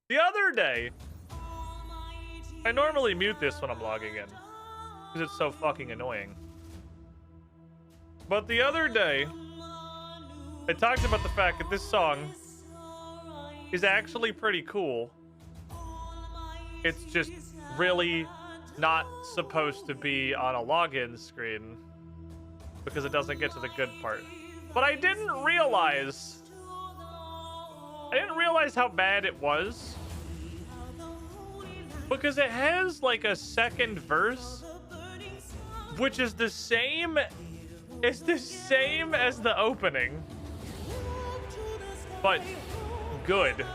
The other day, I normally mute this when I'm logging in because it's so fucking annoying. But the other day, I talked about the fact that this song is actually pretty cool. It's just really not supposed to be on a login screen because it doesn't get to the good part. But I didn't realize how bad it was because it has like a second verse which is the same as the opening, but good.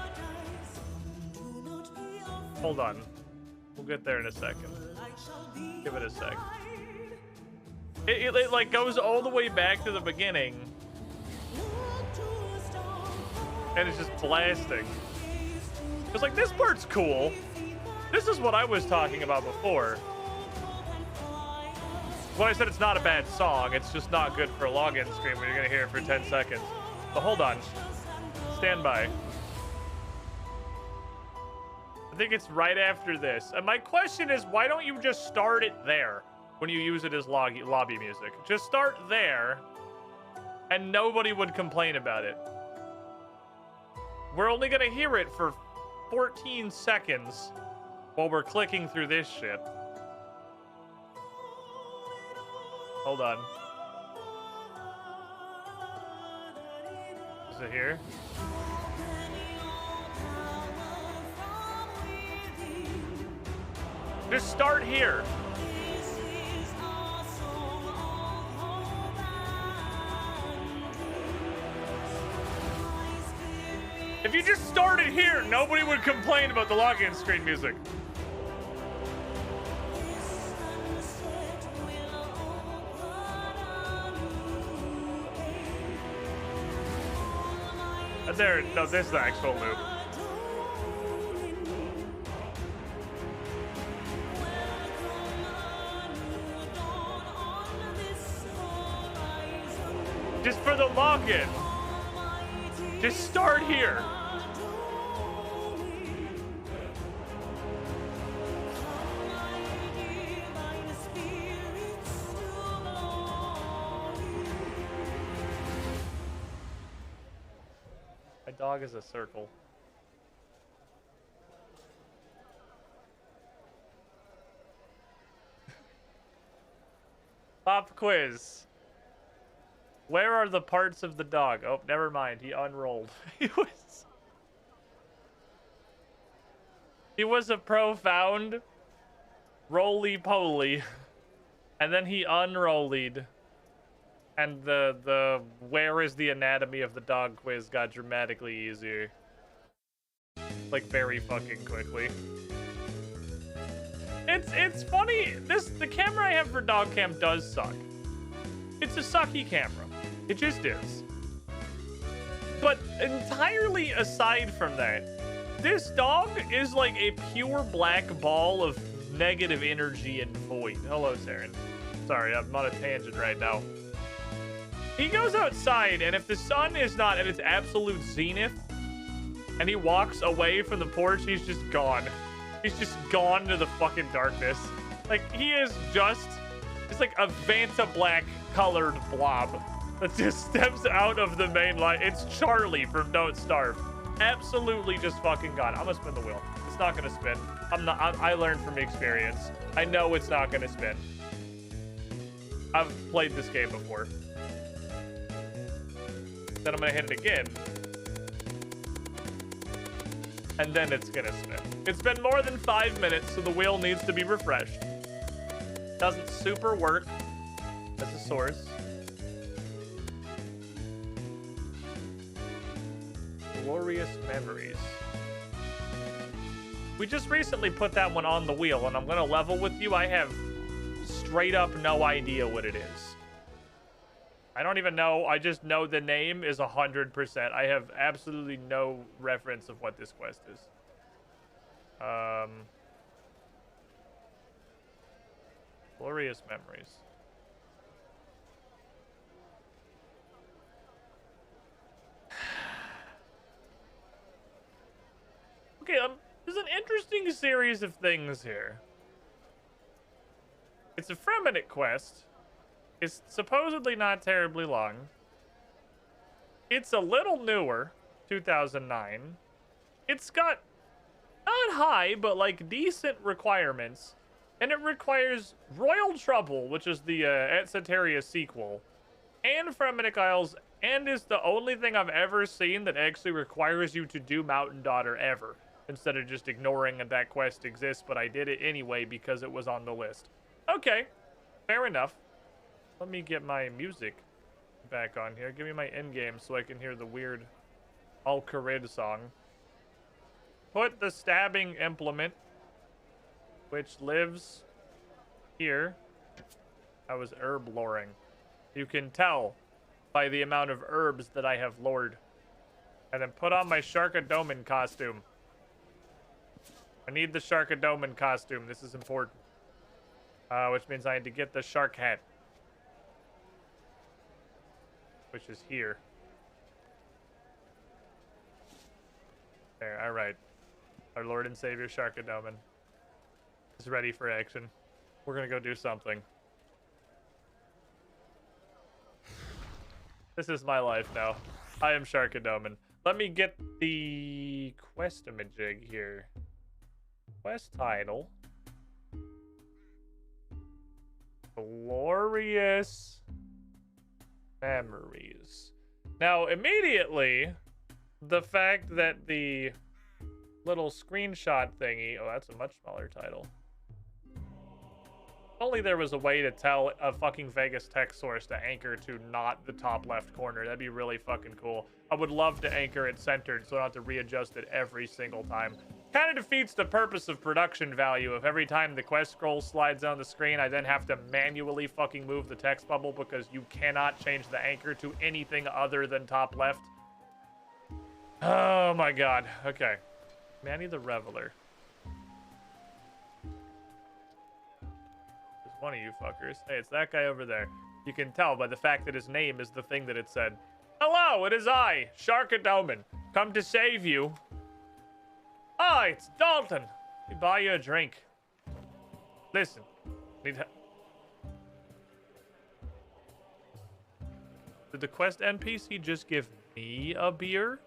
Hold on, we'll get there in a second. Give it a sec. It like goes all the way back to the beginning and it's just blasting. It's like, this part's cool. This is what I was talking about before when I said it's not a bad song. It's just not good for a login screen when you're gonna hear it for 10 seconds. But hold on, stand by. I think it's right after this. And my question is, why don't you just start it there when you use it as lobby music? Just start there and nobody would complain about it. We're only gonna hear it for 14 seconds while we're clicking through this shit. Hold on. Is it here? Just start here. If you just started here, nobody would complain about the login screen music. There, no, this is the actual loop. Just for the login. Just start here. My dog is a circle. Pop quiz. Where are the parts of the dog? Oh, never mind. He unrolled. He was a profound roly-poly. And then he unrolled. And the where is the anatomy of the dog quiz got dramatically easier. Like very fucking quickly. It's funny. The camera I have for dog cam does suck. It's a sucky camera. It just is. But entirely aside from that, this dog is like a pure black ball of negative energy and void. Hello, Saren. Sorry, I'm on a tangent right now. He goes outside, and if the sun is not at its absolute zenith, and he walks away from the porch, he's just gone. He's just gone to the fucking darkness. Like, he is just... It's like a Vanta black colored blob that just steps out of the main line. It's Charlie from Don't Starve. Absolutely just fucking gone. I'm gonna spin the wheel. It's not gonna spin. I learned from experience. I know it's not gonna spin. I've played this game before. Then I'm gonna hit it again. And then it's gonna spin. It's been more than 5 minutes, so the wheel needs to be refreshed. Doesn't super work as a source. Glorious memories. We just recently put that one on the wheel, and I'm gonna level with you. I have straight up no idea what it is. I don't even know. I just know the name is 100%. I have absolutely no reference of what this quest is. Glorious memories. Okay, There's an interesting series of things here. It's a Fremennik quest. It's supposedly not terribly long. It's a little newer, 2009. It's got not high, but like decent requirements. And it requires Royal Trouble, which is the Etceteria sequel, and Fremennik Isles, and is the only thing I've ever seen that actually requires you to do Mountain Daughter ever, instead of just ignoring that that quest exists, but I did it anyway because it was on the list. Okay, fair enough. Let me get my music back on here. Give me my endgame so I can hear the weird Al-Kharid song. Put the stabbing implement, which lives here. I was herb loring. You can tell by the amount of herbs that I have lored. And then put on my Sharkadoman costume. I need the Sharkadoman costume. This is important. Which means I need to get the shark hat. Which is here. There, alright. Our Lord and Savior Sharkadoman is ready for action. We're gonna go do something. This is my life now. I am Sharkadoman. Let me get the quest-a-majig here. Quest title. Glorious Memories. Now, immediately, the fact that the little screenshot thingy... Oh, that's a much smaller title. If only there was a way to tell a fucking Vegas text source to anchor to not the top left corner. That'd be really fucking cool. I would love to anchor it centered so I don't have to readjust it every single time. Kind of defeats the purpose of production value if every time the quest scroll slides on the screen, I then have to manually fucking move the text bubble because you cannot change the anchor to anything other than top left. Oh my god. Okay. Manny the Reveler. It's one of you fuckers. Hey, it's that guy over there. You can tell by the fact that his name is the thing that it said. Hello, it is I, Sharkadoman, come to save you. Ah, it's Dalton. Let me buy you a drink. Listen, did the quest NPC just give me a beer?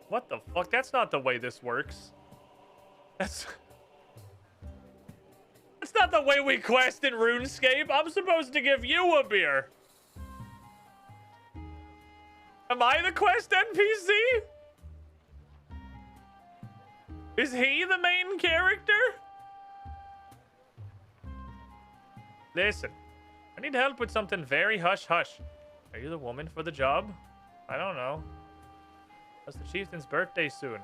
What the fuck? That's not the way this works. That's not the way we quest in RuneScape. I'm supposed to give you a beer. Am I the quest NPC? Is he the main character? Listen, I need help with something very hush-hush. Are you the woman for the job? I don't know. It's the chieftain's birthday soon.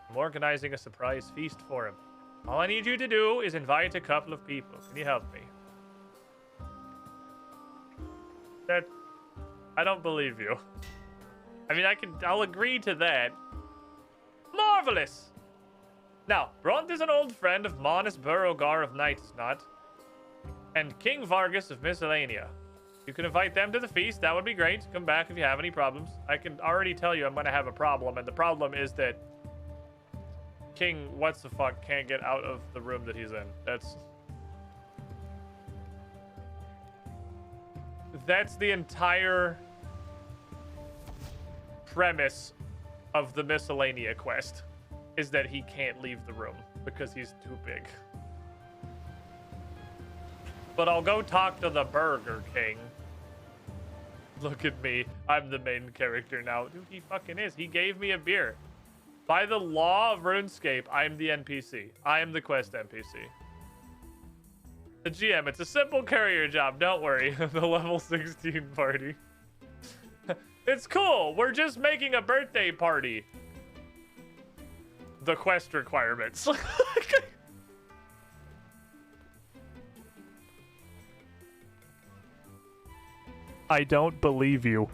I'm organizing a surprise feast for him. All I need you to do is invite a couple of people. Can you help me? That... I don't believe you. I mean, I'll agree to that. Marvelous! Now, Bront is an old friend of Manus Beauregard of Night, is not? And King Vargas of Miscellanea. You can invite them to the feast. That would be great. Come back if you have any problems. I can already tell you I'm going to have a problem. And the problem is that King what's-the-fuck can't get out of the room that he's in. That's the entire premise of the Miscellanea quest. Is that he can't leave the room because he's too big. But I'll go talk to the Burger King. Look at me. I'm the main character now. Dude, he fucking is. He gave me a beer. By the law of RuneScape, I'm the NPC. I am the quest NPC. The GM, it's a simple courier job. Don't worry. The level 16 party. It's cool. We're just making a birthday party. The quest requirements. I don't believe you.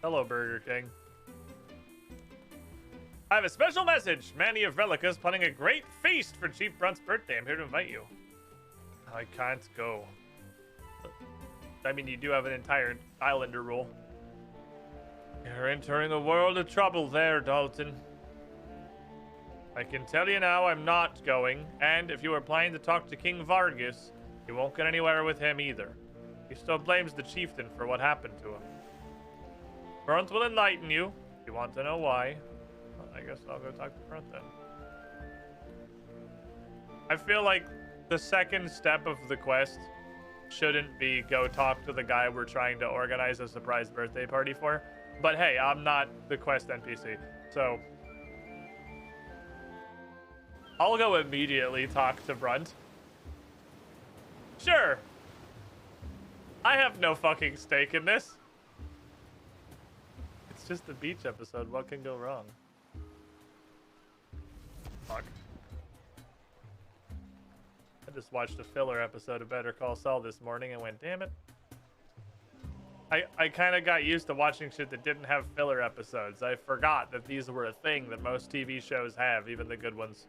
Hello, Burger King. I have a special message. Manny of Relica is planning a great feast for Chief Brunt's birthday. I'm here to invite you. I can't go. I mean, you do have an entire islander rule. You're entering a world of trouble there, Dalton. I can tell you now I'm not going, and if you are planning to talk to King Vargas, you won't get anywhere with him either. He still blames the chieftain for what happened to him. Brunt will enlighten you, if you want to know why. Well, I guess I'll go talk to Brunt then. I feel like the second step of the quest shouldn't be go talk to the guy we're trying to organize a surprise birthday party for. But hey, I'm not the quest NPC, so I'll go immediately talk to Brunt. Sure. I have no fucking stake in this. It's just a beach episode. What can go wrong? Fuck. I just watched a filler episode of Better Call Saul this morning and went, damn it. I kind of got used to watching shit that didn't have filler episodes. I forgot that these were a thing that most TV shows have, even the good ones.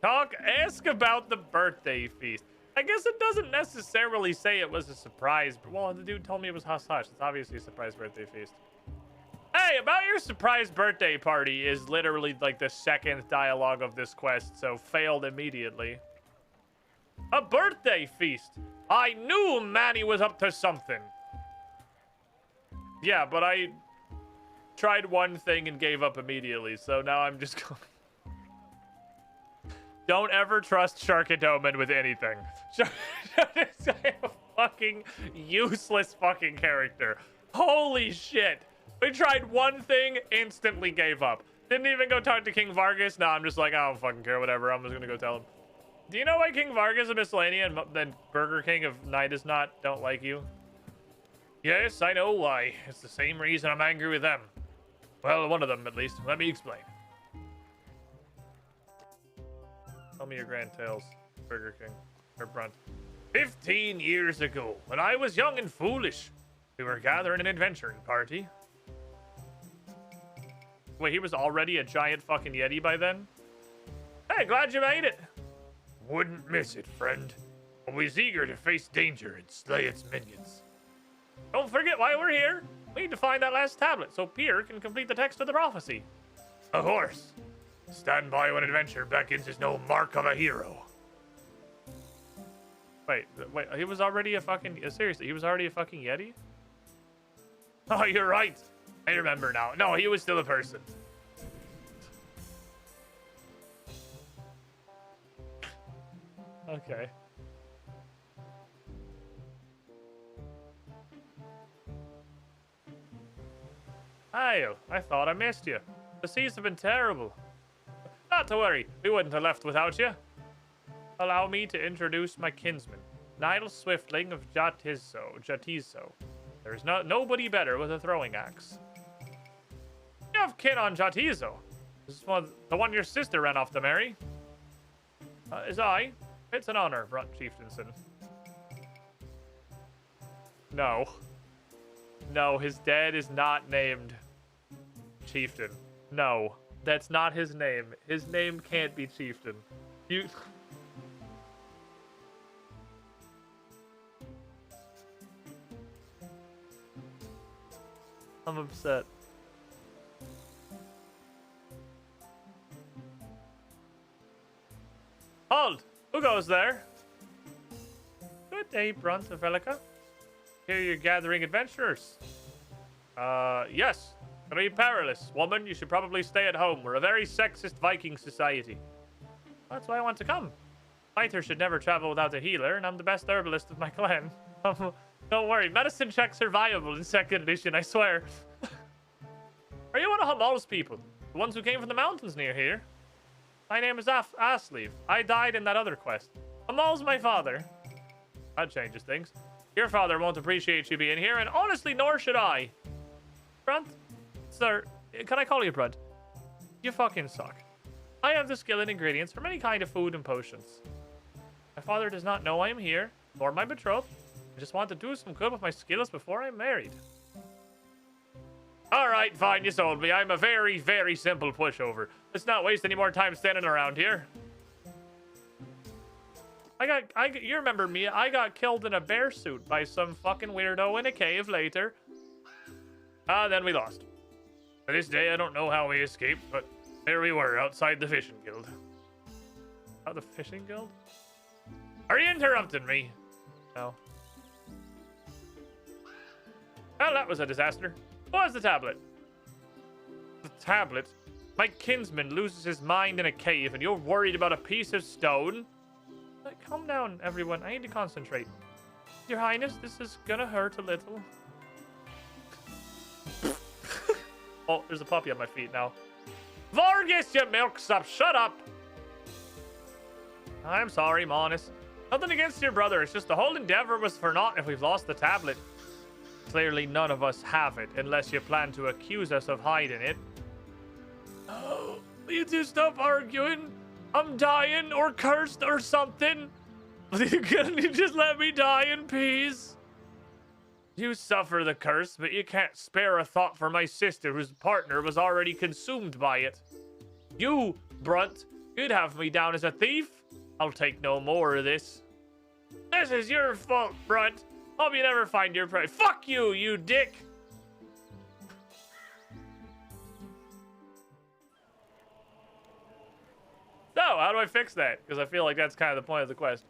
Ask about the birthday feast. I guess it doesn't necessarily say it was a surprise, but well, the dude told me it was hush hush. It's obviously a surprise birthday feast. Hey, about your surprise birthday party is literally like the second dialogue of this quest, so failed immediately. A birthday feast. I knew Manny was up to something. Yeah, but I tried one thing and gave up immediately, so now I'm just going. Don't ever trust Sharkadoman with anything. Is a fucking useless fucking character. Holy shit. We tried one thing, instantly gave up. Didn't even go talk to King Vargas. No, I'm just like, I don't fucking care, whatever. I'm just gonna go tell him. Do you know why King Vargas of Miscellanea and then Burger King of Night is Not don't like you? Yes, I know why. It's the same reason I'm angry with them. Well, one of them at least. Let me explain. Tell me your grand tales, Burger King, or Brunt. 15 years ago, when I was young and foolish, we were gathering an adventuring party. Wait, he was already a giant fucking Yeti by then? Hey, glad you made it. Wouldn't miss it, friend. Always eager to face danger and slay its minions. Don't forget why we're here. We need to find that last tablet so Pierre can complete the text of the prophecy. Of course. Stand by when adventure beckons is no mark of a hero. Wait, he was already a fucking... seriously, he was already a fucking Yeti? Oh, you're right. I remember now. No, he was still a person. Okay. Hey, I thought I missed you. The seas have been terrible. Not to worry, we wouldn't have left without you. Allow me to introduce my kinsman, Nidal Swiftling of Jatizo. There is nobody better with a throwing axe. You have kin on Jatizo. This is the one your sister ran off to marry. Is I? It's an honor, Brunt Chieftainson. No. No, his dad is not named Chieftain. No, that's not his name. His name can't be Chieftain. You... I'm upset. Hold! Who goes there? Good day, Brunt of Velica. Here you're gathering adventurers. Yes. 3 perilous. Woman, you should probably stay at home. We're a very sexist Viking society. That's why I want to come. Fighter should never travel without a healer, and I'm the best herbalist of my clan. Don't worry, medicine checks are viable in 2nd edition, I swear. Are you one of Hamal's people? The ones who came from the mountains near here? My name is Asleeve. I died in that other quest. Hamal's my father. That changes things. Your father won't appreciate you being here, and honestly, nor should I. Brunt? Sir, can I call you Brunt? You fucking suck. I have the skill and ingredients for any kind of food and potions. My father does not know I am here, nor my betrothed. I just want to do some good with my skills before I'm married. Alright, fine, you sold me. I'm a very, very simple pushover. Let's not waste any more time standing around here. You remember me? I got killed in a bear suit by some fucking weirdo in a cave later. Then we lost. To this day, I don't know how we escaped, but there we were outside the fishing guild. Oh, the fishing guild? Are you interrupting me? No. Well, that was a disaster. What was the tablet? The tablet? My kinsman loses his mind in a cave, and you're worried about a piece of stone? Calm down, everyone. I need to concentrate. Your Highness, this is gonna hurt a little. Oh, there's a puppy on my feet now. Vargas, you milksop! Shut up! I'm sorry, Monis. Nothing against your brother. It's just the whole endeavor was for naught if we've lost the tablet. Clearly, none of us have it, unless you plan to accuse us of hiding it. Oh, you two stop arguing. I'm dying or cursed or something. Can you just let me die in peace? You suffer the curse, but you can't spare a thought for my sister whose partner was already consumed by it. You, Brunt, you'd have me down as a thief? I'll take no more of this. This is your fault, Brunt. Hope you never find your prey. Fuck you, you dick! So, how do I fix that? Because I feel like that's kind of the point of the quest.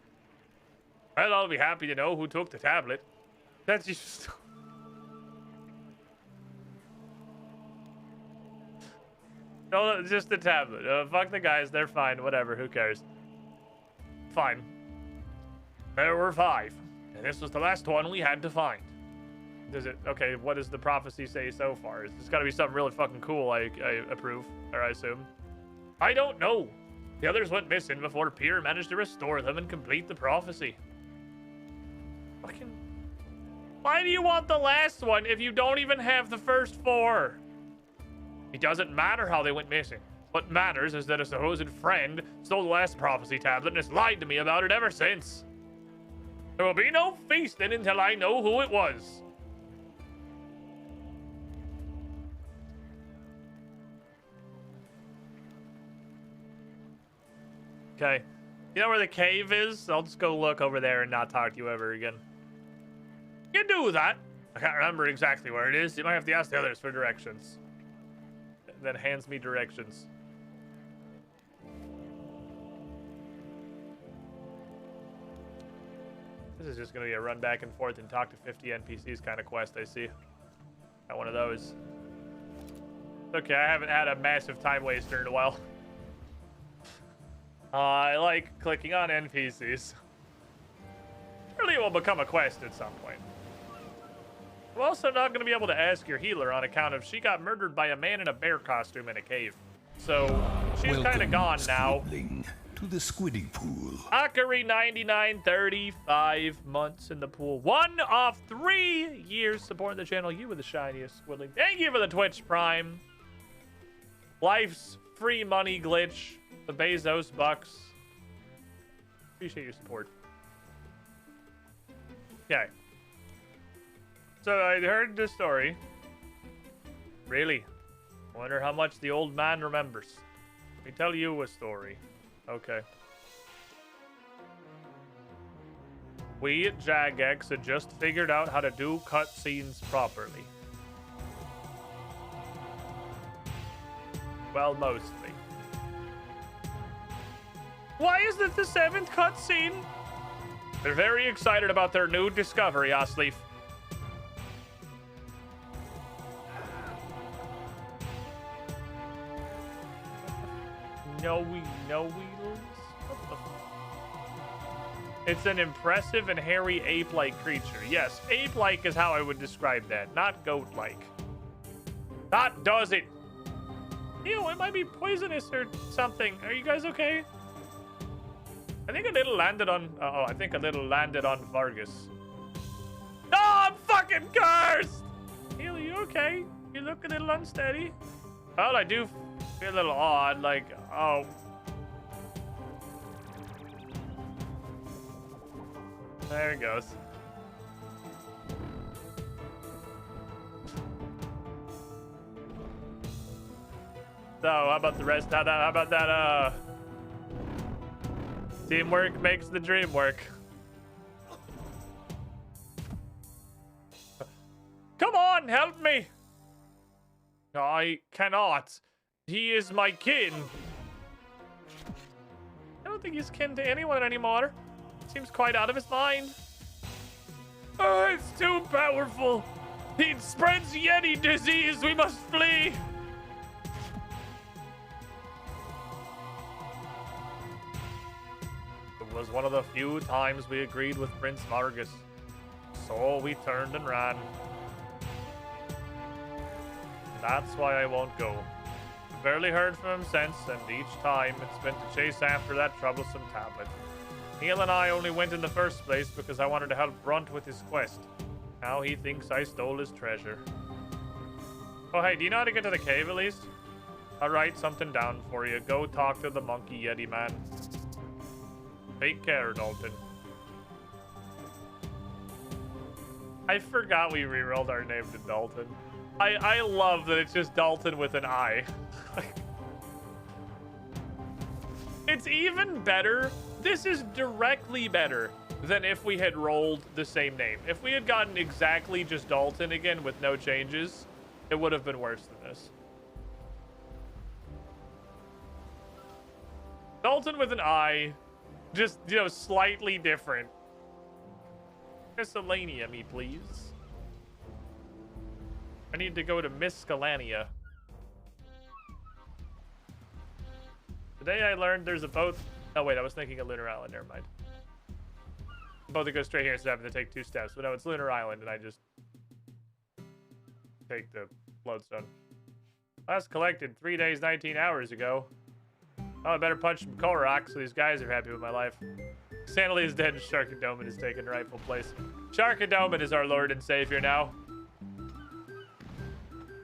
Well, I'll be happy to know who took the tablet. That's just... No, just the tablet. Fuck the guys, they're fine. Whatever, who cares? Fine. There were 5. And this was the last one we had to find. Does it... Okay, what does the prophecy say so far? It's got to be something really fucking cool, I approve. Or I assume. I don't know. The others went missing before Pierre managed to restore them and complete the prophecy. Fucking... Why do you want the last one if you don't even have the first 4? It doesn't matter how they went missing. What matters is that a supposed friend stole the last prophecy tablet and has lied to me about it ever since. There will be no feasting until I know who it was. Okay. You know where the cave is? I'll just go look over there and not talk to you ever again. You do that. I can't remember exactly where it is. You might have to ask the others for directions. Then hands me directions. This is just going to be a run back and forth and talk to 50 NPCs kind of quest, I see. Got one of those. Okay, I haven't had a massive time waster in a while. I like clicking on NPCs. Surely it will become a quest at some point. I'm also not going to be able to ask your healer on account of she got murdered by a man in a bear costume in a cave. So, she's kind of gone now. To the squidding pool. Akari 99, 35 months in the pool. 1 of 3 years supporting the channel. You were the shiniest squiddling. Thank you for the Twitch Prime. Life's free money glitch. The Bezos bucks. Appreciate your support. Okay. So I heard the story. Really? I wonder how much the old man remembers. Let me tell you a story. Okay. We at Jagex had just figured out how to do cutscenes properly. Well, mostly. Why is it the 7th cutscene? They're very excited about their new discovery, Osleaf. No wheels? What the f... It's an impressive and hairy ape-like creature. Yes, ape-like is how I would describe that, not goat-like. That does it. Ew, it might be poisonous or something. Are you guys okay? I think a little landed on... oh, I think a little landed on Vargas. No, I'm fucking cursed! Heal, you okay? You look a little unsteady. Well, I do feel a little odd, like, oh. There it goes. So, how about the rest? How about that, Teamwork makes the dream work. Come on, help me! I cannot. He is my kin. I don't think he's kin to anyone anymore. Seems quite out of his mind. Oh, it's too powerful. He spreads Yeti disease. We must flee. It was one of the few times we agreed with Prince Vargas. So we turned and ran. That's why I won't go. Barely heard from him since, and each time it's been to chase after that troublesome tablet. Neil and I only went in the first place because I wanted to help Brunt with his quest. Now he thinks I stole his treasure. Oh, hey, do you know how to get to the cave at least? I'll write something down for you. Go talk to the monkey Yeti man. Take care, Dalton. I forgot we rerolled our name to Dalton. I love that it's just Dalton with an I. It's even better. This is directly better than if we had rolled the same name. If we had gotten exactly just Dalton again with no changes, it would have been worse than this. Dalton with an I, just, you know, slightly different. Miscellanea me, please. I need to go to Miscellanea. Today I learned there's a boat. Oh, wait, I was thinking of Lunar Island. Never mind. Both to go straight here instead of having to take 2 steps. But no, it's Lunar Island, and I just take the lodestone. Last collected 3 days, 19 hours ago. Oh, I better punch some coal rock so these guys are happy with my life. Sandally is dead and Sharkadoman has taken rightful place. Sharkadoman is our lord and savior now.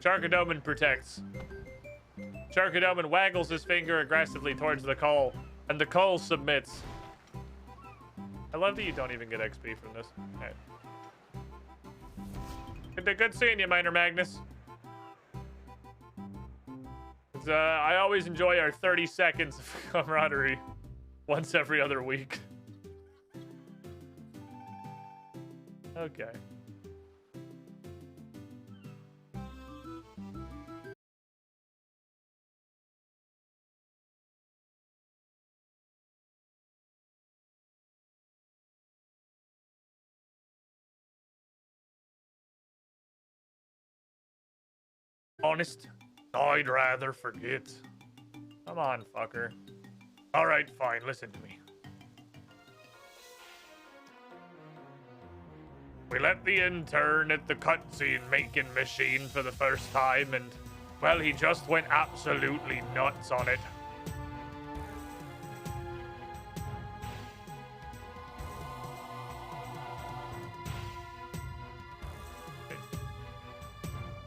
Sharkadoman protects. Sharkadoman waggles his finger aggressively towards the coal, and the coal submits. I love that you don't even get XP from this. Right. Good seeing you, Minor Magnus. I always enjoy our 30 seconds of camaraderie once every other week. Okay. Honest, I'd rather forget. Come on, fucker. Alright, fine, listen to me. We let the intern at the cutscene making machine for the first time, and, well, he just went absolutely nuts on it.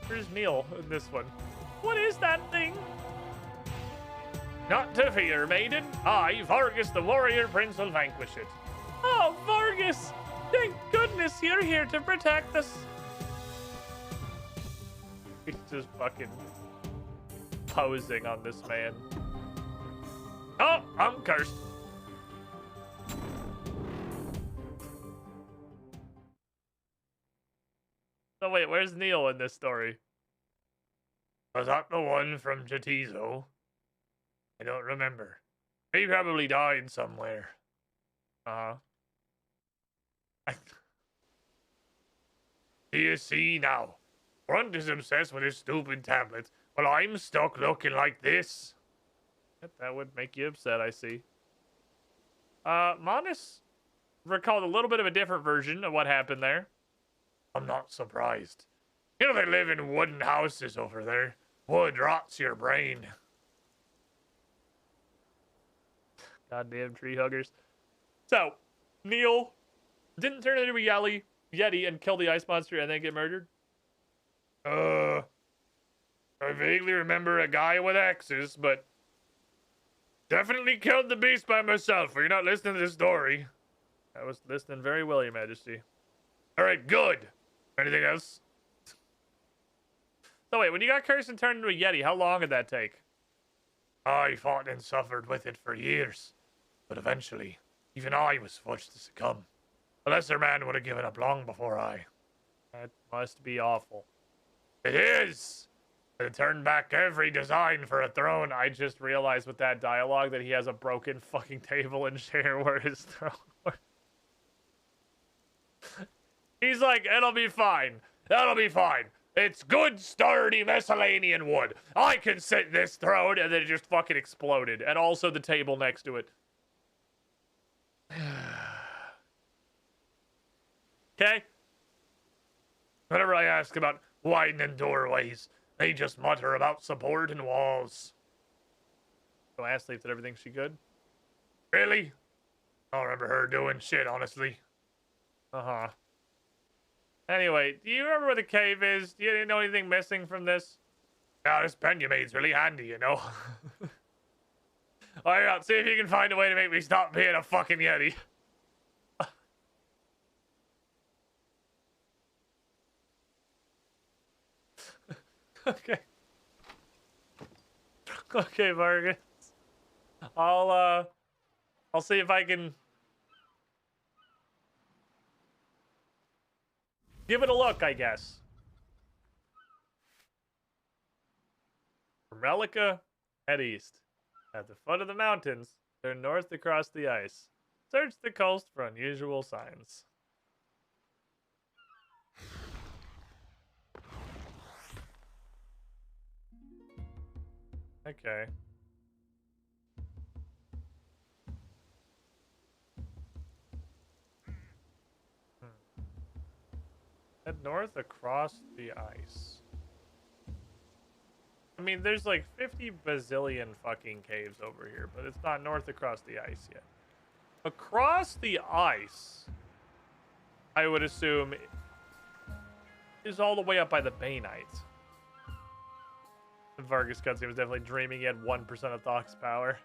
Where's Neil in this one? What is that thing? Not to fear, maiden. I, Vargas the warrior prince, will vanquish it. Oh, Vargas! Thank goodness you're here to protect us. He's just fucking posing on this man. Oh, I'm cursed. So wait, where's Neil in this story? Was that the one from Chatizo? I don't remember. He probably died somewhere. Do you see now? Brunt is obsessed with his stupid tablets, while I'm stuck looking like this. That would make you upset, I see. Manus recalled a little bit of a different version of what happened there. I'm not surprised. You know they live in wooden houses over there. Wood rots your brain. Goddamn tree huggers. So, Neil didn't turn into a Yeti and kill the ice monster and then get murdered? I vaguely remember a guy with axes, but definitely killed the beast by myself, or you're not listening to this story. I was listening very well, Your Majesty. Alright, good. Anything else? So wait, when you got cursed and turned into a Yeti, how long did that take? I fought and suffered with it for years, but eventually Even I was forced to succumb. A lesser man would have given up long before I. That must be awful. It is! To turn back every design for a throne. I just realized with that dialogue that he has a broken fucking table and chair where his throne was. He's like, it'll be fine. That'll be fine. It's good, sturdy Messalanian wood. I can sit in this throne, and then it just fucking exploded. And also the table next to it. Okay? Whenever I ask about widening doorways, they just mutter about supporting walls. So I asked Leaf, did everything she good? Really? I don't remember her doing shit, honestly. Uh-huh. Anyway, do you remember where the cave is? Do you know anything missing from this? Yeah, this pen you made's really handy, you know? Alright, see if you can find a way to make me stop being a fucking Yeti. Okay. Okay, Vargas. I'll see if I can give it a look, I guess. From Relica, head east. At the foot of the mountains, turn north across the ice. Search the coast for unusual signs. Okay. Head north across the ice. I mean, there's like 50 bazillion fucking caves over here, but it's not north across the ice yet. Across the ice, I would assume, is all the way up by the Bainite. The Vargas cutscene was definitely dreaming he had 1% of Thok's power.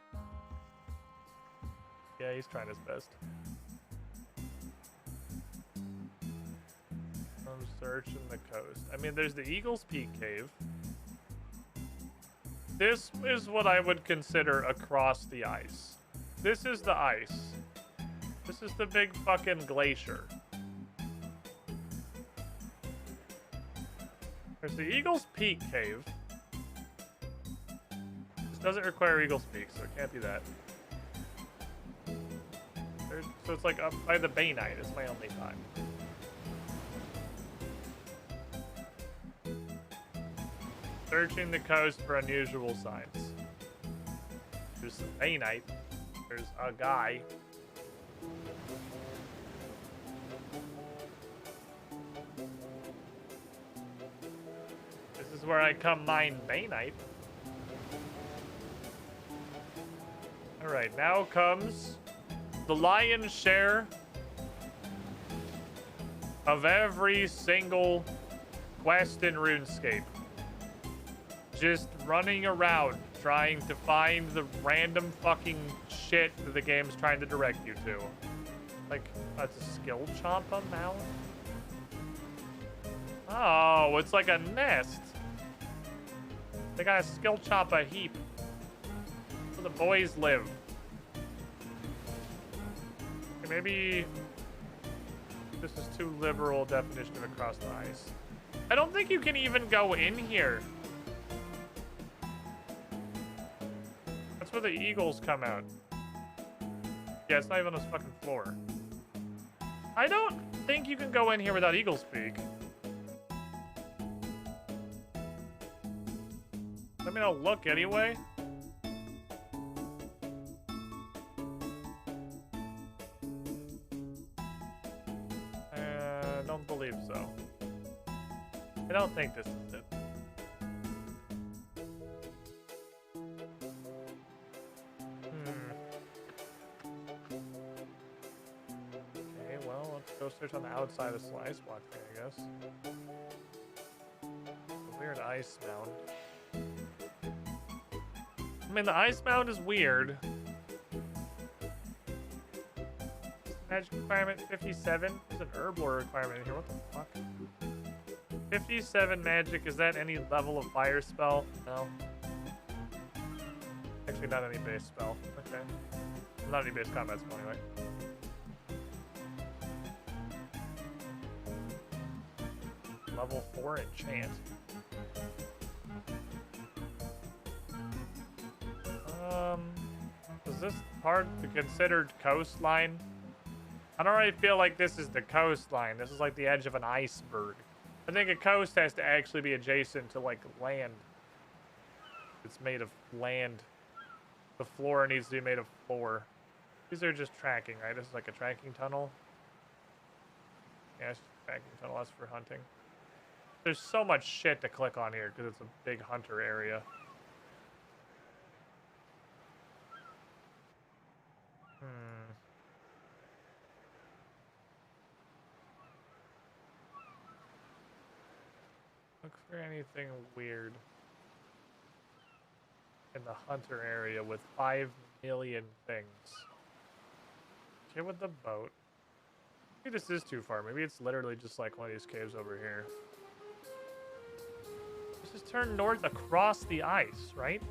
Yeah, he's trying his best. I'm searching the coast. I mean, there's the Eagle's Peak Cave. This is what I would consider across the ice. This is the ice. This is the big fucking glacier. There's the Eagle's Peak Cave. This doesn't require Eagle's Peak, so it can't be that. So it's like up by the Bainite. It's my only time. Searching the coast for unusual signs. There's some Bainite. There's a guy. This is where I come mine Bainite. Alright, now comes the lion's share of every single quest in RuneScape. Just running around trying to find the random fucking shit that the game's trying to direct you to. Like, that's a skill chompa mound? Oh, it's like a nest. They got a skill chompa heap where the boys live. Okay, maybe this is too liberal definition of across the ice. I don't think you can even go in here. That's where the eagles come out. Yeah, it's not even on this fucking floor. I don't think you can go in here without eagle speak. I mean, I'll look anyway. Don't believe so. I don't think this is it. Okay, well, let's go search on the outside of Slice Block thing, I guess. A weird ice mound. I mean, the ice mound is weird. Magic requirement 57. There's an herb lore requirement in here. What the fuck? 57 magic. Is that any level of fire spell? No. Actually, not any base spell. Okay. Not any base combat spell, anyway. Level 4 enchant. Is this part the considered coastline? I don't really feel like this is the coastline. This is like the edge of an iceberg. I think a coast has to actually be adjacent to like land. It's made of land. The floor needs to be made of floor. These are just tracking, right? This is like a tracking tunnel. Yeah, it's just a tracking tunnel. That's for hunting. There's so much shit to click on here because it's a big hunter area. Look for anything weird in the hunter area with 5 million things. Okay, with the boat. Maybe this is too far. Maybe it's literally just like one of these caves over here. Let's just turn north across the ice, right?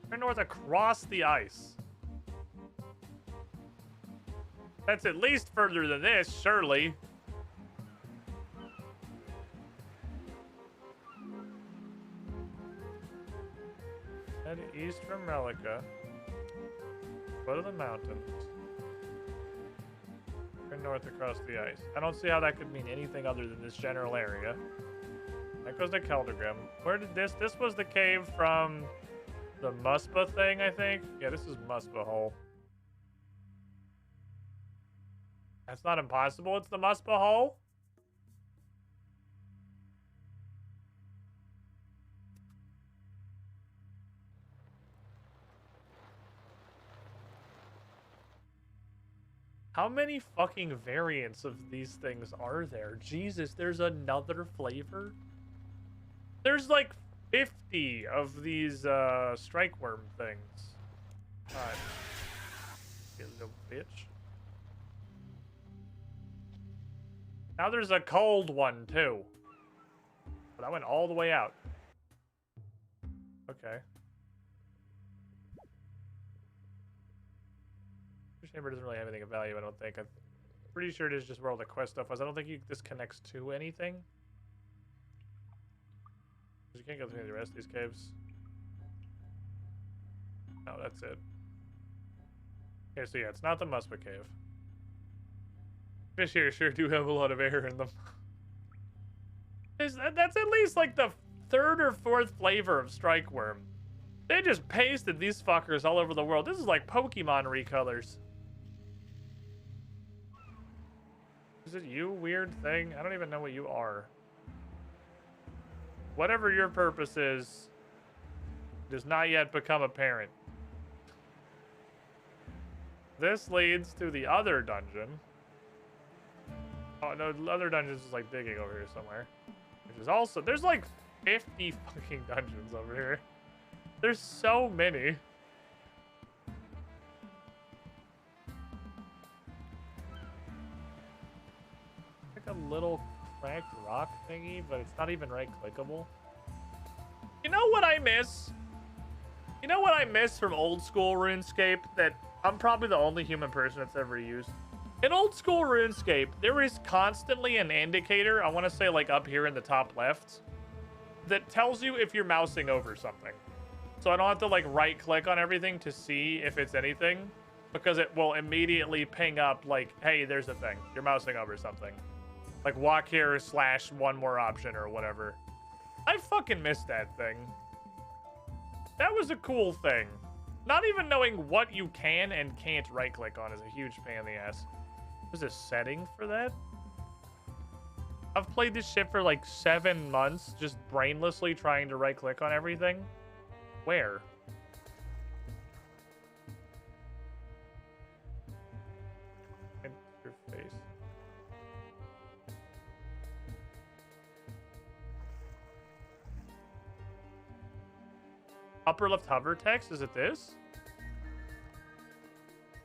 Turn north across the ice. That's at least further than this, surely. Head east from Relica. Go to the mountains. Turn north across the ice. I don't see how that could mean anything other than this general area. That goes to Keldegrim. Where did this? This was the cave from the Muspa thing, I think. Yeah, this is Muspa Hole. That's not impossible. It's the Muspa Hole. How many fucking variants of these things are there? Jesus, there's another flavor? There's like 50 of these strike worm things. God. You little bitch. Now there's a cold one too. But I went all the way out. Okay. This chamber doesn't really have anything of value, I don't think. I'm pretty sure it is just where all the quest stuff was. I don't think this connects to anything. You can't go through the rest of these caves. No, that's it. Okay, so yeah, it's not the Muspa Cave. Fish here sure do have a lot of air in them. That's at least like the 3rd or 4th flavor of strike worm. They just pasted these fuckers all over the world. This is like Pokemon recolors. Is it you, weird thing? I don't even know what you are. Whatever your purpose is, does not yet become apparent. This leads to the other dungeon. Oh, no, the other dungeon is like digging over here somewhere. Which is also... There's like 50 fucking dungeons over here. There's so many. Like a little cracked rock thingy, but it's not even right-clickable. You know what I miss? You know what I miss from old school RuneScape that I'm probably the only human person that's ever used? In old school RuneScape, there is constantly an indicator, I want to say like up here in the top left, that tells you if you're mousing over something. So I don't have to like right click on everything to see if it's anything, because it will immediately ping up like, hey, there's a thing. You're mousing over something. Like walk here / one more option or whatever. I fucking missed that thing. That was a cool thing. Not even knowing what you can and can't right click on is a huge pain in the ass. There's a setting for that? I've played this shit for like 7 months, just brainlessly trying to right click on everything. Where? Interface. Upper left hover text? Is it this?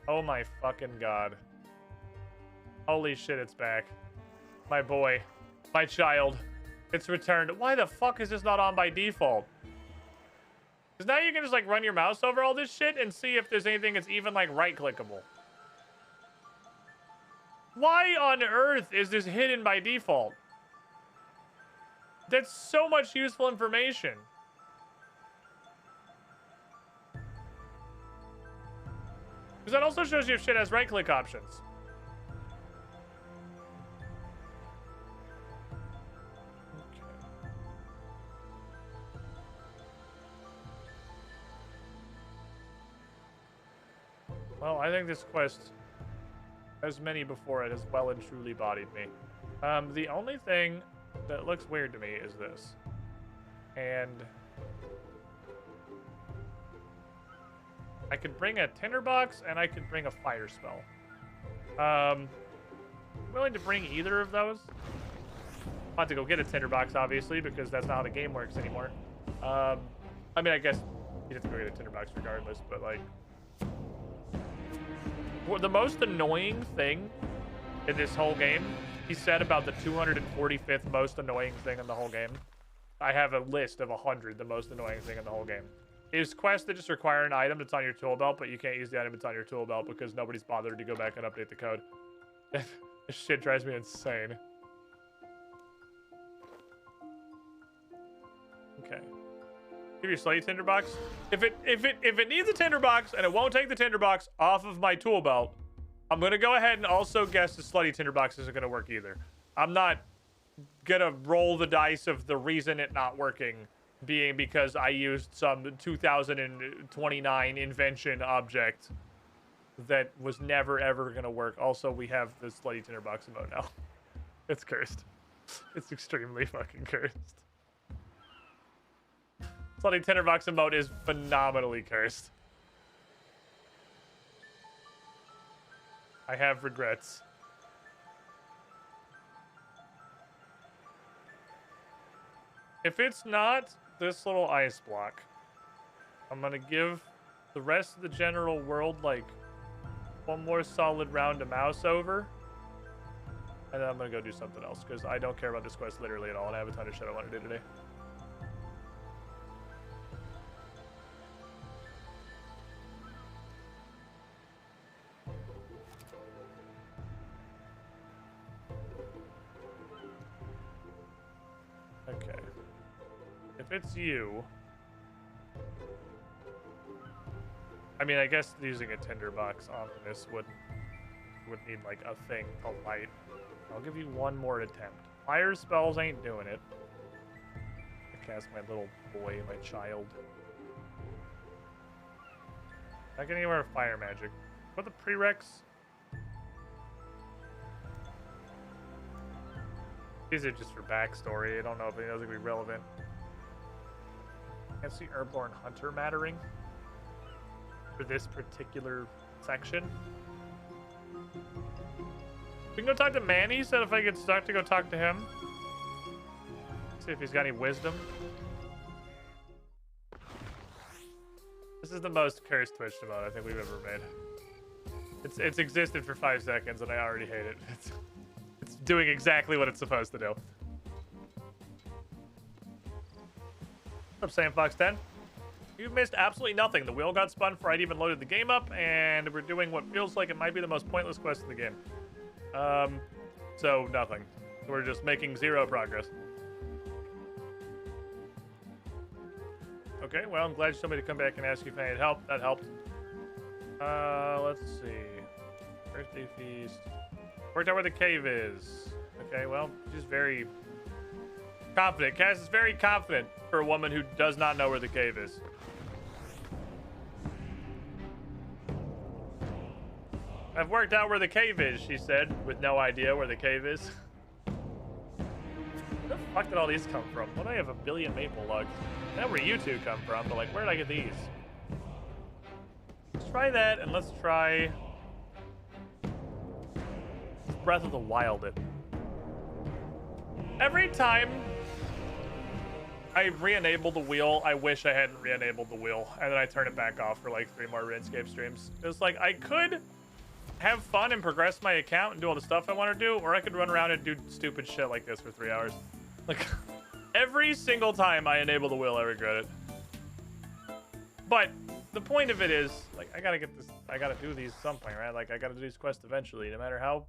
Oh my fucking god. Holy shit, it's back. My boy. My child. It's returned. Why the fuck is this not on by default? Because now you can just like run your mouse over all this shit and see if there's anything that's even like right-clickable. Why on earth is this hidden by default? That's so much useful information. Because that also shows you if shit has right-click options. Well, I think this quest, as many before it, has well and truly bodied me. The only thing that looks weird to me is this. And I could bring a tinderbox and I could bring a fire spell. I'm willing to bring either of those. I'll have to go get a tinderbox, obviously, because that's not how the game works anymore. I mean, I guess you'd have to go get a tinderbox regardless, but like... the most annoying thing in this whole game, he said about the 245th most annoying thing in the whole game. I have a list of 100 the most annoying thing in the whole game. Is quests that just require an item that's on your tool belt, but you can't use the item that's on your tool belt because nobody's bothered to go back and update the code. This shit drives me insane. Okay. Give you a slutty tinderbox. If it needs a tinderbox and it won't take the tinderbox off of my tool belt, I'm gonna go ahead and also guess the slutty tinderbox isn't gonna work either. I'm not gonna roll the dice of the reason it not working being because I used some 2029 invention object that was never ever gonna work. Also, we have the slutty tinderbox emote now. It's cursed. It's extremely fucking cursed. Slutty tinderbox emote is phenomenally cursed. I have regrets. If it's not this little ice block, I'm gonna give the rest of the general world like one more solid round of mouse over. And then I'm gonna go do something else because I don't care about this quest literally at all and I have a ton of shit I want to do today. Okay. If it's you... I mean, I guess using a tinderbox on this would need, like, a thing to light. I'll give you one more attempt. Fire spells ain't doing it. I cast my little boy, my child. Not getting anywhere with fire magic. What are the prereqs? These are just for backstory. I don't know if any of those are going to be relevant. Can't see Airborne Hunter mattering for this particular section. We can go talk to Manny. Said if I get stuck to go talk to him. See if he's got any wisdom. This is the most cursed Twitch emote I think we've ever made. It's existed for 5 seconds and I already hate it. It's doing exactly what it's supposed to do. What's up, SamFox10? You've missed absolutely nothing. The wheel got spun before I'd even loaded the game up, and we're doing what feels like it might be the most pointless quest in the game. So nothing. We're just making 0 progress. Okay, well, I'm glad you told me to come back and ask you if I needed help. That helped. Let's see. Birthday feast. Worked out where the cave is. Okay, well, she's very confident. Cass is very confident for a woman who does not know where the cave is. I've worked out where the cave is, she said, with no idea where the cave is. Where the fuck did all these come from? Why do I have a billion maple logs? I know where you two come from, but like, where did I get these? Let's try that, and let's try Breath of the Wild it. Every time I re-enable the wheel, I wish I hadn't re-enabled the wheel, and then I turn it back off for like 3 more Runescape streams. It's like, I could have fun and progress my account and do all the stuff I want to do, or I could run around and do stupid shit like this for 3 hours. Like, every single time I enable the wheel, I regret it. But the point of it is, like, I gotta get this, I gotta do these something, right? Like, I gotta do these quests eventually, no matter how.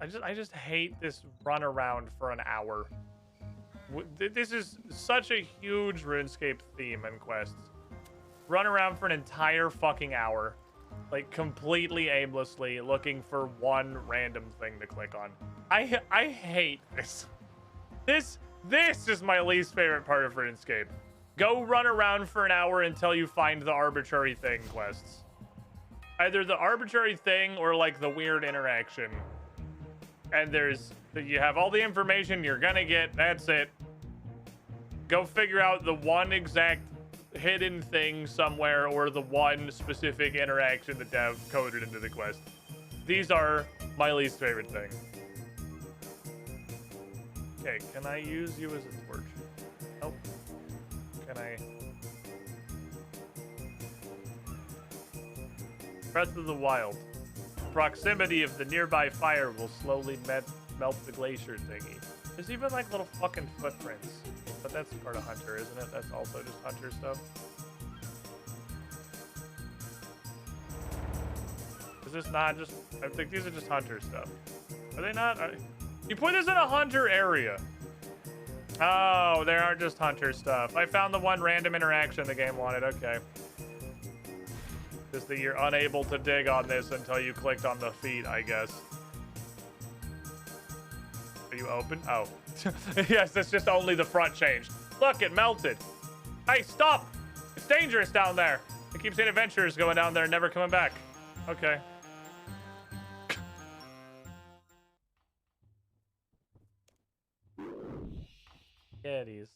I just hate this run around for an hour. This is such a huge RuneScape theme and quests. Run around for an entire fucking hour, like completely aimlessly, looking for one random thing to click on. I hate this. This is my least favorite part of RuneScape. Go run around for an hour until you find the arbitrary thing quests. Either the arbitrary thing or like the weird interaction. And you have all the information you're gonna get. That's it. Go figure out the one exact hidden thing somewhere or the one specific interaction the dev coded into the quest. These are my least favorite thing. Okay, can I use you as a torch? Nope. Can I? Breath of the Wild. Proximity of the nearby fire will slowly melt the glacier thingy. There's even like little fucking footprints. But that's part of Hunter, isn't it? That's also just Hunter stuff. Is this not just... I think these are just Hunter stuff. Are they not? You put this in a Hunter area. Oh, they aren't just Hunter stuff. I found the one random interaction the game wanted. Okay. Just that you're unable to dig on this until you clicked on the feet, I guess. Are you open? Oh. Yes, it's just only the front changed. Look, it melted. Hey, stop! It's dangerous down there. I keep seeing adventurers going down there and never coming back. Okay. Yetis.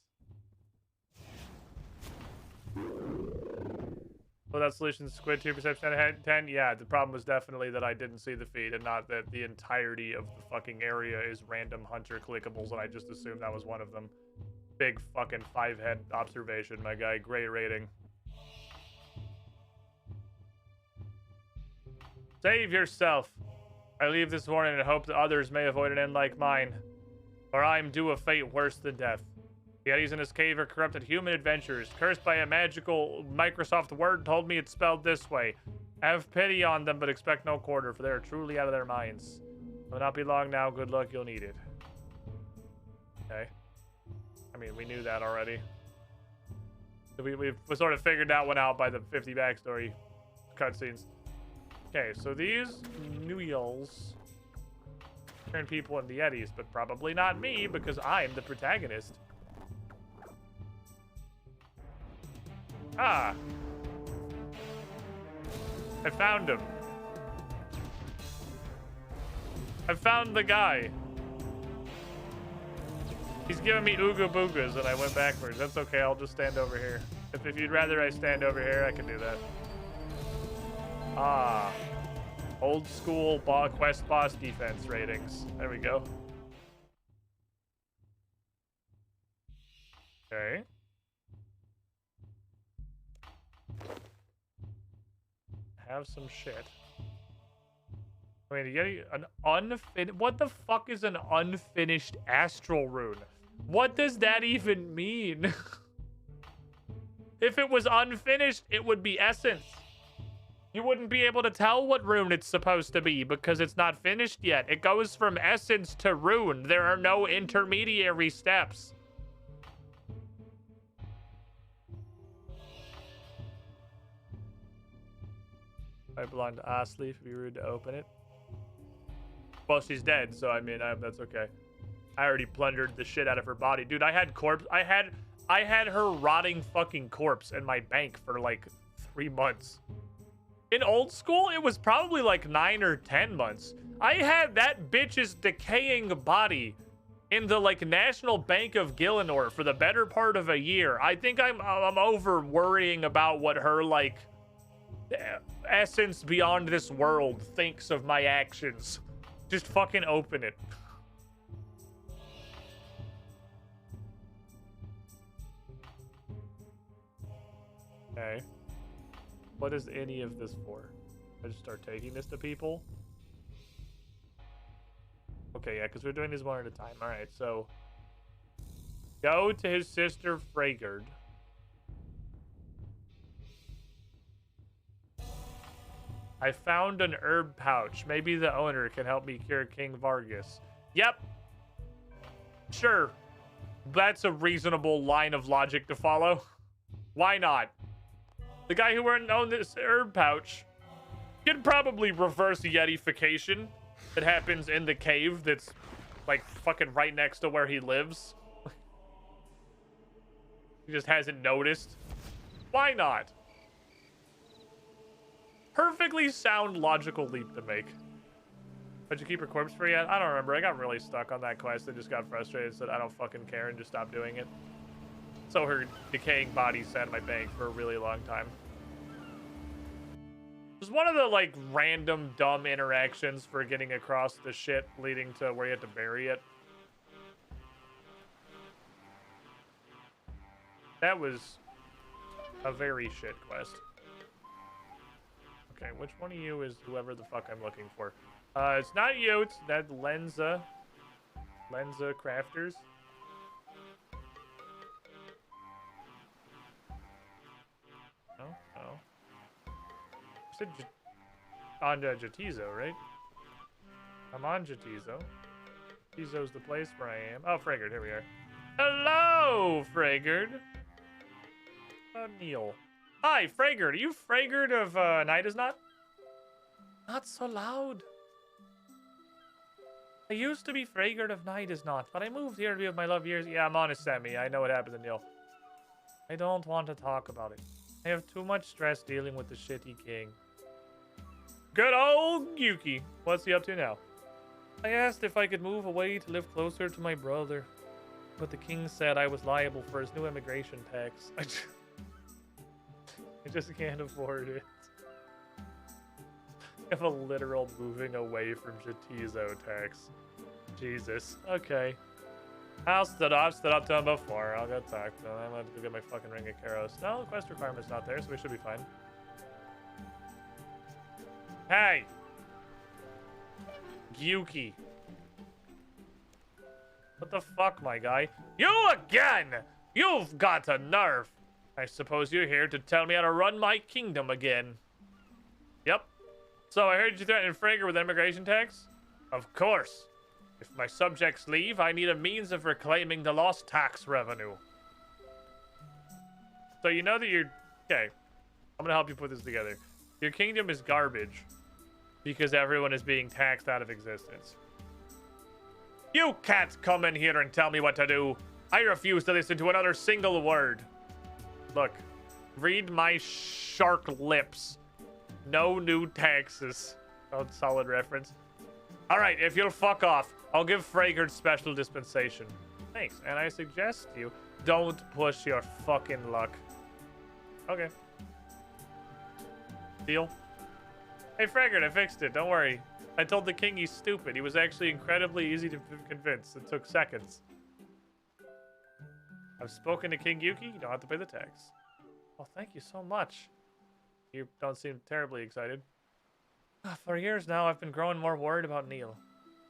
Well, that solution squid 2 perception out of 10. Yeah, the problem was definitely that I didn't see the feed and not that the entirety of the fucking area is random Hunter clickables, and I just assumed that was one of them. Big fucking 5-head observation, my guy. Great rating. Save yourself. I leave this warning and hope that others may avoid an end like mine, or I am due a fate worse than death. The Yetis in this cave are corrupted human adventurers, cursed by a magical Microsoft word told me it's spelled this way. Have pity on them, but expect no quarter, for they are truly out of their minds. It will not be long now. Good luck, you'll need it. Okay. I mean, we knew that already. We sort of figured that one out by the 50 backstory cutscenes. Okay, so these Nuyals turn people into Yetis, but probably not me, because I'm the protagonist. Ah. I found him. I found the guy. He's giving me ooga boogas and I went backwards. That's okay, I'll just stand over here. If you'd rather I stand over here, I can do that. Ah. Old school quest boss defense ratings. There we go. Okay. Have some shit. I mean, what the fuck is an unfinished astral rune? What does that even mean? If it was unfinished, it would be essence. You wouldn't be able to tell what rune it's supposed to be because it's not finished yet. It goes from essence to rune. There are no intermediary steps. I belong to Ashley. If it'd be rude to open it. Well, she's dead, so I mean, that's okay. I already plundered the shit out of her body, dude. I had her rotting fucking corpse in my bank for like 3 months. In old school, it was probably like 9 or 10 months. I had that bitch's decaying body in the like National Bank of Gielinor for the better part of a year. I think I'm over worrying about what her like essence beyond this world thinks of my actions. Just fucking open it. Okay. What is any of this for? I just start taking this to people? Okay, yeah, because we're doing these one at a time. Alright, so go to his sister Fragard. I found an herb pouch. Maybe the owner can help me cure King Vargas. Yep. Sure. That's a reasonable line of logic to follow. Why not? The guy who owned this herb pouch could probably reverse yetification that happens in the cave that's like fucking right next to where he lives. He just hasn't noticed. Why not? Perfectly sound logical leap to make. Did you keep her corpse free yet? I don't remember. I got really stuck on that quest. I just got frustrated, said I don't fucking care, and just stopped doing it. So her decaying body sat in my bank for a really long time. It was one of the like random dumb interactions for getting across the shit leading to where you had to bury it. That was a very shit quest. Okay, which one of you is whoever the fuck I'm looking for? It's not you, it's that Lenza Crafters. No, no. You said on Jatizo, right? I'm on Jatizo. Jatizo's the place where I am. Oh, Fragard, here we are. Hello, Fragard. Neil. Hi, Fragard. Are you Fragard of Night Is Not? Not so loud. I used to be Fragard of Night Is Not, but I moved here to be with my love years. Yeah, I'm honest, Sammy. I know what happened to Neil. I don't want to talk about it. I have too much stress dealing with the shitty king. Good old Yuki. What's he up to now? I asked if I could move away to live closer to my brother, but the king said I was liable for his new immigration tax. I just can't afford it. I have a literal moving away from Jatizo tax. Jesus. Okay. I've stood up to him before. I'll go talk to him. I'm going to go get my fucking Ring of Karos. No, the quest requirement's not there, so we should be fine. Hey! Yuki. What the fuck, my guy? You again! You've got a nerve! I suppose you're here to tell me how to run my kingdom again. Yep. So I heard you threatening Fragger with immigration tax? Of course. If my subjects leave, I need a means of reclaiming the lost tax revenue. So you know that you're... Okay. I'm gonna help you put this together. Your kingdom is garbage because everyone is being taxed out of existence. You can't come in here and tell me what to do. I refuse to listen to another single word. Look, read my shark lips. No new taxes. Oh, solid reference. All right, if you'll fuck off, I'll give Fragard special dispensation. Thanks, and I suggest you don't push your fucking luck. Okay. Deal. Hey, Fragard, I fixed it. Don't worry. I told the king he's stupid. He was actually incredibly easy to convince. It took seconds. I've spoken to King Yuki. You don't have to pay the tax. Oh, thank you so much. You don't seem terribly excited. For years now, I've been growing more worried about Neil.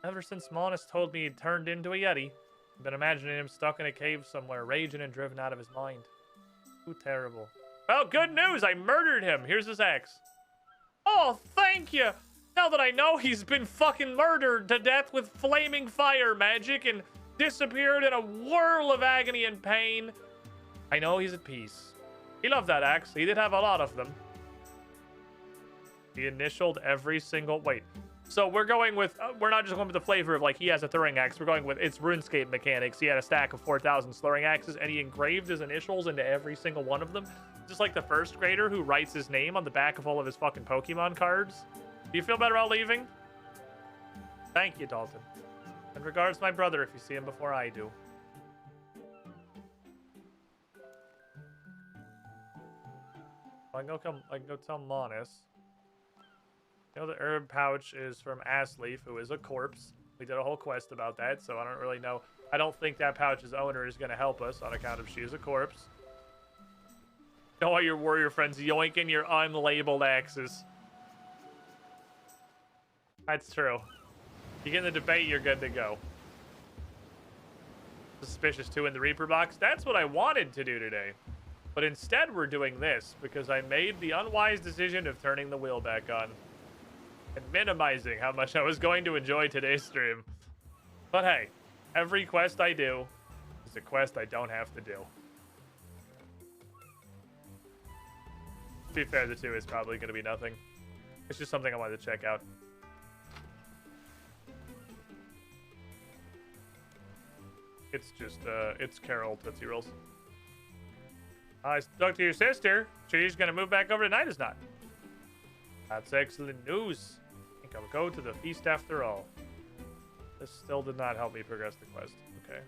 Ever since Monis told me he'd turned into a Yeti, I've been imagining him stuck in a cave somewhere, raging and driven out of his mind. Too terrible. Well, good news! I murdered him! Here's his axe. Oh, thank you! Now that I know he's been fucking murdered to death with flaming fire magic and disappeared in a whirl of agony and pain, I know he's at peace. He loved that axe. He did have a lot of them. He initialed every single... Wait. So we're going with... we're not just going with the flavor of, like, he has a throwing axe. We're going with its RuneScape mechanics. He had a stack of 4,000 slurring axes, and he engraved his initials into every single one of them. Just like the first grader who writes his name on the back of all of his fucking Pokemon cards. Do you feel better about leaving? Thank you, Dalton. And regards my brother if you see him before I do. I can go tell Monis. You know, the herb pouch is from Assleaf, who is a corpse. We did a whole quest about that, so I don't really know. I don't think that pouch's owner is going to help us on account of she is a corpse. Know all your warrior friends yoinking your unlabeled axes. That's true. You get in the debate, you're good to go. Suspicious 2 in the Reaper box. That's what I wanted to do today. But instead, we're doing this because I made the unwise decision of turning the wheel back on. And minimizing how much I was going to enjoy today's stream. But hey, every quest I do is it's a quest I don't have to do. To be fair, the 2 is probably going to be nothing. It's just something I wanted to check out. It's just, it's Carol Tootsie Rolls. I talked to your sister. She's going to move back over tonight, is not? That's excellent news. I think I'll go to the feast after all. This still did not help me progress the quest. Okay.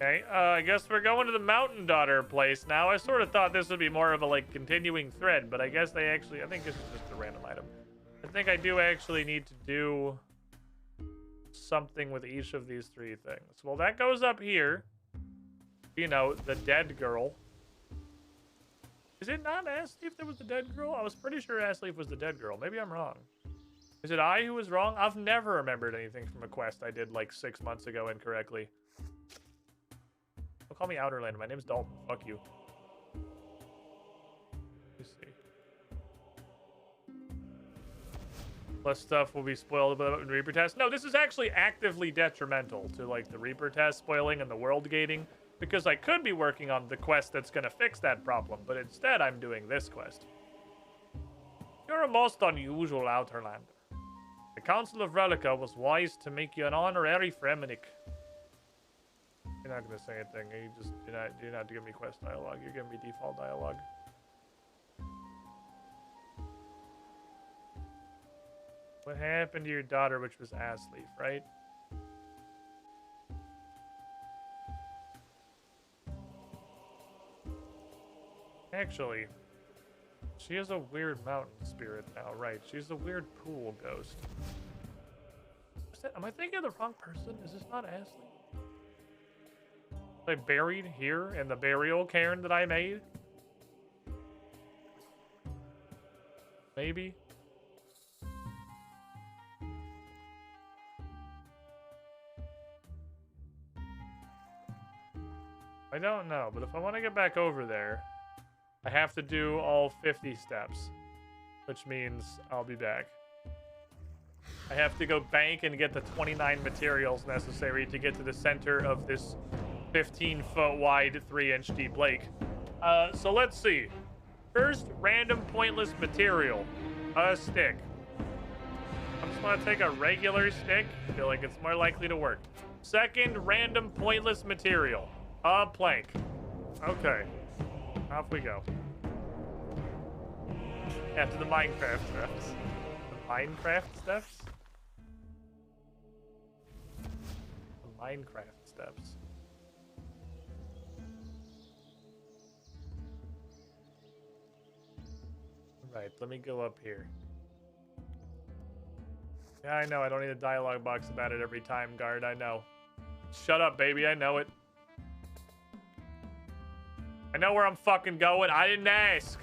Okay, I guess we're going to the Mountain Daughter place now. I sort of thought this would be more of a, like, continuing thread, but I guess they actually... I think this is just a random item. I think I do actually need to do something with each of these 3 things. Well, that goes up here. You know, the dead girl. Is it not Asleaf that was the dead girl? I was pretty sure Asleaf was the dead girl. Maybe I'm wrong. Is it I who was wrong? I've never remembered anything from a quest I did, like, 6 months ago incorrectly. Don't call me Outerland. My name's Dalton. Fuck you. Let's see. Plus stuff will be spoiled in Reaper test. No, this is actually actively detrimental to, like, the Reaper test spoiling and the world gating, because I could be working on the quest that's going to fix that problem, but instead I'm doing this quest. You're a most unusual Outerlander. The Council of Relica was wise to make you an honorary Fremenic. You're not going to say anything. You just do not give me quest dialogue. You're giving me default dialogue. What happened to your daughter, which was Asleaf, right? Actually, she is a weird mountain spirit now, right? She's a weird pool ghost. Am I thinking of the wrong person? Is this not Asleaf? They buried here in the burial cairn that I made? Maybe? I don't know, but if I want to get back over there, I have to do all 50 steps, which means I'll be back. I have to go bank and get the 29 materials necessary to get to the center of this 15-foot wide, 3-inch deep lake. So let's see. First, random pointless material. A stick. I'm just going to take a regular stick. I feel like it's more likely to work. Second, random pointless material. A plank. Okay. Off we go. After the Minecraft steps. The Minecraft steps? The Minecraft steps. Right, let me go up here. Yeah, I know, I don't need a dialogue box about it every time, guard, I know. Shut up, baby, I know it. I know where I'm fucking going, I didn't ask!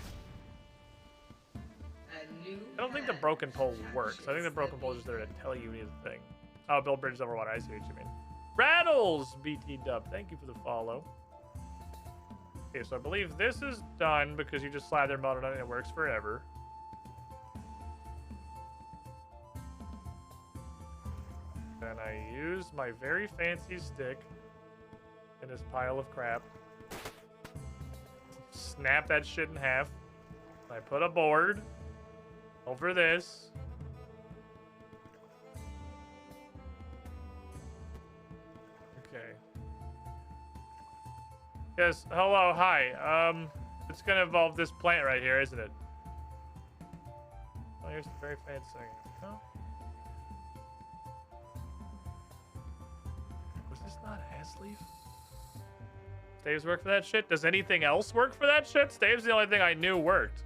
I don't think the broken pole works. I think the broken pole is just there to tell you you need a thing. Oh, build bridges over water, I see what you mean. Rattles, BT Dub, thank you for the follow. Okay, so I believe this is done because you just slather mud on it and it works forever. Then I use my very fancy stick in this pile of crap. Snap that shit in half. I put a board over this. Okay. Yes, hello, hi. It's gonna involve this plant right here, isn't it? Oh, here's the very fancy thing. Oh. Was this not Asleaf? Staves work for that shit? Does anything else work for that shit? Staves the only thing I knew worked.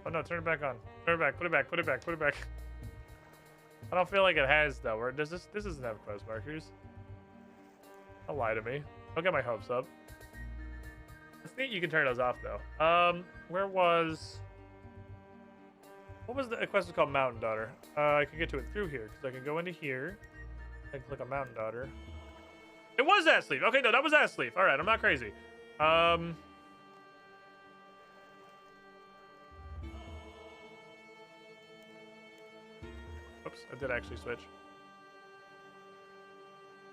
Oh no, turn it back on. Turn it back, put it back, put it back, put it back. I don't feel like it has though. Or does this doesn't have quest markers. Don't lie to me. Don't get my hopes up. It's neat you can turn those off though. Where was... What was the quest was called Mountain Daughter? I can get to it through here, because I can go into here. I can click on Mountain Daughter. It was ass sleeve. Okay, no, that was ass sleeve. All right, I'm not crazy. Oops, I did actually switch.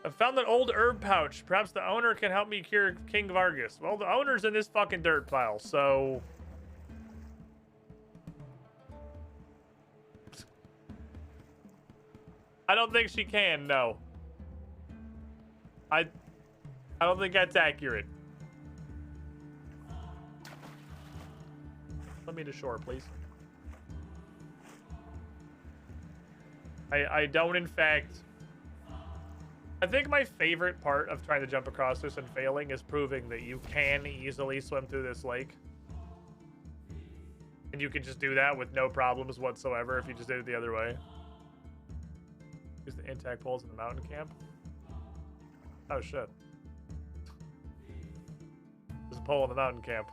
I found an old herb pouch. Perhaps the owner can help me cure King Vargas. Well, the owner's in this fucking dirt pile, so... I don't think she can, no. I don't think that's accurate. Let me to shore, please. I don't, in fact... I think my favorite part of trying to jump across this and failing is proving that you can easily swim through this lake. And you can just do that with no problems whatsoever if you just did it the other way. Use the intact poles in the mountain camp. Oh, shit. There's a pole in the mountain camp.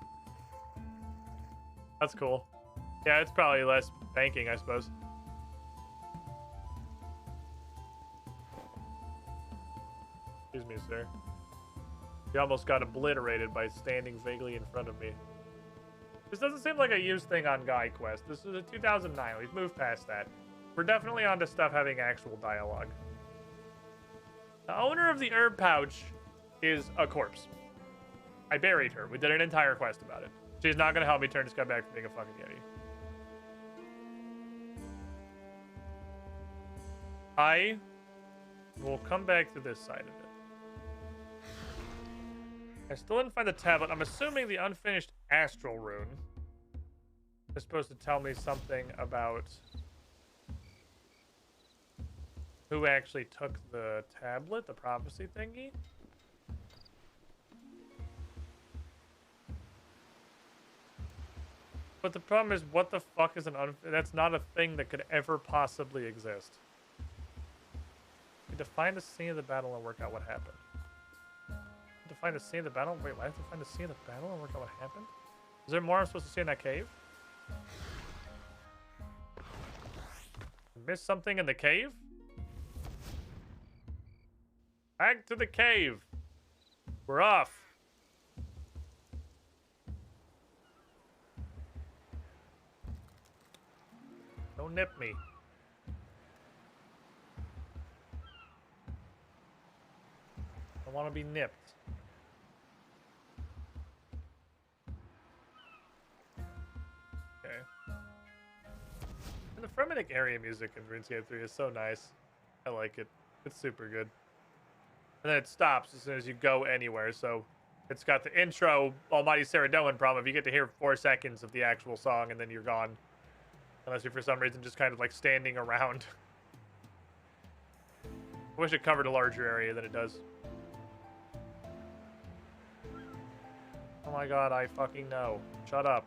That's cool. Yeah, it's probably less banking, I suppose. Excuse me, sir. You almost got obliterated by standing vaguely in front of me. This doesn't seem like a used thing on Guy Quest. This is a 2009. We've moved past that. We're definitely onto stuff having actual dialogue. The owner of the herb pouch is a corpse. I buried her. We did an entire quest about it. She's not going to help me turn this guy back from being a fucking yeti. I will come back to this side of it. I still didn't find the tablet. I'm assuming the unfinished astral rune is supposed to tell me something about who actually took the tablet, the prophecy thingy. But the problem is, what the fuck is that's not a thing that could ever possibly exist. To find the scene of the battle and work out what happened. To find the scene of the battle? Wait, why have to find the scene of the battle and work out what happened? Is there more I'm supposed to see in that cave? Missed something in the cave? Back to the cave. We're off. Don't nip me. I want to be nipped. Okay. And the frenetic area music in RuneScape 3 is so nice. I like it. It's super good. And then it stops as soon as you go anywhere, so it's got the intro Almighty Saradoan problem. If you get to hear 4 seconds of the actual song and then you're gone. Unless you're for some reason just kind of like standing around. I wish it covered a larger area than it does. Oh my god, I fucking know. Shut up.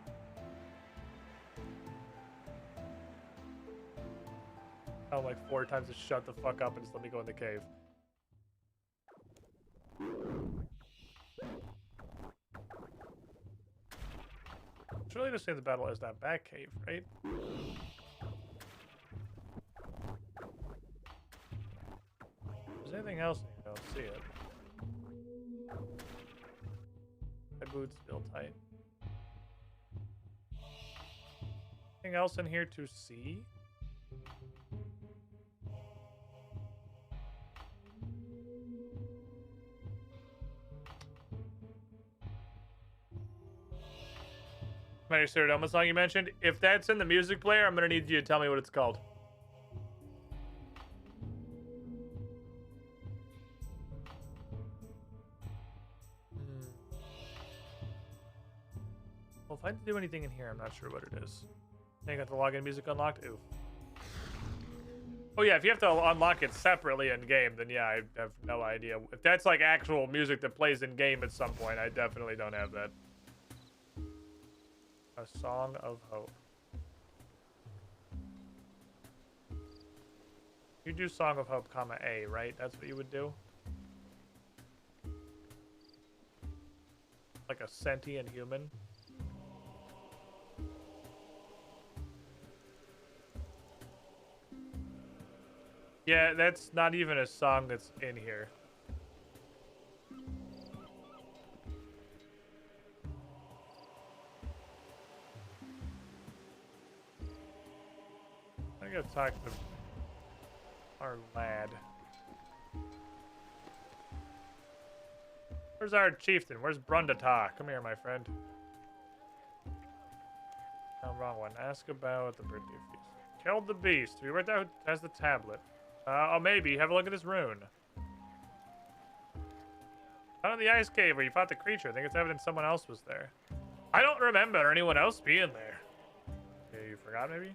Oh, like 4 times to shut the fuck up and just let me go in the cave. It's really just say the battle is that back cave, right? Is there anything else? I don't see it. My boots still tight. Anything else in here to see? My Serodoma song you mentioned. If that's in the music player, I'm gonna need you to tell me what it's called. Well, if I didn't do anything in here, I'm not sure what it is. I got the login music unlocked. Ooh. Oh yeah, if you have to unlock it separately in game, then yeah, I have no idea. If that's like actual music that plays in game at some point, I definitely don't have that. A Song of Hope. You do Song of Hope, comma A, right? That's what you would do? Like a sentient human? Yeah, that's not even a song that's in here. I gotta talk to our lad. Where's our chieftain? Where's Brundatar? Come here, my friend. No, wrong one. Ask about the birthday feast. Killed the beast. Who right there has the tablet? Oh, maybe. Have a look at this rune. Out of the ice cave where you fought the creature. I think it's evidence someone else was there. I don't remember anyone else being there. Yeah, you forgot, maybe?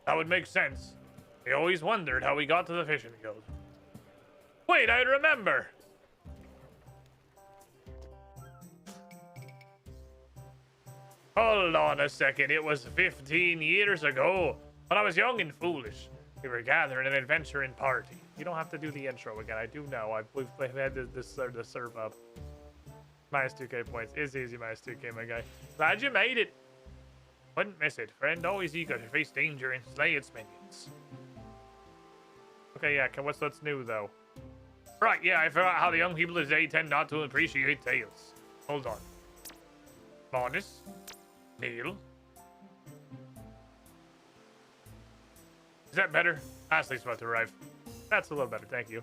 That would make sense. I always wondered how we got to the fishing guild. Wait, I remember! Hold on a second. It was 15 years ago. When I was young and foolish. We were gathering an adventuring party. You don't have to do the intro again. I do know. We've had this serve up. Minus 2k points. It's easy, minus 2k, my guy. Glad you made it. Wouldn't miss it. Friend always eager to face danger and slay its minions. Okay, yeah. What's new, though? Right, yeah. I forgot how the young people today tend not to appreciate tales. Hold on. Bonus. Neil. Is that better? Ashley's about to arrive. That's a little better, thank you.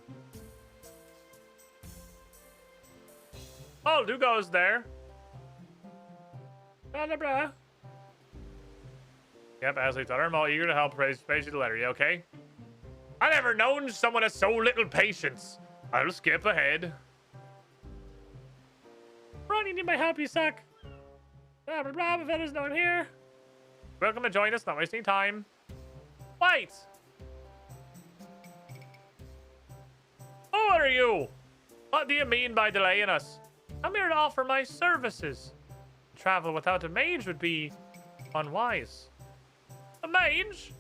Oh, Dugo's there. Blah, blah, blah. Yep, Ashley thought I'm all eager to help raise you the letter. You okay? I never known someone has so little patience. I'll skip ahead. Ron, you need my help, you suck. Blah, blah, blah, the fella's not here. Welcome to join us, not wasting time. Wait! Who are you? What do you mean by delaying us? I'm here to offer my services. Travel without a mage would be unwise. A mage?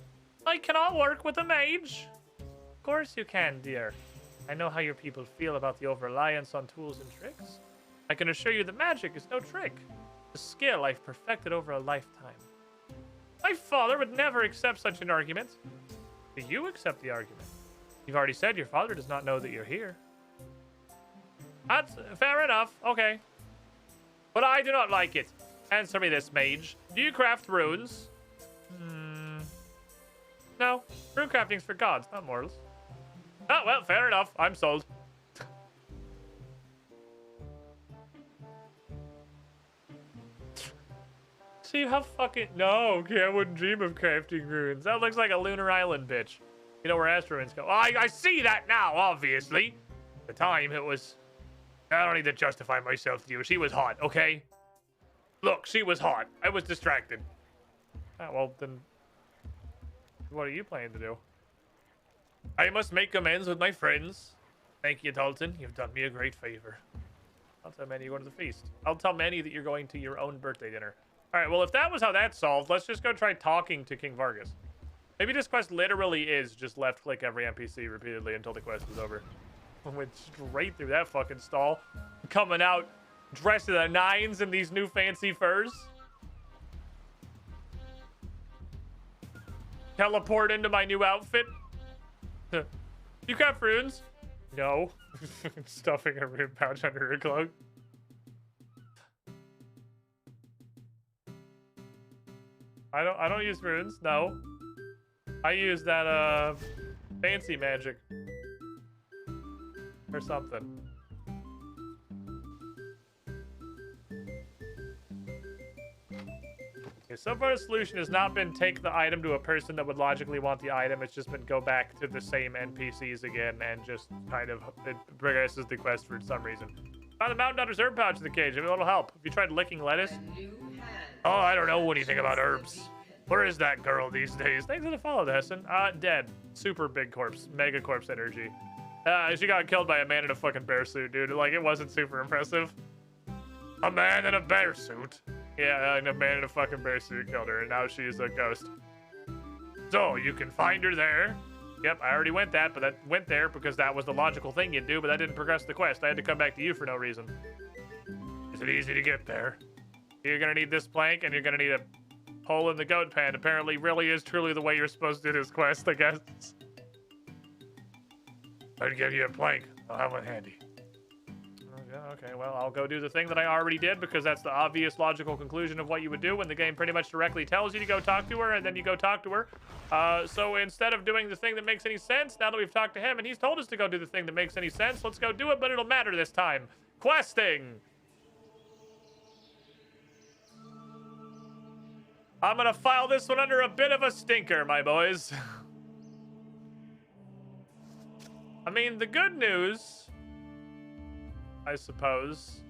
I cannot work with a mage. Of course you can, dear. I know how your people feel about the over-reliance on tools and tricks. I can assure you that magic is no trick. A skill I've perfected over a lifetime. My father would never accept such an argument. Do you accept the argument? You've already said your father does not know that you're here. That's fair enough. Okay. But I do not like it. Answer me this, mage. Do you craft runes? No. Rune crafting's for gods, not mortals. Oh, well, fair enough. I'm sold. See how fucking... No, okay, I wouldn't dream of crafting runes. That looks like a Lunar Island bitch. You know where Astro runes go. Oh, I see that now, obviously. At the time, it was... I don't need to justify myself to you. She was hot, okay? Look, she was hot. I was distracted. Ah, well, then... What are you planning to do? I must make amends with my friends. Thank you, Dalton. You've done me a great favor. I'll tell Manny you're going to the feast. I'll tell Manny that you're going to your own birthday dinner. All right, well, if that was how that's solved, let's just go try talking to King Vargas. Maybe this quest literally is just left-click every NPC repeatedly until the quest is over. I went straight through that fucking stall. Coming out dressed to the nines in these new fancy furs. Teleport into my new outfit. You got runes? No. Stuffing a rune pouch under her cloak. I don't use runes, no. I use that fancy magic. Or something. Okay, so far the solution has not been take the item to a person that would logically want the item. It's just been go back to the same NPCs again and just kind of it progresses the quest for some reason. Found the Mountain Dotter's herb pouch in the cage. Maybe it'll help. Have you tried licking lettuce? Oh, I don't know anything about herbs. Where is that girl these days? Thanks for the follow, Hessen. Dead. Super big corpse. Mega corpse energy. She got killed by a man in a fucking bear suit, dude. Like, it wasn't super impressive. A man in a bear suit? Yeah, and a man in a fucking bear suit killed her, and now she's a ghost. So, you can find her there. Yep, I already went there because that was the logical thing you'd do, but that didn't progress the quest. I had to come back to you for no reason. Is it easy to get there? You're gonna need this plank, and you're gonna need a hole in the goat pen. Apparently, really is truly the way you're supposed to do this quest, I guess. I'd give you a plank. I'll have one handy. Yeah, okay, well, I'll go do the thing that I already did because that's the obvious logical conclusion of what you would do when the game pretty much directly tells you to go talk to her and then you go talk to her. So instead of doing the thing that makes any sense, now that we've talked to him and he's told us to go do the thing that makes any sense, let's go do it, but it'll matter this time. Questing! I'm gonna file this one under a bit of a stinker, my boys. I mean, the good news, I suppose,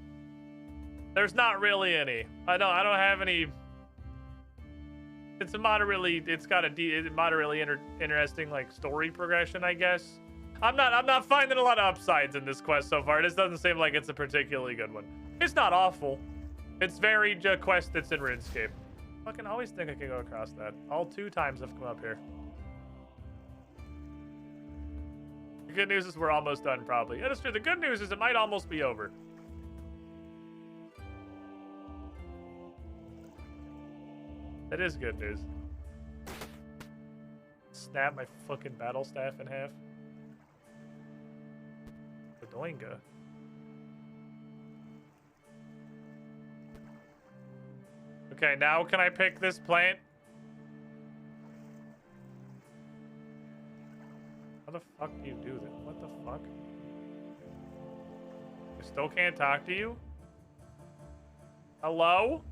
there's not really any. I don't have any. It's got a moderately interesting like story progression, I guess. I'm not finding a lot of upsides in this quest so far. This doesn't seem like it's a particularly good one. It's not awful. It's very a quest that's in RuneScape. Fucking always think I can go across that. All 2 times I've come up here. The good news is we're almost done, probably. Yeah, that's true. The good news is it might almost be over. That is good news. Snap my fucking battle staff in half. Doinga. Okay, now can I pick this plant? How the fuck do you do that? What the fuck? I still can't talk to you? Hello?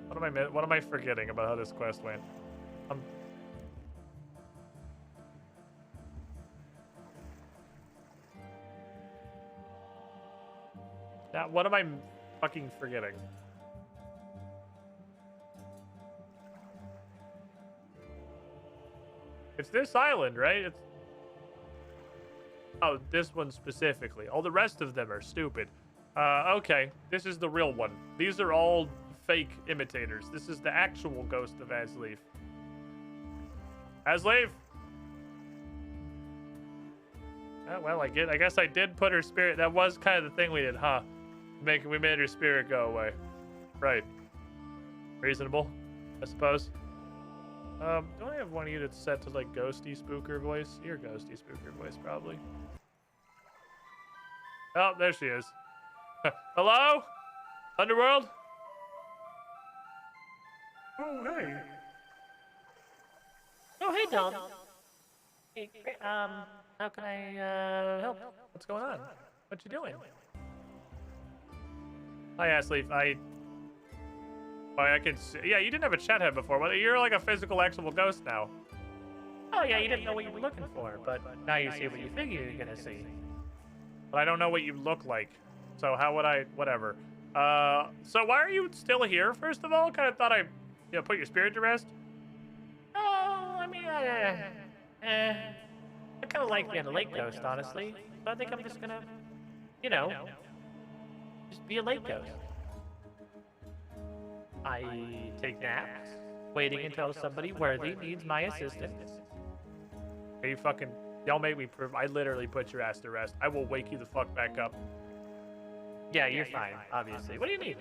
What am I forgetting about how this quest went? Now, what am I fucking forgetting? It's this island, right? It's... Oh, this one specifically. All the rest of them are stupid. Okay. This is the real one. These are all fake imitators. This is the actual ghost of Asleaf. Asleaf! Oh, well, I guess I did put her spirit. That was kind of the thing we did, huh? We made her spirit go away. Right. Reasonable, I suppose. Don't I have one of you that's set to, like, ghosty spooker voice? Your ghosty spooker voice, probably. Oh, there she is. Hello? Underworld? Oh, hey. Oh, hey, Dom. Hey, how can I, help? What's going on? What you doing? Hi, Asleaf. I can see. Yeah, you didn't have a chat head before. Well, you're like a physical, actual ghost now. Oh, yeah, you didn't know what you were looking for, but now you see what you figure you're gonna see. But I don't know what you look like. So how would I... Whatever. So why are you still here, first of all? Kind of thought I, put your spirit to rest. Oh, I mean, I kind of like being a lake ghost, honestly. So I think I'm just gonna, just be a lake ghost. I take naps, waiting until somebody worthy needs my assistance. Are you fucking... Y'all made me prove... I literally put your ass to rest. I will wake you the fuck back up. Yeah, you're fine, obviously. What do you need?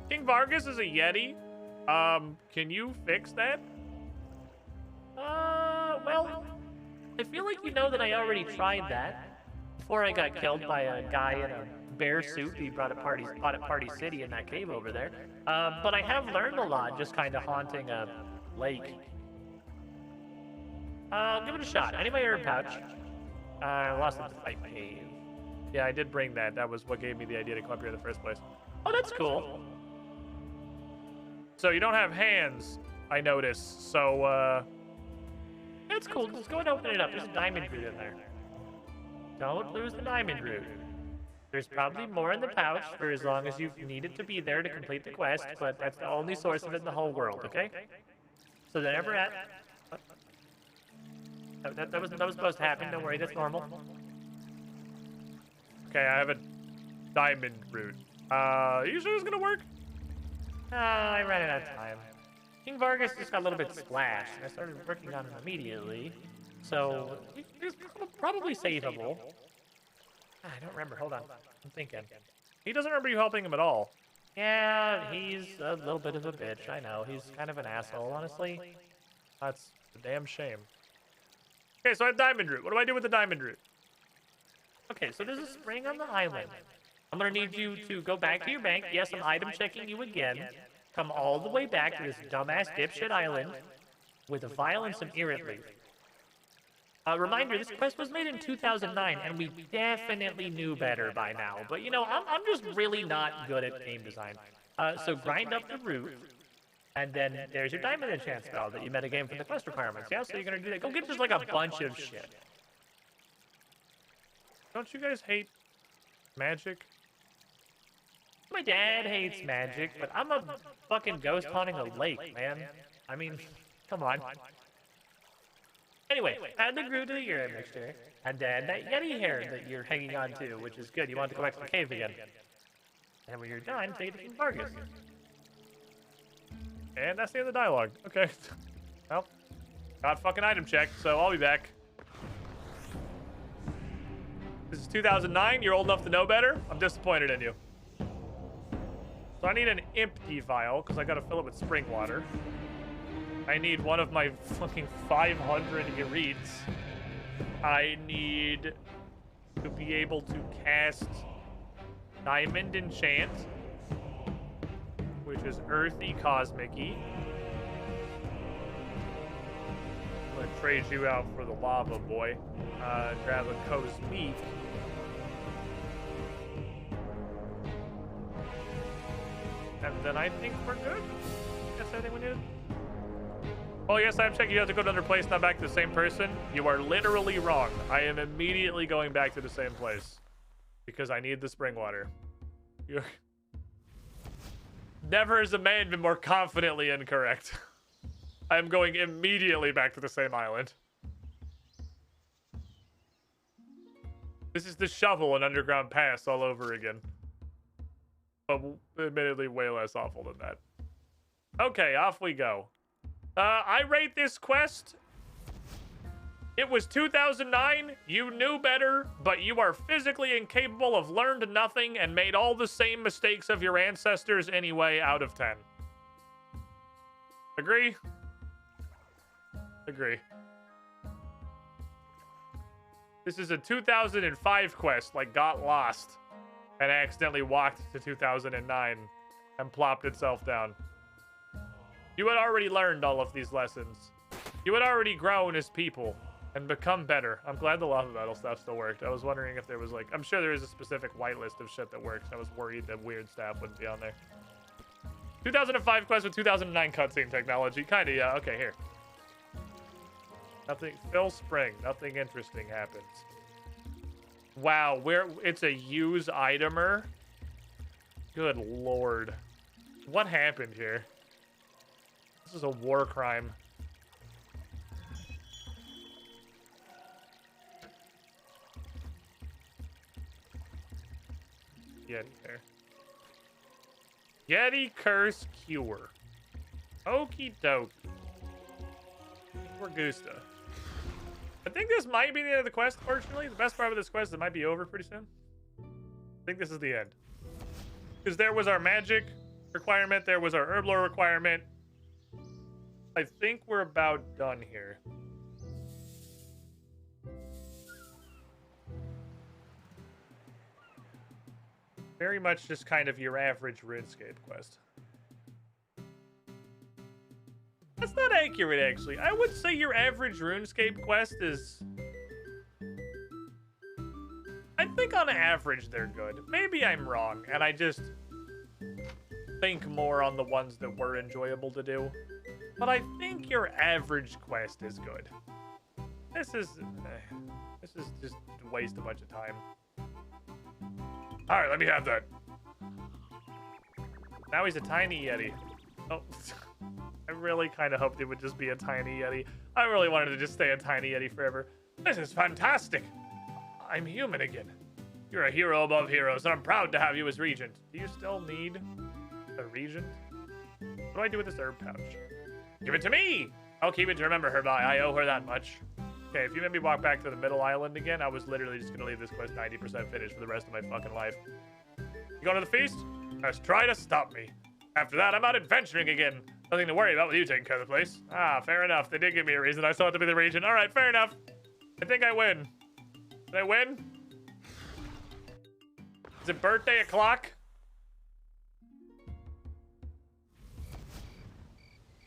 King Vargas is a Yeti. Can you fix that? Well, I feel like you know that I already tried that before I got killed by a guy in a bear suit he brought at Party City in that cave over there. But I have learned a lot just kind of haunting a lake. Give it a shot. Anybody herb pouch? I lost it to fight cave. Yeah, I did bring that. That was what gave me the idea to come up here in the first place. Oh, that's cool. So you don't have hands, I noticed. So, That's cool. Just go and open it up. There's a diamond root in there. Don't lose the diamond root. There's probably more in the pouch for as long as you need it to be there to complete the quest, but that's the only source of it in the whole world, okay? So they're never at... That was supposed to happen. Don't worry, that's normal. Okay, I have a diamond root. You sure it's gonna work? I ran out of time. King Vargas just got a little bit splashed, and I started working on him immediately. So, he's probably savable. I don't remember. Hold on. I'm thinking. He doesn't remember you helping him at all. Yeah, he's a little bit of a bitch. I know. He's kind of an asshole, honestly. That's a damn shame. Okay, so I have diamond root. What do I do with the diamond root? Okay, so there's a spring on the island. I'm gonna need you to go back to your bank. Yes, I'm item checking you again. Come all the way back to this dumbass dipshit island with a vial and some irrit leaf. Reminder, this quest was made in 2009, and we definitely knew better by now. But, you know, I'm just really not good at game design. So grind up the root, and then there's your diamond enchant spell that you metagame for the quest requirements. Yeah, so you're gonna do that. Go get just like a bunch of shit. Don't you guys hate magic? My dad hates magic, but I'm a fucking ghost haunting a lake, man. I mean, come on. Anyway, add the glue to the urine mixture, and then that yeti hair that you're hanging on to, which is good. You want to go back to the cave again. And when you're done, take it to Vargas. And that's the end of the dialogue. Okay. Well, got fucking item checked, so I'll be back. This is 2009. You're old enough to know better. I'm disappointed in you. So I need an empty vial, because I gotta fill it with spring water. I need one of my fucking 500 Irids. I need to be able to cast Diamond Enchant, which is Earthy Cosmic-y. I'm gonna trade you out for the Lava Boy. Grab a Cosmic. And then I think we're good. That's everything we need. Oh, yes, I'm checking. You have to go to another place, not back to the same person. You are literally wrong. I am immediately going back to the same place because I need the spring water. You're... Never has a man been more confidently incorrect. I am going immediately back to the same island. This is the shovel and underground pass all over again. But admittedly way less awful than that. Okay, off we go. I rate this quest. It was 2009. You knew better, but you are physically incapable of learned nothing and made all the same mistakes of your ancestors anyway out of 10. Agree? Agree. This is a 2005 quest, like got lost and accidentally walked to 2009 and plopped itself down. You had already learned all of these lessons. You had already grown as people and become better. I'm glad the lava battle stuff still worked. I was wondering if there was like, I'm sure there is a specific whitelist of shit that works. I was worried that weird stuff wouldn't be on there. 2005 quest with 2009 cutscene technology. Kinda, yeah. Okay, here. Nothing. Fill spring. Nothing interesting happens. Wow, it's a use itemer? Good lord. What happened here? This is a war crime. Yeti there. Yeti curse cure. Okie dokie. For Gusta. I think this might be the end of the quest, fortunately. The best part of this quest is it might be over pretty soon. I think this is the end. Because there was our magic requirement, there was our herb lore requirement. I think we're about done here. Very much just kind of your average Runescape quest. That's not accurate, actually. I would say your average RuneScape quest is... I think on average they're good. Maybe I'm wrong, and I just think more on the ones that were enjoyable to do. But I think your average quest is good. This is just a waste a bunch of time. Alright, let me have that. Now he's a tiny Yeti. Oh... I really kind of hoped it would just be a tiny Yeti. I really wanted to just stay a tiny Yeti forever. This is fantastic. I'm human again. You're a hero above heroes, and I'm proud to have you as regent. Do you still need a regent? What do I do with this herb pouch? Give it to me! I'll keep it to remember her by. I owe her that much. Okay, if you made me walk back to the middle island again, I was literally just going to leave this quest 90% finished for the rest of my fucking life. You going to the feast? Just try to stop me. After that, I'm out adventuring again. Nothing to worry about with you taking care of the place. Ah, fair enough. They did give me a reason. I still have to be the regent. All right, fair enough. I think I win. Did I win? Is it birthday o'clock?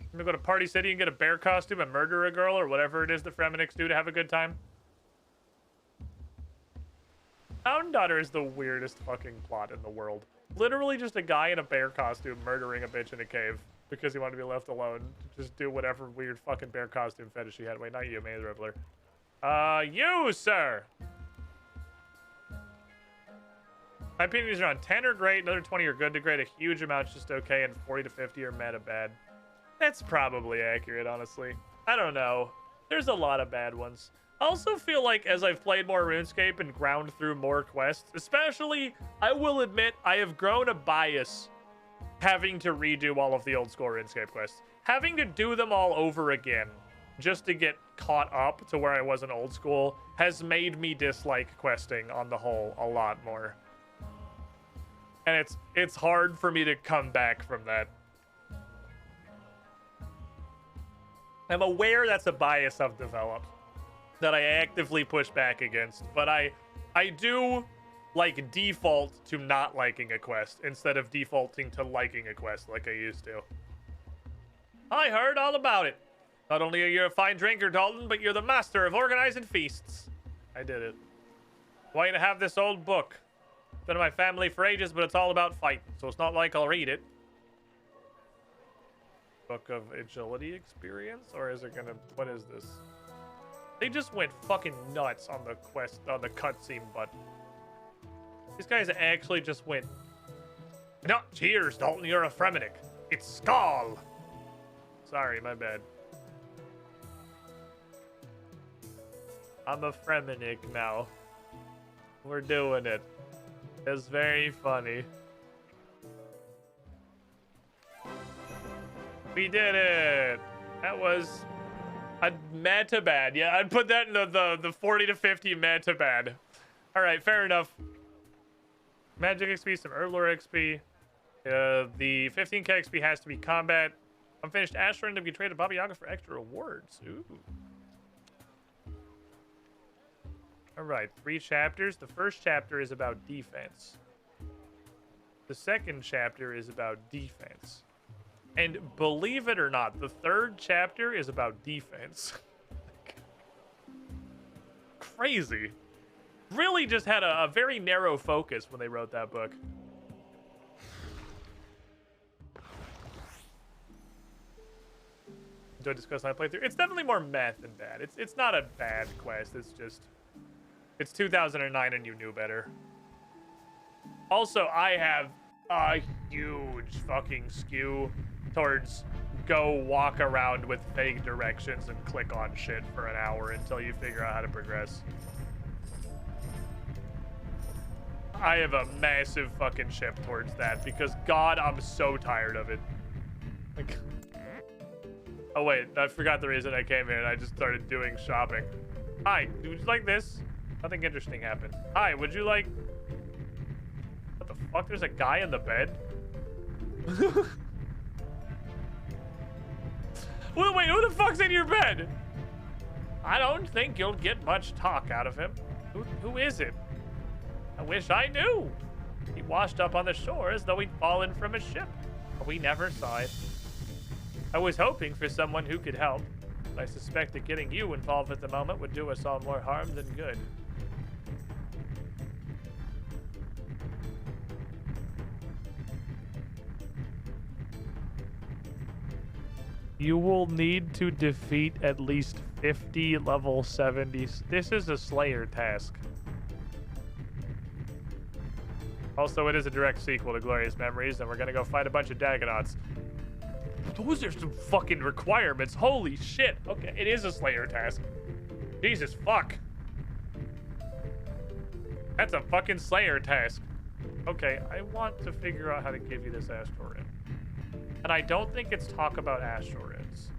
I'm gonna go to Party City and get a bear costume and murder a girl or whatever it is that Fremeniks do to have a good time. Mountain Daughter is the weirdest fucking plot in the world. Literally just a guy in a bear costume murdering a bitch in a cave because he wanted to be left alone to just do whatever weird fucking bear costume fetish he had. Wait, not you, Maze Riddler. You, sir! My opinion is around 10 are great, another 20 are good to great, a huge amount's just okay, and 40 to 50 are meta bad. That's probably accurate, honestly. I don't know. There's a lot of bad ones. I also feel like as I've played more RuneScape and ground through more quests, especially, I will admit, I have grown a bias having to redo all of the old school RuneScape quests. Having to do them all over again just to get caught up to where I was in old school has made me dislike questing on the whole a lot more. And it's hard for me to come back from that. I'm aware that's a bias I've developed that I actively push back against, but I do like default to not liking a quest instead of defaulting to liking a quest like I used to. I heard all about it. Not only are you a fine drinker, Dalton, but you're the master of organizing feasts. I did it. Why you to have this old book? Been in my family for ages, but it's all about fighting, so it's not like I'll read it. Book of agility experience, or is it gonna? What is this? They just went fucking nuts on the quest, on the cutscene button. These guys actually just went. No, cheers, Dalton. You're a Fremenik. It's Skull. Sorry, my bad. I'm a Fremenik now. We're doing it. It's very funny. We did it. That was a meta bad. Yeah, I'd put that in the 40 to 50 meta bad. All right, fair enough. Magic XP, some Herblore XP. The 15k XP has to be combat. Unfinished Ashran to be traded to Baba Yaga for extra rewards. Ooh. All right, 3 chapters. The first chapter is about defense. The second chapter is about defense. And believe it or not, the third chapter is about defense. Crazy. Really just had a very narrow focus when they wrote that book. Enjoyed discuss my playthrough. It's definitely more meth than bad. It's not a bad quest. It's just... It's 2009 and you knew better. Also, I have a huge fucking skew towards go walk around with vague directions and click on shit for an hour until you figure out how to progress. I have a massive fucking shift towards that because God, I'm so tired of it. Like, oh wait, I forgot the reason I came here and I just started doing shopping. Hi, would you like this? Nothing interesting happened. Hi, would you like... What the fuck? There's a guy in the bed? Well, wait, who the fuck's in your bed? I don't think you'll get much talk out of him. Who is it? I wish I knew. He washed up on the shore as though he'd fallen from a ship. But we never saw it. I was hoping for someone who could help. But I suspect that getting you involved at the moment would do us all more harm than good. You will need to defeat at least 50 level 70s. This is a Slayer task. Also, it is a direct sequel to Glorious Memories, and we're gonna go fight a bunch of Dagonauts. Those are some fucking requirements. Holy shit. Okay, it is a Slayer task. Jesus fuck. That's a fucking Slayer task. Okay, I want to figure out how to give you this Astral Rune. And I don't think it's talk about Astral Runes.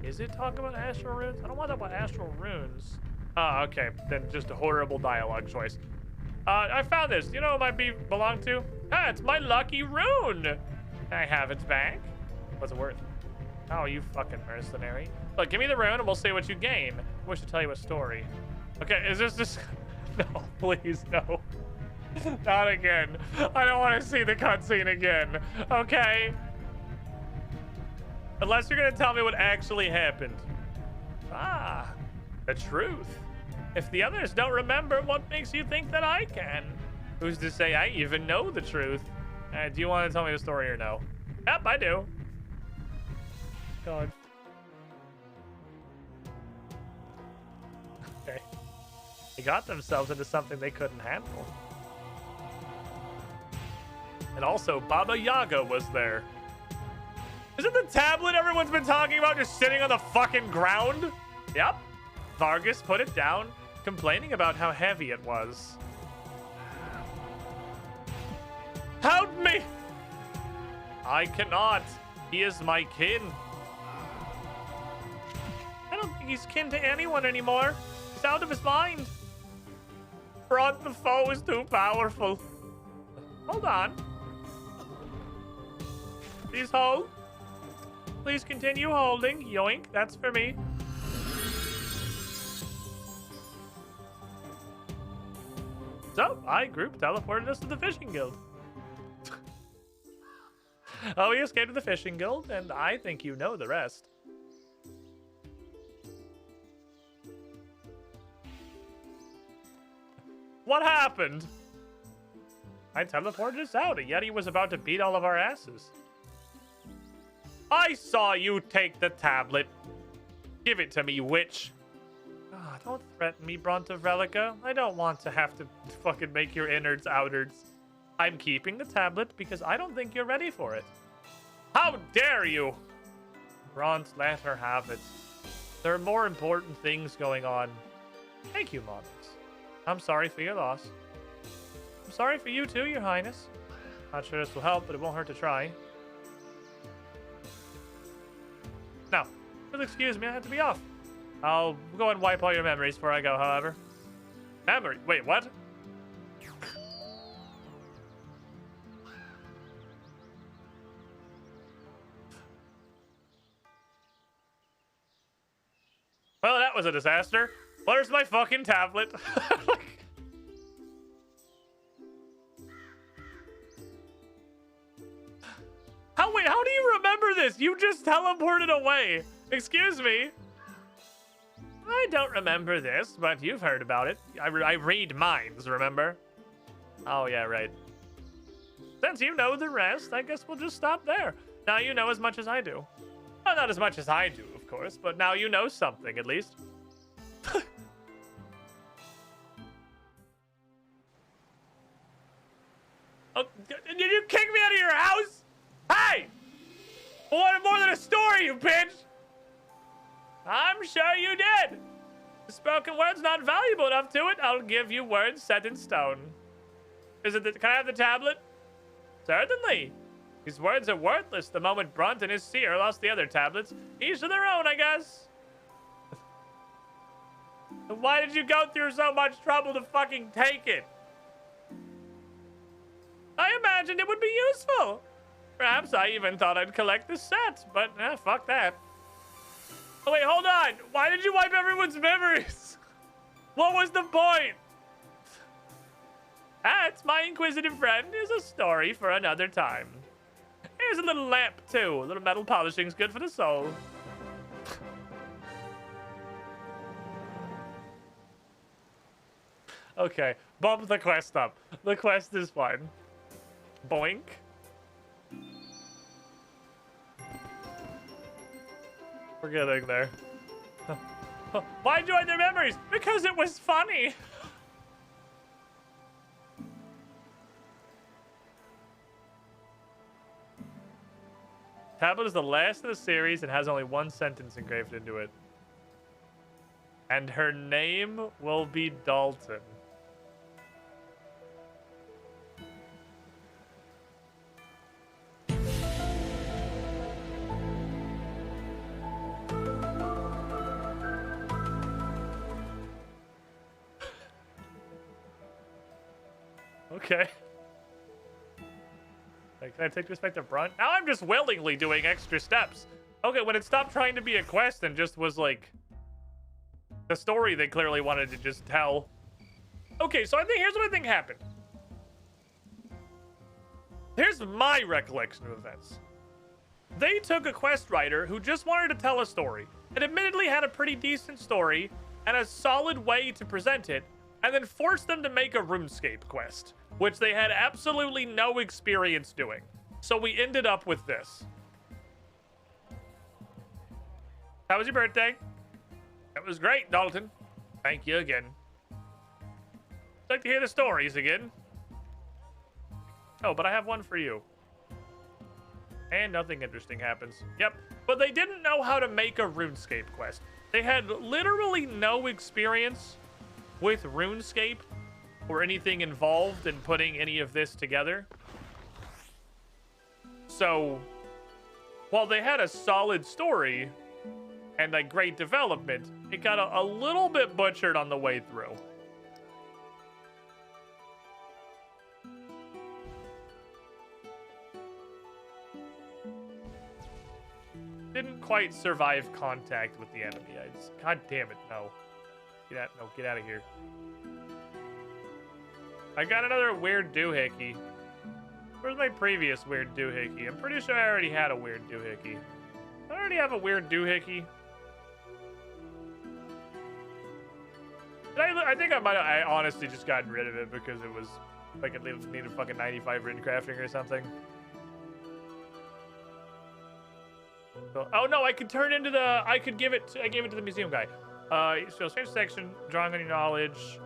Is it talk about Astral Runes? I don't want to talk about Astral Runes. Ah, okay. Then just a horrible dialogue choice. I found this. You know what it might belong to? Ah, it's my lucky rune. Can I have it back? What's it worth? Oh, you fucking mercenary. Look, give me the rune and we'll see what you gain. I wish to tell you a story. Okay, is this just... No, please, no. Not again. I don't want to see the cutscene again. Okay? Unless you're going to tell me what actually happened. Ah, the truth. If the others don't remember, what makes you think that I can? Who's to say I even know the truth? Do you want to tell me the story or no? Yep, I do. God. Okay. They got themselves into something they couldn't handle. And also, Baba Yaga was there. Isn't the tablet everyone's been talking about just sitting on the fucking ground? Yep. Vargas put it down, complaining about how heavy it was. Help me! I cannot. He is my kin. I don't think he's kin to anyone anymore. He's out of his mind. Front the foe is too powerful. Hold on. Please hold. Please continue holding. Yoink, that's for me. So, I group teleported us to the fishing guild. Oh, we escaped to the fishing guild, and I think you know the rest. What happened? I teleported us out. A Yeti was about to beat all of our asses. I saw you take the tablet. Give it to me, witch. Ah, don't threaten me, Brontavelica. I don't want to have to fucking make your innards outards. I'm keeping the tablet because I don't think you're ready for it. How dare you? Bront, let her have it. There are more important things going on. Thank you, Monix. I'm sorry for your loss. I'm sorry for you too, Your Highness. Not sure this will help, but it won't hurt to try. Now, please excuse me, I have to be off. I'll go and wipe all your memories before I go, however. Memory? Wait, what? Well, that was a disaster. Where's my fucking tablet? How do you remember this? You just teleported away. Excuse me. I don't remember this, but you've heard about it. I read minds, remember? Oh, yeah, right. Since you know the rest, I guess we'll just stop there. Now you know as much as I do. Well, not as much as I do, of course, but now you know something, at least. Oh, did you kick me out of your house? Hey! I wanted more than a story, you bitch! I'm sure you did. The spoken word's not valuable enough to it. I'll give you words set in stone. Can I have the tablet? Certainly. These words are worthless the moment Brunt and his seer lost the other tablets. Each to their own, I guess. Why did you go through so much trouble to fucking take it? I imagined it would be useful. Perhaps I even thought I'd collect the set, but fuck that. Oh, wait, hold on. Why did you wipe everyone's memories? What was the point? That's my inquisitive friend is a story for another time. Here's a little lamp, too. A little metal polishing's good for the soul. Okay, bump the quest up. The quest is fun. Boink. We're getting there. Why join their memories? Because it was funny. Tablet is the last of the series and has only one sentence engraved into it. And her name will be Dalton. Okay. Like, can I take this back to Brunt? Now I'm just willingly doing extra steps. Okay, when it stopped trying to be a quest and just was like the story they clearly wanted to just tell. Okay, so here's what I think happened. Here's my recollection of events. They took a quest writer who just wanted to tell a story, and admittedly had a pretty decent story and a solid way to present it, and then forced them to make a RuneScape quest, which they had absolutely no experience doing. So we ended up with this. How was your birthday? It was great, Dalton. Thank you again. I'd like to hear the stories again. Oh, but I have one for you. And nothing interesting happens. Yep. But they didn't know how to make a RuneScape quest. They had literally no experience with RuneScape or anything involved in putting any of this together. So, while they had a solid story and a great development, it got a little bit butchered on the way through. Didn't quite survive contact with the enemy. God damn it, no. Get out of here. I got another weird doohickey. Where's my previous weird doohickey? I'm pretty sure I already had a weird doohickey. I already have a weird doohickey. I think I honestly just gotten rid of it because it was like it needed fucking 95 written crafting or something. So, oh no, I could turn into the. I gave it to the museum guy. So same section, drawing on your knowledge.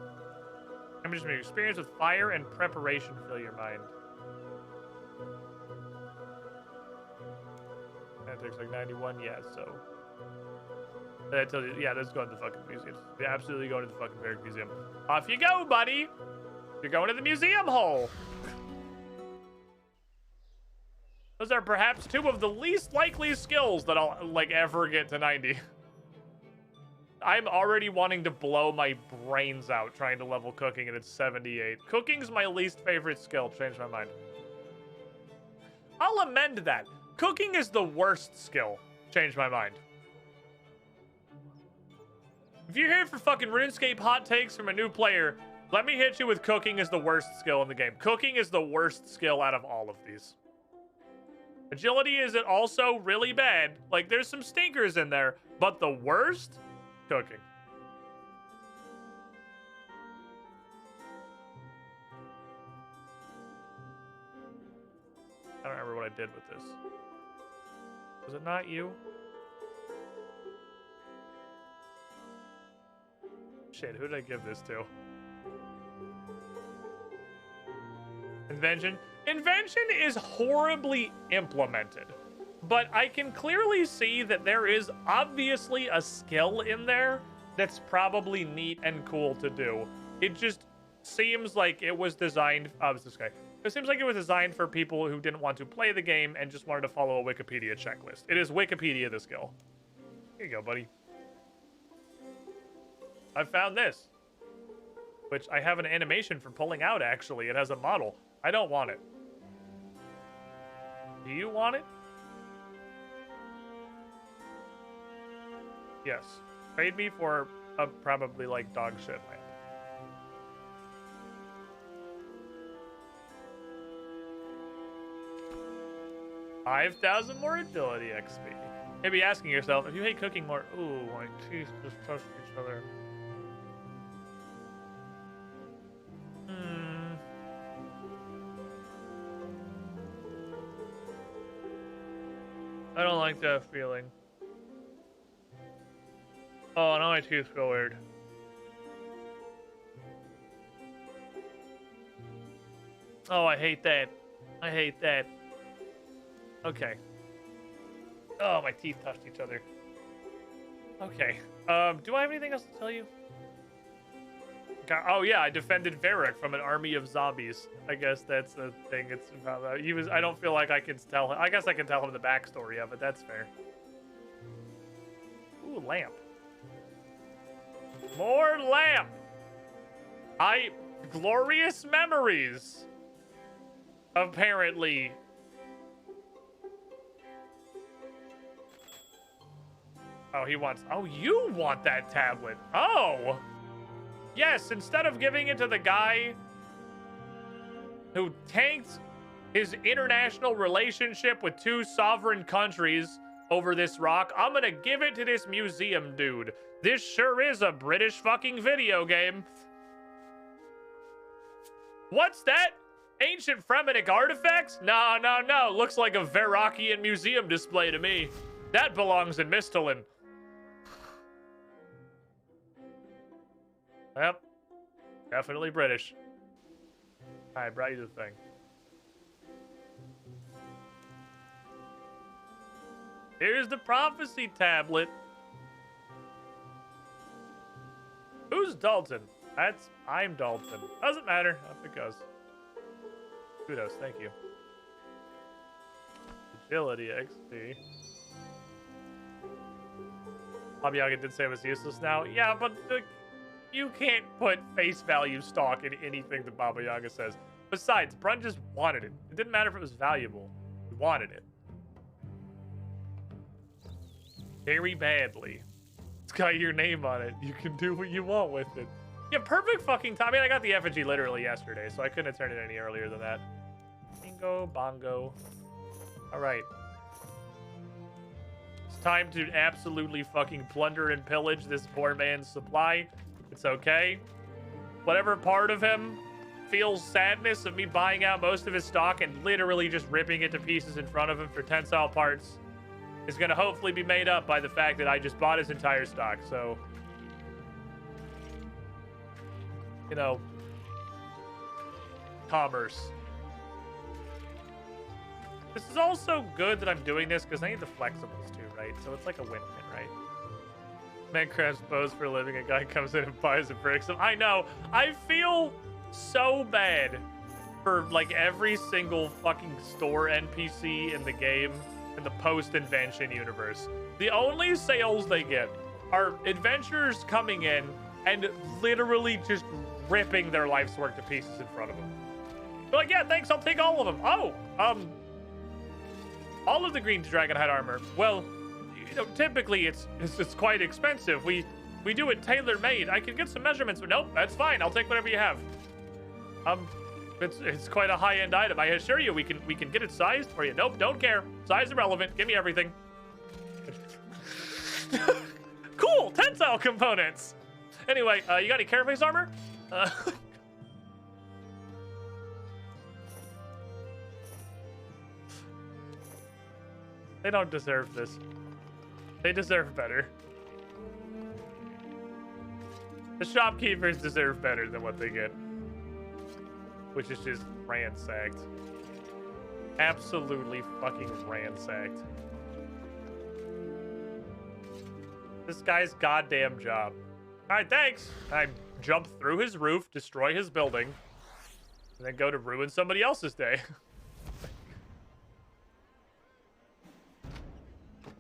Images from your experience with fire and preparation fill your mind. That takes like 91, yeah, so. That tells you, yeah, that's going to the fucking museum. You're absolutely going to the fucking Barrack Museum. Off you go, buddy! You're going to the museum hole! Those are perhaps two of the least likely skills that I'll, like, ever get to 90. I'm already wanting to blow my brains out trying to level cooking, and it's 78. Cooking's my least favorite skill. Changed my mind. I'll amend that. Cooking is the worst skill. Changed my mind. If you're here for fucking RuneScape hot takes from a new player, let me hit you with cooking is the worst skill in the game. Cooking is the worst skill out of all of these. Agility is also really bad. Like, there's some stinkers in there, but the worst? Cooking. I don't remember what I did with this. Was it not you? Shit, who did I give this to? Invention? Invention is horribly implemented, but I can clearly see that there is obviously a skill in there that's probably neat and cool to do. It just seems like it was designed... Oh, it's this guy. It seems like it was designed for people who didn't want to play the game and just wanted to follow a Wikipedia checklist. It is Wikipedia the skill. Here you go, buddy. I found this, which I have an animation for pulling out, actually. It has a model. I don't want it. Do you want it? Yes. Trade me for a probably, like, dog shit lamp. $5,000 more agility XP. Maybe asking yourself, if you hate cooking more... Ooh, my teeth just touched each other. I don't like that feeling. Oh, now my teeth feel weird. Oh, I hate that. I hate that. Okay. Oh, my teeth touched each other. Okay. Do I have anything else to tell you? Oh yeah, I defended Varric from an army of zombies. I guess that's the thing. It's about he was. I don't feel like I can tell him. I guess I can tell him the backstory of it. That's fair. Ooh, lamp. More lamp. Glorious memories. Apparently. Oh, he wants. Oh, you want that tablet. Oh. Yes, instead of giving it to the guy who tanked his international relationship with 2 sovereign countries over this rock. I'm gonna give it to this museum dude. This sure is a British fucking video game. What's that? Ancient Fremennik artifacts? No, no, no. Looks like a Verakian museum display to me. That belongs in Mistalin. Yep. Definitely British. I brought you the thing. Here's the prophecy tablet. Who's Dalton? I'm Dalton. Doesn't matter. Off it goes. Kudos, thank you. Agility XP. Baba Yaga did say it was useless now. Yeah, but you can't put face value stock in anything that Baba Yaga says. Besides, Brun just wanted it. It didn't matter if it was valuable. He wanted it. Very badly. It's got your name on it. You can do what you want with it. Yeah, perfect fucking time. I mean, I got the effigy literally yesterday, so I couldn't have turned it any earlier than that. Bingo, bongo. All right. It's time to absolutely fucking plunder and pillage this poor man's supply. It's okay. Whatever part of him feels sadness of me buying out most of his stock and literally just ripping it to pieces in front of him for tensile parts is going to hopefully be made up by the fact that I just bought his entire stock. So, you know, commerce. This is also good that I'm doing this because I need the flexibles too, right? So it's like a win-win, right? Man crafts bows for a living. A guy comes in and buys and breaks them. I know. I feel so bad for like every single fucking store NPC in the game in the post-invention universe. The only sales they get are adventurers coming in and literally just ripping their life's work to pieces in front of them. They're like, yeah, thanks, I'll take all of them. Oh, all of the green dragonhide armor. Well, you know, typically it's quite expensive. We do it tailor-made. I can get some measurements, but nope, that's fine. I'll take whatever you have. It's quite a high-end item. I assure you, we can get it sized for you. Nope, don't care. Size irrelevant. Give me everything. Cool, tensile components. Anyway, you got any carapace armor? They don't deserve this. They deserve better. The shopkeepers deserve better than what they get. Which is just ransacked. Absolutely fucking ransacked. This guy's goddamn job. Alright, thanks. I jump through his roof, destroy his building, and then go to ruin somebody else's day.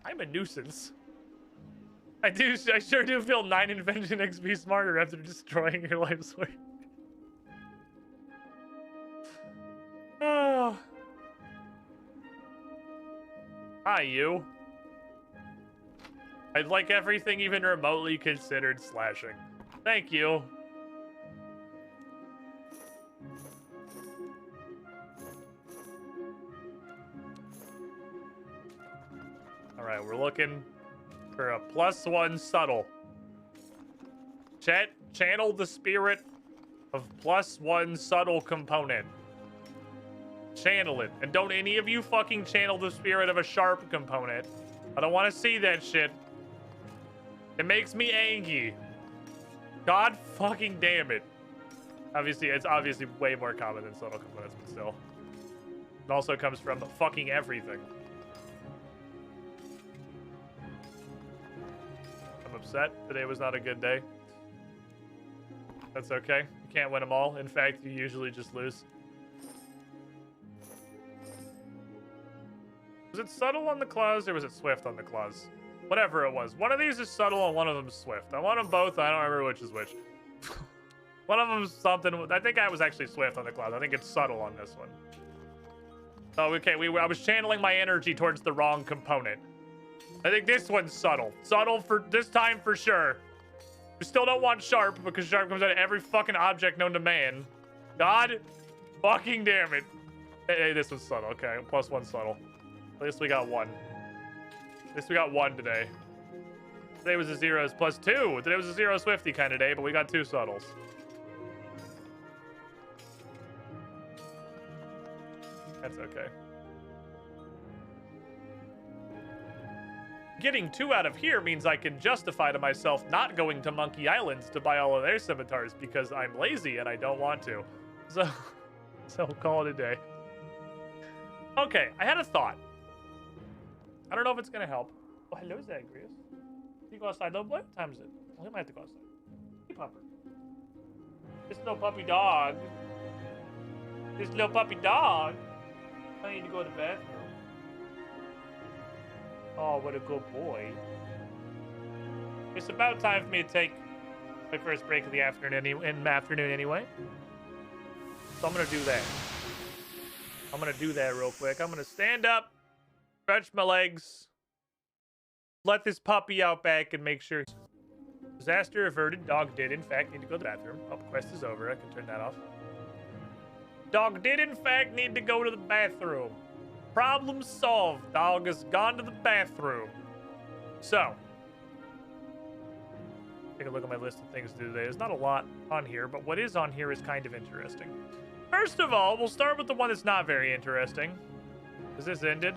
I'm a nuisance. I sure do feel 9 invention XP smarter after destroying your life's work. Oh. Hi, you. I'd like everything even remotely considered slashing. Thank you. Alright, we're looking for a +1 subtle. Channel the spirit of +1 subtle component. Channel it. And don't any of you fucking channel the spirit of a sharp component. I don't want to see that shit. It makes me angry. God fucking damn it. Obviously, it's obviously way more common than subtle components, but still. It also comes from fucking everything. I'm upset. Today was not a good day. That's okay. You can't win them all. In fact, you usually just lose. Was it subtle on the claws or was it swift on the claws? Whatever it was. One of these is subtle and one of them is swift. I want them both. I don't remember which is which. One of them is something. I think I was actually swift on the claws. I think it's subtle on this one. Oh, okay. I was channeling my energy towards the wrong component. I think this one's subtle. Subtle for this time for sure. We still don't want sharp because sharp comes out of every fucking object known to man. God fucking damn it. Hey, this was subtle. Okay, +1 subtle. At least we got one. At least we got one today. Today was a zeros +2. Today was a zero Swifty kind of day, but we got 2 subtles. That's okay. Getting 2 out of here means I can justify to myself not going to Monkey Islands to buy all of their scimitars because I'm lazy and I don't want to. So we'll call it a day. Okay, I had a thought. I don't know if it's gonna help. Oh, hello, Zagreus. You go outside, little boy? What time is it? Well, he might have to go outside. Hey, pupper. This little puppy dog. This little puppy dog. I need to go to the bathroom. Oh, what a good boy. It's about time for me to take my first break of the afternoon, anyway. So I'm gonna do that. I'm gonna do that real quick. I'm gonna stand up, stretch my legs, let this puppy out back, and make sure. Disaster averted. Dog did, in fact, need to go to the bathroom. Oh, quest is over. I can turn that off. Dog did, in fact, need to go to the bathroom. Problem solved. Dog has gone to the bathroom. So, take a look at my list of things to do today. There's not a lot on here, but what is on here is kind of interesting. First of all, we'll start with the one that's not very interesting. Is this ended?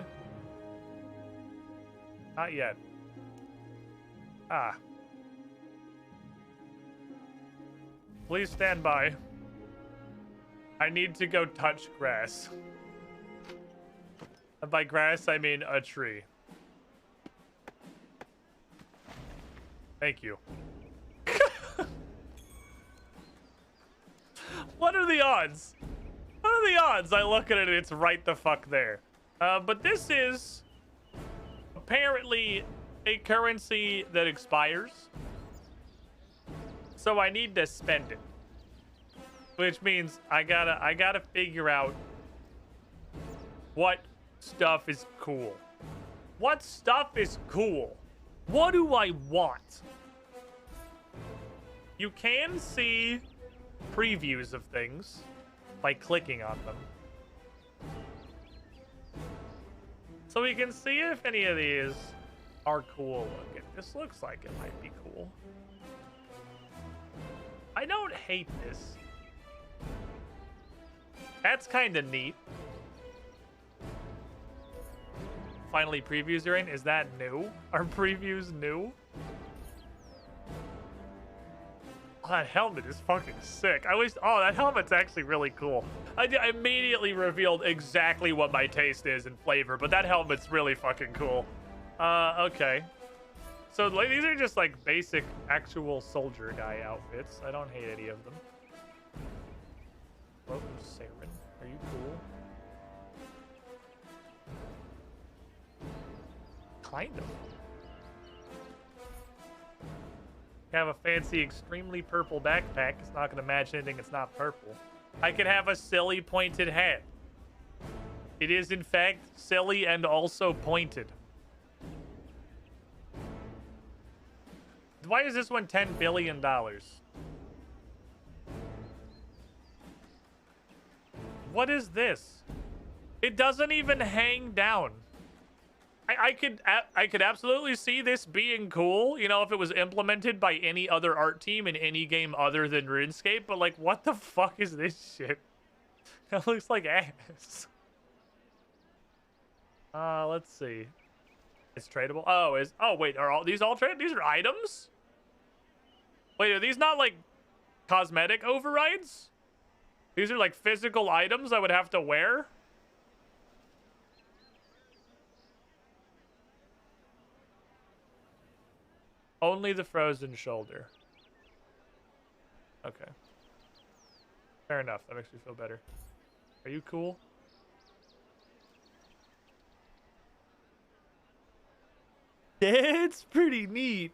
Not yet. Ah. Please stand by. I need to go touch grass. And by grass, I mean a tree. Thank you. What are the odds? What are the odds? I look at it and it's right the fuck there. But this is apparently a currency that expires. So I need to spend it. Which means I gotta figure out what stuff is cool. What stuff is cool? What do I want? You can see previews of things by clicking on them. So we can see if any of these are cool looking. This looks like it might be cool. I don't hate this. That's kind of neat. Finally, previews are in. Is that new? Are previews new? Oh, that helmet is fucking sick. Oh, that helmet's actually really cool. I immediately revealed exactly what my taste is in flavor, but that helmet's really fucking cool. Okay. So like, these are just like basic actual soldier guy outfits. I don't hate any of them. Hello, Saren. Are you cool? Kind of. Have a fancy, extremely purple backpack. It's not going to match anything that's not purple. I could have a silly pointed hat. It is, in fact, silly and also pointed. Why is this one $10 billion? What is this? It doesn't even hang down. I could absolutely see this being cool, you know, if it was implemented by any other art team in any game other than RuneScape, but like, what the fuck is this shit? That looks like ass. Let's see. It's tradable. Oh, wait, are these all tradable? These are items? Wait, are these not like cosmetic overrides? These are like physical items I would have to wear? Only the frozen shoulder. Okay. Fair enough. That makes me feel better. Are you cool? It's pretty neat.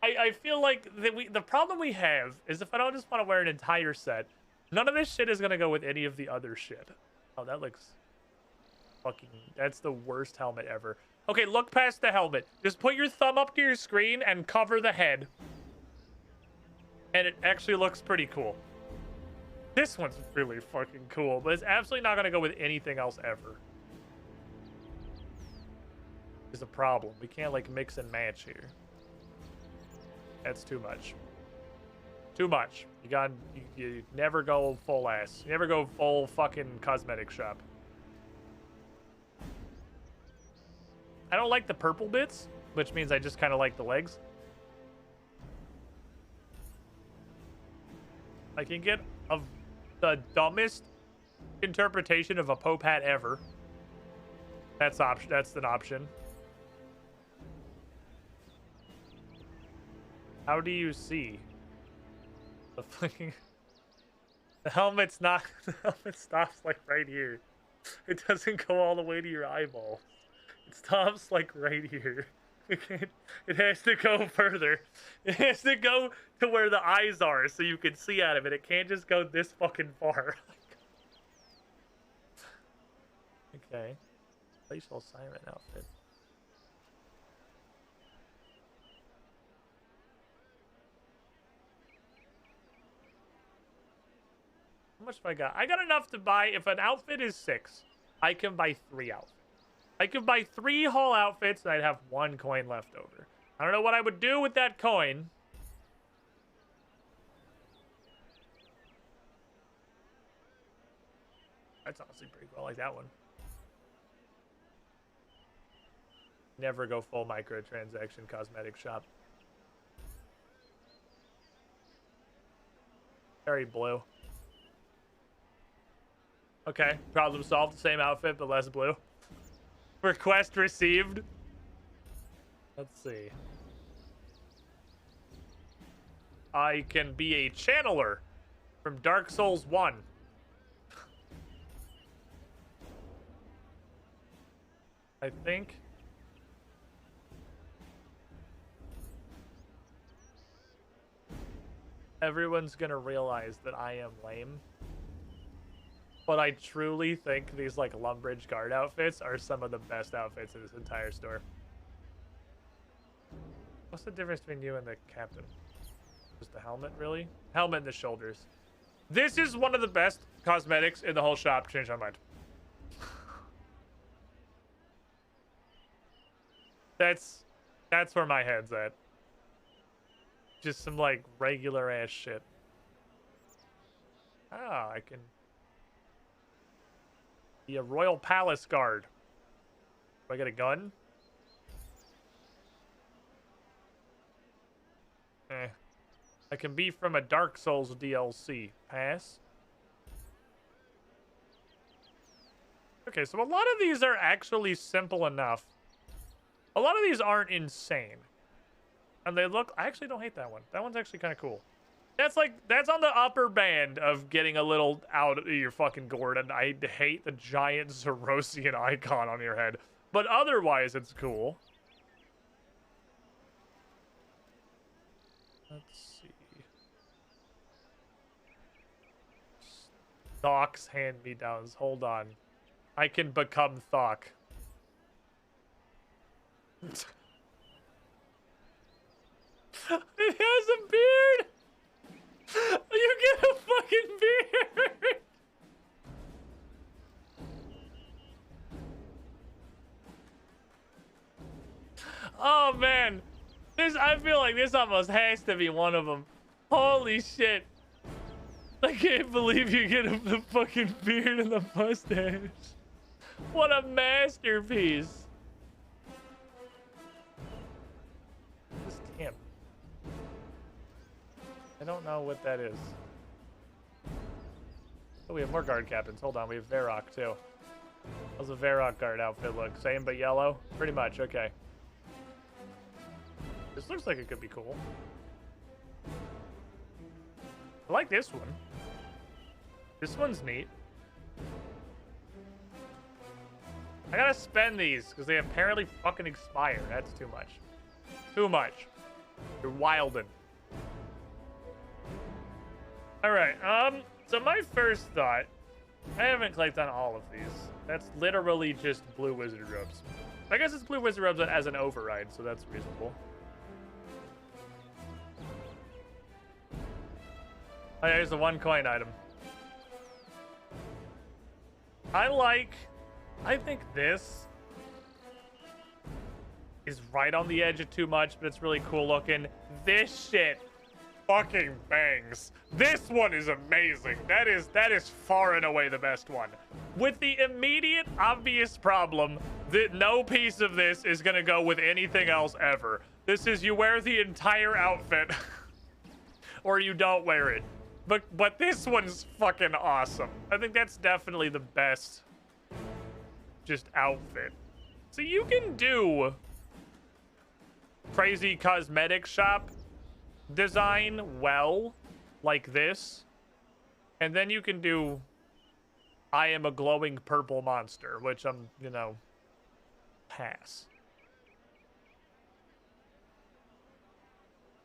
I feel like the problem we have is if I don't just want to wear an entire set, none of this shit is going to go with any of the other shit. Oh, that looks fucking... That's the worst helmet ever. Okay, look past the helmet. Just put your thumb up to your screen and cover the head. And it actually looks pretty cool. This one's really fucking cool, but it's absolutely not gonna go with anything else ever. Is a problem. We can't like mix and match here. That's too much. Too much. You never go full ass. You never go full fucking cosmetic shop. I don't like the purple bits, which means I just kind of like the legs. I can get the dumbest interpretation of a Pope hat ever. That's an option. How do you see? The fucking... The helmet's not... The helmet stops like right here. It doesn't go all the way to your eyeball. It stops like right here. It has to go further. It has to go to where the eyes are so you can see out of it. It can't just go this fucking far. Okay. Glacial Siren outfit. How much have I got? I got enough to buy, if an outfit is 6, I can buy 3 outfits. I could buy 3 whole outfits and I'd have 1 coin left over. I don't know what I would do with that coin. That's honestly pretty cool. I like that one. Never go full microtransaction cosmetic shop. Very blue. Okay, problem solved. Same outfit, but less blue. Request received. Let's see. I can be a channeler from Dark Souls 1. I think. Everyone's gonna realize that I am lame. But I truly think these, like, Lumbridge guard outfits are some of the best outfits in this entire store. What's the difference between you and the captain? Just the helmet, really? Helmet and the shoulders. This is one of the best cosmetics in the whole shop. Change my mind. That's where my head's at. Just some, like, regular-ass shit. Ah, I can... be a Royal Palace guard. Do I get a gun? I can be from a Dark Souls DLC. Pass. Okay, so a lot of these are actually simple enough. A lot of these aren't insane. And they look... I actually don't hate that one. That one's actually kind of cool. That's on the upper band of getting a little out of your fucking gourd, and I hate the giant Zerosian icon on your head. But otherwise, it's cool. Let's see. Thok's hand-me-downs. Hold on. I can become Thok. It has a beard! You get a fucking beard! Oh man, I feel like this almost has to be one of them. Holy shit! I can't believe you get the fucking beard and the mustache. What a masterpiece! Just him. I don't know what that is. Oh, we have more guard captains. Hold on, we have Varrock too. How's the Varrock guard outfit look? Same but yellow? Pretty much, okay. This looks like it could be cool. I like this one. This one's neat. I gotta spend these because they apparently fucking expire. That's too much. Too much. You're wildin'. Alright, so my first thought, I haven't clicked on all of these. That's literally just blue wizard robes. I guess it's blue wizard robes as an override, so that's reasonable. Oh yeah, here's the 1 coin item. I think this is right on the edge of too much, but it's really cool looking. This shit fucking bangs. This one is amazing. That is far and away the best one. With the immediate obvious problem that no piece of this is gonna go with anything else ever. This is you wear the entire outfit or you don't wear it. But this one's fucking awesome. I think that's definitely the best just outfit. So you can do crazy cosmetic shop design well, like this. And then you can do I am a glowing purple monster, which I'm, you know, pass.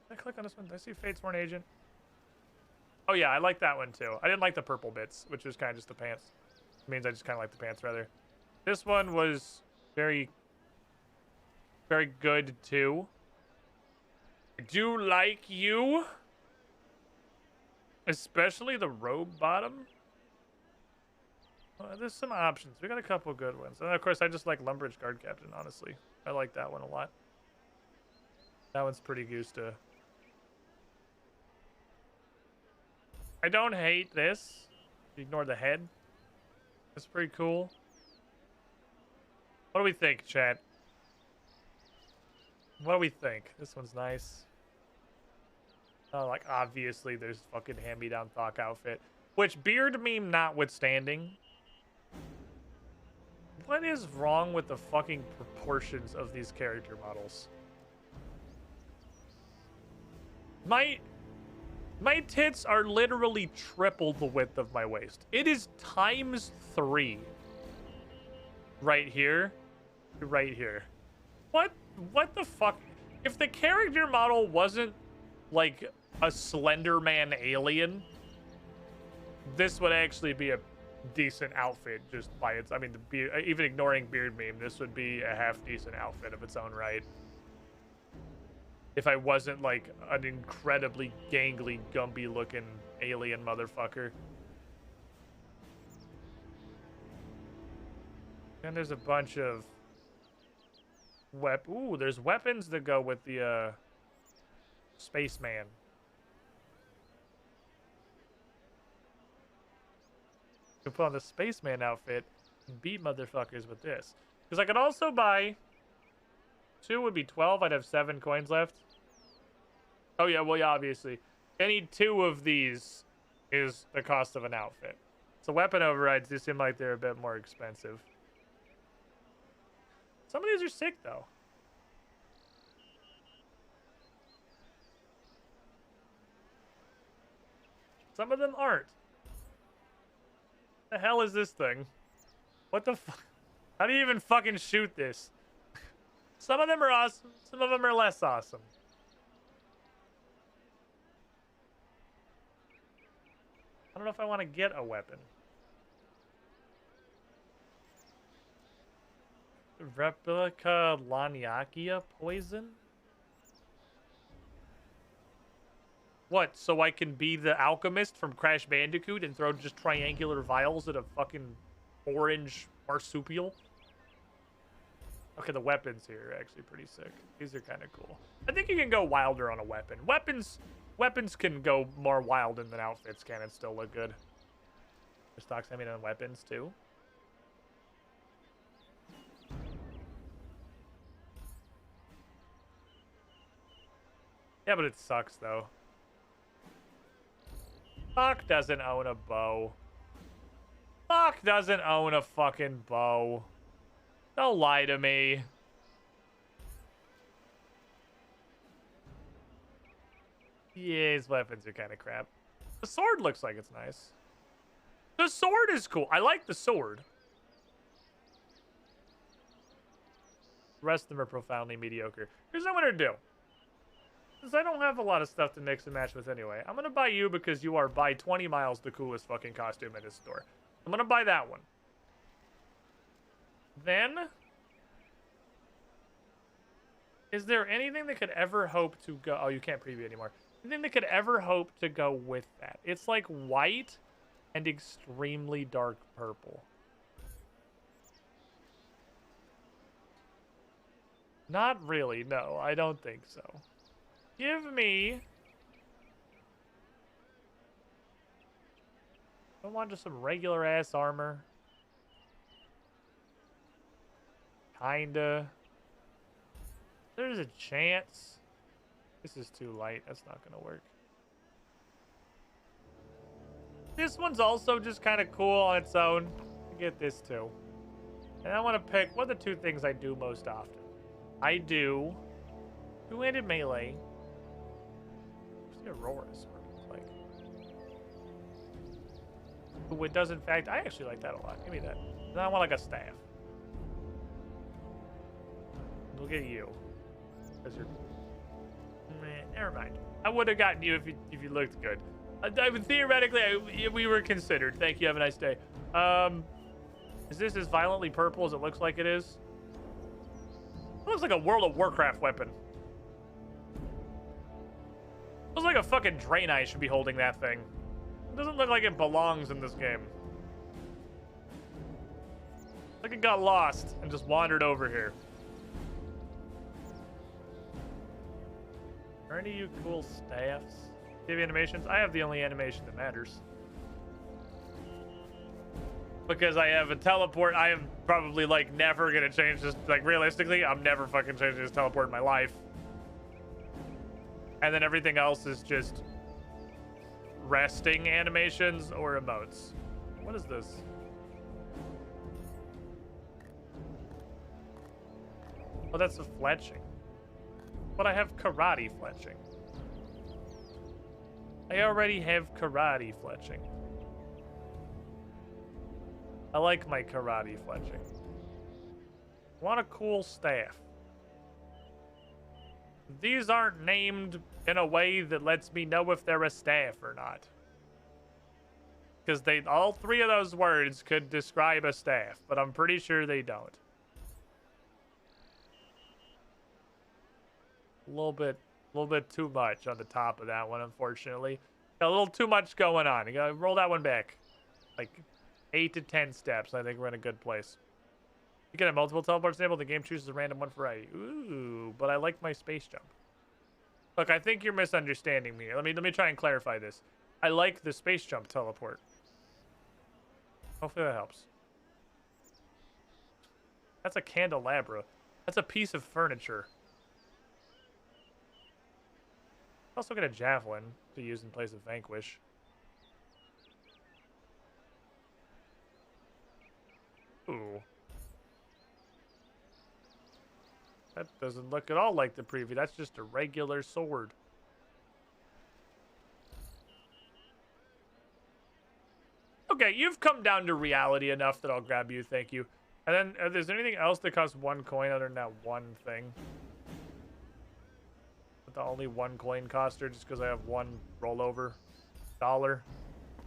Did I click on this one? Did I see Fatesworn Agent? Oh yeah, I like that one too. I didn't like the purple bits, which was kind of just the pants. It means I just kind of like the pants rather. This one was very, very good too. I do like you. Especially the robe bottom. There's some options. We got a couple good ones. And of course, I just like Lumbridge Guard Captain, honestly. I like that one a lot. That one's pretty goose to... I don't hate this. Ignore the head. That's pretty cool. What do we think, chat? What do we think? This one's nice. Oh, like, obviously, there's fucking hand-me-down Thok outfit. Which, beard meme notwithstanding, what is wrong with the fucking proportions of these character models? My tits are literally triple the width of my waist. It is ×3. Right here. Right here. What the fuck? If the character model wasn't like a Slender Man alien, this would actually be a decent outfit just by its... I mean, even ignoring beard meme, this would be a half-decent outfit of its own right. If I wasn't like an incredibly gangly, Gumby-looking alien motherfucker. And there's a bunch of... Ooh, there's weapons that go with the, Spaceman. You can put on the Spaceman outfit and beat motherfuckers with this. Because I could also buy... 2 would be 12. I'd have 7 coins left. Oh, yeah, well, yeah, obviously. Any 2 of these is the cost of an outfit. So weapon overrides do seem like they're a bit more expensive. Some of these are sick, though. Some of them aren't. The hell is this thing? What the fuck? How do you even fucking shoot this? Some of them are awesome. Some of them are less awesome. I don't know if I want to get a weapon. Replica Laniakia poison? What, so I can be the alchemist from Crash Bandicoot and throw just triangular vials at a fucking orange marsupial? Okay, the weapons here are actually pretty sick. These are kind of cool. I think you can go wilder on a weapon. Weapons can go more wild than outfits can and still look good. There's stocks, I mean, on weapons too. Yeah, but it sucks though. Fuck doesn't own a bow. Fuck doesn't own a fucking bow. Don't lie to me. Yeah, his weapons are kind of crap. The sword looks like it's nice. The sword is cool. I like the sword. The rest of them are profoundly mediocre. Here's what I'm going to do. Since I don't have a lot of stuff to mix and match with anyway, I'm going to buy you because you are by 20 miles the coolest fucking costume in this store. I'm going to buy that one. Then, is there anything that could ever hope to go... Oh, you can't preview anymore. Anything that could ever hope to go with that? It's like white and extremely dark purple. Not really, no, I don't think so. Give me... I want just some regular ass armor. Kinda. There's a chance. This is too light. That's not gonna work. This one's also just kind of cool on its own. I get this too. And I want to pick, what are the two things I do most often? I do two-handed melee. What's the Aurora's like? Oh, it does in fact. I actually like that a lot. Give me that. Then I want like a staff. Look at you. Because you're... never mind. I would have gotten you if you looked good. I would theoretically, we were considered. Thank you. Have a nice day. Is this as violently purple as it looks like it is? It looks like a World of Warcraft weapon. It looks like a fucking Draenei should be holding that thing. It doesn't look like it belongs in this game. Like it got lost and just wandered over here. Are any of you cool staffs? Do you have animations? I have the only animation that matters. Because I have a teleport, I am probably, like, never gonna change this. Like, realistically, I'm never fucking changing this teleport in my life. And then everything else is just resting animations or emotes. What is this? Oh, that's a fletching. But I have karate fletching. I already have karate fletching. I like my karate fletching. Want a cool staff. These aren't named in a way that lets me know if they're a staff or not. Because all three of those words could describe a staff, but I'm pretty sure they don't. A little bit too much on the top of that one, unfortunately. Got a little too much going on. You gotta roll that one back. Like 8 to 10 steps. I think we're in a good place. You can have multiple teleports enabled. The game chooses a random one for variety. Ooh, but I like my space jump. Look, I think you're misunderstanding me. Let me try and clarify this. I like the space jump teleport. Hopefully that helps. That's a candelabra. That's a piece of furniture. Also get a javelin to use in place of Vanquish. Ooh. That doesn't look at all like the preview. That's just a regular sword. Okay, you've come down to reality enough that I'll grab you. Thank you. And then, is there anything else that costs 1 coin other than that one thing? The only 1 coin coster just because I have 1 rollover dollar.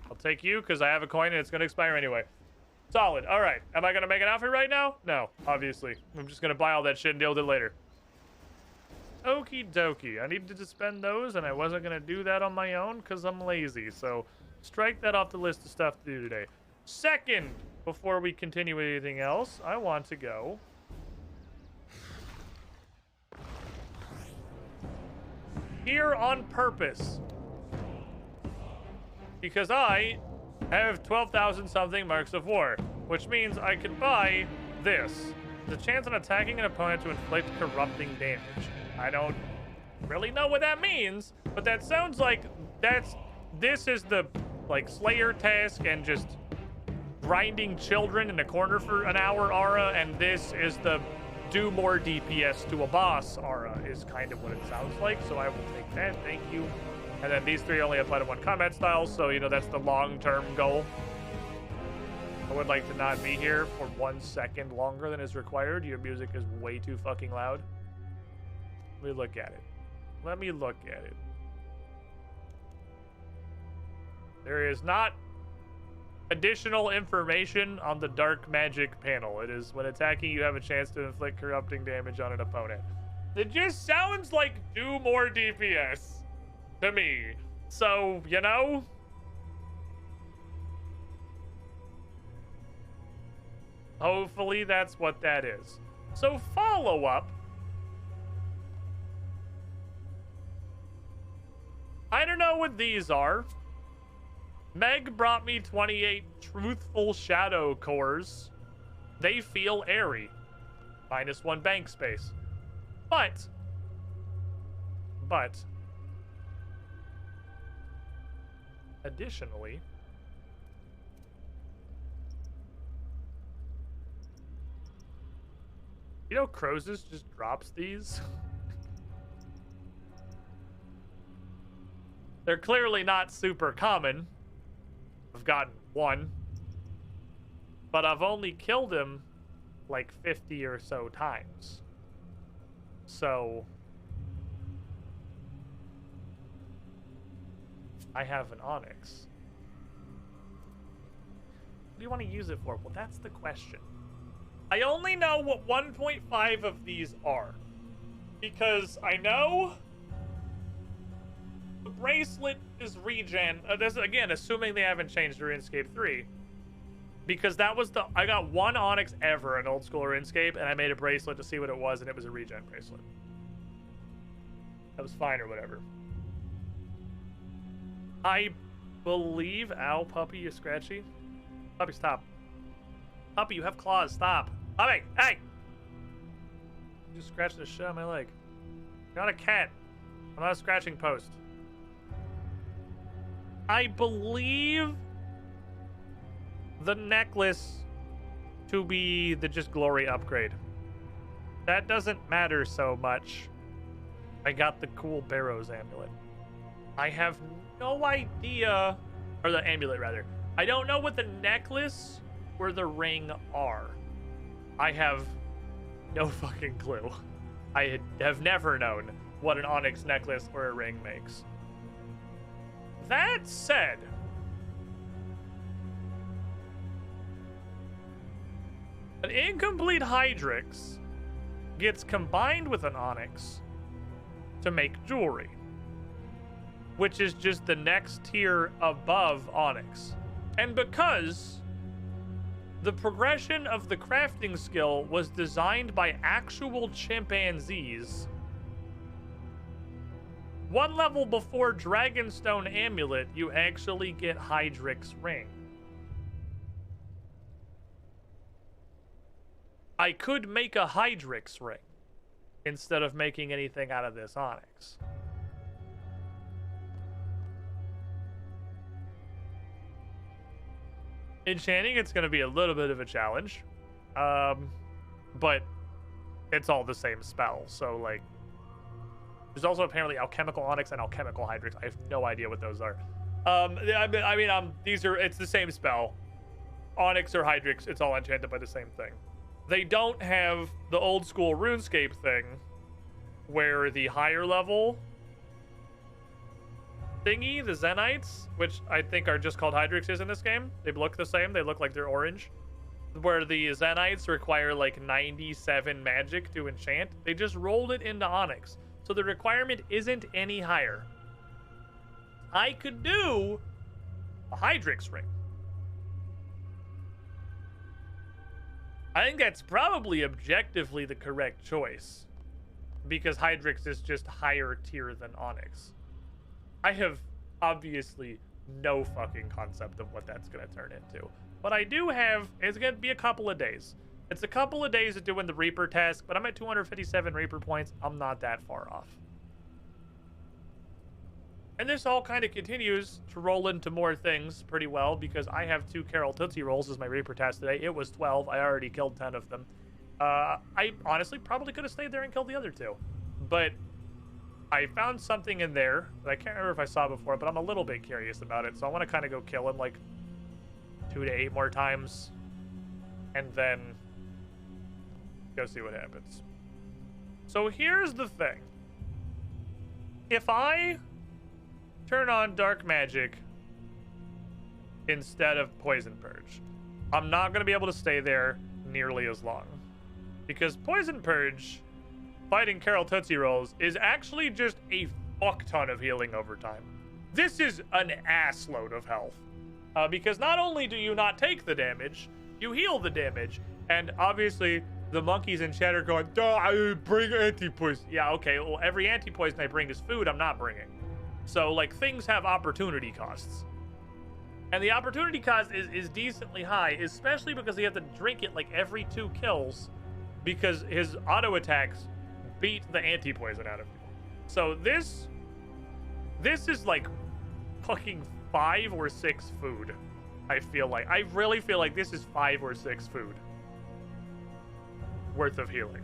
I'll take you because I have a coin and it's going to expire anyway. Solid. All right. Am I going to make an outfit right now? No, obviously. I'm just going to buy all that shit and deal with it later. Okie dokie. I needed to spend those and I wasn't going to do that on my own because I'm lazy. So strike that off the list of stuff to do today. Second, before we continue with anything else, I want to go... here on purpose. Because I have 12,000 something marks of war, which means I can buy this. The chance on attacking an opponent to inflict corrupting damage. I don't really know what that means, but that sounds like this is the like Slayer task and just grinding children in a corner for an hour aura, and this is the do more DPS to a boss aura is kind of what it sounds like, so I will take that, thank you. And then these 3 only apply to 1 combat style, so you know that's the long-term goal. I would like to not be here for 1 second longer than is required. Your music is way too fucking loud. Let me look at it. Let me look at it. There is not additional information on the dark magic panel. It is when attacking, you have a chance to inflict corrupting damage on an opponent. It just sounds like do more DPS to me. So, you know, hopefully that's what that is. So follow up I don't know what these are. Meg brought me 28 truthful shadow cores. They feel airy. -1 bank space. But, additionally, you know, Crozus just drops these. They're clearly not super common. I've gotten one, but I've only killed him like 50 or so times. So I have an Onyx. What do you want to use it for? Well, that's the question. I only know what 1.5 of these are, because I know the bracelet is regen. This, again, assuming they haven't changed RuneScape 3. Because that was the... I got one Onyx ever in old school RuneScape, and I made a bracelet to see what it was, and it was a regen bracelet. That was fine or whatever. I believe... Ow, puppy, you're scratchy. Puppy, stop. Puppy, you have claws. Stop. Puppy, hey! You scratched the shit out of my leg. You're not a cat. I'm not a scratching post. I believe the necklace to be the just glory upgrade. That doesn't matter so much. I got the cool Barrows amulet. I have no idea, or the amulet rather. I don't know what the necklace or the ring are. I have no fucking clue. I have never known what an Onyx necklace or a ring makes. That said, an incomplete Hydrix gets combined with an Onyx to make jewelry, which is just the next tier above Onyx. And because the progression of the crafting skill was designed by actual chimpanzees, one level before Dragonstone Amulet, you actually get Hydrix Ring. I could make a Hydrix Ring instead of making anything out of this Onyx. Enchanting, it's going to be a little bit of a challenge. But it's all the same spell, so like... There's also apparently Alchemical Onyx and Alchemical Hydrix. I have no idea what those are. These are, it's the same spell. Onyx or Hydrix, it's all enchanted by the same thing. They don't have the old school RuneScape thing where the higher level thingy, the Zenites, which I think are just called Hydrixes in this game. They look the same. They look like they're orange. Where the Zenites require like 97 magic to enchant. They just rolled it into Onyx. So the requirement isn't any higher. I could do a Hydrix ring. I think that's probably objectively the correct choice, because Hydrix is just higher tier than Onyx. I have obviously no fucking concept of what that's going to turn into. But I do have, it's going to be a couple of days. It's a couple of days of doing the Reaper task, but I'm at 257 Reaper points. I'm not that far off. And this all kind of continues to roll into more things pretty well, because I have 2 Carol Tootsie Rolls as my Reaper task today. It was 12. I already killed 10 of them. I honestly probably could have stayed there and killed the other 2. But I found something in there that I can't remember if I saw before, but I'm a little bit curious about it. So I want to kind of go kill him like 2 to 8 more times. And then go see what happens. So here's the thing. If I turn on Dark Magic instead of Poison Purge, I'm not going to be able to stay there nearly as long. Because Poison Purge, fighting Carol Tootsie Rolls, is actually just a fuck ton of healing over time. This is an ass load of health. Because not only do you not take the damage, you heal the damage. And obviously, the monkeys in chat are going, duh, I bring anti-poison. Yeah, okay, well, every anti-poison I bring is food I'm not bringing. So, like, things have opportunity costs. And the opportunity cost is decently high, especially because you have to drink it, like, every 2 kills, because his auto attacks beat the anti-poison out of you. So this is, like, fucking 5 or 6 food, I feel like. I really feel like this is 5 or 6 food worth of healing.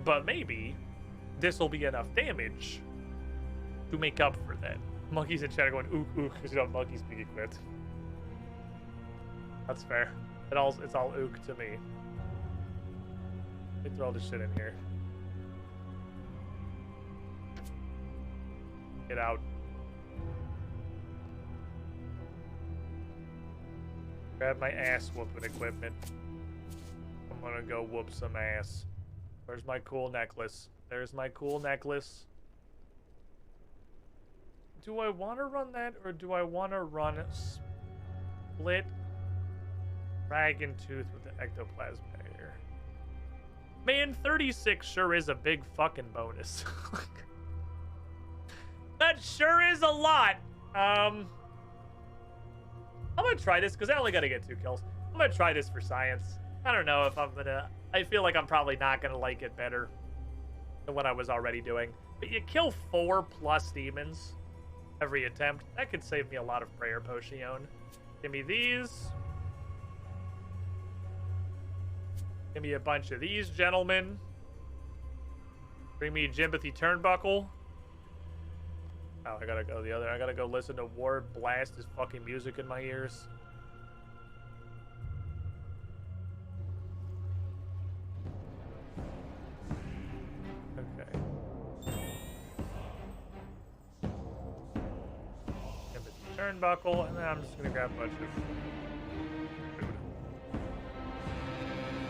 But maybe this will be enough damage to make up for that. Monkeys in chat are going ook ook because you know monkey speak equipped. That's fair. It's all ook to me. Let me throw all this shit in here. Get out. Grab my ass whooping equipment. I'm gonna go whoop some ass. Where's my cool necklace? There's my cool necklace. Do I want to run that, or do I want to run split dragon tooth with the ectoplasm barrier? Man, 36 sure is a big fucking bonus. That sure is a lot. I'm gonna try this because I only gotta get 2 kills. I'm gonna try this for science. I don't know if I'm gonna. I feel like I'm probably not gonna like it better than what I was already doing. But you kill 4+ demons every attempt. That could save me a lot of prayer potion. Give me these. Give me a bunch of these, gentlemen. Bring me Jimbothy Turnbuckle. Oh, I gotta go the other. I gotta go listen to Ward blast his fucking music in my ears. Okay. Jimbothy Turnbuckle, and then I'm just gonna grab a bunch of food.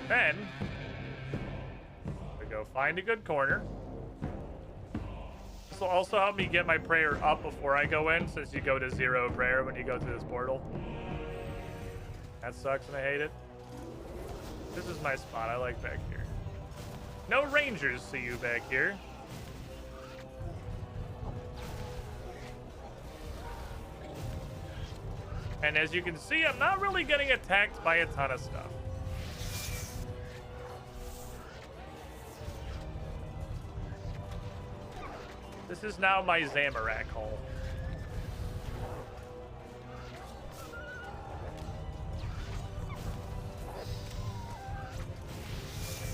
Then we go find a good corner. This will also help me get my prayer up before I go in, since you go to 0 prayer when you go through this portal. That sucks and I hate it. This is my spot. I like back here. No rangers see you back here. And as you can see, I'm not really getting attacked by a ton of stuff. This is now my Zamorak hole.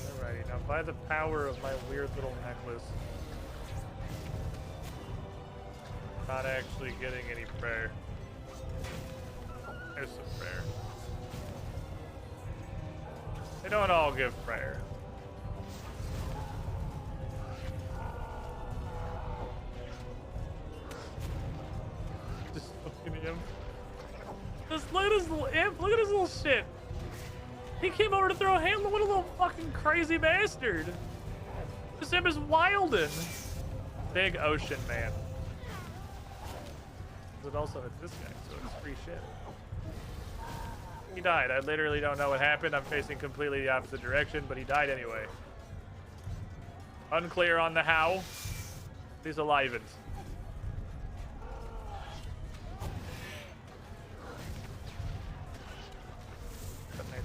Alrighty, now by the power of my weird little necklace, not actually getting any prayer. There's some prayer. They don't all give prayer. Just look at his little imp. Look at his little shit. He came over to throw a hand. What a little fucking crazy bastard. This imp is wildin'. Big ocean man. It also hits this guy, so it's free shit. He died. I literally don't know what happened. I'm facing completely the opposite direction, but he died anyway. Unclear on the how. He's alivened.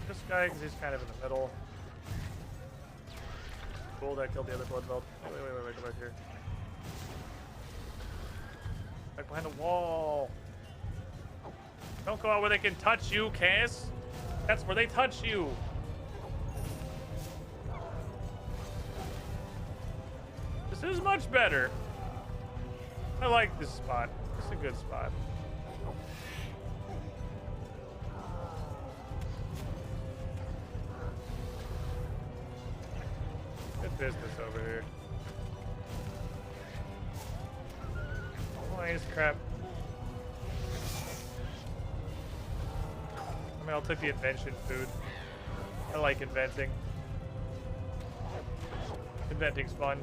This guy, because he's kind of in the middle. Cool, that killed the other blood belt. Wait, go back here. Back behind the wall. Don't go out where they can touch you, Cass. That's where they touch you. This is much better. I like this spot. It's a good spot. Good business over here. Nice crap. I mean, I'll take the invention food. I like inventing. Inventing's fun.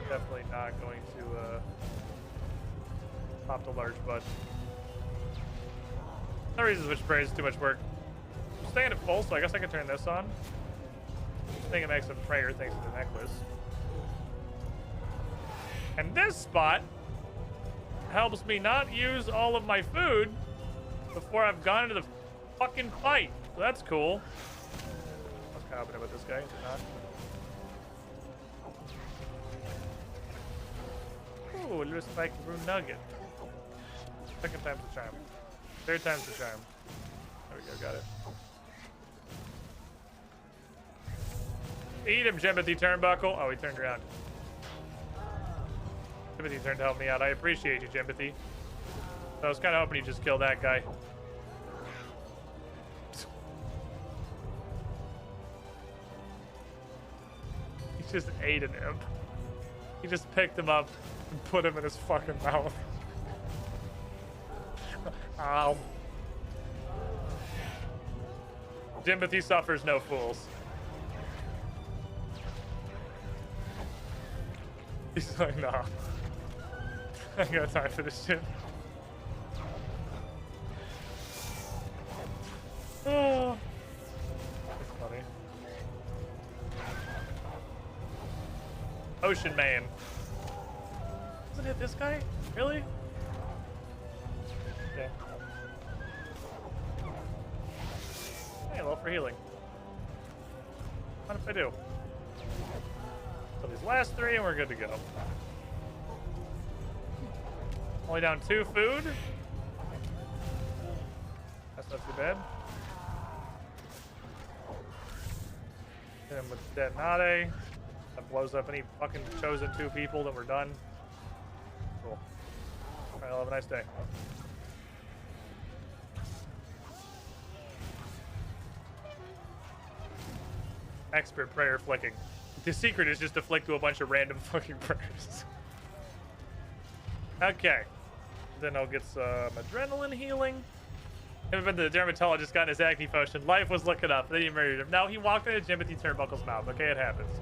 Definitely not going to pop the large butt. No reason to switch praise is too much work. I'm staying at full, so I guess I can turn this on. I think it makes a prayer thanks to the necklace. And this spot helps me not use all of my food before I've gone into the fucking fight. So that's cool. What's happening with this guy? Is it not? Ooh, a little spiked rune nugget. Second time's the charm. Third time's the charm. There we go, got it. Eat him, Jimothy Turnbuckle. Oh, he turned around. Jimothy turned to help me out. I appreciate you, Jimothy. So I was kind of hoping you just kill that guy. He just ate an imp. He just picked him up and put him in his fucking mouth. Ow. Jimothy suffers no fools. He's like, nah. I ain't got time for this shit. Oh. That's funny. Ocean Man. Doesn't hit this guy? Really? Okay. Hey, low for healing. What if I do? So these last three and we're good to go. Only down 2 food. That's not too bad. Hit him with Detonate. That blows up any fucking chosen 2 people, then we're done. Cool. Alright, have a nice day. Expert prayer flicking. The secret is just to flick to a bunch of random fucking prayers. Okay. Then I'll get some adrenaline healing. Haven't been to the dermatologist, gotten his acne potion. Life was looking up. Then he murdered him. No, he walked into Jimothy Turnbuckle's mouth. Okay, it happens.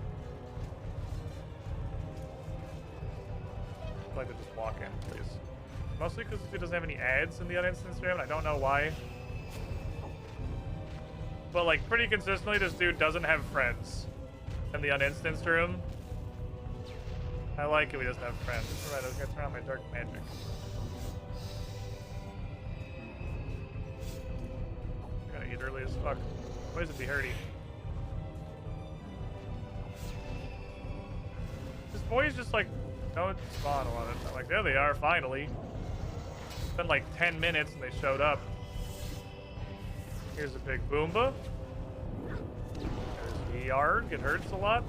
I'd like to just walk in, please. Mostly because he doesn't have any ads in the uninstance room, and I don't know why. But, like, pretty consistently, this dude doesn't have friends in the uninstanced room. I like it when he doesn't have friends. Alright, I was gonna turn on my dark magic. I'm gonna eat early as fuck. Poison be hurty. This boy's just like, don't spawn a lot of time. Like, there they are, finally. It's been like 10 minutes and they showed up. Here's a big Boomba. There's Yarg, it hurts a lot.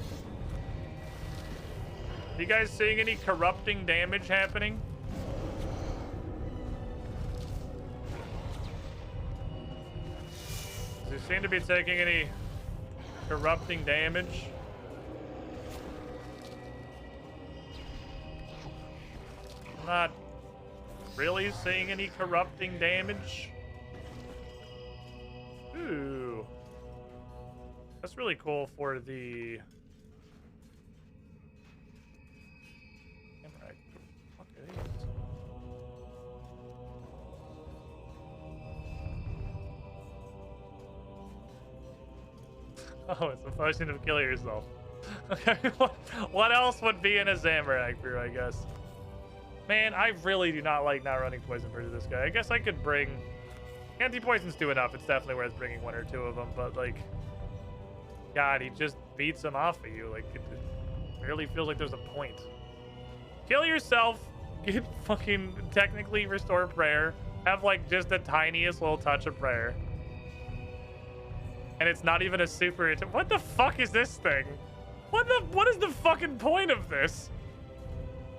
You guys seeing any corrupting damage happening? Does he seem to be taking any corrupting damage? I'm not really seeing any corrupting damage. Ooh. That's really cool for the... Oh, it's a potion of kill yourself. Okay, what else would be in a Zamorak brew, I guess? Man, I really do not like not running poison brew to this guy. I guess I could bring... Anti-poisons do enough. It's definitely worth bringing 1 or 2 of them, but, like... God, he just beats them off of you. Like, it really feels like there's a point. Kill yourself. Get fucking technically restore prayer. Have, like, just the tiniest little touch of prayer. And it's not even a super... What the fuck is this thing? What is the fucking point of this?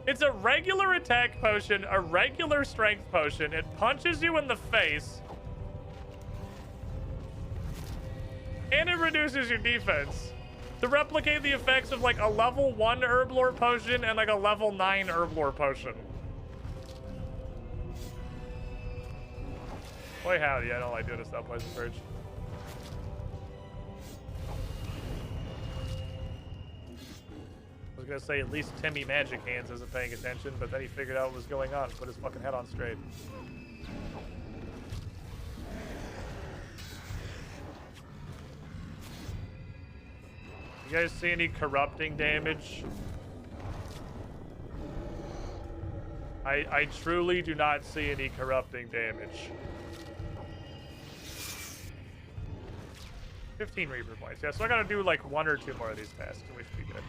It's a regular attack potion, a regular strength potion. It punches you in the face. And it reduces your defense. To replicate the effects of like a level 1 Herblore potion and like a level 9 Herblore potion. Boy howdy, I don't like doing a stop poison purge. I was gonna say at least Timmy Magic Hands isn't paying attention, but then he figured out what was going on and put his fucking head on straight. You guys see any corrupting damage? I truly do not see any corrupting damage. 15 Reaper points. Yeah, so I gotta do like 1 or 2 more of these tasks, and we should be good.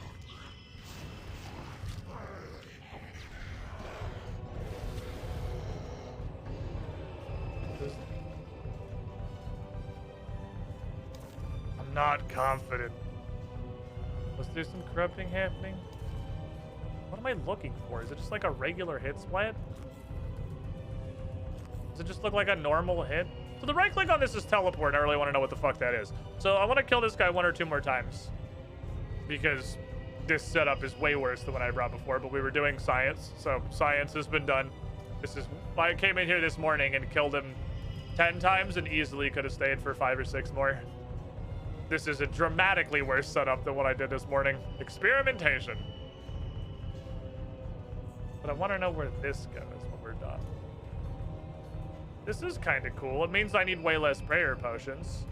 I'm not confident. Was there some corrupting happening? What am I looking for? Is it just like a regular hit splat? Does it just look like a normal hit? So the right click on this is teleport. I really want to know what the fuck that is. So I want to kill this guy 1 or 2 more times. Because this setup is way worse than what I brought before, but we were doing science. So science has been done. This is why I came in here this morning and killed him 10 times and easily could have stayed for 5 or 6 more. This is a dramatically worse setup than what I did this morning. Experimentation. But I want to know where this goes when we're done. This is kind of cool. It means I need way less prayer potions.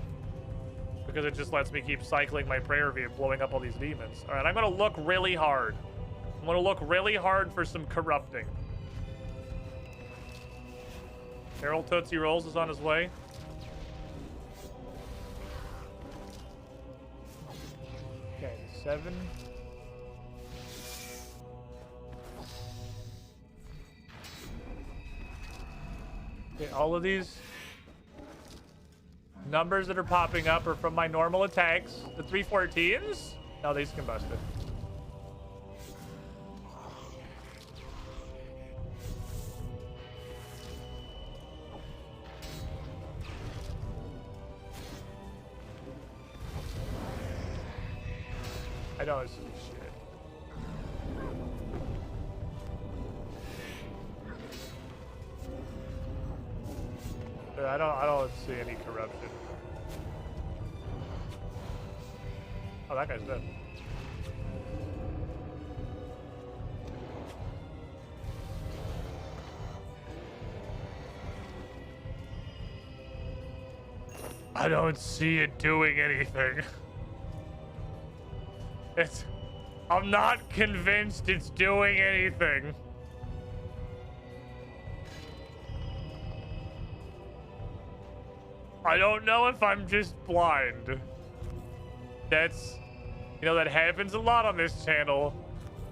Because it just lets me keep cycling my prayer via blowing up all these demons. Alright, I'm going to look really hard. I'm going to look really hard for some corrupting. Harold Tootsie Rolls is on his way. Okay, 7. Okay, all of these numbers that are popping up are from my normal attacks. The 314s? No, these combusted. I don't see shit. I don't see any corruption. Oh, that guy's dead. I don't see it doing anything. I'm not convinced it's doing anything. I don't know if I'm just blind. That's, you know, that happens a lot on this channel.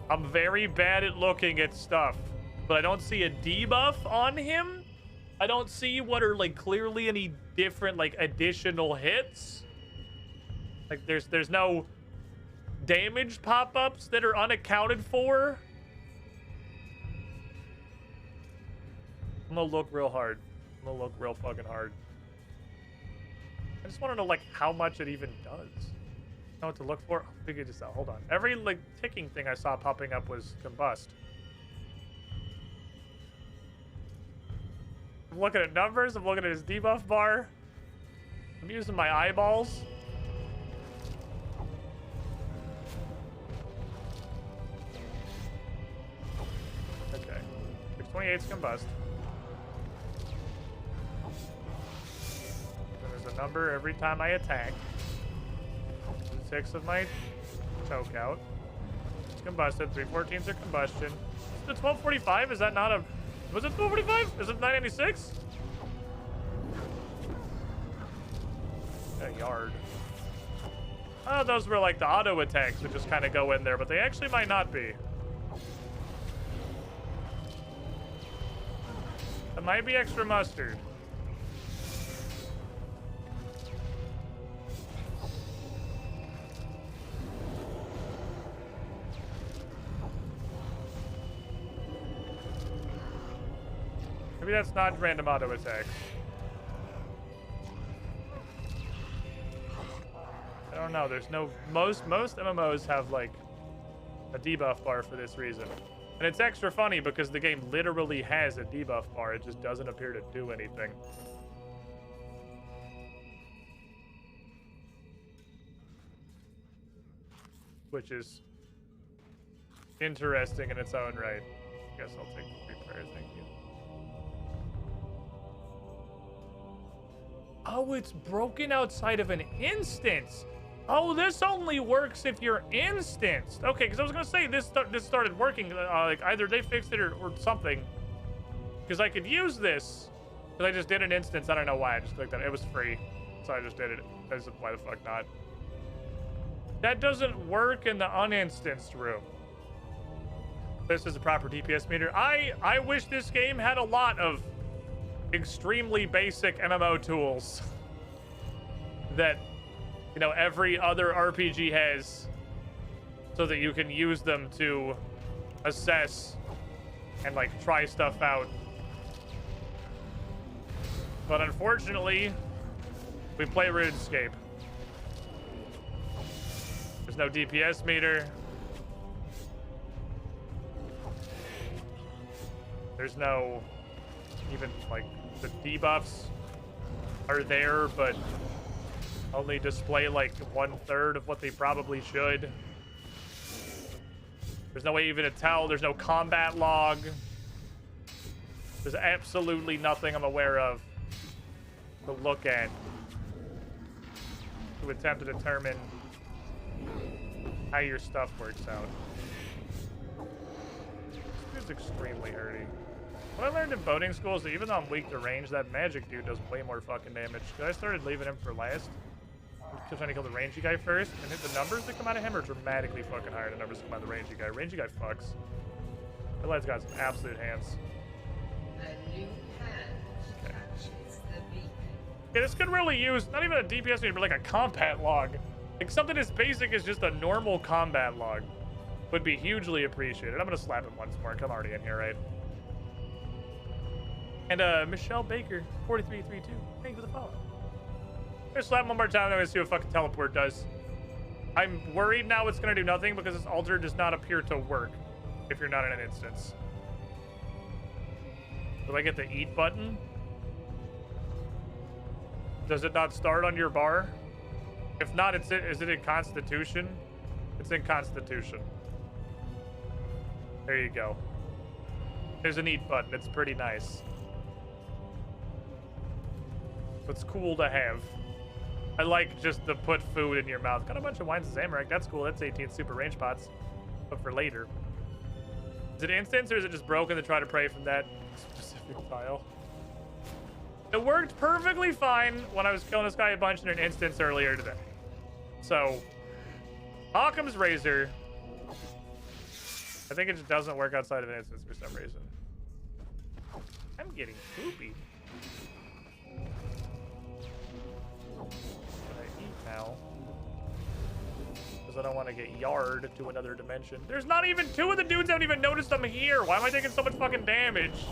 I'm very bad at looking at stuff, but I don't see a debuff on him. I don't see what are like clearly any different like additional hits. Like there's no damage pop-ups that are unaccounted for. I'm gonna look real hard. I'm gonna look real fucking hard. I just want to know like how much it even does. Know what to look for? I'll figure this out. Hold on. Every like ticking thing I saw popping up was combust. I'm looking at numbers. I'm looking at his debuff bar. I'm using my eyeballs. Okay. 628's combust. There's a number every time I attack. 6 of my choke out. It's combusted. 314s are combustion. The 1245? Is that not a... Was it 1245? Is it 996? A yard. Oh, those were like the auto attacks that just kind of go in there, but they actually might not be. That might be extra mustard. Maybe that's not random auto attacks. I don't know. There's no... Most MMOs have, like, a debuff bar for this reason. And it's extra funny because the game literally has a debuff bar. It just doesn't appear to do anything. Which is interesting in its own right. I guess I'll take the free prayer, thank you. Oh, it's broken outside of an instance. Oh, this only works if you're instanced. Okay, because I was gonna say this started working. Like either they fixed it or something. Because I could use this. Because I just did an instance. I don't know why. I just clicked on it. It was free. So I just did it. I said, why the fuck not? That doesn't work in the uninstanced room. This is a proper DPS meter. I wish this game had a lot of extremely basic MMO tools that, you know, every other RPG has, so that you can use them to assess and like try stuff out. But unfortunately, we play RuneScape. There's no DPS meter. There's no even like the debuffs are there, but only display like 1/3 of what they probably should. There's no way even to tell. There's no combat log. There's absolutely nothing I'm aware of to look at to attempt to determine how your stuff works out. It's extremely hurty. What I learned in boating school is that even though I'm weak to range, that magic dude does way more fucking damage. Because I started leaving him for last. Just trying to kill the rangey guy first, and the numbers that come out of him are dramatically fucking higher than numbers that come out of the rangey guy. Rangey guy fucks. That lad's got some absolute hands. Okay. Yeah, this could really use not even a DPS meter, but like a combat log. Like something as basic as just a normal combat log would be hugely appreciated. I'm gonna slap him once more. I'm already in here, right? And Michelle Baker, 4332. Thank you for the follow. Just slap him one more time, then we're gonna see what fucking teleport does. I'm worried now it's gonna do nothing because this altar does not appear to work if you're not in an instance. Do I get the eat button? Does it not start on your bar? If not, is it in Constitution? It's in Constitution. There you go. There's an eat button. It's pretty nice. It's cool to have. I like just to put food in your mouth. Got a bunch of wines and Zamorak. That's cool. That's 18 super range pots. But for later. Is it instance or is it just broken to try to pray from that specific tile? It worked perfectly fine when I was killing this guy a bunch in an instance earlier today. So, Occam's Razor. I think it just doesn't work outside of an instance for some reason. I'm getting poopy. What I eat now? Because I don't want to get yard to another dimension. There's not even two of the dudes haven't even noticed I'm here. Why am I taking so much fucking damage?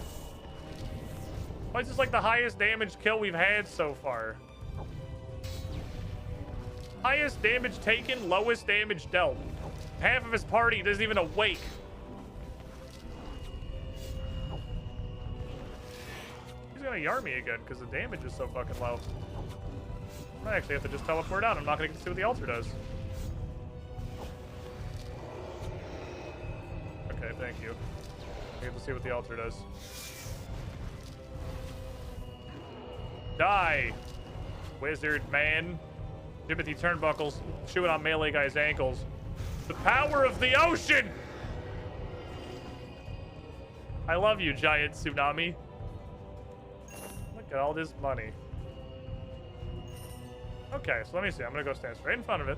Why is this like the highest damage kill we've had so far? Highest damage taken, lowest damage dealt. Half of his party isn't even awake. He's gonna yar me again because the damage is so fucking low. I might actually have to just teleport out. I'm not gonna get to see what the altar does. Okay, thank you. I get to see what the altar does. Die, wizard man. Jimothy Turnbuckles chewing on melee guy's ankles. The power of the ocean! I love you, giant tsunami. Look at all this money. Okay, so let me see. I'm gonna go stand straight in front of it.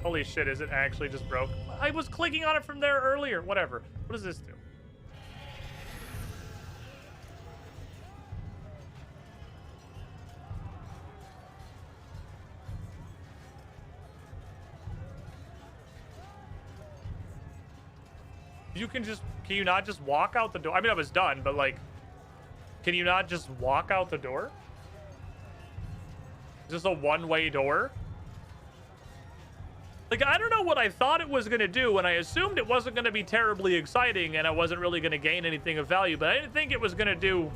Holy shit, is it actually just broke? I was clicking on it from there earlier. Whatever. What does this do? Can you not just walk out the door? I mean, I was done, but like, can you not just walk out the door? Is this a one-way door? Like, I don't know what I thought it was going to do, and I assumed it wasn't going to be terribly exciting, and I wasn't really going to gain anything of value, but I didn't think it was going to do...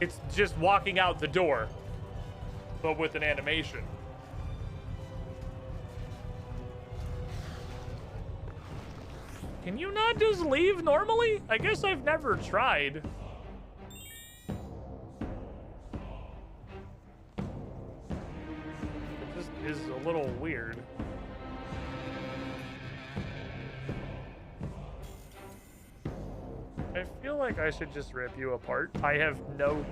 It's just walking out the door, but with an animation. Can you not just leave normally? I guess I've never tried. It just is a little weird. I feel like I should just rip you apart. I have no...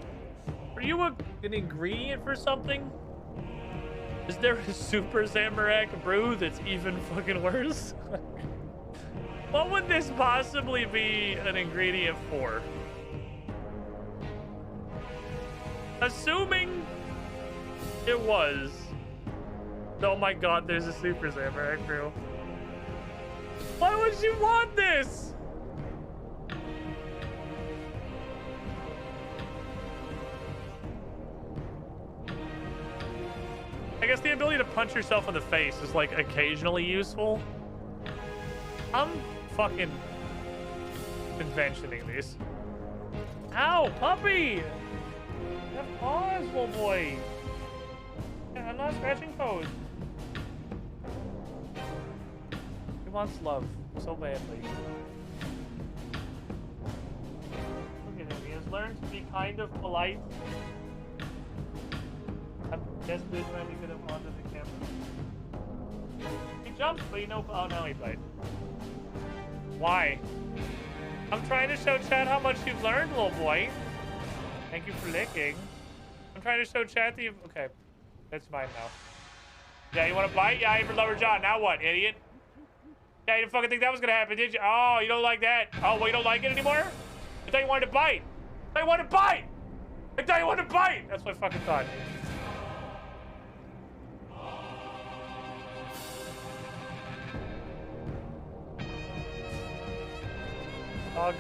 Are you an ingredient for something? Is there a Super Zamorak brew that's even fucking worse? What would this possibly be an ingredient for? Assuming it was. Oh my god, there's a Super Zamorak brew. Why would you want this? I guess the ability to punch yourself in the face is like occasionally useful. I'm fucking inventioning these. Ow, puppy! Have paws, little boy. Yeah, I'm not scratching toes. He wants love so badly. Look at him. He has learned to be kind of polite. I'm desperately trying to get him onto the camera. He jumps, but you know. Oh, now he bites. Why? I'm trying to show Chad how much you've learned, little boy. Thank you for licking. I'm trying to show Chad that you've... Okay. That's mine now. Yeah, you want to bite? Yeah, even lower jaw. Now what, idiot? Yeah, you didn't fucking think that was going to happen, did you? Oh, you don't like that? Oh, well, you don't like it anymore? I thought you wanted to bite. I thought you wanted to bite. I thought you wanted to bite. That's what I fucking thought. Dog.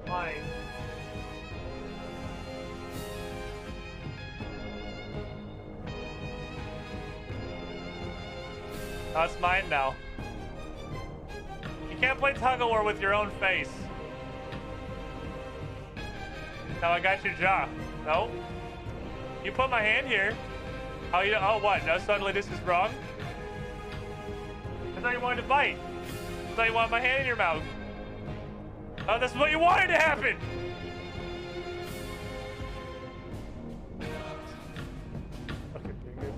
Why? That's mine now. You can't play tug-of-war with your own face. Now I got your jaw. No? You put my hand here. Oh, you oh what? Now suddenly this is wrong? I thought you wanted to bite. I thought you wanted my hand in your mouth. Oh, that's what you wanted to happen! Fucking dingus.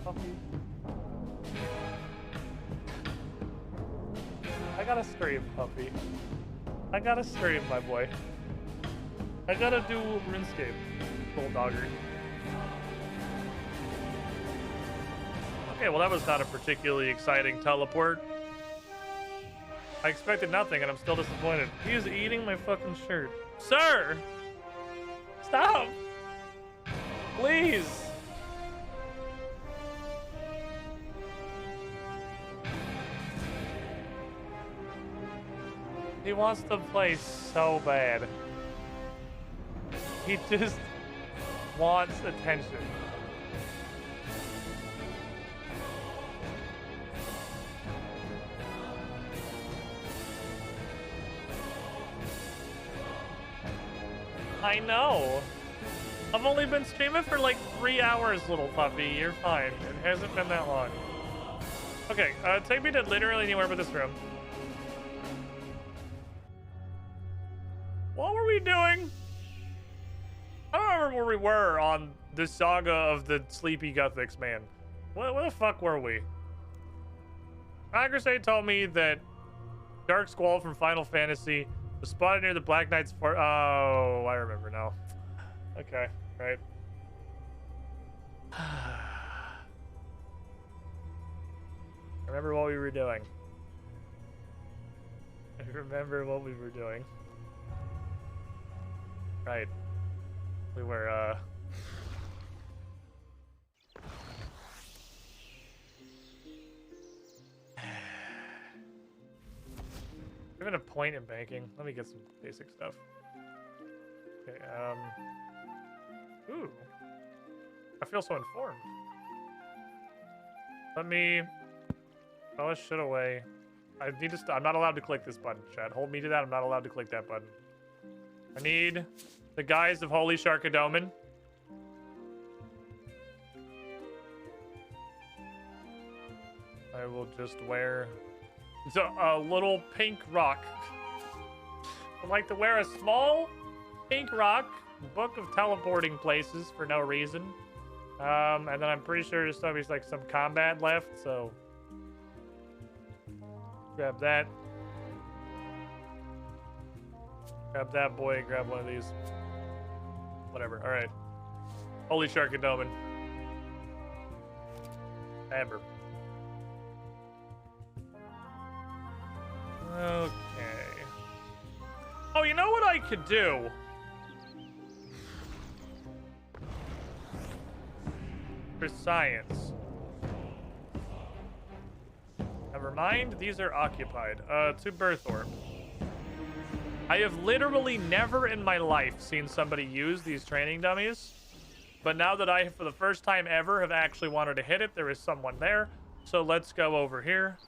Puppy. I gotta scream, puppy. I gotta scream, my boy. I gotta do RuneScape, bulldogger. Okay, well that was not a particularly exciting teleport. I expected nothing and I'm still disappointed. He is eating my fucking shirt. Sir! Stop! Please! He wants to play so bad. He just wants attention. I know. I've only been streaming for like 3 hours, little puppy. You're fine. It hasn't been that long. Okay, take me to literally anywhere but this room. What were we doing? I don't remember where we were on the saga of the Sleepy Guthix man. What the fuck were we? Crusade told me that Dark Squall from Final Fantasy was spotted near the Black Knight's fort. Oh, I remember now. Okay, right. Remember what we were doing. I remember what we were doing. Right. We were, Given a point in banking. Let me get some basic stuff. Okay, Ooh. I feel so informed. Let me... throw this shit away. I need to I'm not allowed to click this button, Chad. Hold me to that. I'm not allowed to click that button. I need the guise of Holy Sharkadomin. I will just wear a little pink rock would like to wear a small pink rock, book of teleporting places for no reason. And then I'm pretty sure there's always like some combat left, so grab that. Grab that boy, grab one of these. Whatever, alright. Holy Sharkadoman. Amber. Okay. Oh, you know what I could do? For science. Never mind, these are occupied. To Birth Orb. I have literally never in my life seen somebody use these training dummies. But now that I, for the first time ever, have actually wanted to hit it, there is someone there. So let's go over here.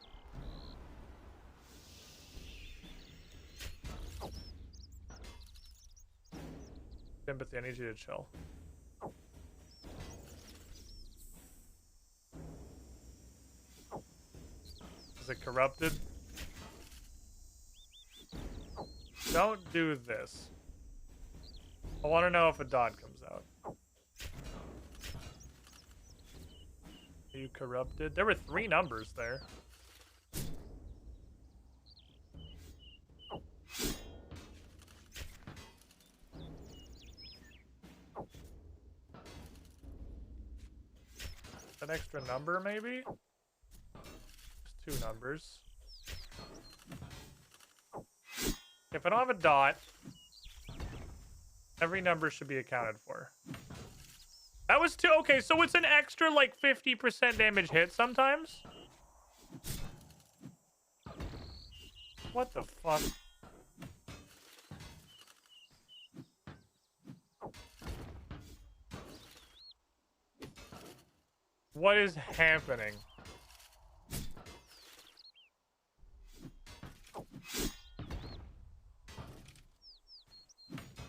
Sympathy, I need you to chill. Is it corrupted? Don't do this. I want to know if a dot comes out. Are you corrupted? There were 3 numbers there. An extra number, maybe? Just 2 numbers. If I don't have a dot, every number should be accounted for. That was 2. Okay, so it's an extra, like, 50% damage hit sometimes? What the fuck? What is happening?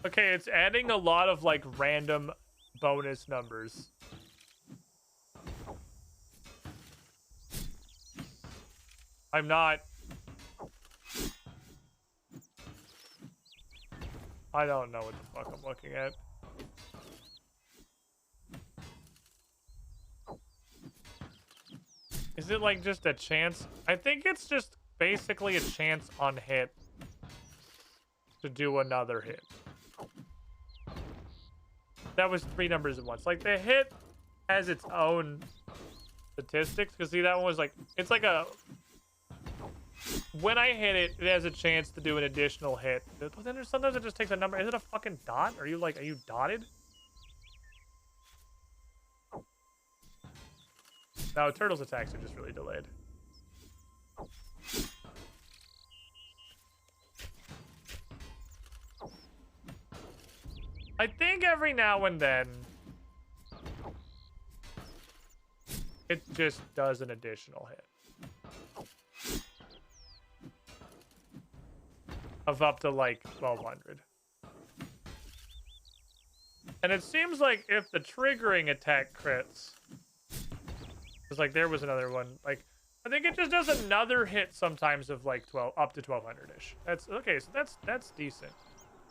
Okay, it's adding a lot of, like, random bonus numbers. I'm not... I don't know what the fuck I'm looking at. Is it like just a chance? I think it's just basically a chance on hit to do another hit. That was 3 numbers at once. Like, the hit has its own statistics. Because, see, that one was like... It's like a... When I hit it, it has a chance to do an additional hit. But then sometimes it just takes a number. Is it a fucking dot? Are you, like... Are you dotted? No, Turtle's attacks are just really delayed. I think every now and then it just does an additional hit of up to like 1200. And it seems like if the triggering attack crits, it's like there was another one, like I think it just does another hit sometimes of like 12 up to 1200-ish. That's okay, so that's decent.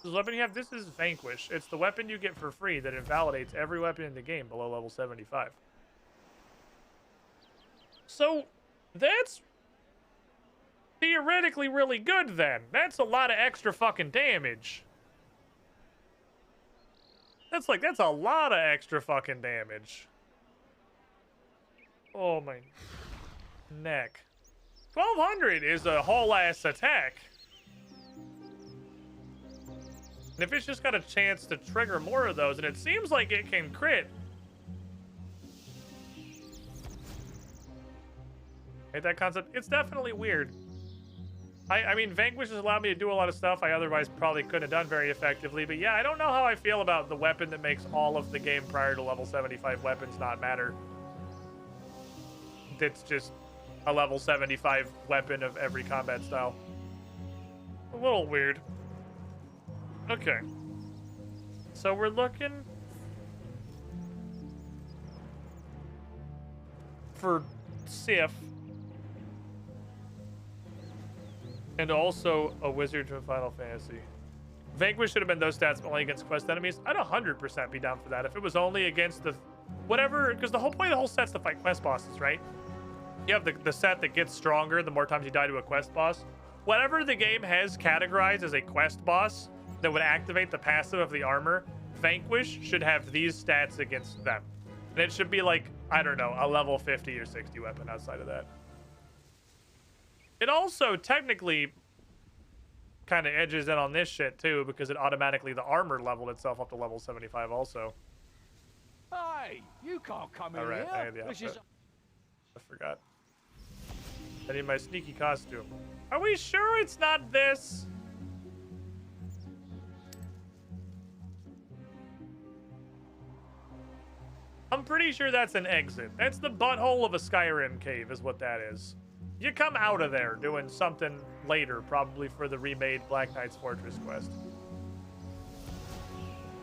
This weapon you have, this is Vanquish. It's the weapon you get for free that invalidates every weapon in the game below level 75. So, that's theoretically really good then. That's a lot of extra fucking damage. That's a lot of extra fucking damage. Oh my neck. 1200 is a whole ass attack. And if it's just got a chance to trigger more of those, and it seems like it can crit. Hate that concept. It's definitely weird. I mean, Vanquish has allowed me to do a lot of stuff I otherwise probably couldn't have done very effectively. But yeah, I don't know how I feel about the weapon that makes all of the game prior to level 75 weapons not matter. It's just a level 75 weapon of every combat style. A little weird. Okay. So we're looking for Sif. And also a wizard from Final Fantasy. Vanquish should have been those stats, but only against quest enemies. I'd 100% be down for that. If it was only against the whatever, because the whole point of the whole set's to fight quest bosses, right? You have the set that gets stronger the more times you die to a quest boss. Whatever the game has categorized as a quest boss that would activate the passive of the armor, Vanquish should have these stats against them. And it should be like, I don't know, a level 50 or 60 weapon outside of that. It also technically kind of edges in on this shit too, because it automatically, the armor leveled itself up to level 75 also. Hey, you can't come in All right, here. I had the This outfit. is I forgot. I need my sneaky costume. Are we sure it's not this? I'm pretty sure that's an exit. That's the butthole of a Skyrim cave is what that is. You come out of there doing something later, probably for the remade Black Knight's Fortress quest.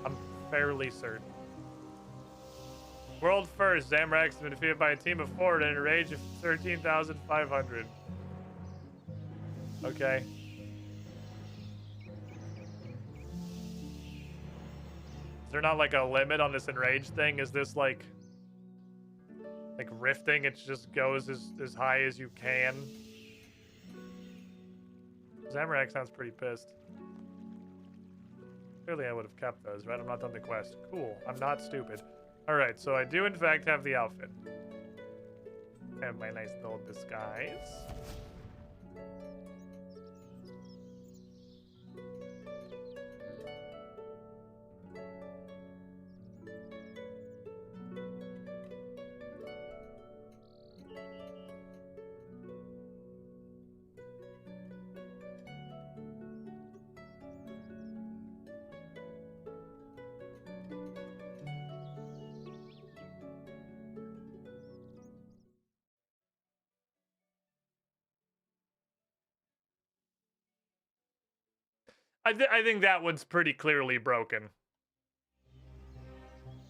I'm fairly certain. World first, Zamrak's been defeated by a team of 4 in a range of 13,500. Okay. Is there not like a limit on this enraged thing? Is this like rifting? It just goes as high as you can. Zamrak sounds pretty pissed. Clearly I would have kept those, right? I'm not done the quest. Cool. I'm not stupid. Alright, so I do in fact have the outfit. Have my nice little disguise. I think that one's pretty clearly broken.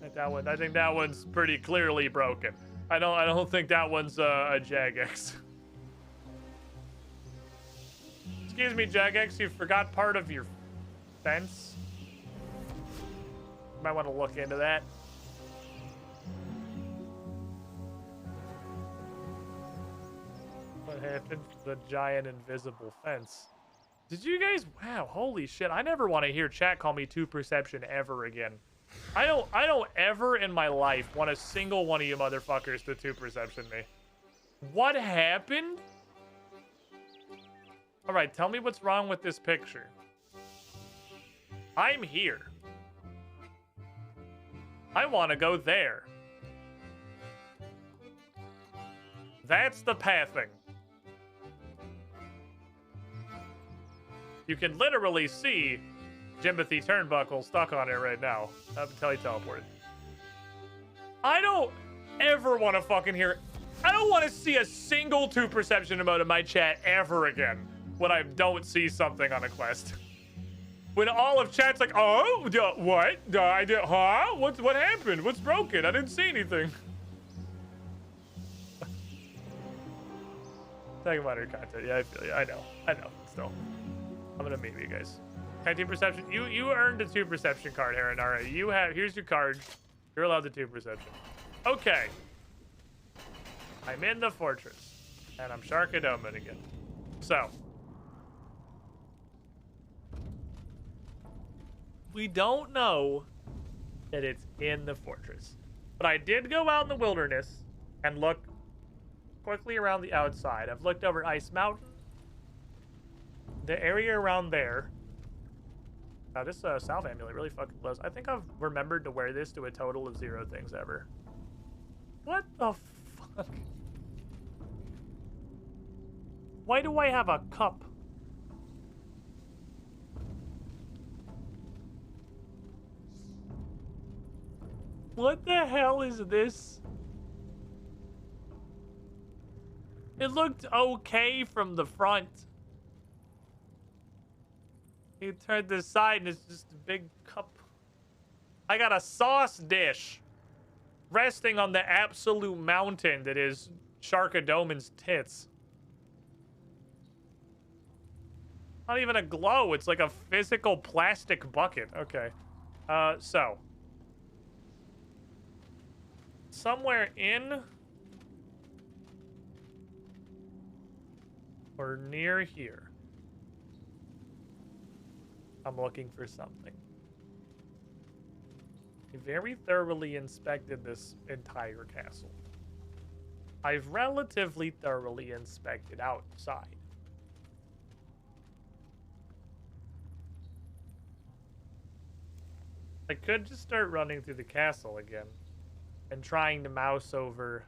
I think that one's pretty clearly broken. I don't think that one's a Jagex. Excuse me, Jagex, you forgot part of your fence. Might want to look into that. What happened to the giant invisible fence? Did you guys? Wow, holy shit! I never want to hear chat call me 2 perception ever again. I don't ever in my life want a single one of you motherfuckers to 2 perception me. What happened? All right, tell me what's wrong with this picture. I'm here. I want to go there. That's the pathing. You can literally see Jimothy Turnbuckle stuck on it right now until he teleported. I don't ever want to fucking hear. I don't want to see a single 2 perception emote in my chat ever again when I don't see something on a quest. When all of chat's like, oh, what? I did, huh? What happened? What's broken? I didn't see anything. Talking about her content. Yeah, I feel you. I know. Still. I'm gonna meme you guys. 19 perception. You earned a 2 perception card, Aaron. All right, here's your card. You're allowed the 2 perception. Okay. I'm in the fortress, and I'm Sharkadoman again. So we don't know that it's in the fortress, but I did go out in the wilderness and look quickly around the outside. I've looked over Ice Mountain. The area around there. Now this salve amulet really fucking blows. I think I've remembered to wear this to a total of 0 things ever. What the fuck? Why do I have a cup? What the hell is this? It looked okay from the front. You turn this side and it's just a big cup. I got a sauce dish resting on the absolute mountain that is Sharkadoman's tits. Not even a glow. It's like a physical plastic bucket. Okay. So. Somewhere in or near here, I'm looking for something. I very thoroughly inspected this entire castle. I've relatively thoroughly inspected outside. I could just start running through the castle again and trying to mouse over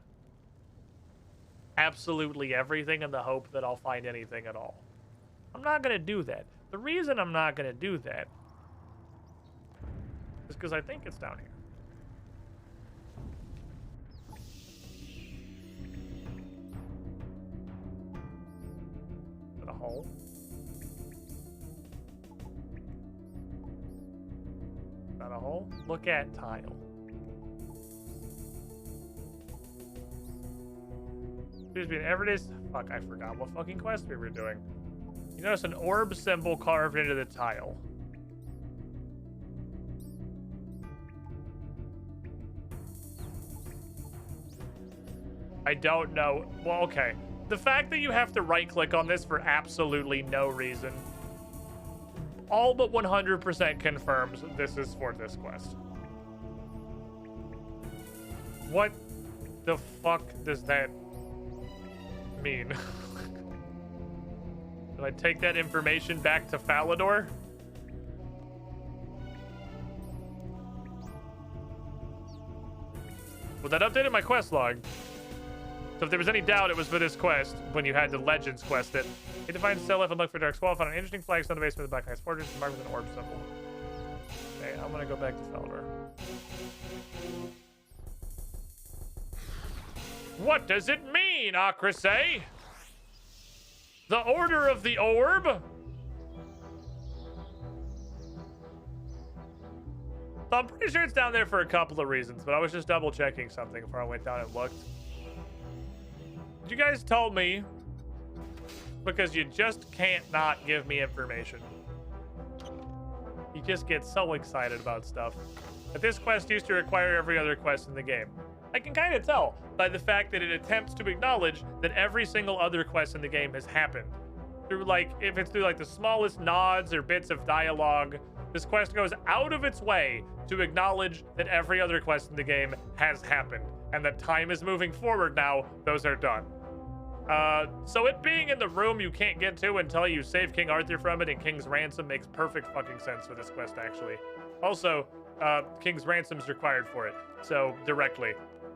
absolutely everything in the hope that I'll find anything at all. I'm not going to do that. The reason I'm not going to do that is because I think it's down here. Is that a hole? Is that a hole? Look at tile. There's been every day. Fuck, I forgot what fucking quest we were doing. You notice an orb symbol carved into the tile. I don't know. Well, okay. The fact that you have to right-click on this for absolutely no reason all but 100% confirms this is for this quest. What the fuck does that mean? Did I take that information back to Falador? Well, that updated my quest log. So if there was any doubt, it was for this quest when you had the Legends quest it. Hit to find Stellif and look for Dark Squall. Found an interesting flagstone in the basement of the Black Knight's Fortress marked with an orb symbol. Okay, I'm gonna go back to Falador. What does it mean, Acrisay? The Order of the Orb? So I'm pretty sure it's down there for a couple of reasons, but I was just double checking something before I went down and looked. You guys told me because you just can't not give me information. You just get so excited about stuff. But this quest used to require every other quest in the game. I can kind of tell by the fact that it attempts to acknowledge that every single other quest in the game has happened. Through like, if it's through like the smallest nods or bits of dialogue, this quest goes out of its way to acknowledge that every other quest in the game has happened. And that time is moving forward now, those are done. So it being in the room you can't get to until you save King Arthur from it and King's Ransom makes perfect fucking sense for this quest, actually. Also, King's Ransom's required for it, so directly.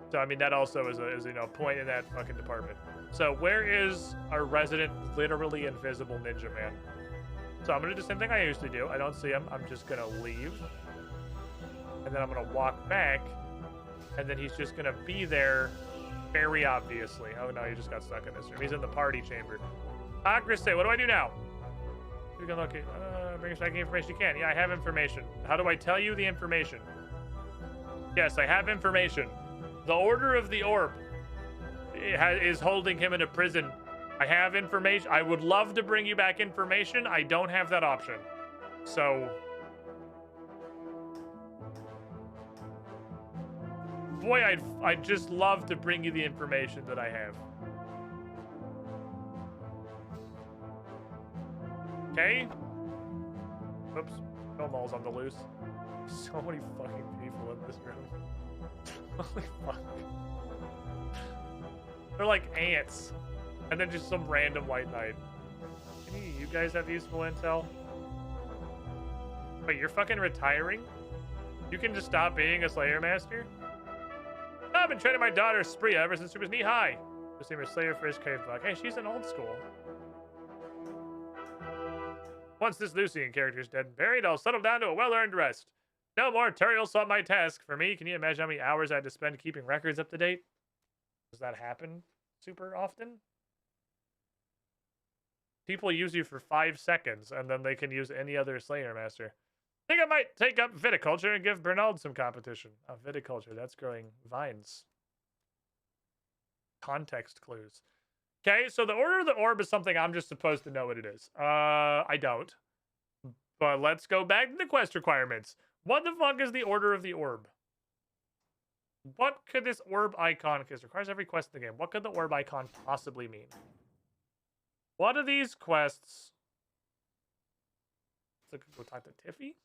So, I mean, that also is a you know, point in that fucking department. So, where is our resident, literally invisible ninja man? So, I'm gonna do the same thing I usually do. I don't see him. I'm just gonna leave. And then I'm gonna walk back. And then he's just gonna be there very obviously. Oh, no, he just got stuck in this room. He's in the party chamber. Acrisay, what do I do now? You can look at, bring us back the information you can. Yeah, I have information. How do I tell you the information? Yes, I have information. The Order of the Orb is holding him in a prison. I have information. I would love to bring you back information. I don't have that option. So, boy, I'd just love to bring you the information that I have. Okay? Oops. Filmall's on the loose. So many fucking people in this room. Holy fuck. They're like ants. And then just some random white knight. Any of you guys have useful intel? Wait, you're fucking retiring? You can just stop being a Slayer Master? I've been training my daughter Spree ever since she was knee-high. Just name her Slayer for his cave block. Hey, she's an old school. Once this Lucian character is dead and buried, I'll settle down to a well-earned rest. No more tutorials on my task. For me, can you imagine how many hours I had to spend keeping records up to date? Does that happen super often? People use you for 5 seconds, and then they can use any other Slayer Master. I think I might take up viticulture and give Bernald some competition. Oh, viticulture, that's growing vines. Context clues. Okay, so the Order of the Orb is something I'm just supposed to know what it is. I don't. But let's go back to the quest requirements. What the fuck is the Order of the Orb? What could this orb icon, because it requires every quest in the game, what could the orb icon possibly mean? What are these quests? Let's go talk to Tiffy.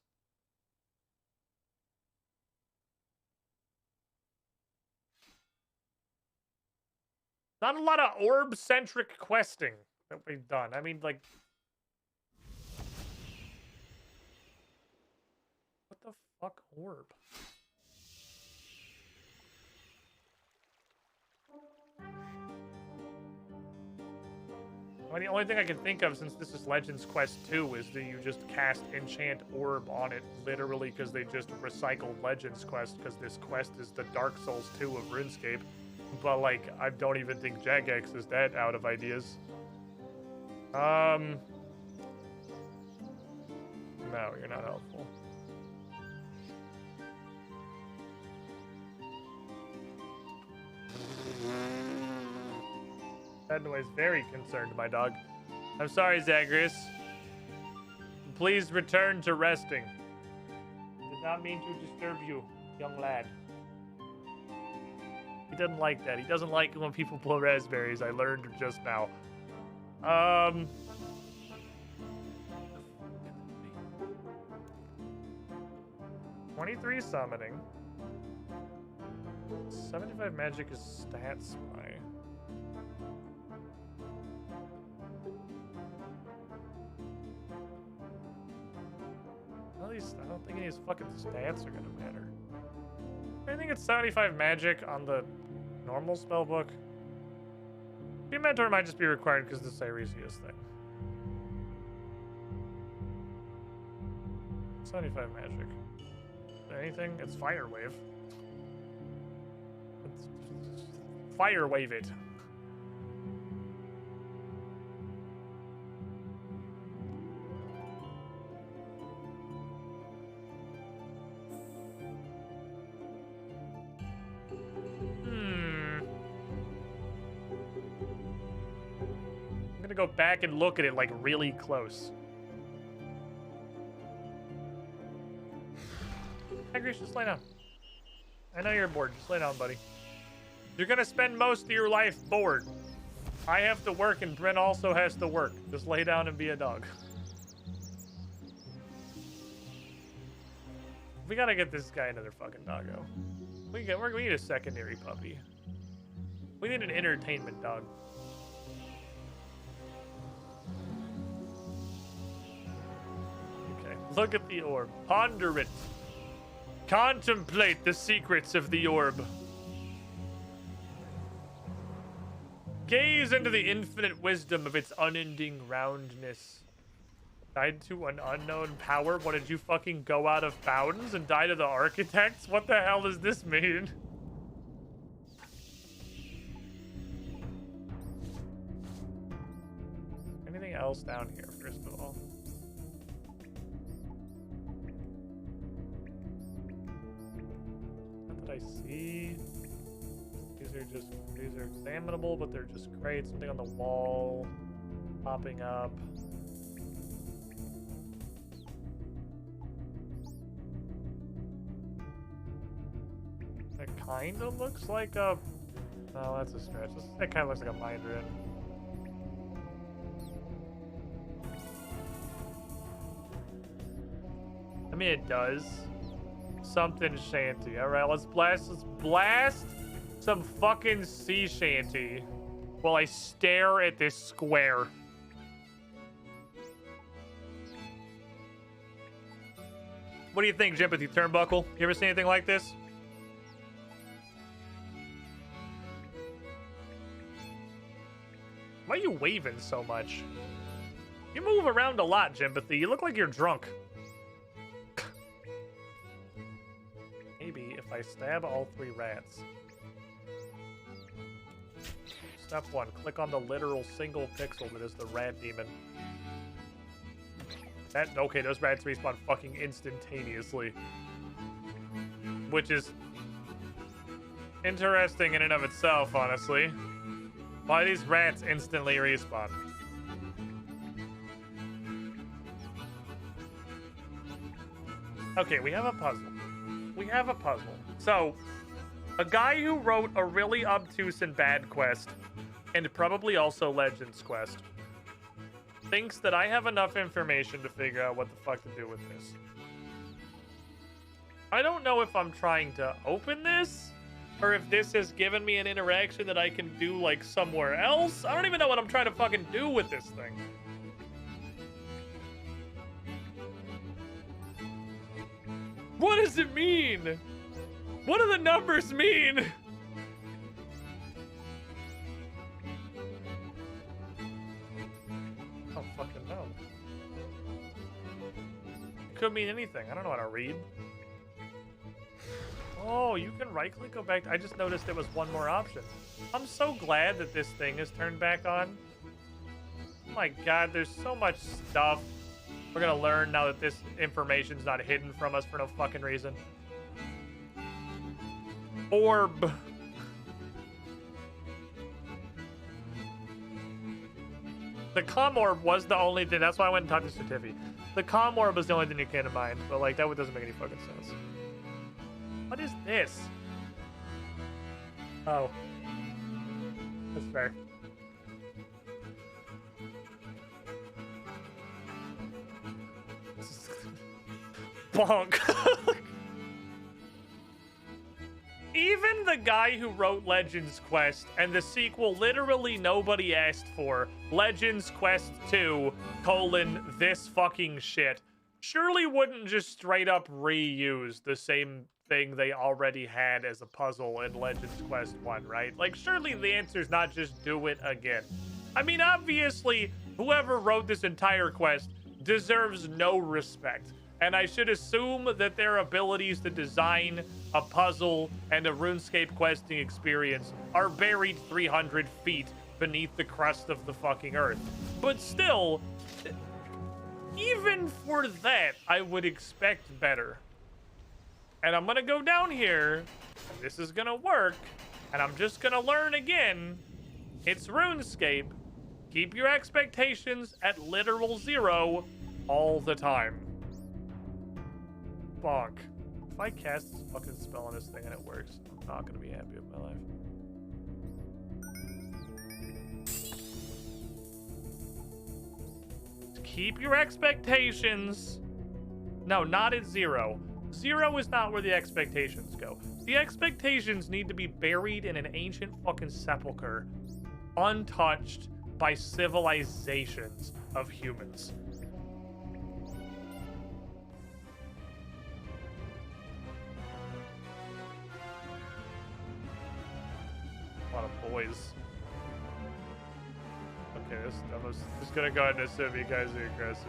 Not a lot of orb-centric questing that we've done. I mean, like... What the fuck orb? Well, the only thing I can think of, since this is Legends Quest 2, is that you just cast Enchant Orb on it, literally, because they just recycled Legends Quest, because this quest is the Dark Souls 2 of RuneScape. But, like, I don't even think Jagex is that out of ideas. No, you're not helpful. That noise very concerned my dog. I'm sorry, Zagreus. Please return to resting. Did not mean to disturb you, young lad. He doesn't like that. He doesn't like when people blow raspberries. I learned just now. 23 summoning. 75 magic is stat spy. At least I don't think any of his fucking stats are gonna matter. I think it's 75 magic on the normal spellbook. The mentor might just be required because of the Siresius thing. 75 magic. Anything? It's Fire Wave. Let's Fire Wave it. I'm gonna go back and look at it like really close. Hey, Grace, just lay down. I know you're bored. Just lay down, buddy. You're gonna spend most of your life bored. I have to work and Brent also has to work. Just lay down and be a dog. We gotta get this guy another fucking doggo. We need a secondary puppy. We need an entertainment dog. Okay, look at the orb. Ponder it. Contemplate the secrets of the orb. Gaze into the infinite wisdom of its unending roundness. Died to an unknown power? What, did you fucking go out of bounds and die to the architects? What the hell does this mean? Anything else down here, first of all? Not that I see. These are examinable, but they're just great. Something on the wall popping up. It kind of looks like a... No, that's a stretch. That kind of looks like a mind rune. I mean, it does. Something shanty. All right, let's blast some fucking sea shanty while I stare at this square. What do you think, Jimpathy Turnbuckle? You ever seen anything like this? Why are you waving so much? You move around a lot, Jimpathy. You look like you're drunk. Maybe if I stab all 3 rats. Step 1, click on the literal single pixel that is the rat demon. Okay, those rats respawn fucking instantaneously. Which is interesting in and of itself, honestly. Why these rats instantly respawn? Okay, we have a puzzle. We have a puzzle. So, a guy who wrote a really obtuse and bad quest, and probably also Legends quest, thinks that I have enough information to figure out what the fuck to do with this. I don't know if I'm trying to open this, or if this has given me an interaction that I can do, like, somewhere else. I don't even know what I'm trying to fucking do with this thing. What does it mean? What do the numbers mean? Oh, fucking no. It could mean anything. I don't know how to read. Oh, you can right-click, go back. I just noticed there was one more option. I'm so glad that this thing is turned back on. Oh my god, there's so much stuff we're gonna learn now that this information's not hidden from us for no fucking reason. Orb. The comm orb was the only thing. That's why I went and talked to Certifi. The comm orb was the only thing that came to mind, but like that doesn't make any fucking sense. What is this? Oh. That's fair. Bonk. Even the guy who wrote Legends Quest and the sequel literally nobody asked for, Legends Quest 2, this fucking shit, surely wouldn't just straight up reuse the same thing they already had as a puzzle in Legends Quest 1, right? Like, surely the answer's not just do it again. I mean, obviously, whoever wrote this entire quest deserves no respect. And I should assume that their abilities to design a puzzle and a RuneScape questing experience are buried 300 feet beneath the crust of the fucking earth. But still, even for that, I would expect better. And I'm gonna go down here, and this is gonna work, and I'm just gonna learn again. It's RuneScape. Keep your expectations at literal 0 all the time. Bonk. If I cast this fucking spell on this thing and it works, I'm not gonna be happy with my life. Keep your expectations. No, not at 0. 0 is not where the expectations go. The expectations need to be buried in an ancient fucking sepulcher, untouched by civilizations of humans. A lot of boys. Okay, I'm just gonna go ahead and assume you guys are aggressive.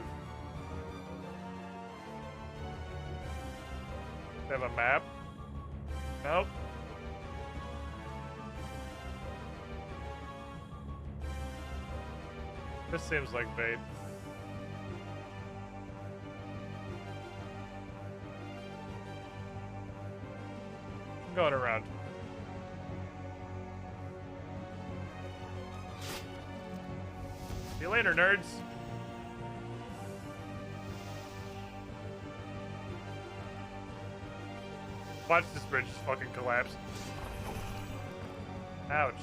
They have a map? Nope. This seems like bait. I'm going around. See you later, nerds. Watch this bridge just fucking collapse. Ouch.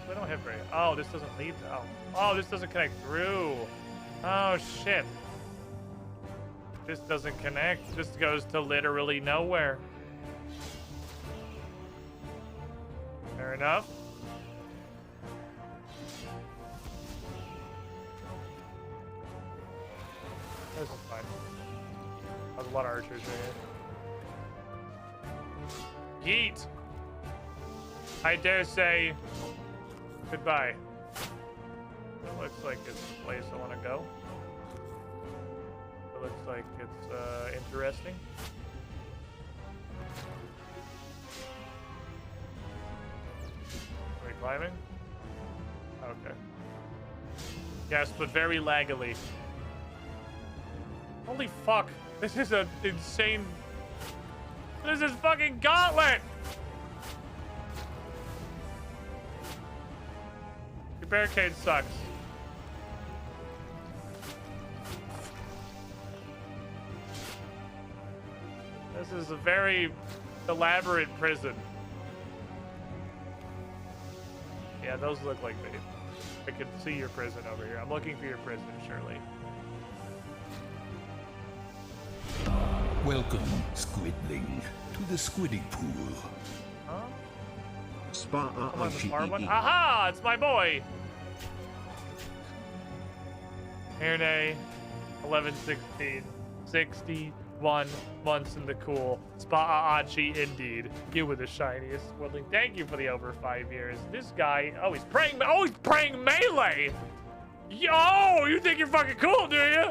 We don't hit very. Oh, this doesn't lead. Oh, this doesn't connect through. Oh shit. This doesn't connect. This goes to literally nowhere. Fair enough. This is fine. There's a lot of archers right here. Yeet! I dare say goodbye. It looks like it's the place I want to go. It looks like it's interesting. Are we climbing? Okay. Yes, but very laggily. Holy fuck. This is an insane... This is fucking Gauntlet! Your barricade sucks. This is a very elaborate prison. Yeah, those look like me. I can see your prison over here. I'm looking for your prison, Shirley. Welcome, Squidling, to the squidding pool. Huh? Spa Come on, the far one. Aha! It's my boy! Hairnay, 11, 16, 61 months in the cool. Spa-achi indeed. You were the shiniest. Squidling, thank you for the over 5 years. This guy, oh, he's praying melee! Yo, you think you're fucking cool, do you?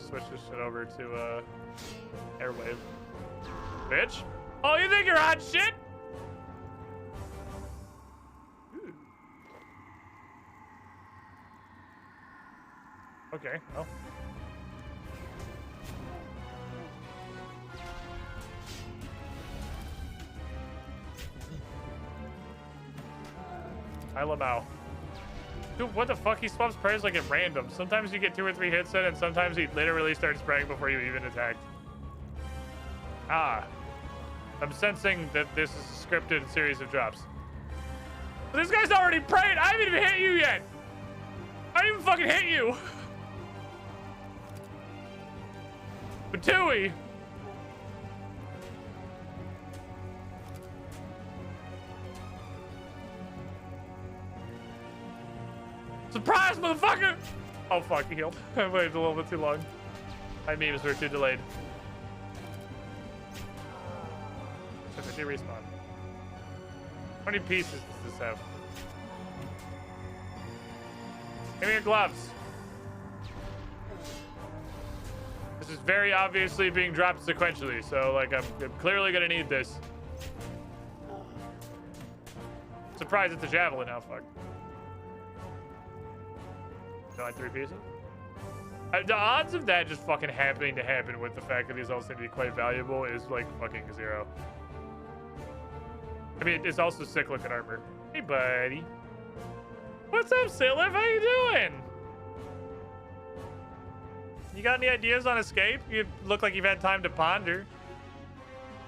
Switch this shit over to airwave. Bitch. Oh, you think you're hot shit? Ooh. Okay, well. Hi, Lamau. Dude, what the fuck? He swaps prayers like at random. Sometimes you get 2 or 3 hits in, and sometimes he literally starts spraying before you even attack. Ah. I'm sensing that this is a scripted series of drops. But this guy's already prayed! I haven't even hit you yet! I didn't even fucking hit you! Batui! Surprise, motherfucker! Oh, fuck, he healed. I waited a little bit too long. My memes were too delayed. So if you respawn. How many pieces does this have? Give me your gloves. This is very obviously being dropped sequentially, so, like, I'm clearly gonna need this. Surprised it's a javelin now, fuck. Like 3 pieces? The odds of that just fucking happening to happen with the fact that these all seem to be quite valuable is like fucking 0. I mean, it's also sick looking armor. Hey, buddy. What's up, Sylph? How you doing? You got any ideas on escape? You look like you've had time to ponder.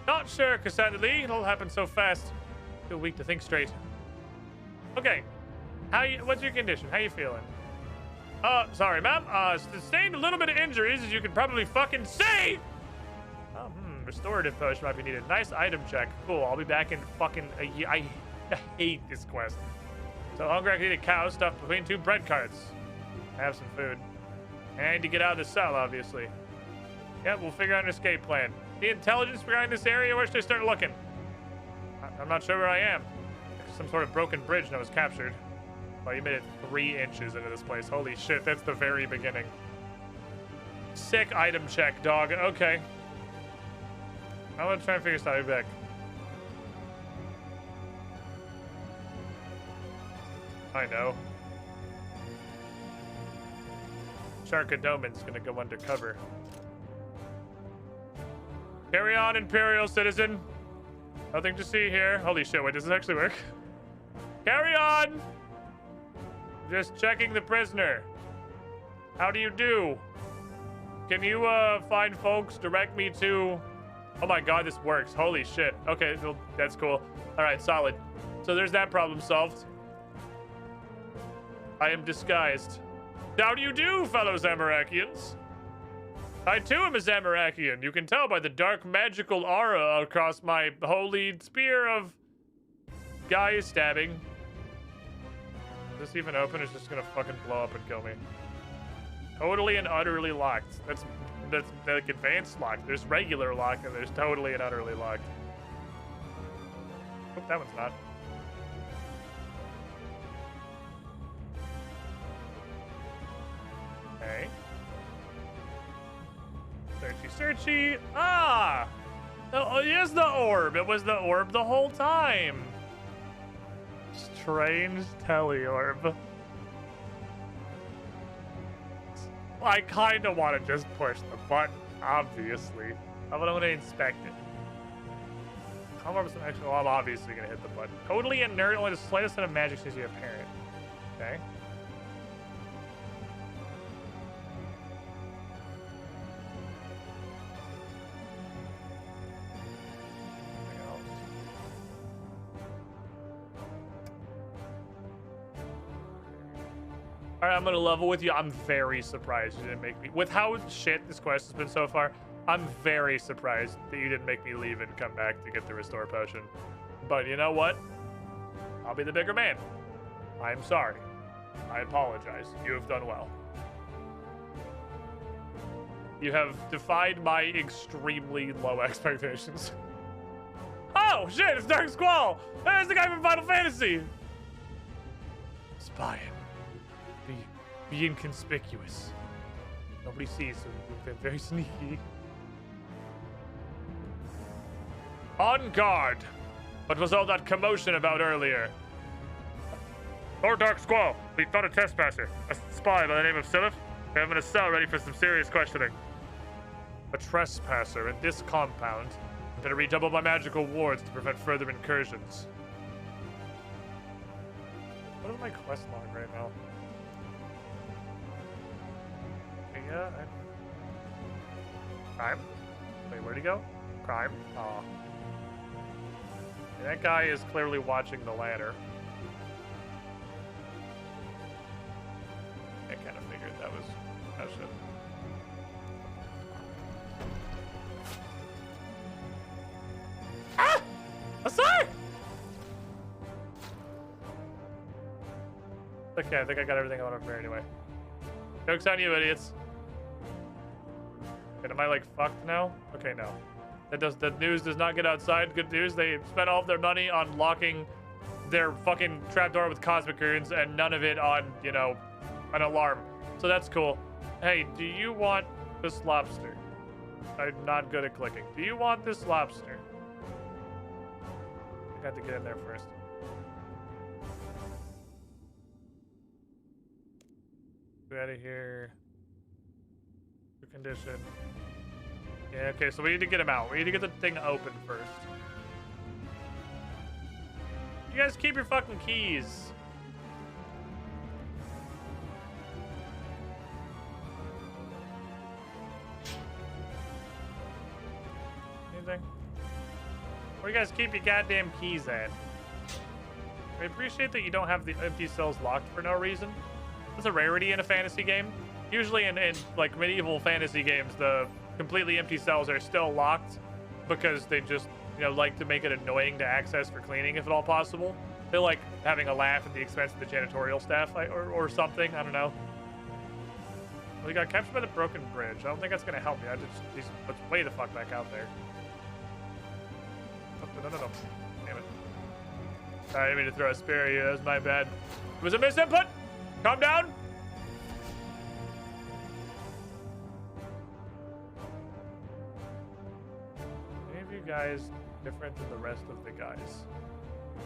Not sure, Cassandra Lee. It'll happen so fast. Too weak to think straight. Okay. What's your condition? How you feeling? Sorry, ma'am. Sustained a little bit of injuries, as you can probably fucking see! Restorative potion might be needed. Nice item check. Cool, I'll be back in fucking a year. I hate this quest. So hungry I can eat a cow stuffed between 2 bread carts. Have some food. And I need to get out of the cell, obviously. Yep, we'll figure out an escape plan. The intelligence behind this area, where should I start looking? I'm not sure where I am. Some sort of broken bridge and I was captured. Well, you made it 3 inches into this place. Holy shit, that's the very beginning. Sick item check, dog. Okay. I'm gonna try and figure something back. I know. Sharkadoman's gonna go undercover. Carry on, Imperial citizen. Nothing to see here. Holy shit, wait, does this actually work? Carry on! Just checking the prisoner. How do you do? Can you find folks, direct me to... Oh my god, this works. Holy shit. Okay, well, that's cool. All right, solid. So there's that problem solved. I am disguised. How do you do, fellow Zamarakians? I too am a Zamarakian. You can tell by the dark magical aura across my holy spear of guy stabbing. Is this even open? It's just gonna fucking blow up and kill me. Totally and utterly locked. That's like advanced locked. There's regular lock and there's totally and utterly locked. Oh, that one's not. Okay. Searchy, searchy. Ah! Oh, here's the orb. It was the orb the whole time. Strange teleorb. I kind of want to just push the button, obviously. I want to inspect it. How much actually? Well, I'm obviously gonna hit the button. Totally inert. Only the slightest set of magic seems to be apparent. Okay. All right, I'm gonna level with you. I'm very surprised you didn't make me. With how shit this quest has been so far, I'm very surprised that you didn't make me leave and come back to get the restore potion. But you know what? I'll be the bigger man. I'm sorry. I apologize. You have done well. You have defied my extremely low expectations. Oh shit! It's Dark Squall. There's the guy from Final Fantasy. Spying. Be inconspicuous. Nobody sees, so we've been very sneaky. On guard. What was all that commotion about earlier? Lord Dark Squall, we found a trespasser, a spy by the name of Silith. We have him in a cell ready for some serious questioning. A trespasser in this compound. I better redouble my magical wards to prevent further incursions. What is my quest log right now? Yeah, Crime? Wait, where'd he go? Crime? Aw. And that guy is clearly watching the ladder. I kind of figured that was how shit. Ah! Asar! Okay, I think I got everything I want from here anyway. Joke's on you, idiots. And am I like fucked now? Okay, no. The news does not get outside. Good news, they spent all of their money on locking their fucking trapdoor with cosmic runes and none of it on, you know, an alarm. So that's cool. Hey, do you want this lobster? I'm not good at clicking. Do you want this lobster? I have to get in there first. Get out of here. Condition. Yeah, okay, so we need to get him out. We need to get the thing open first. You guys keep your fucking keys. Anything? Where you guys keep your goddamn keys at? I appreciate that you don't have the empty cells locked for no reason. That's a rarity in a fantasy game. Usually in like medieval fantasy games, the completely empty cells are still locked because they just, you know, like to make it annoying to access for cleaning if at all possible. They're like having a laugh at the expense of the janitorial staff or something. I don't know. We got captured by the broken bridge. I don't think that's gonna help me. Let's way the fuck back out there. Oh, no. Damn it. Sorry, I didn't mean to throw a spear at you. That was my bad. It was a misinput. Calm down. Guys different than the rest of the guys,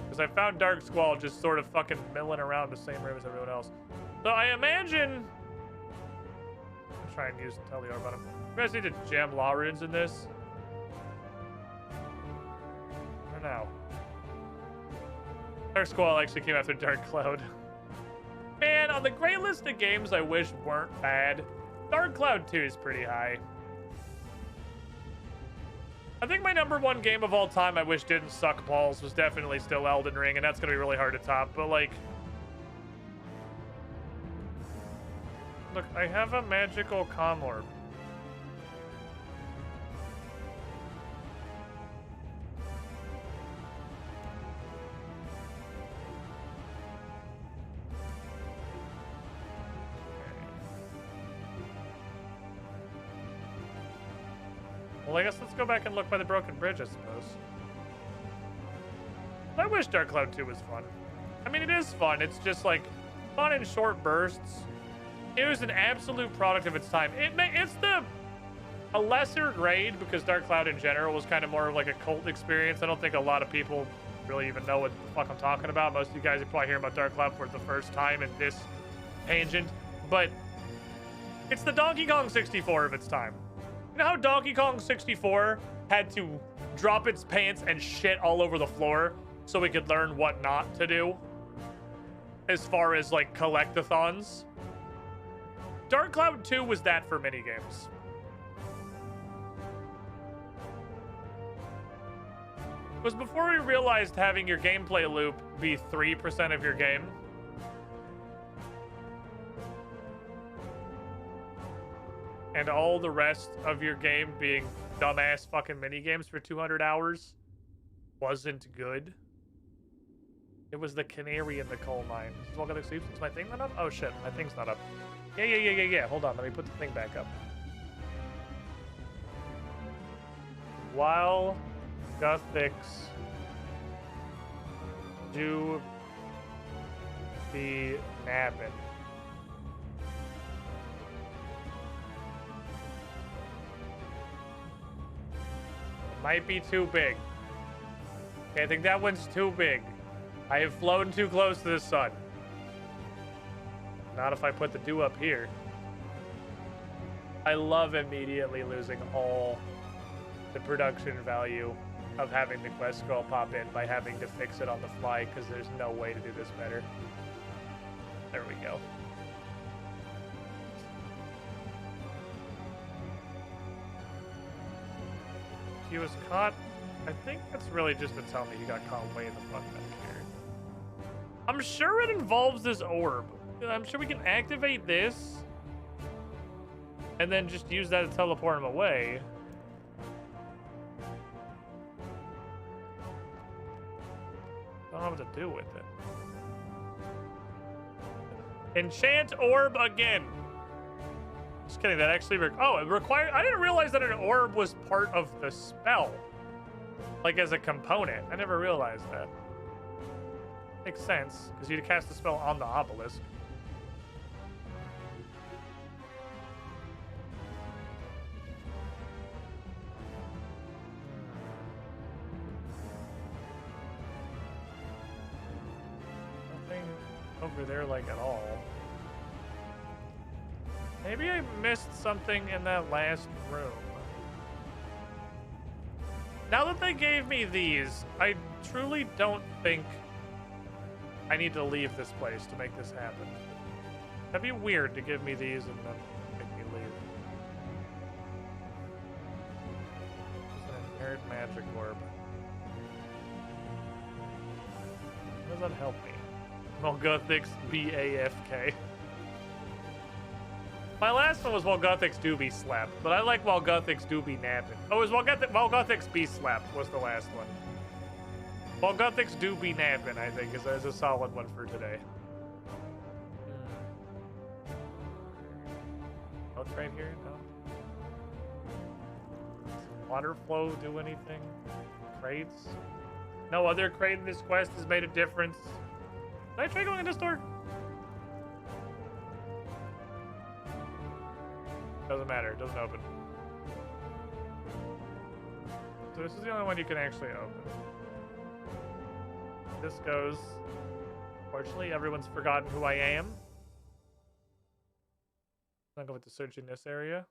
because I found Dark Squall just sort of fucking milling around the same room as everyone else. So I imagine I'll try and use Teleorb on him. You guys need to jam law runes in this. Or now. Dark Squall actually came after Dark Cloud. Man, on the great list of games I wish weren't bad, Dark Cloud 2 is pretty high. I think my #1 game of all time I wish didn't suck balls was definitely still Elden Ring, and that's gonna be really hard to top, but like... Look, I have a magical comm orb. Well, I guess let's go back and look by the broken bridge, I suppose. I wish Dark Cloud 2 was fun. I mean, it is fun. It's just, like, fun in short bursts. It was an absolute product of its time. It's a lesser grade, because Dark Cloud in general was kind of more of, like, a cult experience. I don't think a lot of people really even know what the fuck I'm talking about. Most of you guys are probably hearing about Dark Cloud for the first time in this tangent. But It's the Donkey Kong 64 of its time. You know how Donkey Kong 64 had to drop its pants and shit all over the floor so we could learn what not to do? As far as, like, collectathons? Dark Cloud 2 was that for minigames. It was before we realized having your gameplay loop be 3% of your game. And all the rest of your game being dumbass fucking minigames for 200 hours wasn't good. It was the canary in the coal mine. Is Welcome to Sleep? Is my thing not up? Oh shit, my thing's not up. Yeah. Hold on, let me put the thing back up. While Gothics do the napping. Might be too big. Okay, I think that one's too big. I have flown too close to the sun. Not if I put the dew up here. I love immediately losing all the production value of having the quest scroll pop in by having to fix it on the fly because there's no way to do this better. There we go. He was caught. I think that's really just to tell me he got caught way in the front back here. I'm sure it involves this orb. I'm sure we can activate this and then just use that to teleport him away. I don't know what to do with it. Enchant orb again. Just kidding, that actually it required. I didn't realize that an orb was part of the spell. Like as a component. I never realized that. Makes sense, because you'd cast the spell on the obelisk. Nothing over there like at all. Maybe I missed something in that last room. Now that they gave me these, I truly don't think I need to leave this place to make this happen. That'd be weird to give me these and then make me leave. It's an inherent magic orb. How does that help me? Molgothics BAFK. My last one was Molgothics do be slapped, but I like Molgothics do be napping. Oh, it was Molgothics be slapped was the last one. Molgothics do be napping, I think, is a solid one for today. Oh, it's right here? No. Does water flow do anything? Crates? No other crate in this quest has made a difference. Did I try going in this door? Doesn't matter, it doesn't open. So this is the only one you can actually open. This goes. Fortunately, everyone's forgotten who I am. I'm going to search in this area.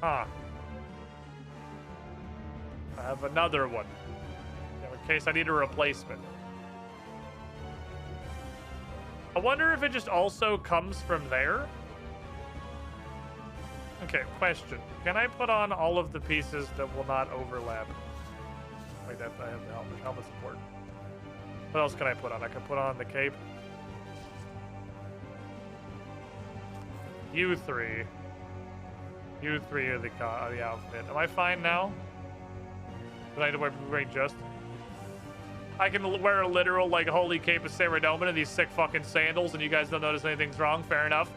Huh. I have another one. In case I need a replacement. I wonder if it just also comes from there? Okay, question. Can I put on all of the pieces that will not overlap? Like that, I have the helmet. Helmet's important. What else can I put on? I can put on the cape. You three are the outfit. Am I fine now? Do I need to wear just? I can wear a literal, like, holy cape of Saradomin and these sick fucking sandals, and you guys don't notice anything's wrong. Fair enough.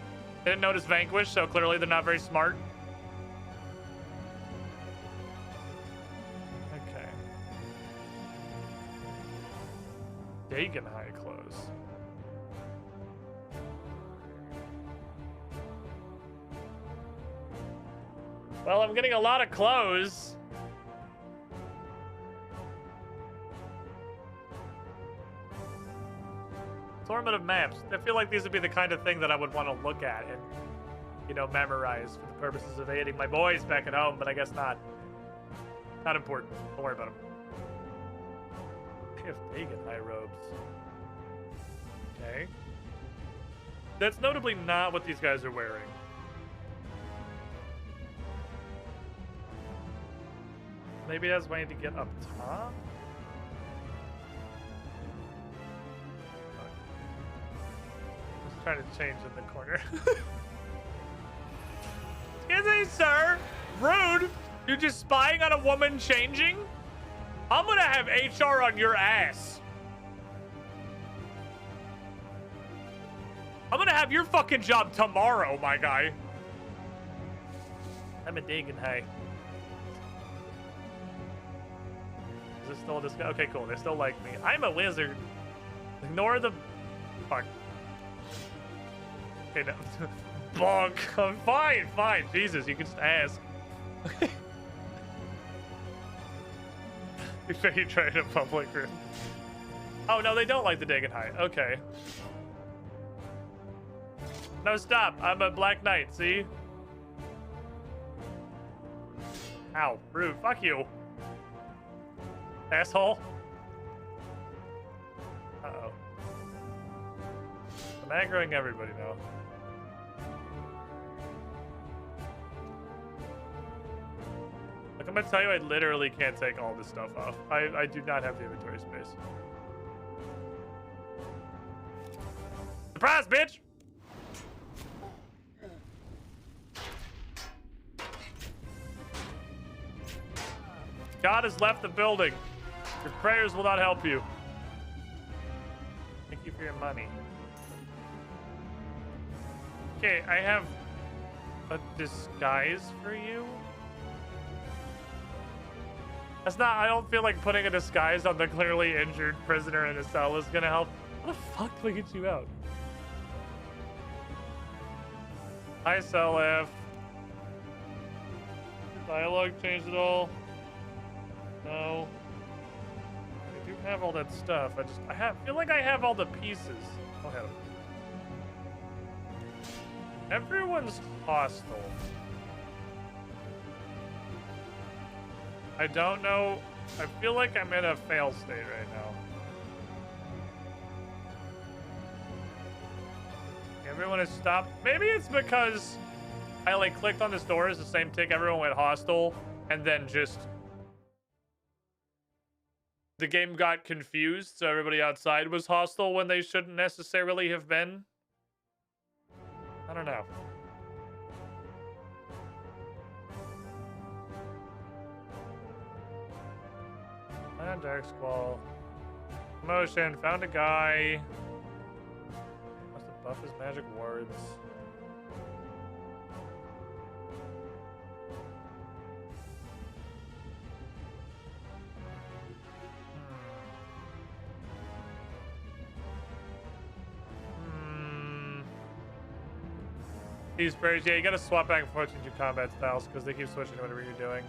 They didn't notice Vanquish, so clearly they're not very smart. Okay. Dagon high clothes. Well, I'm getting a lot of clothes. informative maps. I feel like these would be the kind of thing that I would want to look at and, you know, memorize for the purposes of aiding my boys back at home, but I guess not. Not important. Don't worry about them. I have pagan high robes. Okay. That's notably not what these guys are wearing. Maybe that's why I need to get up top? Just trying to change in the corner. Excuse me, sir. Rude. You're just spying on a woman changing? I'm gonna have HR on your ass. I'm gonna have your fucking job tomorrow, my guy. I'm a digging, hey. Is this still this guy? Okay, cool. They still like me. I'm a wizard. Ignore the... Fuck. Okay, no. Bonk. I'm fine, fine. Jesus, you can just ask. You try in a public room. Oh, no, they don't like the digging high. Okay. No, stop. I'm a black knight, see? Ow, rude. Fuck you. Asshole. Uh-oh. I'm aggroing everybody now. Look, I'm gonna tell you, I literally can't take all this stuff off. I do not have the inventory space. Surprise, bitch! God has left the building. Your prayers will not help you. Thank you for your money. Okay, I have a disguise for you. That's not, I don't feel like putting a disguise on the clearly injured prisoner in a cell is gonna help. How the fuck do I get you out? Hi, Self. Dialogue changed at all? No. I do have all that stuff. I feel like I have all the pieces. Oh hell. Everyone's hostile. I don't know. I feel like I'm in a fail state right now. Everyone has stopped. Maybe it's because I like clicked on this door as the same tick. Everyone went hostile, and then just the game got confused, so everybody outside was hostile when they shouldn't necessarily have been. I don't know. Dark Squall. Promotion. Found a guy. Must have buffed his magic wards. These prayers, yeah, you gotta swap back and forth between your combat styles because they keep switching to whatever you're doing.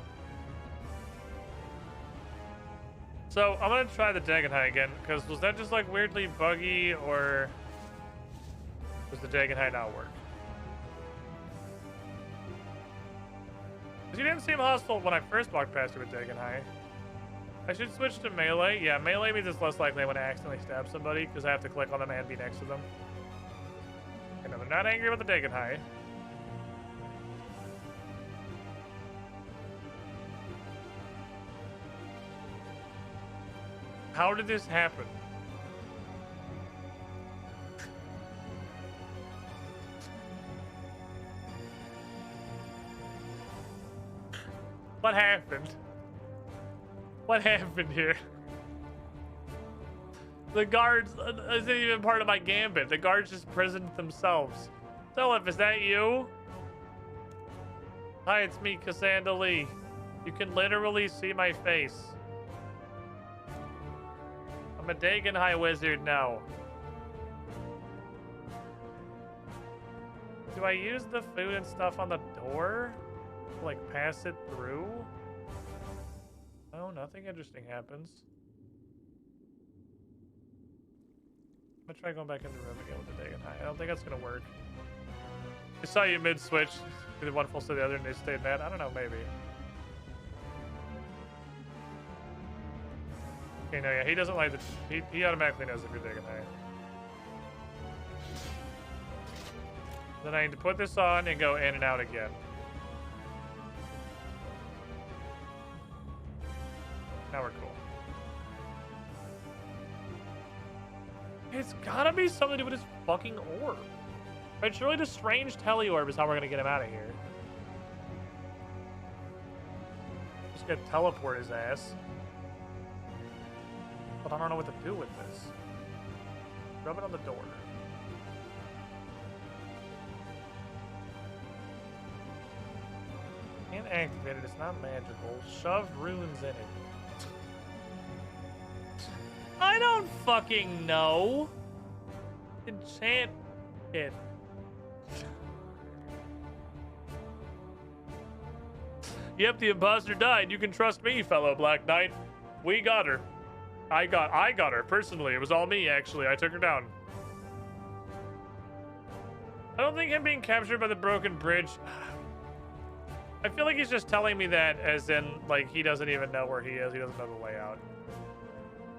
So, I'm gonna try the Dagon High again, because was that just like weirdly buggy, or does the Dagon High not work? Because you didn't seem hostile when I first walked past you with Dagon High. I should switch to melee. Yeah, melee means it's less likely when I accidentally stab somebody, because I have to click on them and be next to them. And no, they're not angry about the Dagon High. How did this happen? What happened? What happened here? The guards isn't even part of my gambit. The guards just prisoned themselves. Philip, is that you? Hi, it's me, Cassandra Lee. You can literally see my face. I'm a Dagon High wizard now. Do I use the food and stuff on the door? To, like, pass it through? No, nothing interesting happens. I'm a gonna try going back in the room again with the Dagon High. I don't think that's gonna work. I saw you mid-switch. Did one full to the other and they stayed mad. I don't know, maybe. Okay, no, yeah, he doesn't like the... He automatically knows if you're Dagon High. Then I need to put this on and go in and out again. Now we're cool. It's gotta be something to do with his fucking orb. Right, surely the strange tele orb is how we're gonna get him out of here. Just gonna teleport his ass. But I don't know what to do with this. Rub it on the door. Can't activate it, it's not magical. Shove runes in it. I don't fucking know. Enchant it. Yep, the imposter died. You can trust me, fellow Black Knight. We got her. I got her personally. It was all me, actually. I took her down. I don't think him being captured by the broken bridge. I feel like he's just telling me that as in, like, he doesn't even know where he is. He doesn't know the layout.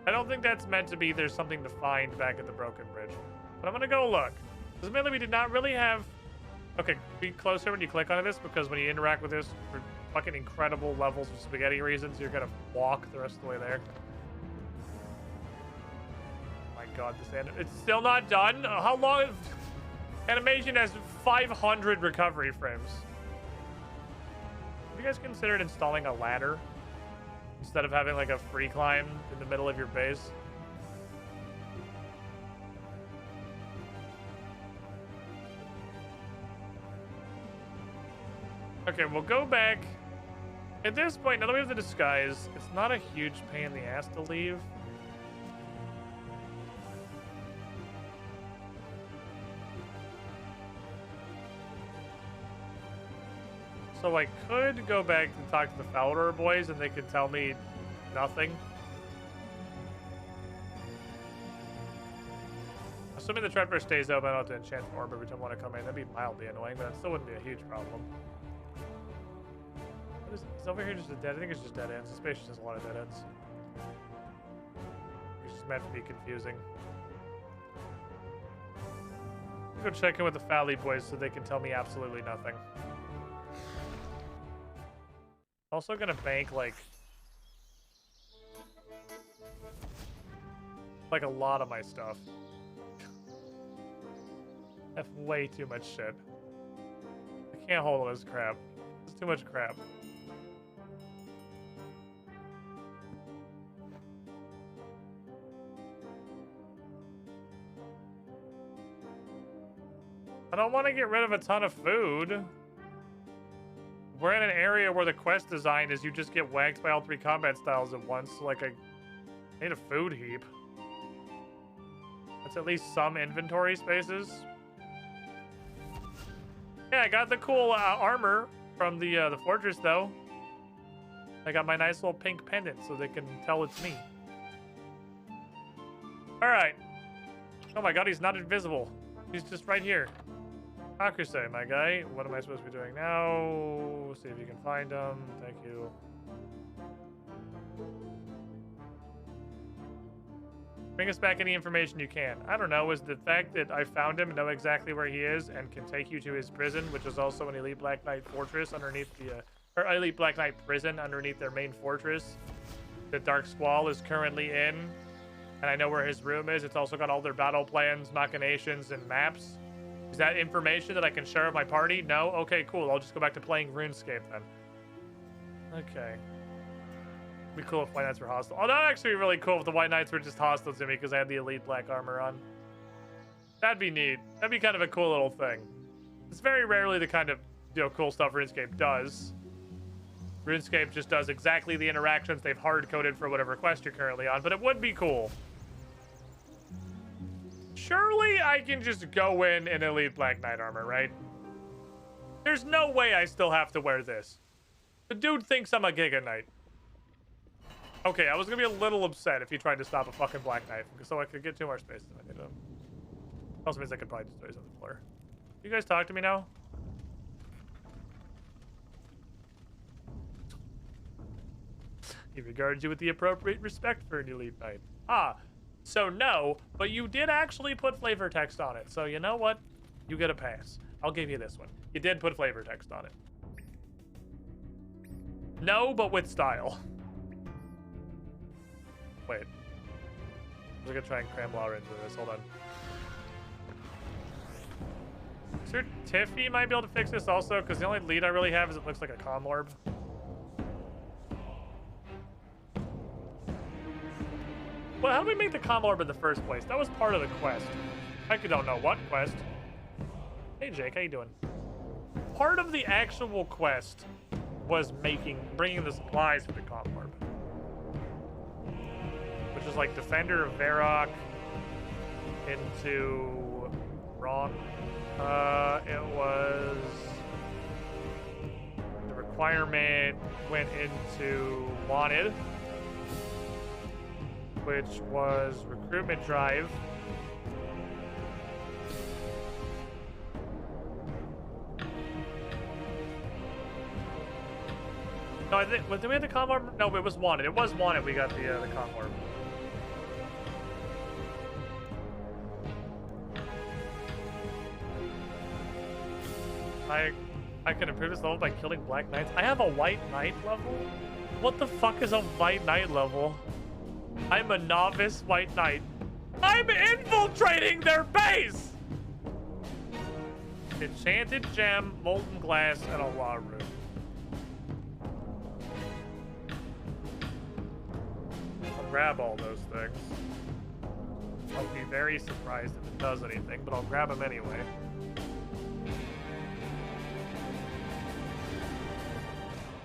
I don't think that's meant to be there's something to find back at the broken bridge. But I'm gonna go look. Because mainly we did not really have... Okay, be closer when you click on this, because when you interact with this for fucking incredible levels of spaghetti reasons, you're gonna walk the rest of the way there. Oh my god, it's still not done? How long? Animation has 500 recovery frames. Have you guys considered installing a ladder instead of having like a free climb in the middle of your base? Okay, we'll go back. At this point, now that we have the disguise, it's not a huge pain in the ass to leave. So I could go back and talk to the Fowler boys and they could tell me nothing. Assuming the trapdoor stays open, I don't have to enchant orb every time I want to come in. That'd be mildly annoying, but it still wouldn't be a huge problem. What is over here just a dead? I think it's just dead ends. The space is just a lot of dead ends. It's just meant to be confusing. Go check in with the Fowley boys so they can tell me absolutely nothing. Also gonna bank like a lot of my stuff. I have way too much shit. I can't hold all this crap. It's too much crap. I don't want to get rid of a ton of food. We're in an area where the quest design is you just get whacked by all three combat styles at once. So like I need a food heap. That's at least some inventory spaces. Yeah, I got the cool armor from the fortress though. I got my nice little pink pendant so they can tell it's me. All right. Oh my god, he's not invisible. He's just right here. Akusei, my guy. What am I supposed to be doing now? See if you can find him. Thank you. Bring us back any information you can. I don't know, is the fact that I found him and know exactly where he is and can take you to his prison, which is also an Elite Black Knight fortress underneath the, or Elite Black Knight prison underneath their main fortress that Dark Squall is currently in. And I know where his room is. It's also got all their battle plans, machinations, and maps. Is that information that I can share with my party? No? Okay, cool. I'll just go back to playing RuneScape then. Okay. Be cool if White Knights were hostile. Oh, that'd actually be really cool if the White Knights were just hostile to me because I had the Elite Black armor on. That'd be neat. That'd be kind of a cool little thing. It's very rarely the kind of, you know, cool stuff RuneScape does. RuneScape just does exactly the interactions they've hard-coded for whatever quest you're currently on, but it would be cool. Surely I can just go in Elite Black Knight armor, right? There's no way I still have to wear this. The dude thinks I'm a Giga Knight. Okay, I was gonna be a little upset if he tried to stop a fucking Black Knight, so I could get 2 more spaces than I did. Also means I could probably destroy something for her. You guys talk to me now? He regards you with the appropriate respect for an elite knight. Ah, so no, but you did actually put flavor text on it. So you know what? You get a pass. I'll give you this one. You did put flavor text on it. No, but with style. Wait. I'm gonna try and cram Laura into this. Hold on. Sir Tiffy might be able to fix this also, because the only lead I really have is it looks like a comm orb. Well, how did we make the comm orb in the first place? That was part of the quest. I don't know what quest. Hey Jake, how you doing? Part of the actual quest was bringing the supplies for the comm orb, which is like Defender of Varrock into wrong. It was the requirement went into Wanted, which was recruitment drive. No, I think, did we have the comm orb? No, it was Wanted. It was Wanted. We got the comm orb. I can improve this level by killing Black Knights. I have a White Knight level? What the fuck is a White Knight level? I'm a novice White Knight. I'm infiltrating their base! Enchanted gem, molten glass, and a law room. I'll grab all those things. I'll be very surprised if it does anything, but I'll grab them anyway.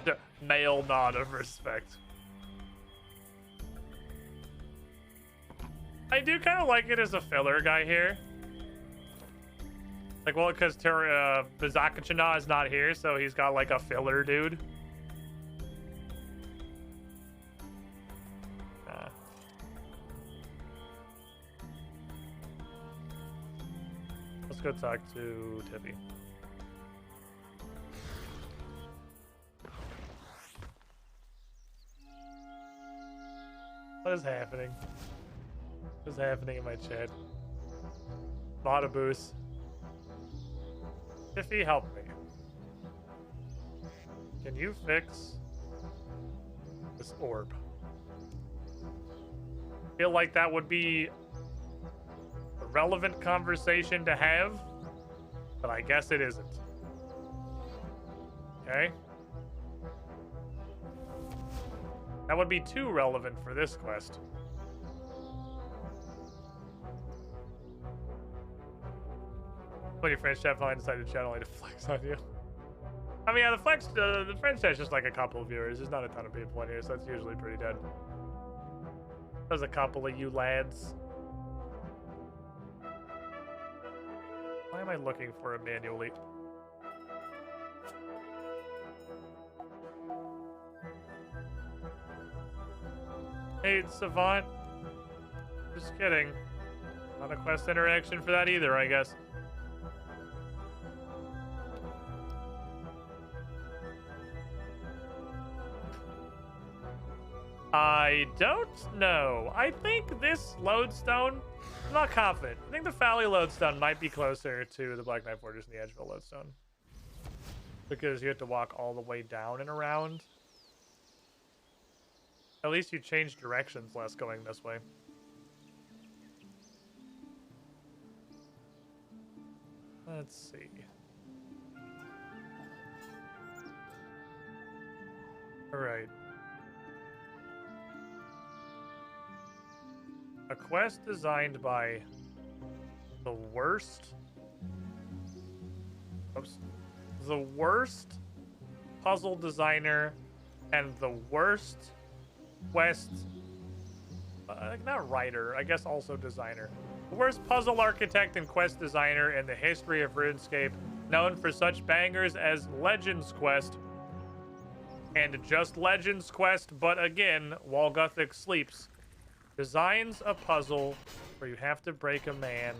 The male nod of respect. I do kind of like it as a filler guy here. Like, well, because Bizakachana is not here, so he's got like a filler dude. Let's go talk to Tiffy. What is happening? What is happening in my chat? Lot of boost. Tiffy, help me. Can you fix this orb? I feel like that would be a relevant conversation to have, but I guess it isn't. Okay. That would be too relevant for this quest. When your French chat finally decided to channel to flex on you. I mean, yeah, the French chat's just like a couple of viewers. There's not a ton of people in here, so it's usually pretty dead. There's a couple of you lads. Why am I looking for it manually? Hey, Savant. Just kidding. Not a quest interaction for that either, I guess. I don't know. I think this lodestone, I'm not confident. I think the Fally lodestone might be closer to the Black Knight Fortress and the Edgeville lodestone, because you have to walk all the way down and around. At least you change directions less going this way. Let's see. All right. A quest designed by the worst... Oops. The worst puzzle designer and the worst quest... not writer, I guess also designer. The worst puzzle architect and quest designer in the history of RuneScape, known for such bangers as Legends Quest and just Legends Quest, but again, Walguthic Sleeps. Designs a puzzle where you have to break a man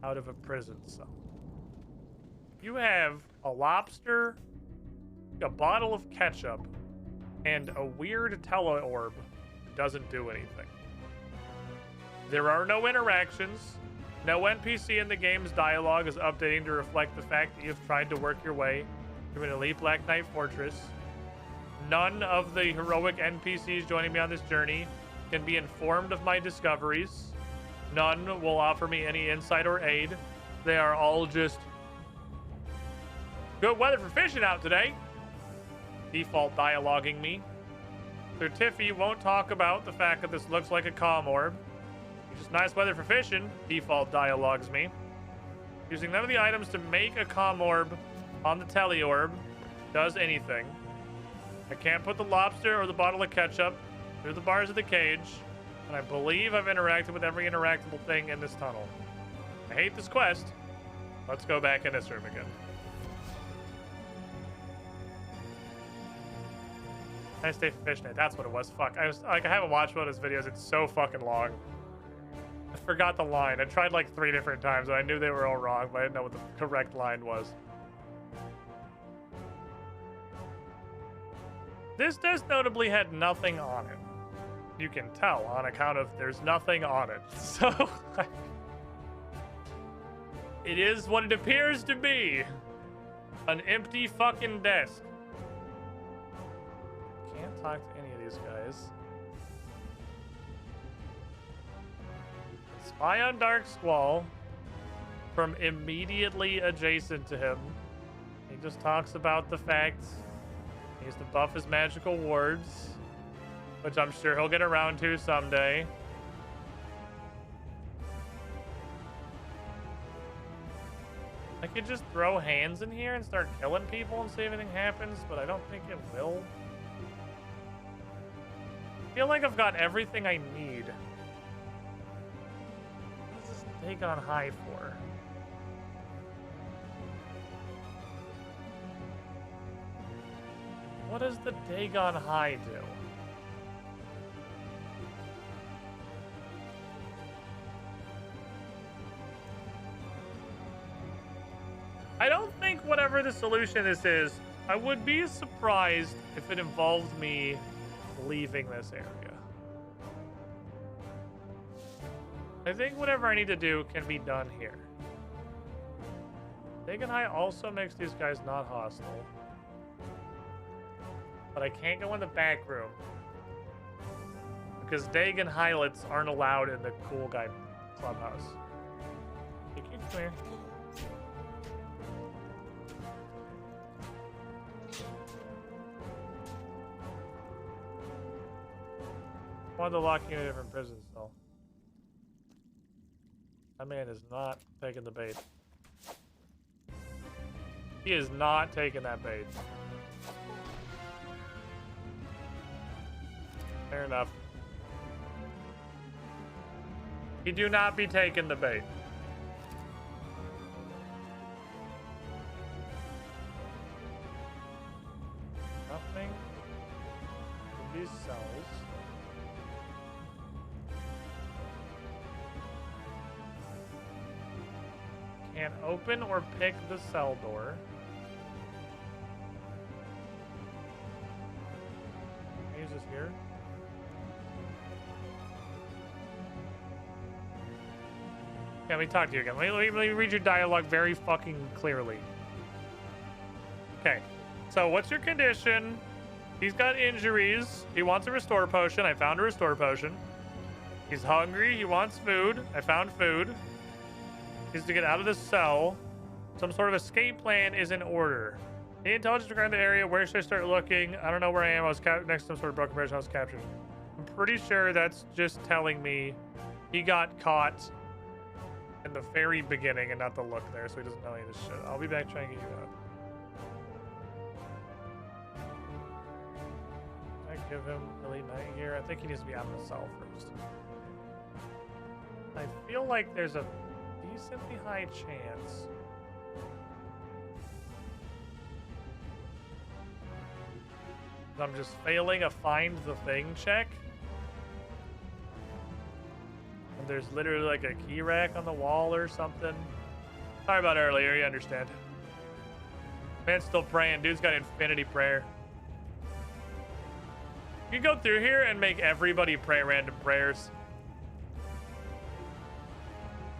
out of a prison cell. You have a lobster, a bottle of ketchup, and a weird teleorb that doesn't do anything. There are no interactions. No NPC in the game's dialogue is updating to reflect the fact that you've tried to work your way through an elite Black Knight fortress. None of the heroic NPCs joining me on this journey can be informed of my discoveries. None will offer me any insight or aid. They are all just good weather for fishing out today. Default dialoguing me. Sir Tiffy won't talk about the fact that this looks like a comm orb. It's just nice weather for fishing. Default dialogues me. Using none of the items to make a comm orb on the teleorb does anything. I can't put the lobster or the bottle of ketchup through the bars of the cage, and I believe I've interacted with every interactable thing in this tunnel. I hate this quest. Let's go back in this room again. Nice day for fishing. That's what it was. Fuck. I haven't watched one of his videos. It's so fucking long. I forgot the line. I tried like 3 different times, and I knew they were all wrong, but I didn't know what the correct line was. This disc notably had nothing on it. You can tell on account of there's nothing on it. So, it is what it appears to be. An empty fucking desk. Can't talk to any of these guys. Spy on Dark Squall from immediately adjacent to him. He just talks about the fact he needs to buff his magical wards, which I'm sure he'll get around to someday. I could just throw hands in here and start killing people and see if anything happens, but I don't think it will. I feel like I've got everything I need. What does this Dagon High for? What does the Dagon High do? I don't think whatever the solution this is, I would be surprised if it involved me leaving this area. I think whatever I need to do can be done here. Dagon High also makes these guys not hostile. But I can't go in the back room because Dagon Highlights aren't allowed in the cool guy clubhouse. You can come here. I wanted to lock you in a different prison cell. That man is not taking the bait. He is not taking that bait. Fair enough. He do not be taking the bait. Nothing in these cells. Can't open or pick the cell door. Can I use this here? Yeah, let me talk to you again. Let me read your dialogue very fucking clearly. Okay, so what's your condition? He's got injuries. He wants a restore potion. I found a restore potion. He's hungry. He wants food. I found food. He's to get out of the cell. Some sort of escape plan is in order. The intelligence regarding the area. Where should I start looking? I don't know where I am. I was next to some sort of broken bridge. I was captured. I'm pretty sure that's just telling me he got caught in the very beginning and not the look there, so he doesn't know any of this shit. I'll be back trying to get you out. Can I give him Elite Knight here? I think he needs to be out of the cell first. I feel like there's a decently high chance that I'm just failing a find the thing check. And there's literally like a key rack on the wall or something. Sorry about earlier, you understand. Man's still praying. Dude's got infinity prayer. You can go through here and make everybody pray random prayers.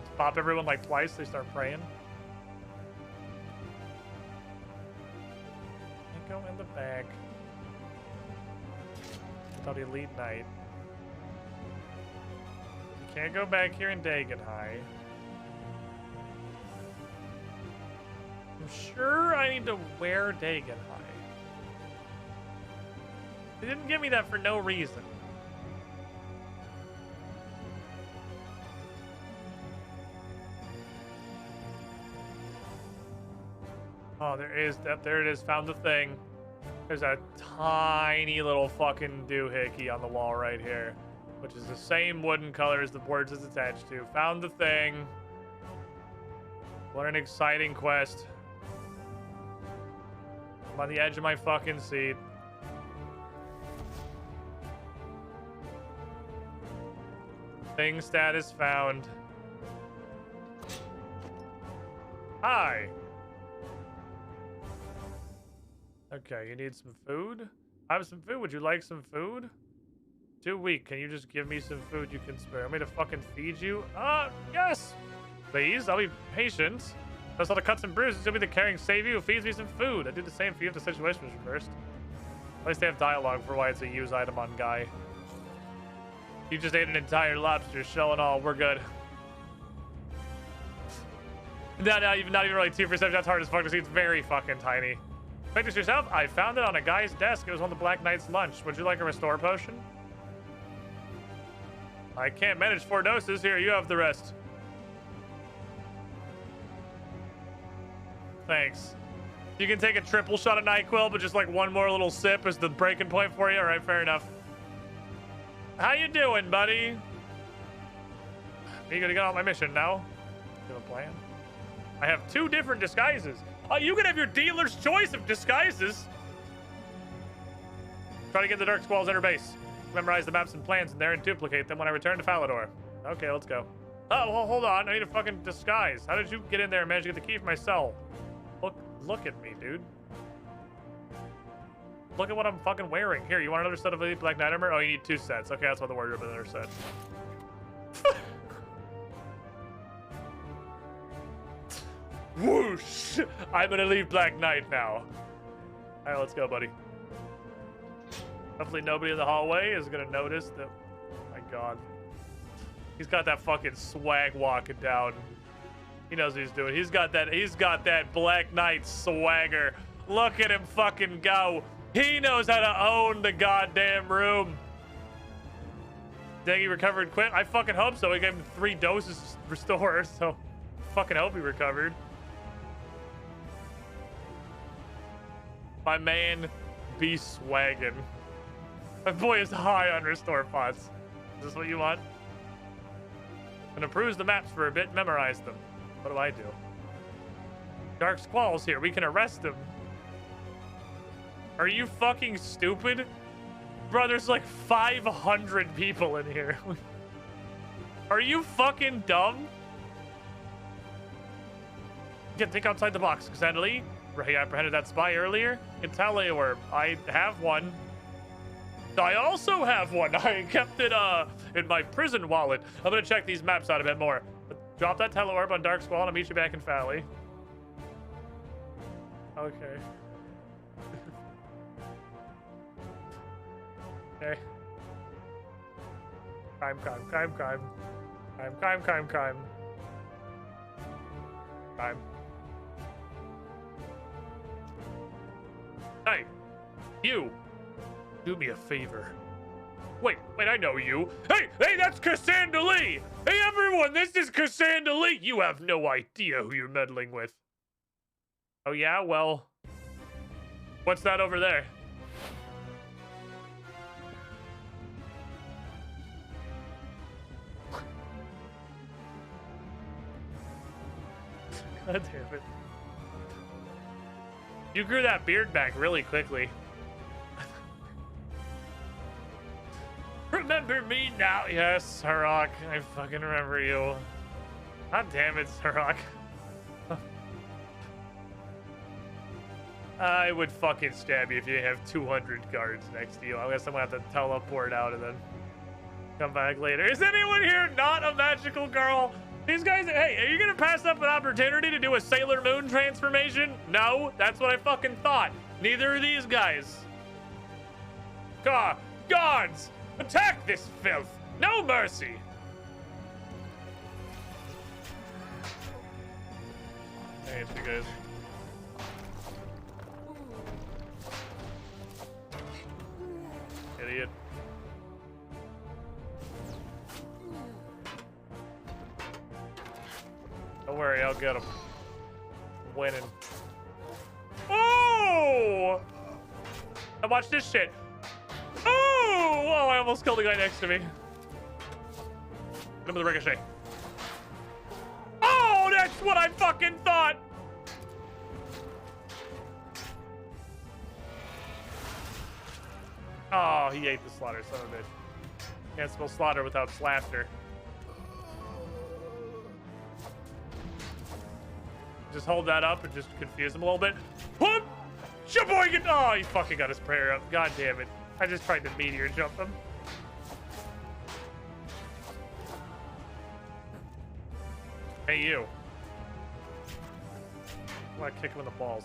Just pop everyone like twice, they start praying. And go in the back. Without Elite Knight. You can't go back here in Dagon High. I'm sure I need to wear Dagon High. They didn't give me that for no reason. Oh, there it is. Found the thing. There's a tiny little fucking doohickey on the wall right here, which is the same wooden color as the boards it's attached to. Found the thing. What an exciting quest. I'm on the edge of my fucking seat. Thing status found. Hi. Okay, you need some food? I have some food. Would you like some food? Too weak. Can you just give me some food you can spare? Want me to fucking feed you? Yes! Please, I'll be patient. That's all the cuts and bruises. You'll be the caring savior who feeds me some food. I do the same for you if the situation was reversed. At least they have dialogue for why it's a use item on Guy. You just ate an entire lobster, shell and all. We're good. Not even really 2%. That's hard as fuck to see. It's very fucking tiny. Make this yourself? I found it on a guy's desk. It was on the Black Knight's lunch. Would you like a restore potion? I can't manage 4 doses. Here, you have the rest. Thanks. You can take a triple shot of NyQuil, but just like one more little sip is the breaking point for you. All right, fair enough. How you doing, buddy? Are you gonna get on my mission now? Do you have a plan? I have 2 different disguises. Oh, you can have your dealer's choice of disguises. Try to get the Dark Squall's inner base. Memorize the maps and plans in there and duplicate them when I return to Falador. Okay, let's go. Oh, well, hold on. I need a fucking disguise. How did you get in there and manage to get the key for my cell? Look at me, dude. Look at what I'm fucking wearing. Here, you want another set of Elite Black Knight armor? Oh, you need 2 sets. Okay, that's what the word of another set. Whoosh! I'm an Elite Black Knight now. All right, let's go, buddy. Hopefully nobody in the hallway is gonna notice that. Oh my God. He's got that fucking swag walking down. He knows what he's doing. He's got that Black Knight swagger. Look at him fucking go. He knows how to own the goddamn room. Dang, he recovered quick. I fucking hope so. He gave him 3 doses to restore, so fucking hope he recovered. My man be swaggin'. My boy is high on restore pots. Is this what you want? Gonna peruse the maps for a bit, memorize them. What do I do? Dark Squall's here. We can arrest him. Are you fucking stupid? Bro, there's like 500 people in here. Are you fucking dumb? Get think outside the box, Cassandra Lee. He apprehended that spy earlier. Intelliorb. I have one. I also have one. I kept it in my prison wallet. I'm gonna check these maps out a bit more. Drop that Teleorb on Dark Squall and I'll meet you back in Fally. Okay. Okay. Crime. Hey, you. Do me a favor. Wait, I know you. Hey, that's Cassandra Lee! Hey, everyone, this is Cassandra Lee! You have no idea who you're meddling with. Oh, yeah? Well, what's that over there? God damn it. You grew that beard back really quickly. remember me now? Yes, Harok. I fucking remember you. God damn it, Harok. I would fucking stab you if you have 200 guards next to you. I guess I'm gonna have to teleport out and then come back later. Is anyone here not a magical girl? These guys, hey, are you gonna pass up an opportunity to do a Sailor Moon transformation? No, that's what I fucking thought. Neither are these guys. Guards, attack this filth. No mercy. I hate you guys. Idiot. Don't worry, I'll get him. Winning. Oh! Now watch this shit. Oh! Oh, I almost killed the guy next to me. Hit him with a ricochet. Oh, that's what I fucking thought! Oh, he ate the slaughter, son of a bitch. Can't spell slaughter without slaughter. Just hold that up and just confuse him a little bit. Whoop! Sheboygan! Oh, he fucking got his prayer up. God damn it. I just tried to meteor jump him. Hey, you. I want to kick him in the balls.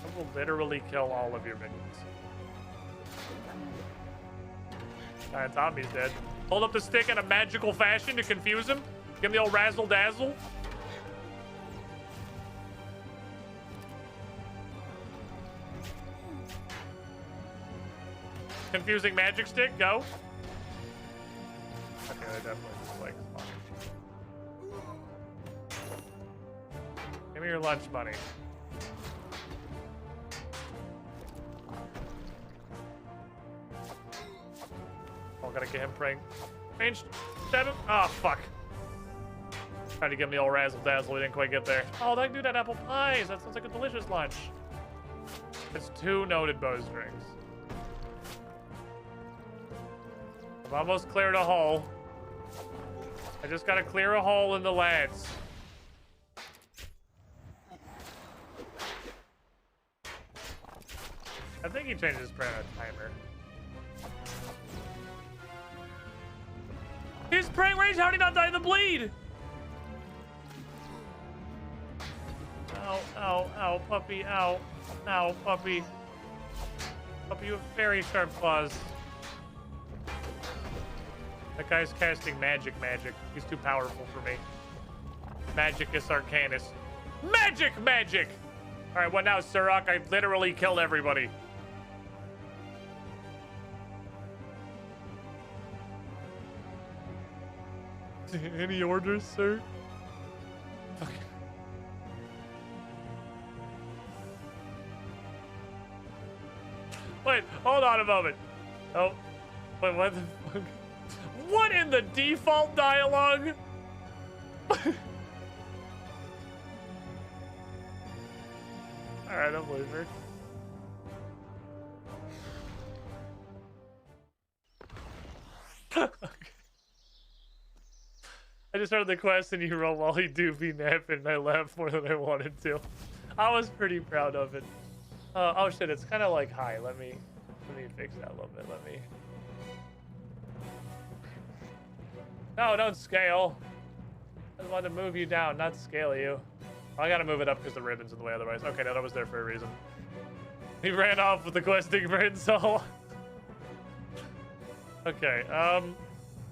I will literally kill all of your minions. Alright, Tommy's dead. Hold up the stick in a magical fashion to confuse him. Give him the old razzle dazzle. Confusing magic stick, go. Okay, I definitely just like slaughter. Give me your lunch money. Oh, gotta get him praying. Ranged. Stab him. Oh, fuck. Tried to give him the old razzle dazzle. We didn't quite get there. Oh, that can do that apple pies. That sounds like a delicious lunch. It's 2 noted bowstrings. I've almost cleared a hole. I just gotta clear a hole in the lads. I think he changed his prayer timer. He's praying range. How did he not die of the bleed? Ow, ow, ow, puppy, ow. Ow, puppy. Puppy, you have very sharp claws. That guy's casting magic. He's too powerful for me. Magicus Arcanus. Magic! Alright, what now, Surok? I literally killed everybody. Any orders, sir? Okay. Wait, hold on a moment. Oh, wait, what the fuck? What in the default dialogue? Alright, I'm leaving. Okay. I just heard the quest and you roll while he doofy napping and I laughed more than I wanted to. I was pretty proud of it. Oh shit, it's kind of like high. Let me fix that a little bit. Let me. No, don't scale. I just wanted to move you down, not scale you. Oh, I gotta move it up because the ribbon's in the way otherwise. Okay, no, that was there for a reason. He ran off with the questing Brinsol. Okay, I don't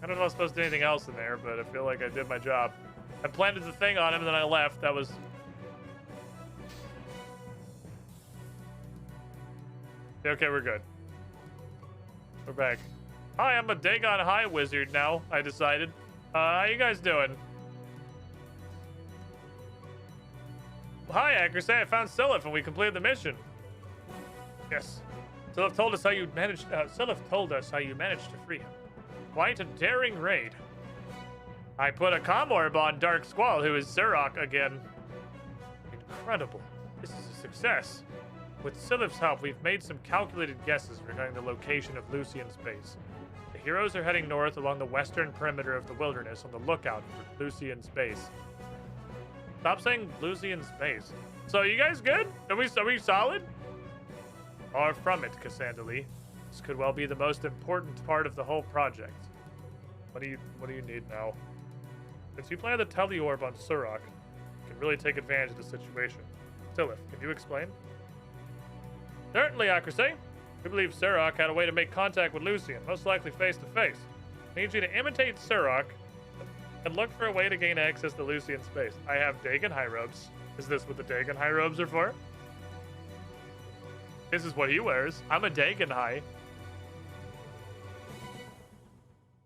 know if I was supposed to do anything else in there, but I feel like I did my job. I planted the thing on him and then I left. That was... Okay, we're good. We're back. Hi, I'm a Dagon High wizard now, I decided. How you guys doing? Hi, Accuracy. I found Siliph and we completed the mission. Yes. Siliph told us how you managed to free him. Quite a daring raid. I put a comm orb on Dark Squall, who is Surok again. Incredible. This is a success. With Sylph's help, we've made some calculated guesses regarding the location of Lucian's base. The heroes are heading north along the western perimeter of the wilderness on the lookout for Lucian's base. Stop saying Lucian's base. So you guys good? Are we solid? Far from it, Cassandra. This could well be the most important part of the whole project. What do you need now? Since you planted the Teleorb on Surok, you can really take advantage of the situation. Sylph, can you explain? Certainly, Akrase. We believe Surok had a way to make contact with Lucian, most likely face to face. I need you to imitate Surok and look for a way to gain access to Lucian's base. I have Dagon High Robes. Is this what the Dagon High Robes are for? This is what he wears. I'm a Dagon High.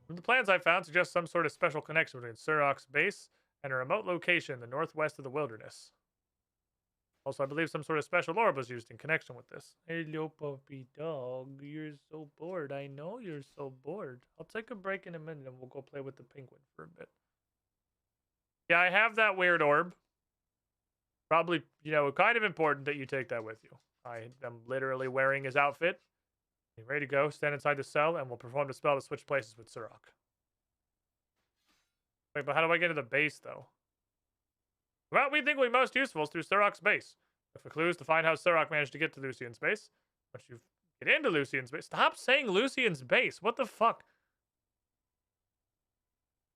From the plans I found suggest some sort of special connection between Surok's base and a remote location in the northwest of the wilderness. Also, I believe some sort of special orb was used in connection with this. Hello, puppy dog. You're so bored. I know you're so bored. I'll take a break in a minute and we'll go play with the penguin for a bit. Yeah, I have that weird orb. Probably, kind of important that you take that with you. I am literally wearing his outfit. You ready to go? Stand inside the cell and we'll perform the spell to switch places with Surok. Wait, but how do I get to the base, though? What we think will be most useful is through Surok's base. Look for clues to find how Surok managed to get to Lucian's base. Once you get into Lucian's base... Stop saying Lucian's base! What the fuck?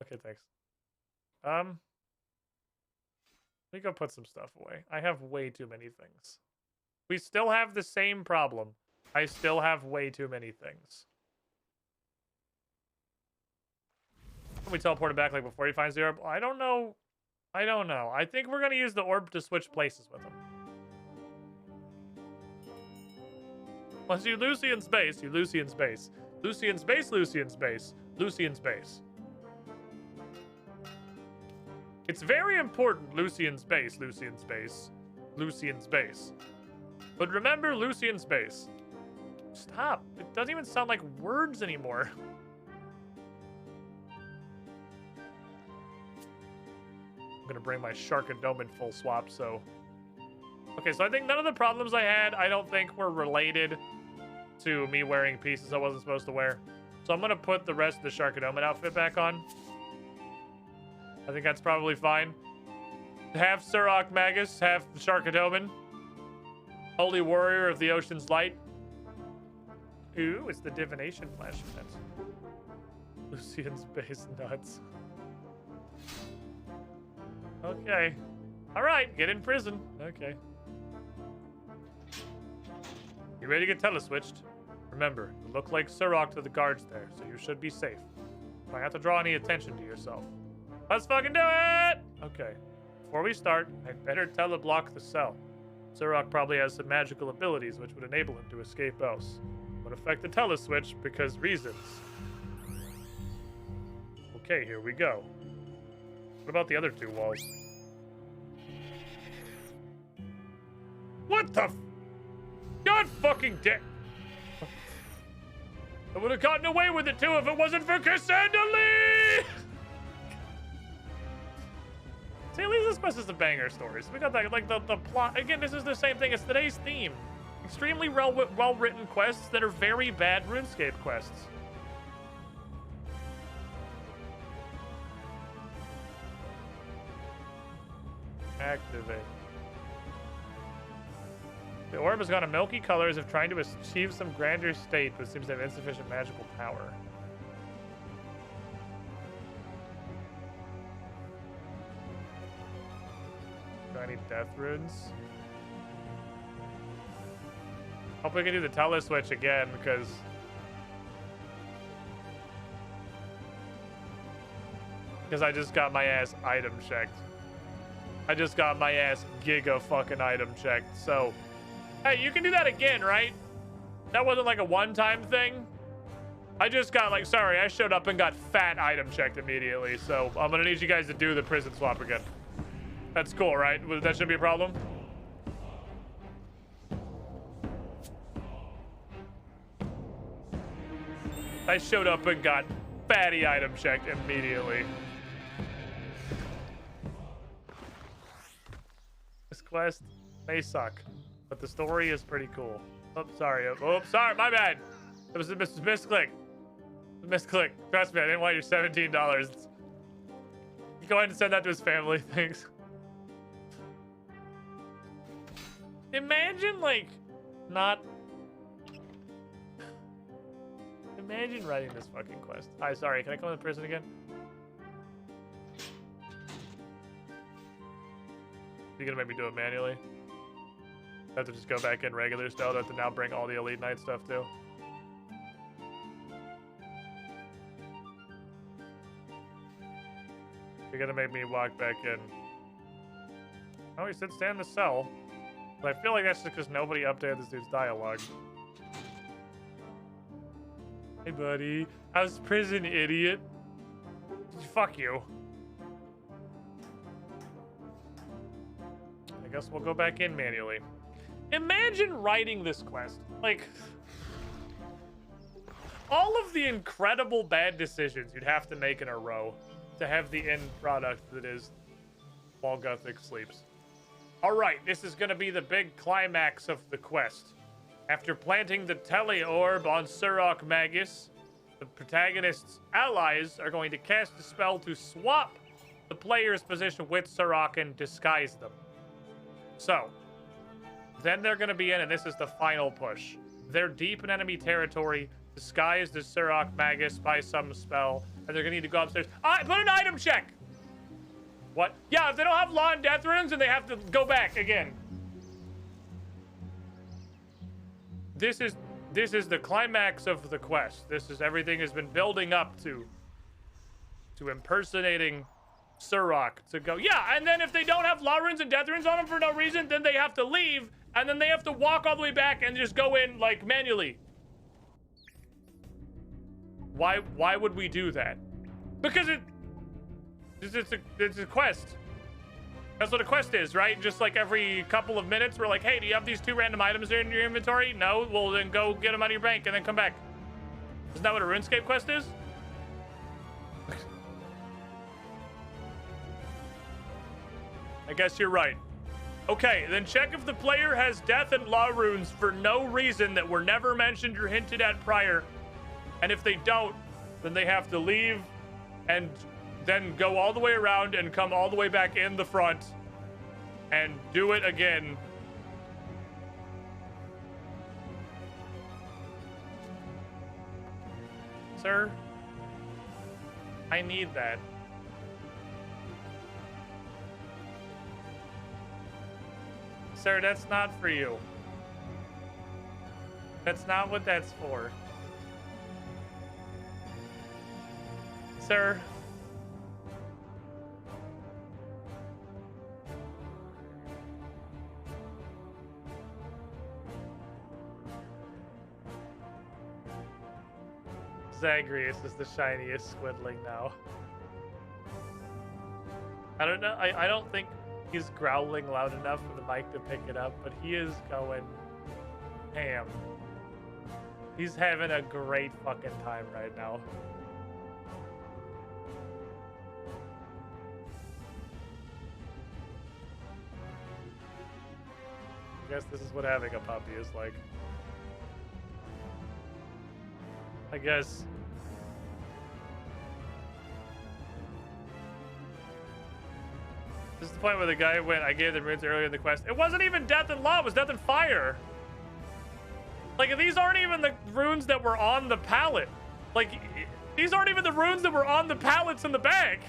Okay, thanks. Let me go put some stuff away. I have way too many things. We still have the same problem. I still have way too many things. Can we teleport him back like before he finds the orb? I don't know. I think we're going to use the orb to switch places with him. Once you Lucian's base, you Lucian's base. Lucian's base, Lucian's base. Lucian's base. It's very important, Lucian's base, Lucian's base. Lucian's base. But remember Lucian's base. Stop. It doesn't even sound like words anymore. I'm gonna bring my Sharkadoman full swap, so... Okay, so I think none of the problems I had, I don't think were related to me wearing pieces I wasn't supposed to wear. So I'm gonna put the rest of the Sharkadoman outfit back on. I think that's probably fine. Have Surok Magus, have Sharkadoman. Holy Warrior of the Ocean's Light. Ooh, it's the Divination Flash event. Lucian's base nuts. Okay. Alright, get in prison. Okay. You ready to get teleswitched? Remember, you look like Surok to the guards there, so you should be safe. You don't have to draw any attention to yourself. Let's fucking do it! Okay. Before we start, I'd better teleblock the cell. Surok probably has some magical abilities which would enable him to escape else. Would affect the teleswitch because reasons. Okay, here we go. What about the other two walls? What the f... God fucking damn... I would have gotten away with it too if it wasn't for Cassandra Lee! See, at least this quest is a banger story. So we got that, like, the plot. Again, this is the same thing as today's theme. Extremely well-written quests that are very bad RuneScape quests. Activate. The orb has got a milky color as if trying to achieve some grander state, but seems to have insufficient magical power. Do I need death runes? Hope we can do the teleswitch again, because I just got my ass item checked. I just got my ass giga fucking item checked. So, hey, you can do that again, right? That wasn't like a one-time thing. I just got like, sorry, I showed up and got fat item checked immediately. So I'm gonna need you guys to do the prison swap again. That's cool, right? That shouldn't be a problem. I showed up and got fatty item checked immediately. This quest may suck. But the story is pretty cool. Oh, sorry. Oh, sorry. My bad. It was a misclick. Misclick. Trust me, I didn't want your $17. Go ahead and send that to his family. Thanks. Imagine, like, not... Imagine writing this fucking quest. Hi, sorry. Can I come to prison again? You're gonna make me do it manually? I have to just go back in regular style. I have to now bring all the Elite Knight stuff too. You're gonna make me walk back in. Oh, he said stay in the cell. But I feel like that's just because nobody updated this dude's dialogue. Hey, buddy. How's prison, idiot? Fuck you. I guess we'll go back in manually. Imagine writing this quest. Like, all of the incredible bad decisions you'd have to make in a row to have the end product that is while Guthix sleeps. All right, this is going to be the big climax of the quest. After planting the Tele Orb on Surok Magus, the protagonist's allies are going to cast a spell to swap the player's position with Surok and disguise them. So, then they're going to be in, and this is the final push. They're deep in enemy territory, disguised as Surok Magus by some spell, and they're going to need to go upstairs. Put an item check! What? Yeah, if they don't have Law and Death runes, then they have to go back again. This is the climax of the quest. This is everything has been building up to impersonating Surok to go. Yeah, and then if they don't have Law runes and Death runes on them for no reason, then they have to leave, and then they have to walk all the way back and just go in like manually. Why would we do that? Because it's a quest. That's what a quest is, right? Just like every couple of minutes, we're like, hey, do you have these 2 random items in your inventory? No? Well, then go get them out of your bank and then come back. Isn't that what a RuneScape quest is? I guess you're right. Okay, then check if the player has Death and Law runes for no reason that were never mentioned or hinted at prior. And if they don't, then they have to leave and then go all the way around and come all the way back in the front and do it again. Sir, I need that. Sir, that's not for you. That's not what that's for. Sir. Zagreus is the shiniest squidling now. I don't know. I don't think he's growling loud enough for the mic to pick it up, but he is going ham. He's having a great fucking time right now. I guess this is what having a puppy is like. I guess. This is the point where the guy went, I gave the runes earlier in the quest. It wasn't even Death and Law, it was Death and Fire. Like, these aren't even the runes that were on the pallet. Like, these aren't even the runes that were on the pallets in the bag.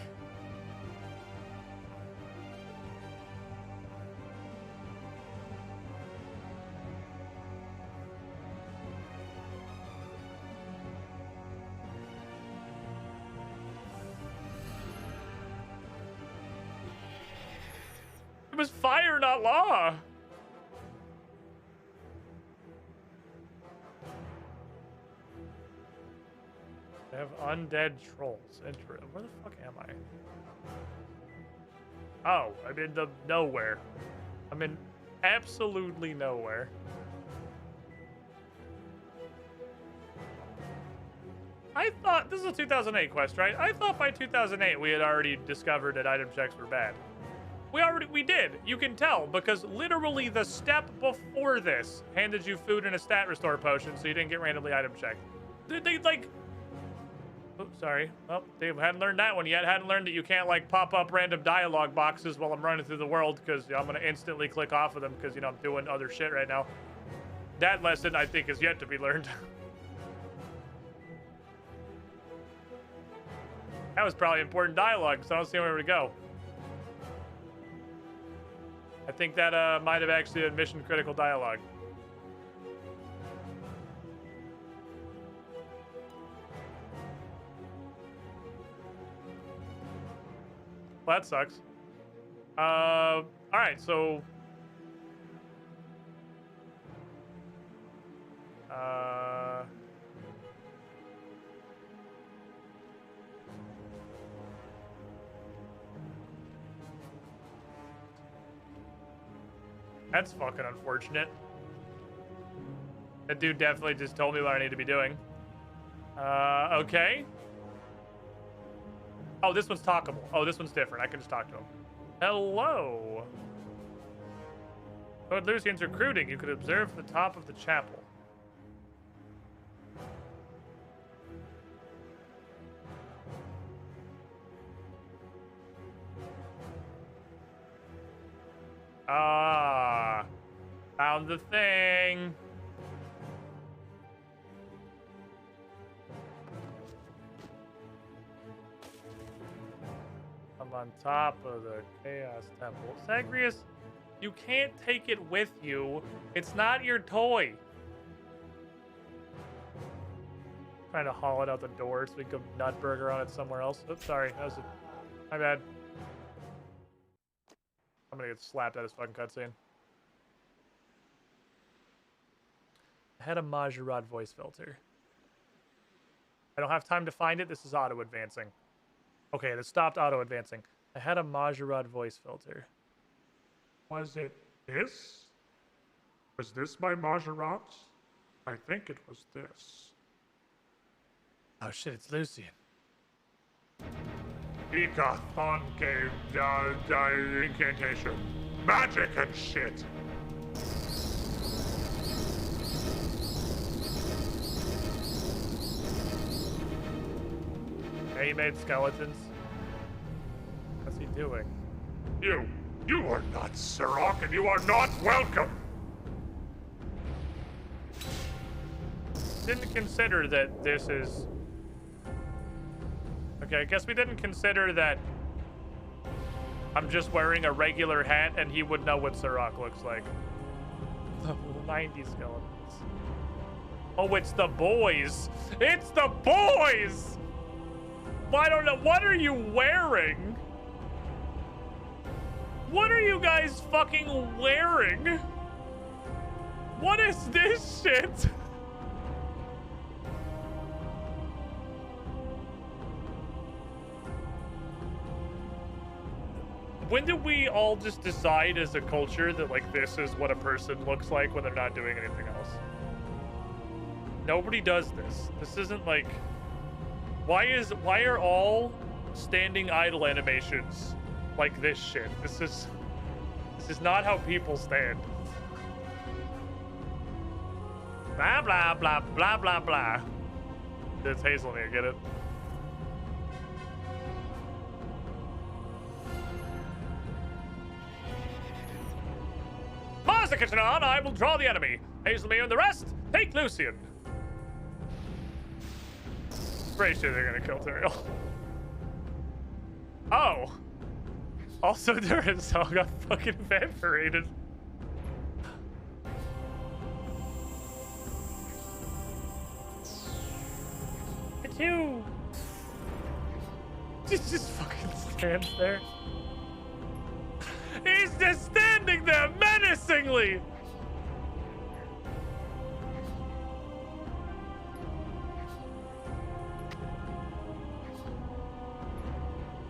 It was Fire, not Law. They have undead trolls. Where the fuck am I? Oh, I'm in the nowhere. I'm in absolutely nowhere. I thought, this is a 2008 quest, right? I thought by 2008 we had already discovered that item checks were bad. We did. You can tell because literally the step before this handed you food and a stat restore potion, so you didn't get randomly item checked. They like. Oh, sorry. Oh, they hadn't learned that one yet. Hadn't learned that you can't like pop up random dialogue boxes while I'm running through the world because I'm gonna instantly click off of them because I'm doing other shit right now. That lesson I think is yet to be learned. That was probably important dialogue, so I don't see anywhere to go. I think that might have actually been mission critical dialogue. Well, that sucks. All right, so that's fucking unfortunate. That dude definitely just told me what I need to be doing. Okay. Oh, this one's talkable. Oh, this one's different. I can just talk to him. Hello. Lord Lucian's recruiting. You could observe the top of the chapel. Ah, found the thing. I'm on top of the Chaos Temple. Zagreus, you can't take it with you. It's not your toy. Trying to haul it out the door so we can go nutburger on it somewhere else. Oops, sorry. That was my bad. I'm gonna get slapped at his fucking cutscene. I had a Majorat voice filter. I don't have time to find it. This is auto-advancing. Okay, it stopped auto-advancing. I had a Majorat voice filter. Was it this? Was this my Majorat? I think it was this. Oh shit, it's Lucian. Ekathon gave incantation. Magic and shit. Hey, he made skeletons. What's he doing? You are not Sirach, and you are not welcome. Didn't consider that this is... Okay, I guess we didn't consider that I'm just wearing a regular hat and he would know what Sirach looks like. 90 skeletons. Oh, it's the boys. It's the boys! I don't know. What are you wearing? What are you guys fucking wearing? What is this shit? When did we all just decide as a culture that like this is what a person looks like when they're not doing anything else? Nobody does this. This isn't like... Why are all standing idle animations like this shit? This is not how people stand. Blah blah blah blah blah blah. It's Hazelmere, get it? Mars the kitchen on, I will draw the enemy. Hazelmere and the rest, take Lucian. Pretty sure they're gonna kill Turiel. Oh. Also, Duracell got fucking evaporated. Achoo! Just fucking stands there. He's just standing there menacingly!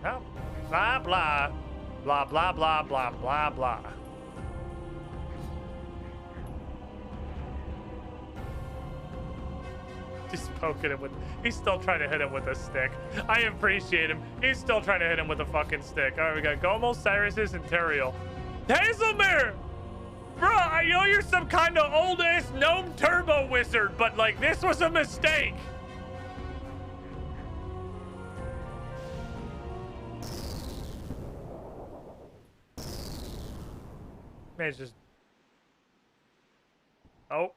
Oh, blah, blah. Blah, blah, blah, blah, blah, blah. Just poking him with. He's still trying to hit him with a stick. I appreciate him. He's still trying to hit him with a fucking stick. All right, we got Gomo, Cyrus, and Teriel. Hazelmere! Bro, I know you're some kind of old-ass gnome turbo wizard, but, like, this was a mistake. Man, it's just... Oh.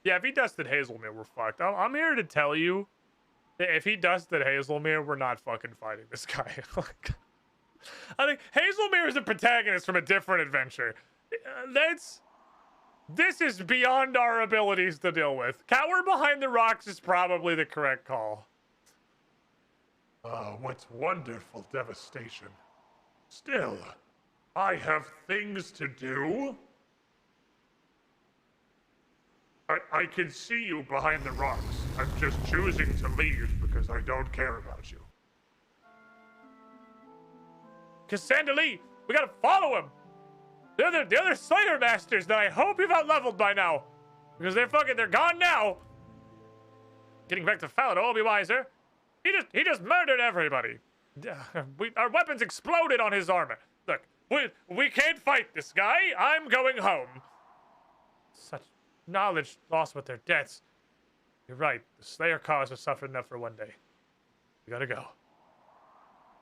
Yeah, if he dusted Hazelmere, we're fucked. I'm here to tell you, if he dusted Hazelmere, we're not fucking fighting this guy. I think Hazelmere is a protagonist from a different adventure. This is beyond our abilities to deal with. Cower behind the rocks is probably the correct call. What wonderful devastation. Still, I have things to do. I can see you behind the rocks. I'm just choosing to leave because I don't care about you. Cassandra Lee, we gotta follow him. The other Slayer Masters that I hope you've out-leveled by now. Because they're gone now. Getting back to Falador will be wiser. He just murdered everybody. Our weapons exploded on his armor. Look, we can't fight this guy. I'm going home. Such knowledge lost with their deaths. You're right. The Slayer cause has suffered enough for one day. We gotta go.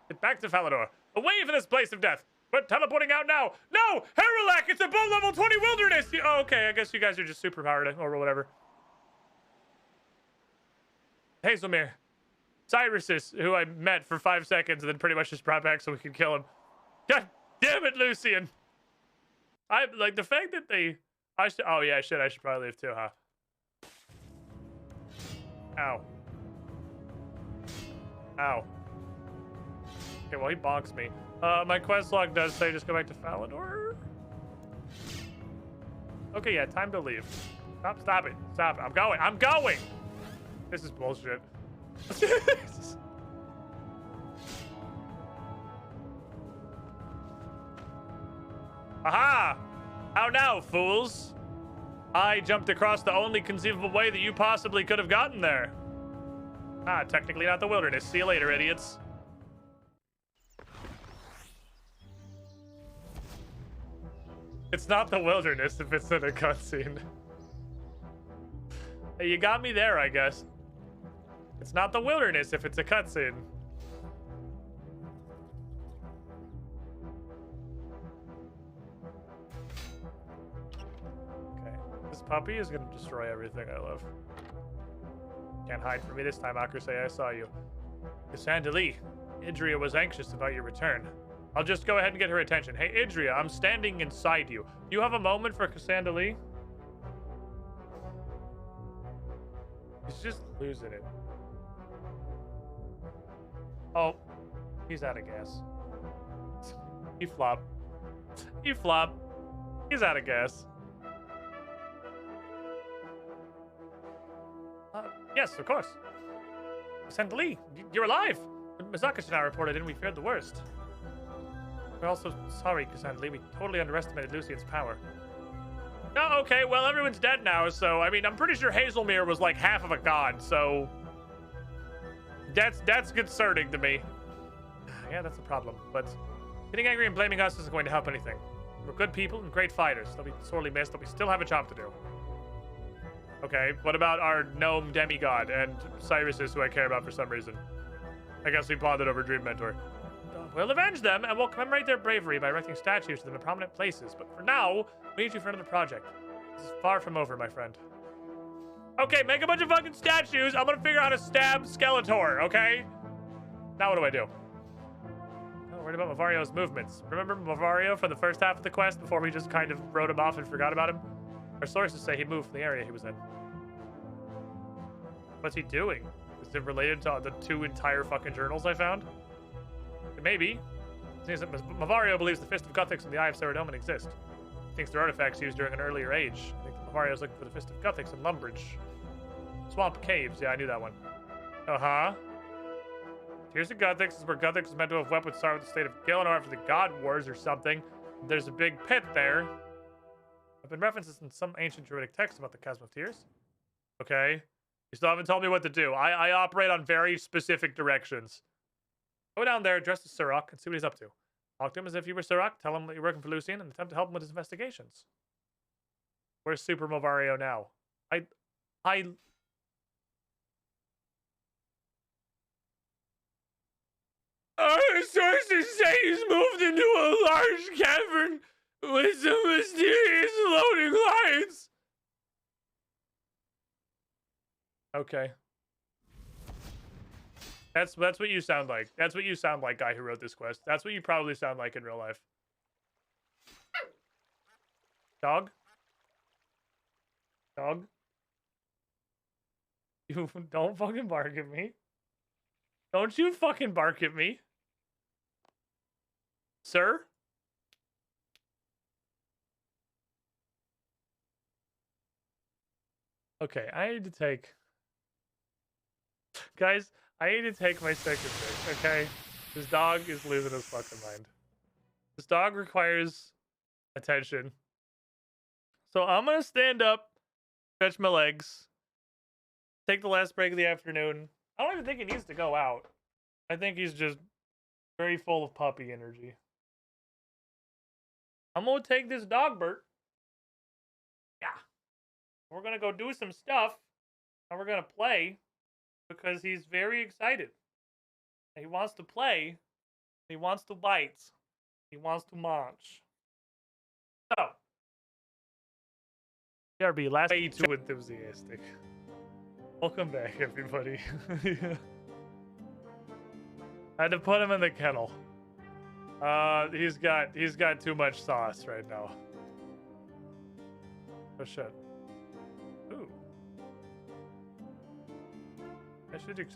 Get back to Falador. Away from this place of death. We're teleporting out now. No! Heralac, it's above level 20 wilderness! Oh, okay, I guess you guys are just superpowered or whatever. Hazelmere. Cyrus, who I met for 5 seconds and then pretty much just brought back so we could kill him. God damn it, Lucian! I like the fact that they... Oh yeah, shit, I should probably leave too, huh? Ow. Ow. Okay, well, he bonks me. My quest log does say just go back to Falador. Okay, yeah, time to leave. Stop it. I'm going! This is bullshit. Aha! How now, fools? I jumped across the only conceivable way that you possibly could have gotten there. Ah, technically not the wilderness. See you later, idiots. It's not the wilderness if it's in a cutscene. Hey, you got me there, I guess. It's not the wilderness if it's a cutscene. Okay, this puppy is gonna destroy everything I love. Can't hide from me this time, Akrusei. I saw you. Cassandra Lee, Idria was anxious about your return. I'll just go ahead and get her attention. Hey, Idria, I'm standing inside you. Do you have a moment for Cassandra Lee? He's just losing it. Oh, he's out of gas. He flopped. He flopped. He's out of gas. Yes, of course. Cassandra Lee, you're alive. Mizaka and I reported in. We feared the worst. We're also sorry, Cassandra Lee. We totally underestimated Lucian's power. Oh, okay. Well, everyone's dead now, so, I mean, I'm pretty sure Hazelmere was like half of a god, so... That's concerning to me. Yeah, that's a problem, but getting angry and blaming us isn't going to help anything. We're good people and great fighters. They'll be sorely missed, but we still have a job to do. Okay, what about our gnome demigod and Cyrus, who I care about for some reason? I guess we bonded over Dream Mentor. We'll avenge them, and we'll commemorate their bravery by erecting statues to them in prominent places. But for now, we need you for another project. This is far from over, my friend. Okay, make a bunch of fucking statues. I'm gonna figure out how to stab Skeletor, okay? Now what do I do? I'm worried about Mavario's movements. Remember Mavario from the first half of the quest before we just kind of wrote him off and forgot about him? Our sources say he moved from the area he was in. What's he doing? Is it related to the 2 entire fucking journals I found? Maybe. It seems that Mavario believes the Fist of Guthix and the Eye of Saradomin exist. He thinks they're artifacts used during an earlier age. I think that Mavario's looking for the Fist of Guthix in Lumbridge. Swamp Caves. Yeah, I knew that one. Uh-huh. Tears of Guthix is where Guthix is meant to have wept with sorrow with the state of Gielinor after the God Wars or something. There's a big pit there. There have been references in some ancient druidic texts about the Chasm of Tears. Okay. You still haven't told me what to do. I operate on very specific directions. Go down there, dress as Sirach, and see what he's up to. Talk to him as if you were Sirach. Tell him that you're working for Lucien and attempt to help him with his investigations. Where's Super Movario now? Our sources say he's moved into a large cavern with some mysterious floating lights. Okay. That's what you sound like. That's what you sound like, guy who wrote this quest. That's what you probably sound like in real life. Dog? Dog? You don't fucking bark at me. Don't you fucking bark at me. Sir? Okay, I need to take... Guys, I need to take my second break, okay? This dog is losing his fucking mind. This dog requires attention. So I'm gonna stand up, stretch my legs, take the last break of the afternoon. I don't even think he needs to go out. I think he's just very full of puppy energy. I'm gonna take this dog, Bert. Yeah. We're gonna go do some stuff, and we're gonna play, because he's very excited. He wants to play, he wants to bite, he wants to munch. So, BRB, last way too enthusiastic. Welcome back, everybody. I had to put him in the kennel. He's got too much sauce right now. Oh shit. Ooh.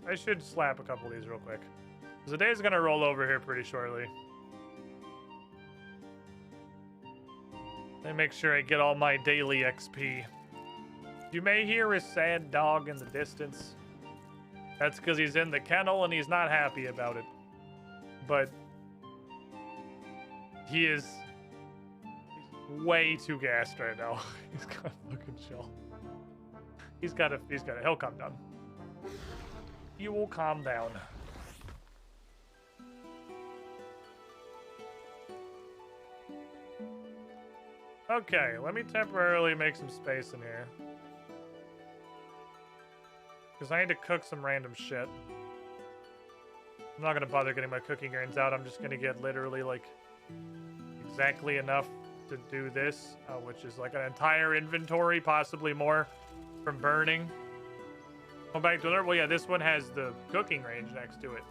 I should slap a couple of these real quick. Cause the day's gonna roll over here pretty shortly. Let me make sure I get all my daily XP. You may hear a sad dog in the distance. That's because he's in the kennel and he's not happy about it. But he's way too gassed right now. He's gotta fucking chill. He'll calm down. He will calm down. Okay, let me temporarily make some space in here. Because I need to cook some random shit. I'm not going to bother getting my cooking grains out. I'm just going to get literally, like, exactly enough to do this. Which is, like, an entire inventory, possibly more, from burning. Go back to well, yeah, this one has the cooking range next to it.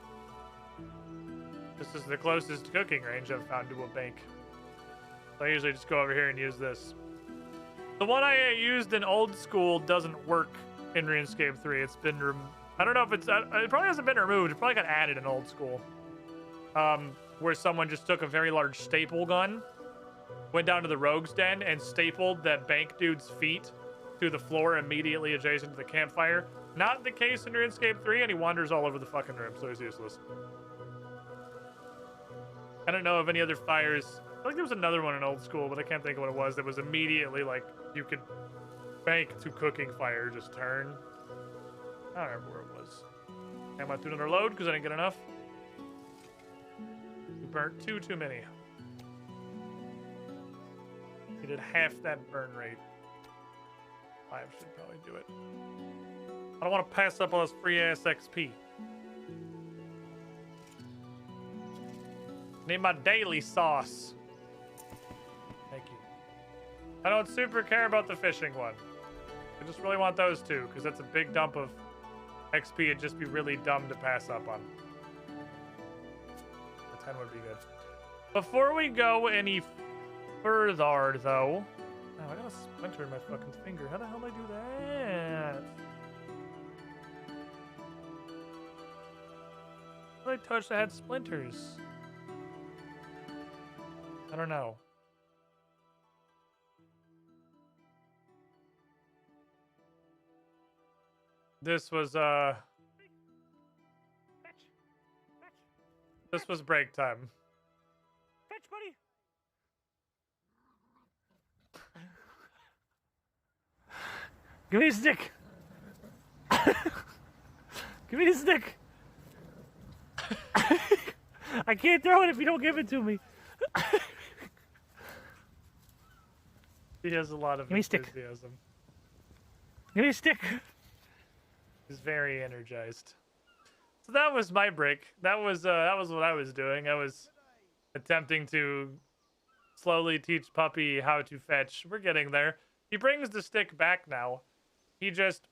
This is the closest cooking range I've found to a bank. So I usually just go over here and use this. The one I used in old school doesn't work in RuneScape 3. It's been I don't know if it's it probably hasn't been removed. It probably got added in old school. Where someone just took a very large staple gun, went down to the rogue's den and stapled that bank dude's feet to the floor immediately adjacent to the campfire. Not the case in RuneScape 3, and he wanders all over the fucking room, so he's useless. I don't know of any other fires. I feel like there was another one in old school, but I can't think of what it was. That was immediately like you could bank to cooking fire, just turn. I don't remember where it was. I'm about to do another load because I didn't get enough. We burnt too many. We did half that burn rate. 5 should probably do it. I don't want to pass up all this free ass XP. Need my daily sauce. Thank you. I don't super care about the fishing one. I just really want those two, because that's a big dump of XP. It'd just be really dumb to pass up on. The 10 would be good. Before we go any further, though... Oh, I got a splinter in my fucking finger. How the hell did I do that? What did I touch that had splinters? I don't know. This was, This was break time. Fetch, buddy. Give me a stick. Give me the stick. I can't throw it if you don't give it to me. He has a lot of Give me a stick. enthusiasm. Give me a stick. He's very energized. So that was my break. That was what I was doing. I was attempting to slowly teach Puppy how to fetch. We're getting there. He brings the stick back now. He just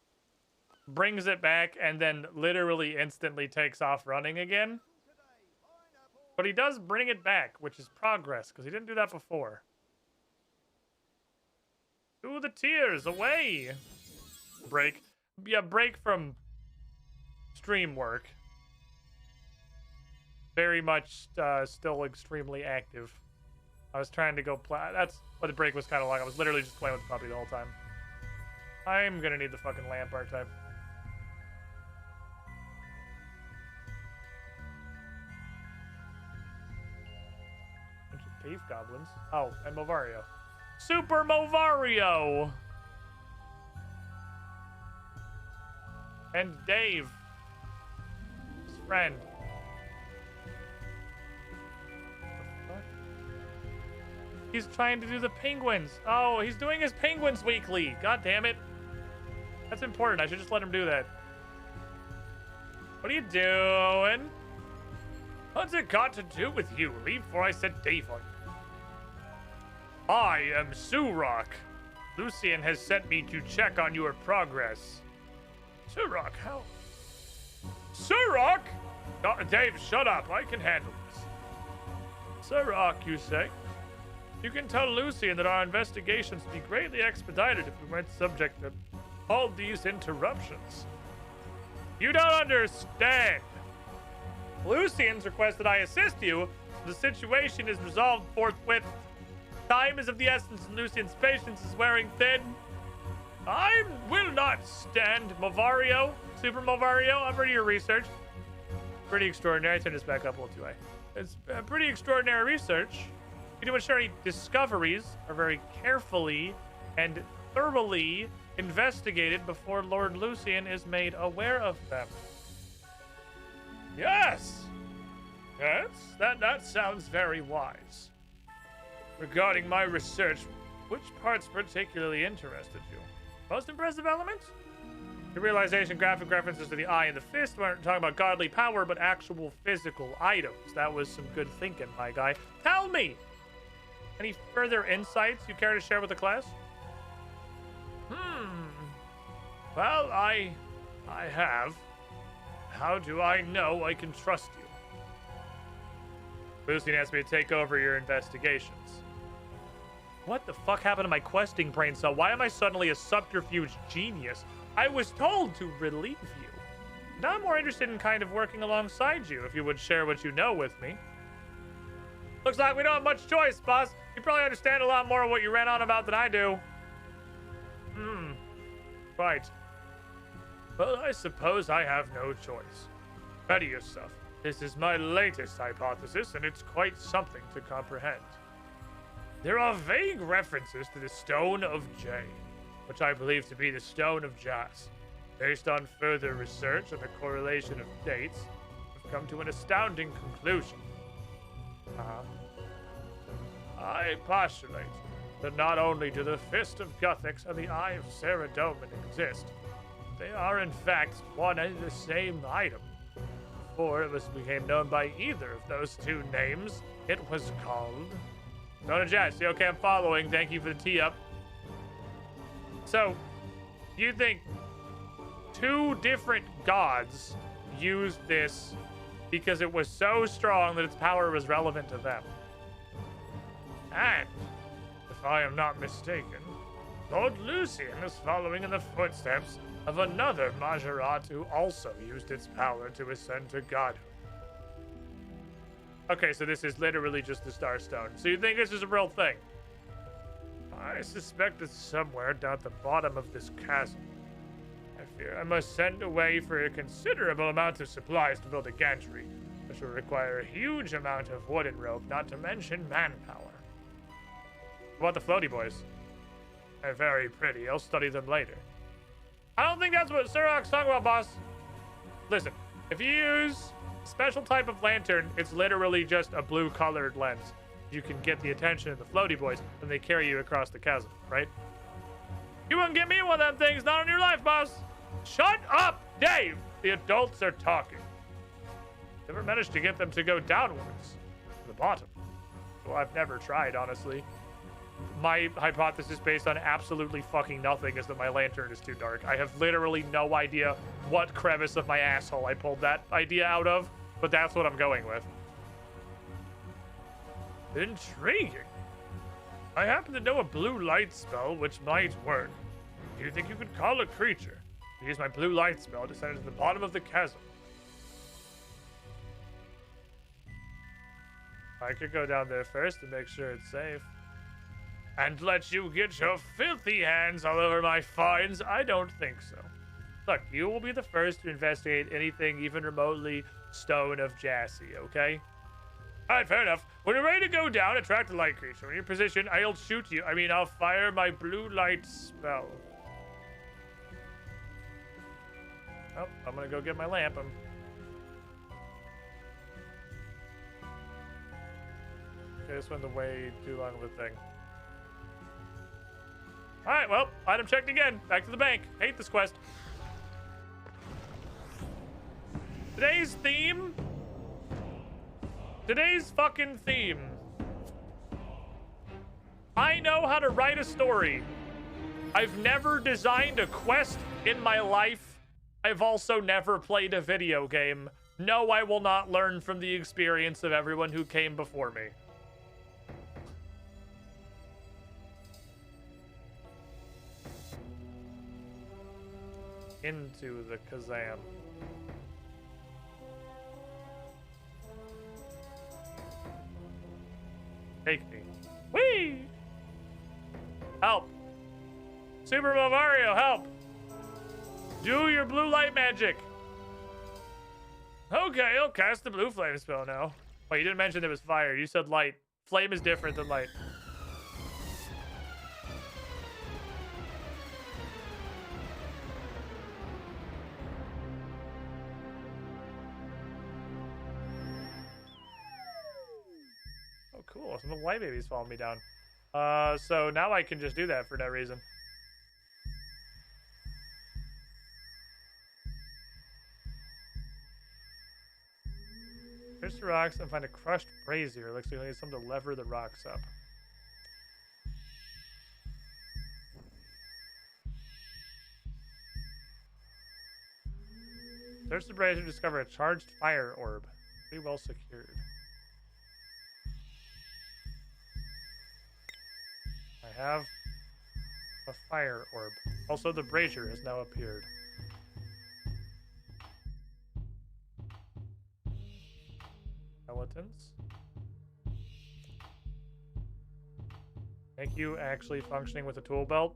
brings it back and then literally instantly takes off running again. But he does bring it back, which is progress, because he didn't do that before. To the tears, away! Break. Yeah, break from stream work. Very much still extremely active. I was trying to go play. That's what the break was kind of like. I was literally just playing with the puppy the whole time. I'm gonna need the fucking lamp archetype. Bunch of cave goblins. Oh, and Movario. Super Movario! And Dave. His friend. He's trying to do the penguins. Oh, he's doing his penguins weekly. God damn it. That's important. I should just let him do that. What are you doing? What's it got to do with you? Leave before I set Dave on you. I am Surok. Lucian has sent me to check on your progress. Surok, how? Surok? Oh, Dave, shut up. I can handle this. Surok, you say? You can tell Lucian that our investigations would be greatly expedited if we weren't subject to all these interruptions. You don't understand. Lucian's requested I assist you. The situation is resolved forthwith. Time is of the essence, and Lucian's patience is wearing thin. I will not stand. Movario, Super Movario, I've read your research. Pretty extraordinary. Turn this back up a little too high. It's pretty extraordinary research. You do ensure any discoveries are very carefully and thoroughly investigated before Lord Lucian is made aware of them. Yes! Yes, that sounds very wise. Regarding my research, which parts particularly interested you? Most impressive elements? The realization graphic references to the eye and the fist weren't talking about godly power, but actual physical items. That was some good thinking, my guy. Tell me! Any further insights you care to share with the class? Well, I have. How do I know I can trust you? Lucian asked me to take over your investigations. What the fuck happened to my questing brain cell? Why am I suddenly a subterfuge genius? I was told to relieve you. Now I'm more interested in kind of working alongside you, if you would share what you know with me. Looks like we don't have much choice, boss. You probably understand a lot more of what you ran on about than I do. Right. Well, I suppose I have no choice. Ready yourself. This is my latest hypothesis, and it's quite something to comprehend. There are vague references to the Stone of Jade, which I believe to be the Stone of Jas. Based on further research and the correlation of dates, I've come to an astounding conclusion. I postulate that not only do the Fist of Guthix and the Eye of Saradomin exist, they are in fact one and the same item. Before it became known by either of those two names, it was called Stone of Jas. Okay, I'm following. Thank you for the tee up. So, you think two different gods used this because it was so strong that its power was relevant to them? And, if I am not mistaken, Lord Lucian is following in the footsteps of another Majorat who also used its power to ascend to godhood. Okay, so this is literally just the Starstone. So you think this is a real thing? I suspect it's somewhere down at the bottom of this chasm. I fear I must send away for a considerable amount of supplies to build a gantry, which will require a huge amount of wood and rope, not to mention manpower. What about the floaty boys? They're very pretty. I'll study them later. I don't think that's what Surok's talking about, boss. Listen, if you use a special type of lantern, it's literally just a blue-colored lens. You can get the attention of the floaty boys, and they carry you across the chasm, right? You wouldn't get me one of them things, not on your life, boss. Shut up, Dave! The adults are talking. Never managed to get them to go downwards, to the bottom. Well, I've never tried, honestly. My hypothesis based on absolutely fucking nothing is that my lantern is too dark. I have literally no idea what crevice of my asshole I pulled that idea out of, but that's what I'm going with. Intriguing. I happen to know a blue light spell which might work. Do you think you could call a creature? Use my blue light spell to send it to the bottom of the chasm. I could go down there first to make sure it's safe. And let you get your filthy hands all over my finds? I don't think so. Look, you will be the first to investigate anything even remotely Stone of Jassy, okay? Alright, fair enough. When you're ready to go down, attract a light creature. When you're in position, I'll shoot you. I'll fire my blue light spell. Oh, I'm gonna go get my lamp. Okay, this went way too long of a thing. Alright, well, item checked again. Back to the bank. Hate this quest. Today's fucking theme. I know how to write a story. I've never designed a quest in my life. I've also never played a video game. No, I will not learn from the experience of everyone who came before me. Into the Kazam. Take me. Whee! Help! Super Mario, help! Do your blue light magic. Okay, I'll cast the blue flame spell now. Wait, you didn't mention it was fire. You said light. Flame is different than light. Cool, some white babies following me down. So now I can just do that for no reason. Search the rocks and find a crushed brazier. Looks like I need something to lever the rocks up. Search the brazier to discover a charged fire orb. Pretty well secured. I have a fire orb. Also, the brazier has now appeared. Skeletons. Thank you, actually functioning with a tool belt.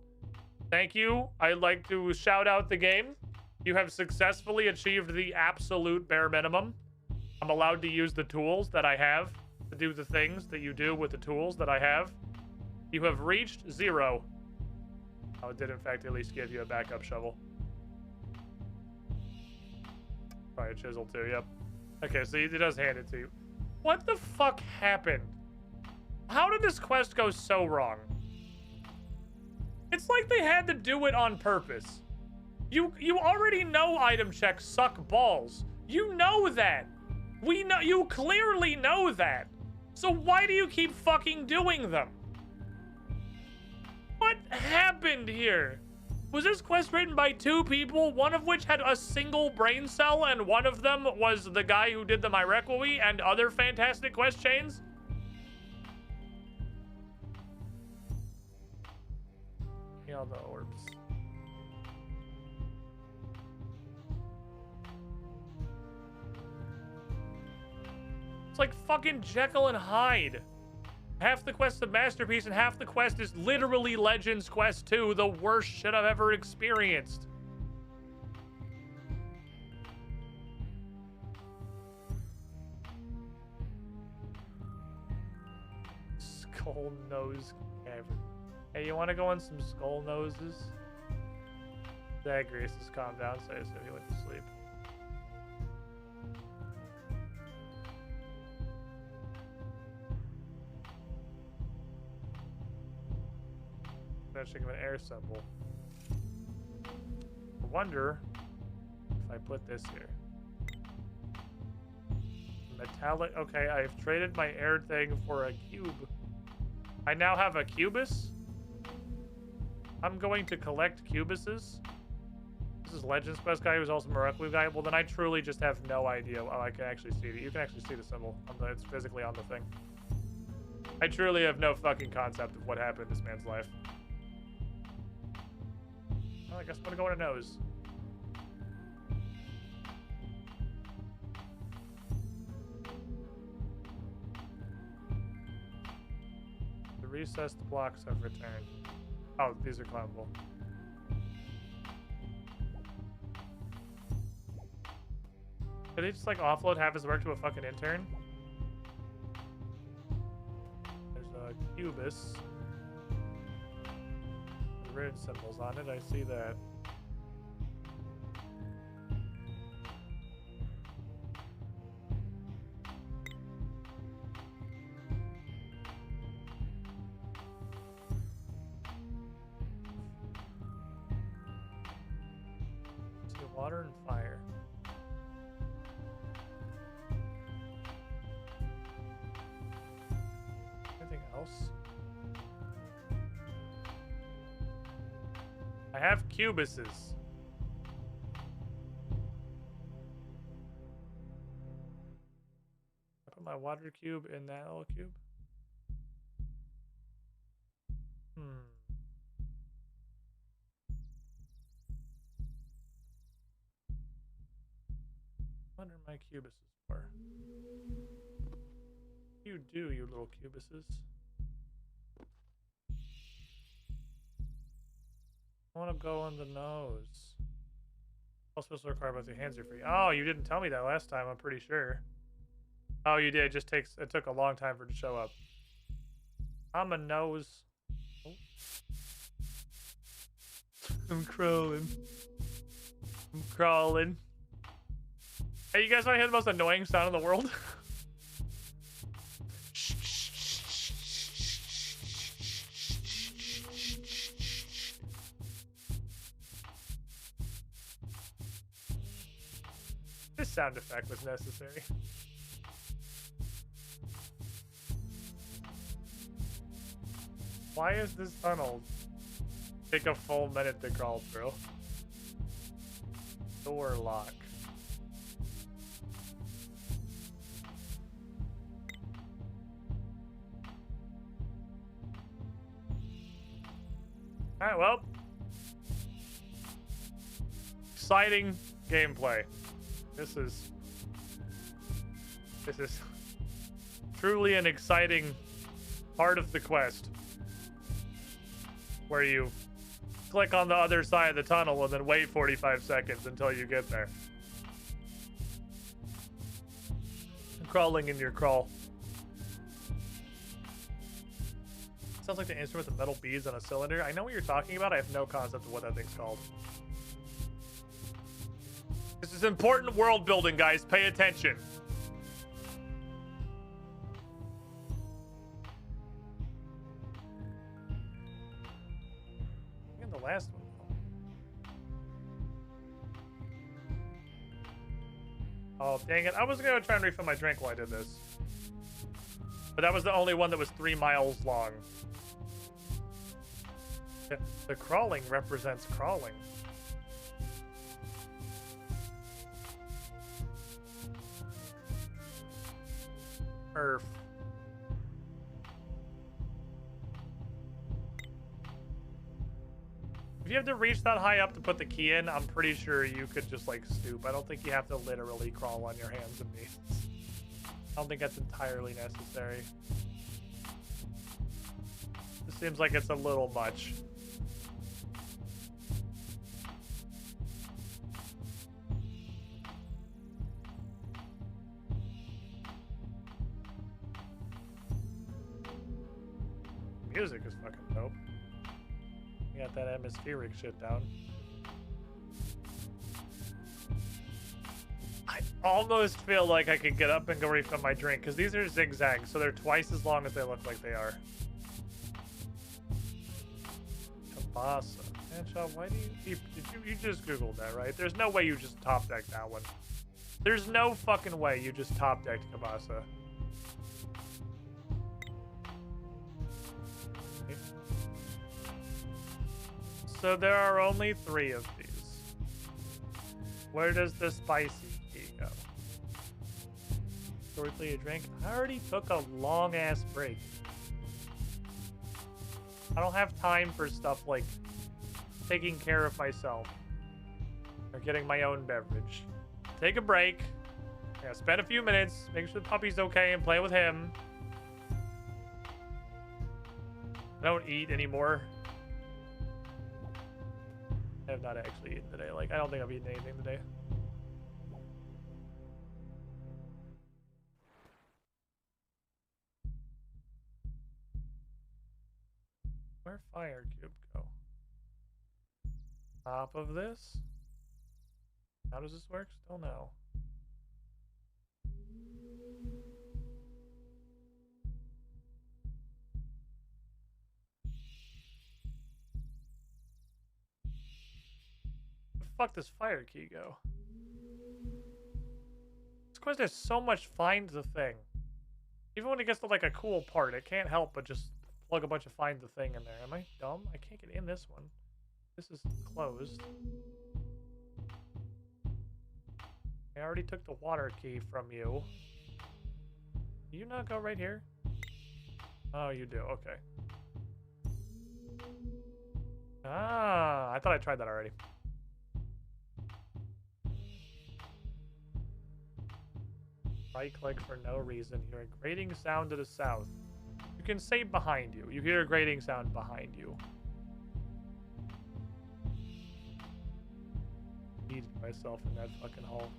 Thank you. I'd like to shout out the game. You have successfully achieved the absolute bare minimum. I'm allowed to use the tools that I have to do the things that you do with the tools that I have. You have reached 0. Oh, it did in fact at least give you a backup shovel. Probably a chisel too, yep. Okay, so it does hand it to you. What the fuck happened? How did this quest go so wrong? It's like they had to do it on purpose. You already know item checks suck balls. You know that. We know, you clearly know that. So why do you keep fucking doing them? What happened here? Was this quest written by 2 people, one of which had a single brain cell, and one of them was the guy who did the Myrequoe and other fantastic quest chains? Yeah, all the orbs. It's like fucking Jekyll and Hyde. Half the quest is a masterpiece, and half the quest is literally Legends Quest 2, the worst shit I've ever experienced. Skull Nose Cavern. Hey, you want to go on some Skull Noses? Zagreus has calmed down, so I assume he went to sleep. Finishing of an air symbol. I wonder if I put this here. Metallic. Okay, I've traded my air thing for a cube. I now have a cubus. I'm going to collect cubuses. This is Legends Quest guy who's also Miracle guy. Well, then I truly just have no idea. Oh, I can actually see it. You can actually see the symbol. It's physically on the thing. I truly have no fucking concept of what happened in this man's life. Well, I guess I'm gonna go on a nose. The recessed blocks have returned. Oh, these are climbable. Did he just like offload half his work to a fucking intern? There's a cubus. The rune symbols on it, I see that. See water and fire. Anything else? I have cubuses. I put my water cube in that little cube. What are my cubuses for? You do, you little cubuses. I want to go on the nose. I'm supposed to require both your hands are free. Oh, you didn't tell me that last time, I'm pretty sure. Oh, you did. It took a long time for it to show up. I'm a nose. Oh. I'm crawling. I'm crawling. Hey, you guys want to hear the most annoying sound in the world? This sound effect was necessary. Why is this tunnel take a full minute to crawl through? Door lock. Alright, well. Exciting gameplay. This is truly an exciting part of the quest. Where you click on the other side of the tunnel and then wait 45 seconds until you get there. Crawling in your crawl. Sounds like the instrument with the metal beads on a cylinder. I know what you're talking about. I have no concept of what that thing's called. This is important world building, guys. Pay attention. And the last one. Oh, dang it. I was going to try and refill my drink while I did this. But that was the only one that was 3 miles long. The crawling represents crawling. Earth. If you have to reach that high up to put the key in, I'm pretty sure you could just like stoop. I don't think you have to literally crawl on your hands and knees. I don't think that's entirely necessary. It seems like it's a little much. Music is fucking dope. You got that atmospheric shit down. almost feel like I could get up and go refill my drink, because these are zigzags, so they're twice as long as they look like they are. Kabasa. Headshot, why do you just Googled that, right? There's no way you just top decked that one. There's no fucking way you just top decked Kabasa. So there are only 3 of these. Where does the spicy key go? Shortly a drink. I already took a long ass break. I don't have time for stuff like taking care of myself or getting my own beverage. Take a break. Yeah, spend a few minutes, make sure the puppy's okay, and play with him. I don't eat anymore. I have not actually eaten today. Like, I don't think I've eaten anything today. Where'd fire cube go? Top of this? How does this work? Still no. Where the fuck does fire key go? This quest has so much find the thing. Even when it gets to like a cool part, it can't help but just plug a bunch of find the thing in there. Am I dumb? I can't get in this one. This is closed. I already took the water key from you. Do you not go right here? Oh, you do. Okay. Ah, I thought I tried that already. Right click for no reason. Hear a grating sound to the south. You can say behind you. You hear a grating sound behind you. Eat myself in that fucking hole.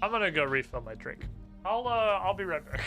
I'm gonna go refill my drink. I'll be right back.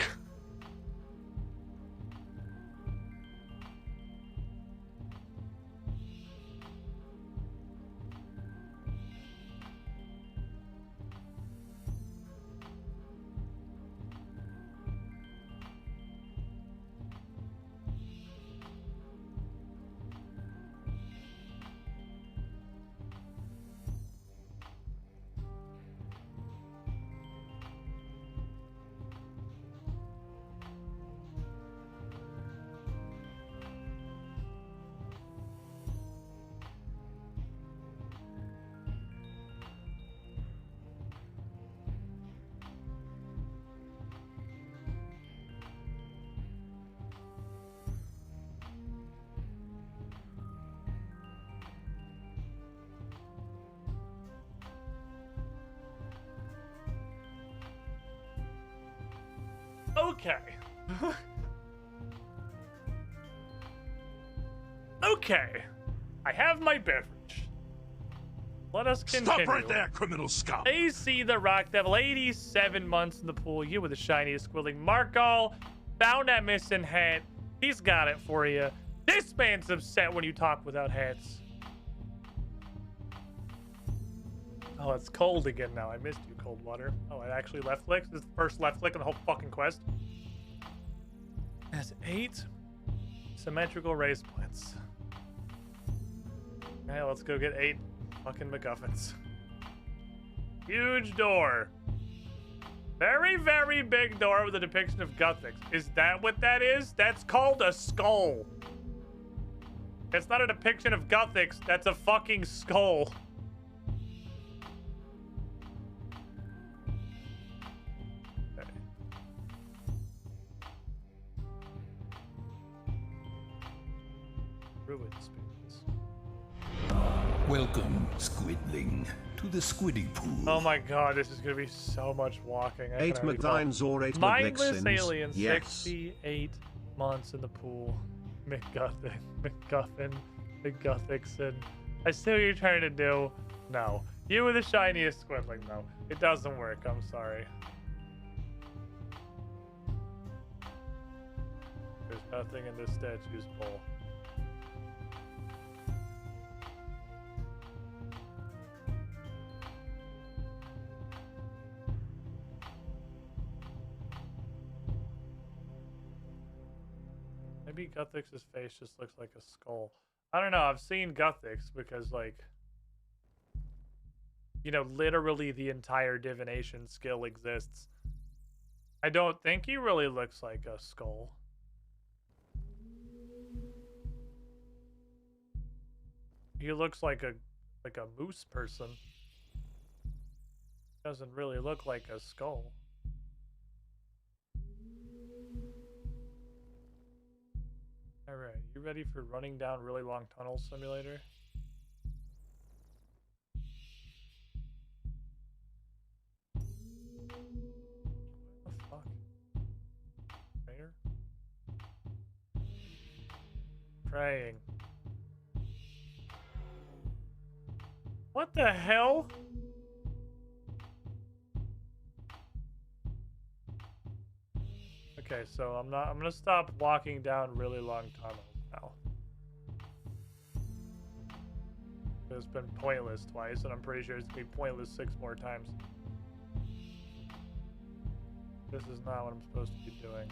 Okay. Okay. I have my beverage. Let us continue. Stop right there, criminal scum! AC the Rock Devil, 87 months in the pool. You with the shiniest squilling. Markall found that missing hat. He's got it for you. This man's upset when you talk without hats. Oh, it's cold again now. I missed you, cold water. Oh, I actually left click. This is the first left click in the whole fucking quest. That's 8 symmetrical raised plants. Okay, let's go get 8 fucking MacGuffins. Huge door. Very, very big door with a depiction of Guthix. Is that what that is? That's called a skull. It's not a depiction of Guthix. That's a fucking skull. Welcome, Squidling, to the Squiddy Pool. Oh my god, this is gonna be so much walking. 8 McDines or 8 Mindless McLixins. alien, Yes. 68 months in the pool. McGuffin, McGuffixon. I see what you're trying to do. No. You were the shiniest squidling, though. It doesn't work, I'm sorry. Nothing in this statue's bowl. Maybe Guthix's face just looks like a skull. I don't know. I've seen Guthix because, like, you know, literally the entire divination skill exists. I don't think he really looks like a skull. He looks like a moose person. Doesn't really look like a skull. Alright, you ready for running down really long tunnel simulator? What the fuck? Prayer? Praying. What the hell? Okay, so I'm gonna stop walking down really long tunnels now. It's been pointless twice, and I'm pretty sure it's gonna be pointless 6 more times. This is not what I'm supposed to be doing.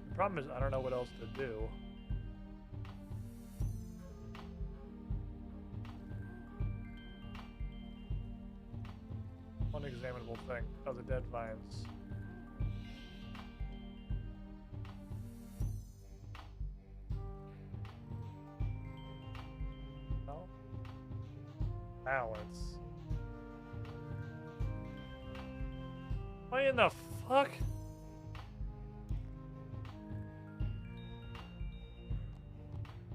The problem is I don't know what else to do. Unexaminable thing. Oh, the dead vines. No? Balance. What in the fuck?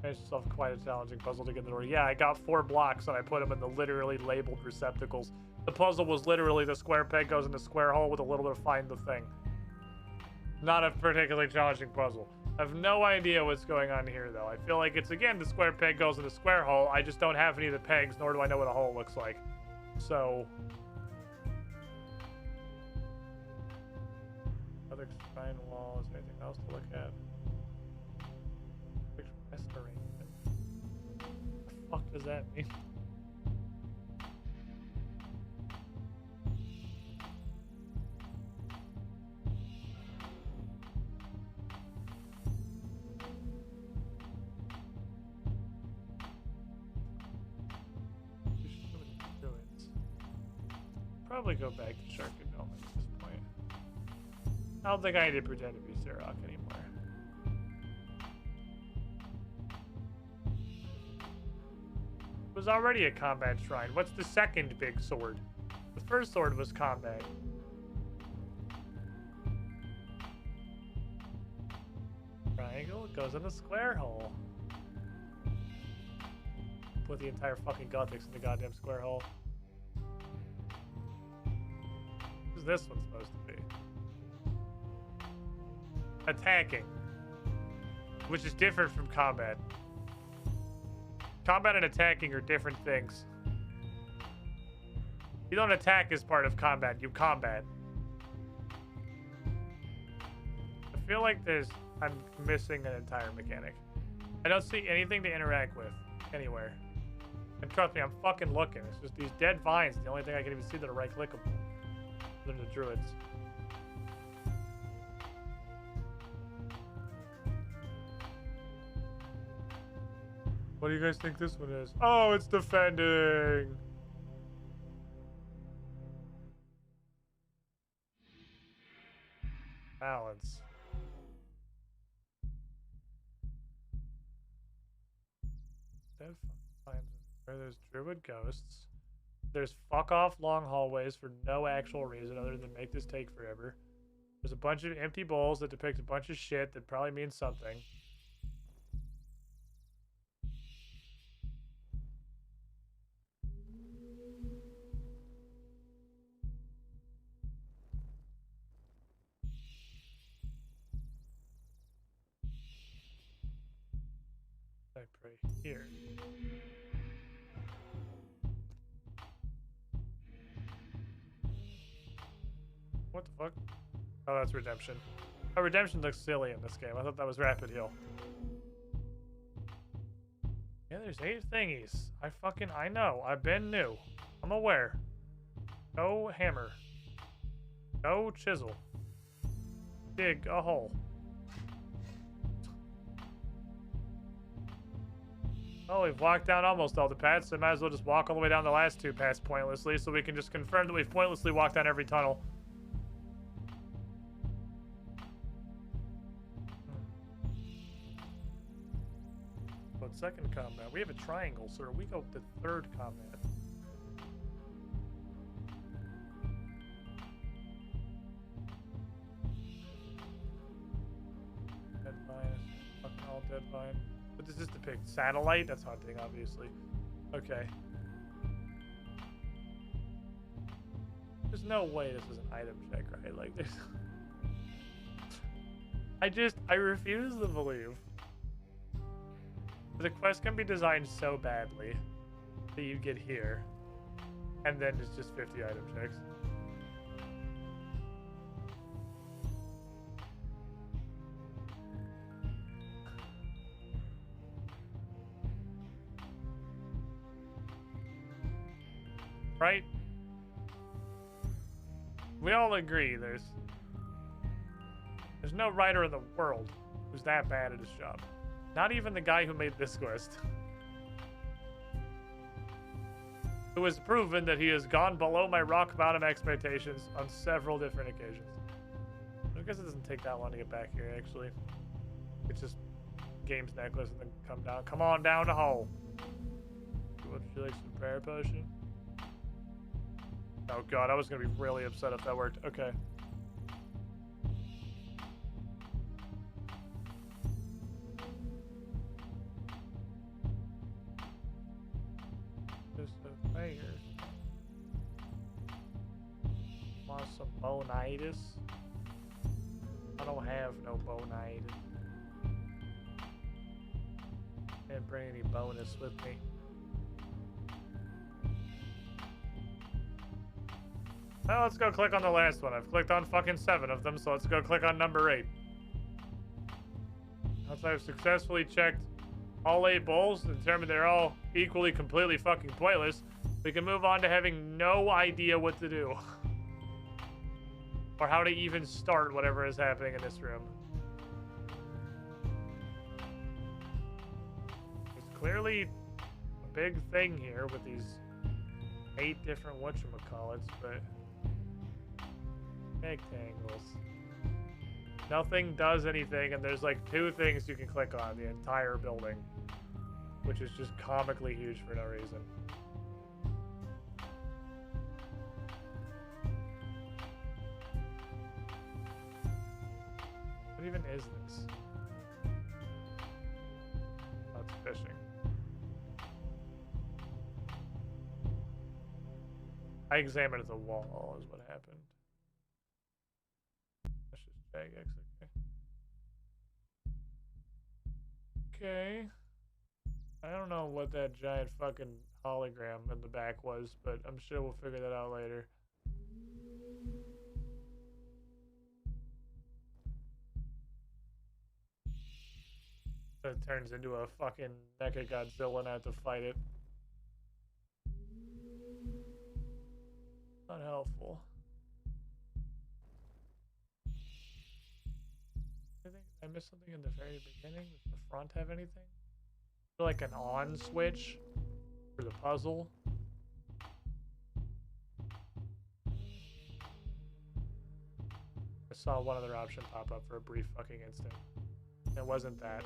Makes yourself quite a challenging puzzle to get in the door. Yeah, I got 4 blocks and I put them in the literally labeled receptacles. The puzzle was literally the square peg goes in the square hole with a little bit of find the thing. Not a particularly challenging puzzle. I have no idea what's going on here though. I feel like it's again the square peg goes in the square hole. I just don't have any of the pegs, nor do I know what a hole looks like. So other shrine wall, is there anything else to look at? Restoration. What the fuck does that mean? Probably go back to Shark and Dome at this point. I don't think I need to pretend to be Sirach anymore. It was already a combat shrine. What's the second big sword? The first sword was combat. Triangle goes in the square hole. Put the entire fucking Guthix in the goddamn square hole. What's this one supposed to be? Attacking. Which is different from combat. Combat and attacking are different things. You don't attack as part of combat, you combat. I feel like I'm missing an entire mechanic. I don't see anything to interact with anywhere. And trust me, I'm fucking looking. It's just these dead vines, the only thing I can even see that are right-clickable. Other than the druids. What do you guys think this one is? Oh, it's defending! Balance. Dead finds where there's druid ghosts. There's fuck off long hallways for no actual reason other than make this take forever. There's a bunch of empty bowls that depict a bunch of shit that probably means something. right here. What the fuck? Oh, that's Redemption. Oh, Redemption looks silly in this game. I thought that was Rapid Heal. Yeah, there's 8 thingies. I know. I've been new. I'm aware. Go hammer. Go chisel. Dig a hole. Oh, we've walked down almost all the paths, so might as well just walk all the way down the last 2 paths pointlessly, so we can just confirm that we've pointlessly walked down every tunnel. But second combat, we have a triangle, so we go to third combat. Deadline, fucking all deadline. But does this depict satellite? That's hunting, obviously. Okay. There's no way this is an item check, right? Like, there's... I refuse to believe the quest can be designed so badly that you get here, and then it's just 50 item checks. Right? We all agree there's no writer in the world who's that bad at his job. Not even the guy who made this quest. Who has proven that he has gone below my rock bottom expectations on several different occasions. I guess it doesn't take that long to get back here, actually. It's just game's necklace and then come down. Come on down the hole. Would you like some prayer potion? Oh god, I was gonna be really upset if that worked. Okay. Just a prayer. Want some bonitis? I don't have no bonitis. Didn't bring any bonus with me. Well, let's go click on the last one. I've clicked on fucking 7 of them, so let's go click on number 8. Once I've successfully checked all 8 bowls and determined they're all equally, completely fucking pointless, we can move on to having no idea what to do. Or how to even start whatever is happening in this room. There's clearly a big thing here with these 8 different whatchamacallits, but... rectangles. Nothing does anything, and there's like 2 things you can click on the entire building, which is just comically huge for no reason. What even is this? Oh, it's fishing. I examined the wall is what happened. That's just jagex, okay. Okay. I don't know what that giant fucking hologram in the back was, but I'm sure we'll figure that out later. It turns into a fucking Mecha Godzilla and I have to fight it. Not helpful. I think I missed something in the very beginning. Does the front have anything? Like an on switch for the puzzle. I saw one other option pop up for a brief fucking instant. It wasn't that.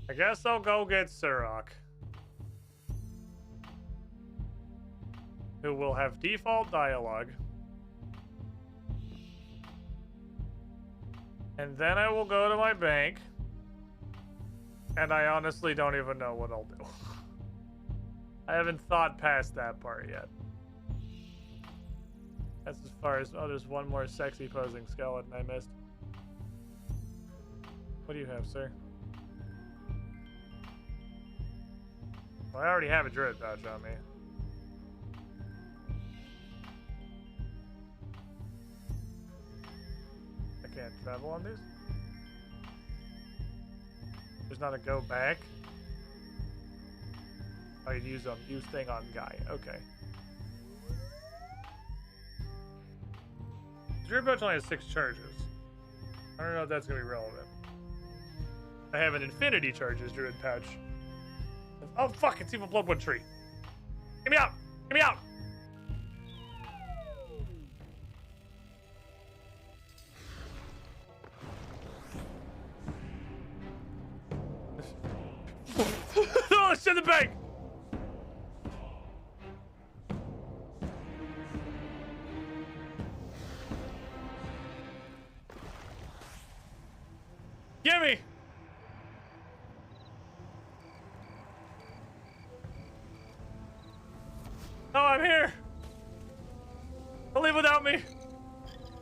I guess I'll go get Surok, who will have default dialogue. And then I will go to my bank. And I honestly don't even know what I'll do. I haven't thought past that part yet. That's as far as... Oh, there's one more sexy posing skeleton I missed. What do you have, sir? Well, I already have a druid pouch on me. I can't travel on these? There's not a go back? Oh, you'd use them. Use thing on guy. Okay. Druid pouch only has 6 charges. I don't know if that's going to be relevant. I have an infinity charges druid pouch. Oh, fuck. It's even Bloodwood tree. Get me out. Get me out. Oh, it's in the bank. Gimme! Oh, I'm here! Don't leave without me!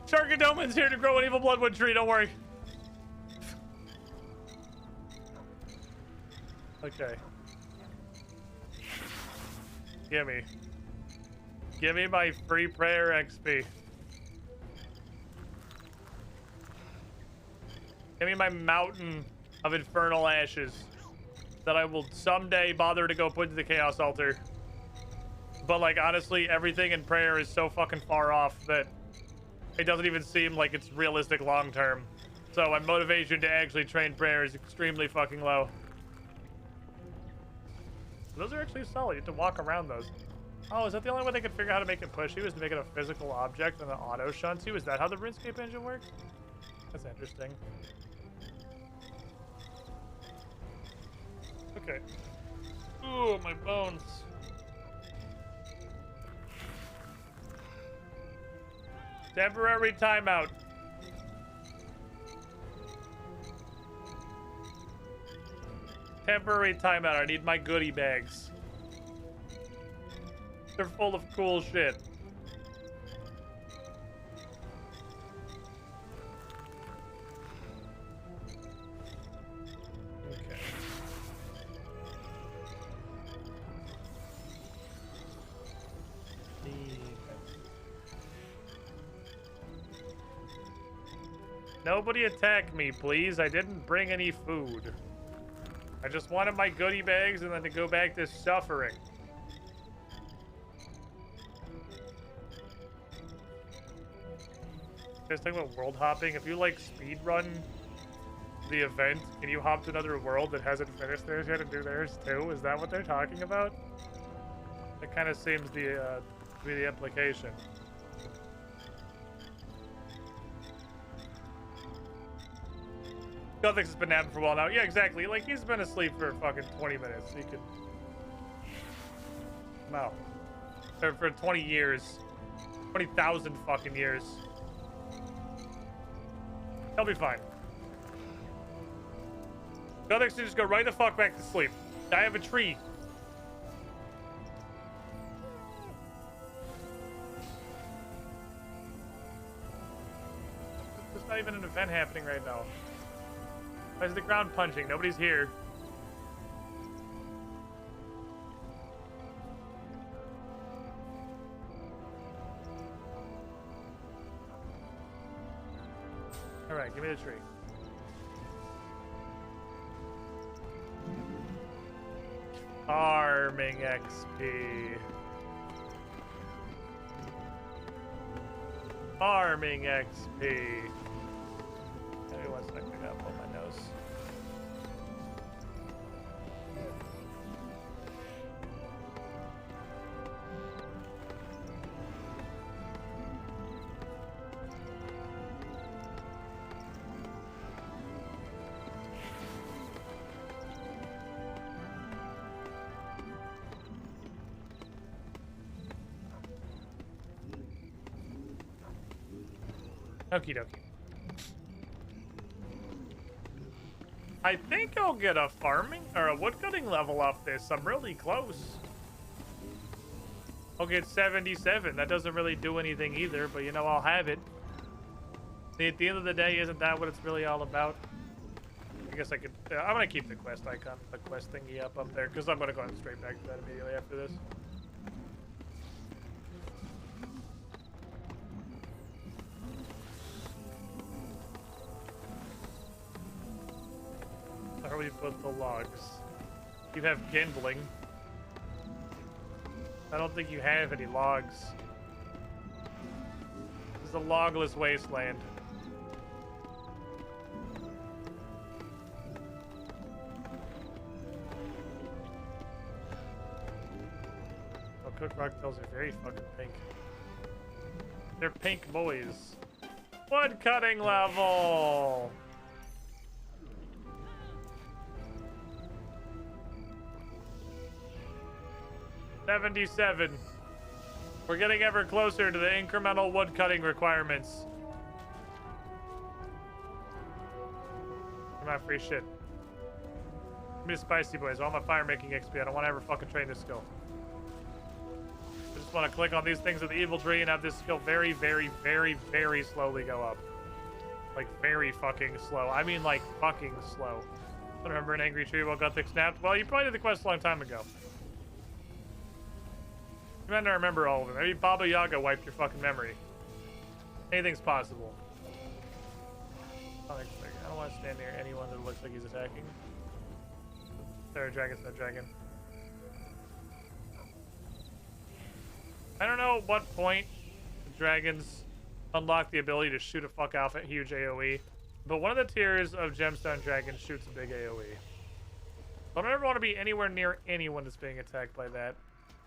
Sharkadoman's here to grow an evil bloodwood tree, don't worry. Okay. Gimme. Gimme my free prayer XP. Give me my mountain of infernal ashes that I will someday bother to go put to the Chaos Altar. But, like, honestly, everything in prayer is so fucking far off that it doesn't even seem like it's realistic long term. So my motivation to actually train prayer is extremely fucking low. Those are actually solid. You have to walk around those. Oh, is that the only way they could figure out how to make it pushy? Was to make it a physical object and then auto shunt you? Is that how the RuneScape engine works? That's interesting. Okay. Ooh, my bones. Temporary timeout. Temporary timeout. I need my goodie bags. They're full of cool shit. Okay. Nobody attack me, please. I didn't bring any food. I just wanted my goodie bags and then to go back to suffering. You guys talking about world hopping? If you like speed run the event, can you hop to another world that hasn't finished theirs yet and do theirs too? Is that what they're talking about? That kind of seems to be the implication. Gothics has been napping for a while now. Yeah, exactly. Like, he's been asleep for fucking 20 minutes. He could... No. For 20 years. 20,000 fucking years. He'll be fine. Gothics can just go right the fuck back to sleep. I have a tree. There's not even an event happening right now. Why is the ground punching? Nobody's here. Alright, give me the tree. Farming XP. Farming XP. Give me 1 second, I gotta pull my nose. Okie dokie. I think I'll get a farming or a woodcutting level off this. I'm really close. Okay, it's 77. That doesn't really do anything either, but you know, I'll have it. See, at the end of the day, isn't that what it's really all about? I guess I could... I'm gonna keep the quest icon, the quest thingy up there, because I'm gonna go straight back to that immediately after this. Where we put the logs? You have kindling. I don't think you have any logs. This is a logless wasteland. Oh, cook rocktails are very fucking pink. They're pink boys. Wood cutting level! 77. We're getting ever closer to the incremental wood cutting requirements. Come on, free shit. Give me the spicy boys. I want my fire making XP. I don't want to ever fucking train this skill. I just want to click on these things with the evil tree and have this skill very, very, very, very slowly go up. Like, very fucking slow. I mean, like, fucking slow. I don't remember an angry tree while Gothic snapped. Well, you probably did the quest a long time ago. You might not remember all of them. Maybe Baba Yaga wiped your fucking memory. Anything's possible. I don't want to stand near anyone that looks like he's attacking. There, dragon's no dragon. I don't know at what point the dragons unlock the ability to shoot a fuck off at huge AoE, but one of the tiers of gemstone dragons shoots a big AoE. I don't ever want to be anywhere near anyone that's being attacked by that.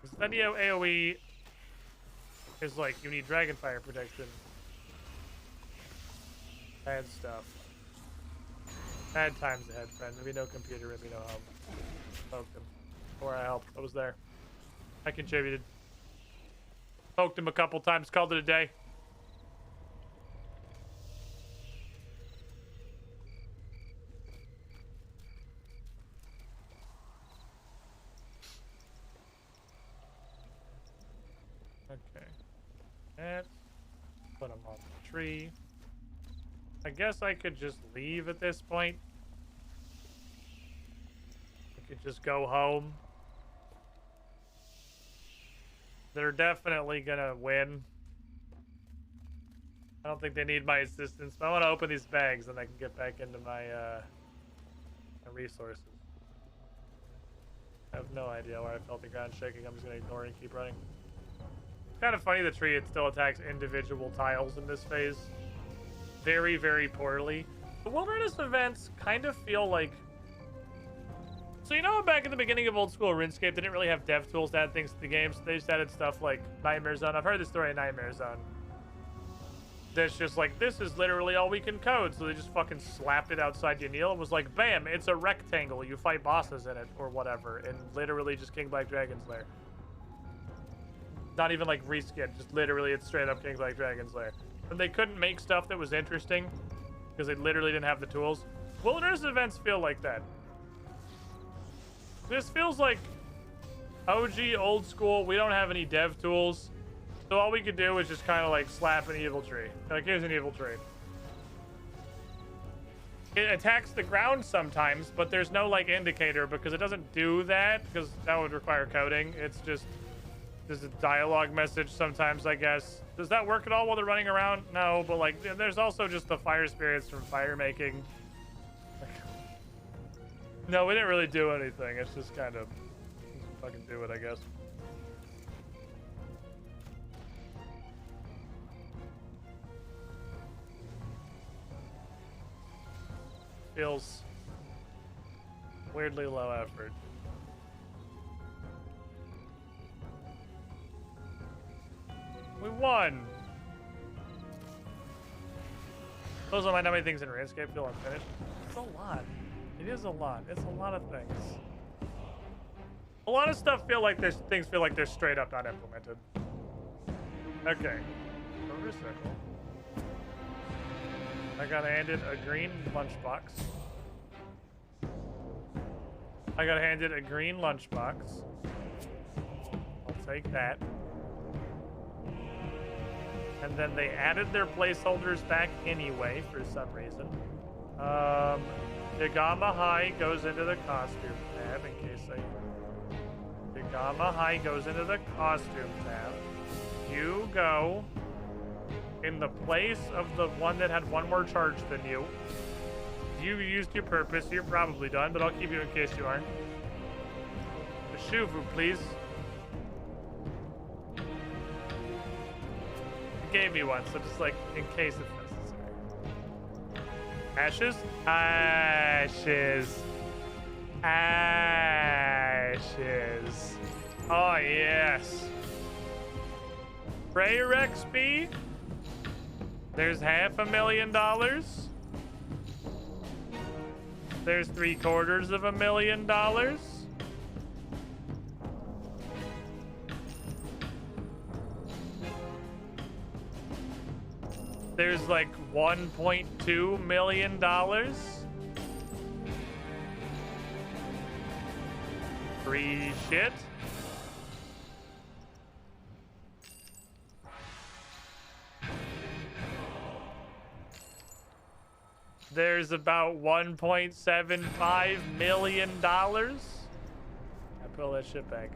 Incendio AoE is like, you need dragon fire protection. Bad stuff. Bad times ahead, friend. Maybe no computer, maybe no help. Poked him. Or I helped. I was there. I contributed. Poked him a couple times, called it a day. Okay. That. Put him on the tree. I guess I could just leave at this point. I could just go home. They're definitely gonna win. I don't think they need my assistance, but I want to open these bags and I can get back into my, my resources. I have no idea where I felt the ground shaking. I'm just gonna ignore it and keep running. It's kind of funny the tree, it still attacks individual tiles in this phase. Very, very poorly. The wilderness events kind of feel like... So you know back in the beginning of old school RuneScape, they didn't really have dev tools to add things to the games. They just added stuff like Nightmare Zone. I've heard the story of Nightmare Zone. That's just like, this is literally all we can code. So they just fucking slapped it outside Yanil and was like, bam, it's a rectangle. You fight bosses in it or whatever. And literally just King Black Dragon's Lair. Not even like reskin, just literally it's straight up King Black Dragon's Lair. And they couldn't make stuff that was interesting because they literally didn't have the tools. Wilderness events feel like that. This feels like OG, old school. We don't have any dev tools. So all we could do is just kind of like slap an evil tree. Like, here's an evil tree. It attacks the ground sometimes, but there's no like indicator because it doesn't do that because that would require coding. It's just, there's a dialogue message sometimes, I guess. Does that work at all while they're running around? No, but like there's also just the fire spirits from fire making. No, we didn't really do anything. It's just kind of fucking do it, I guess. Feels weirdly low effort. We won! Those are how many things in Runescape feel unfinished. It's a lot. It is a lot. It's a lot of things. A lot of stuff feel like there's things feel like they're straight up not implemented. Okay. Over circle. I got handed a green lunchbox. I got handed a green lunchbox. I'll take that. And then they added their placeholders back anyway for some reason. Dagama High goes into the costume tab in case I... Dagama High goes into the costume tab. You go in the place of the one that had one more charge than you. You used your purpose. You're probably done, but I'll keep you in case you aren't. The Shuvu, please. You gave me one, so just like in case it's necessary. Ashes? Ashes. Ashes. Oh, yes. Prayer XP. There's $500,000. There's $750,000. There's like $1.2 million. Free shit. There's about $1.75 million. I pull that shit back.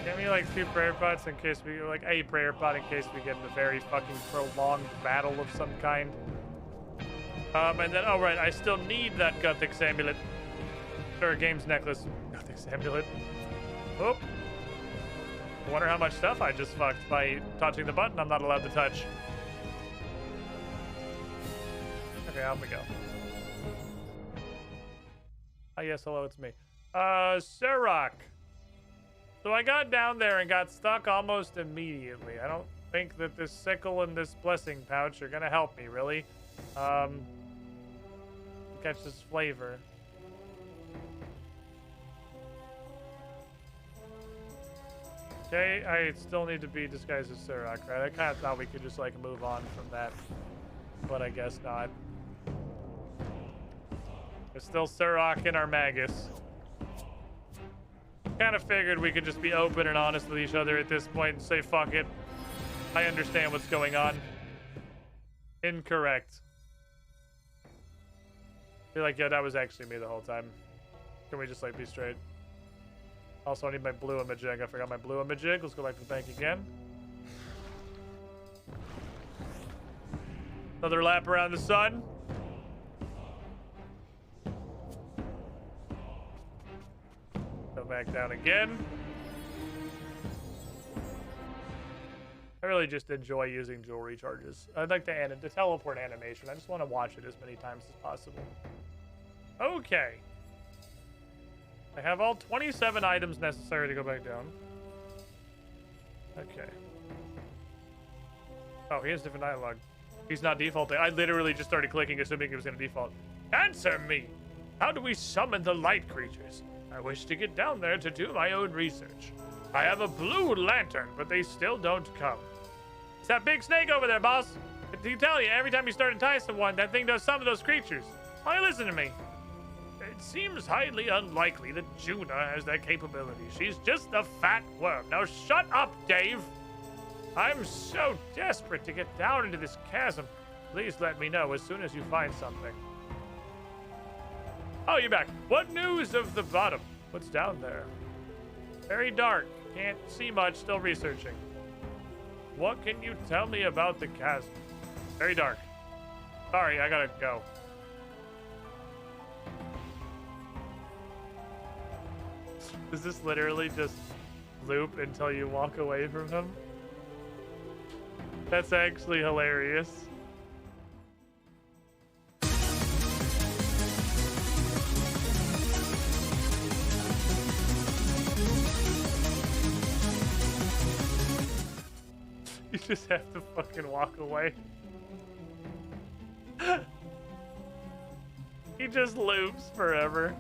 Give me like 2 prayer pots in case we, like a prayer pot in case we get in a very fucking prolonged battle of some kind. And then, oh right, I still need that Guthix amulet. Or Games necklace. Guthix amulet. Oh. I wonder how much stuff I just fucked by touching the button I'm not allowed to touch. Okay, off we go. Oh, yes, hello, it's me. Sirach. So I got down there and got stuck almost immediately. I don't think that this sickle and this blessing pouch are gonna help me, really. Catch this flavor. Okay, I still need to be disguised as Sirach, right? I kind of thought we could just, like, move on from that. But I guess not. There's still Sirach in our Magus. Kind of figured we could just be open and honest with each other at this point and say, fuck it. I understand what's going on. Incorrect. Be like, yeah, that was actually me the whole time. Can we just, like, be straight? Also, I need my blue imaging. I forgot my blue imaging. Let's go back to the bank again. Another lap around the sun. Go back down again. I really just enjoy using jewelry charges. I'd like to the teleport animation. I just want to watch it as many times as possible. Okay. I have all 27 items necessary to go back down. Okay. Oh, he has different dialogue. He's not defaulting. I literally just started clicking, assuming it was going to default. Answer me! How do we summon the light creatures? I wish to get down there to do my own research. I have a blue lantern, but they still don't come. It's that big snake over there, boss. I can tell you, every time you start enticing one, that thing does some of those creatures. Why listen to me? It seems highly unlikely that Juna has that capability. She's just a fat worm. Now shut up, Dave. I'm so desperate to get down into this chasm. Please let me know as soon as you find something. Oh, you're back. What news of the bottom? What's down there? Very dark. Can't see much. Still researching. What can you tell me about the chasm? Very dark. Sorry, I gotta go. Does this literally just loop until you walk away from him? That's actually hilarious. You just have to fucking walk away. He just loops forever.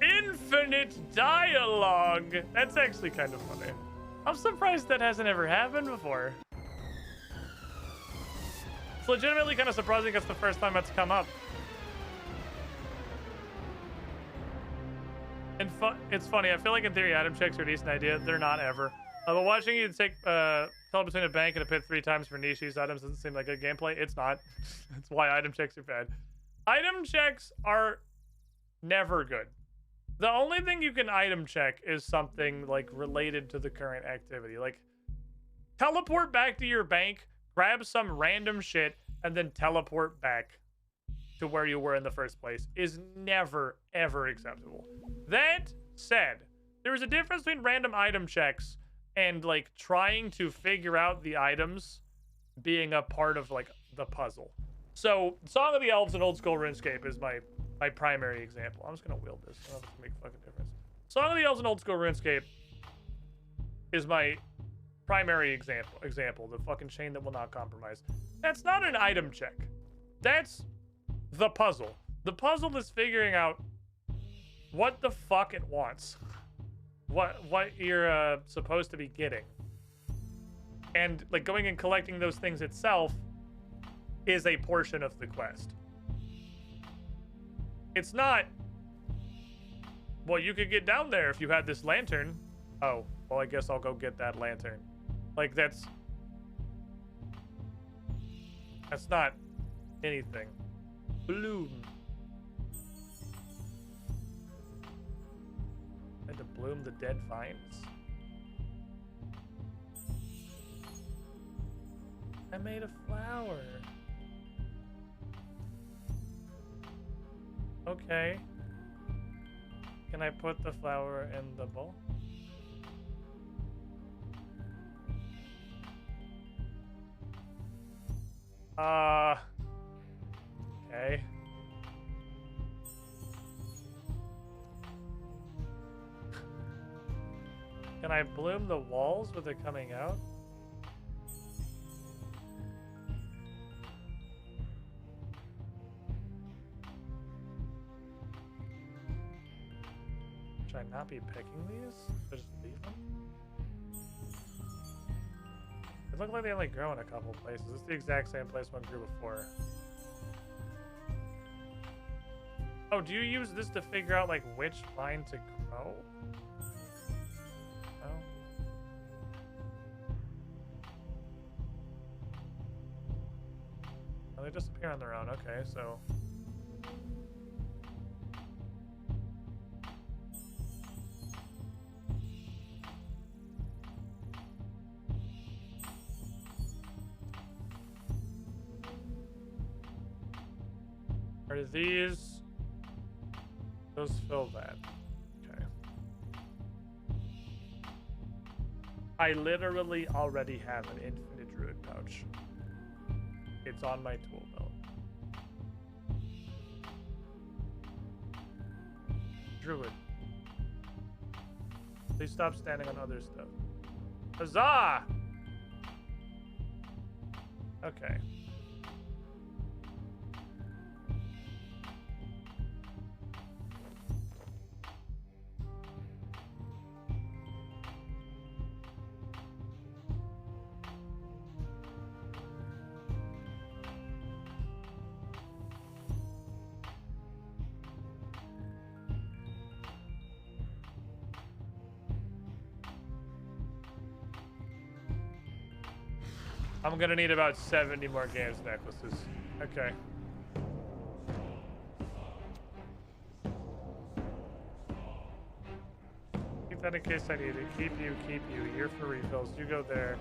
Infinite dialogue. That's actually kind of funny. I'm surprised that hasn't ever happened before. It's legitimately kind of surprising it's the first time that's come up. And it's funny. I feel like in theory, item checks are a decent idea. They're not ever. But watching you take tell between a bank and a pit 3 times for niche use items doesn't seem like good gameplay. It's not. That's why item checks are bad. Item checks are never good. The only thing you can item check is something like related to the current activity. Like teleport back to your bank, grab some random shit, and then teleport back to where you were in the first place is never, ever acceptable. That said, there is a difference between random item checks and like trying to figure out the items being a part of like the puzzle. So Song of the Elves and Old School RuneScape is my primary example. I'm just gonna wield this. I don't know if it's gonna make a fucking difference. Song of the Elves and Old School RuneScape is my primary example. The fucking chain that will not compromise. That's not an item check. That's the puzzle. The puzzle is figuring out what the fuck it wants. What you're supposed to be getting. And like going and collecting those things itself is a portion of the quest. It's not, well, you could get down there if you had this lantern. Oh, well, I guess I'll go get that lantern. Like, that's not anything. Bloom. And to bloom the dead vines. I made a flower. Okay. Can I put the flower in the bowl? Okay. Can I bloom the walls with it coming out? Should I not be picking these? Should I just leave them? It looked like they only grow in a couple places. This is the exact same place one grew before. Oh, do you use this to figure out like which vine to grow? No. Oh, they just appear on their own. Okay, so. Are these? Those fill that. Okay. I literally already have an infinite druid pouch. It's on my tool belt. Druid. Please stop standing on other stuff. Huzzah! Okay. I'm gonna need about 70 more games necklaces. Okay. Keep that in case I need it. Keep you. You're for refills. You go there.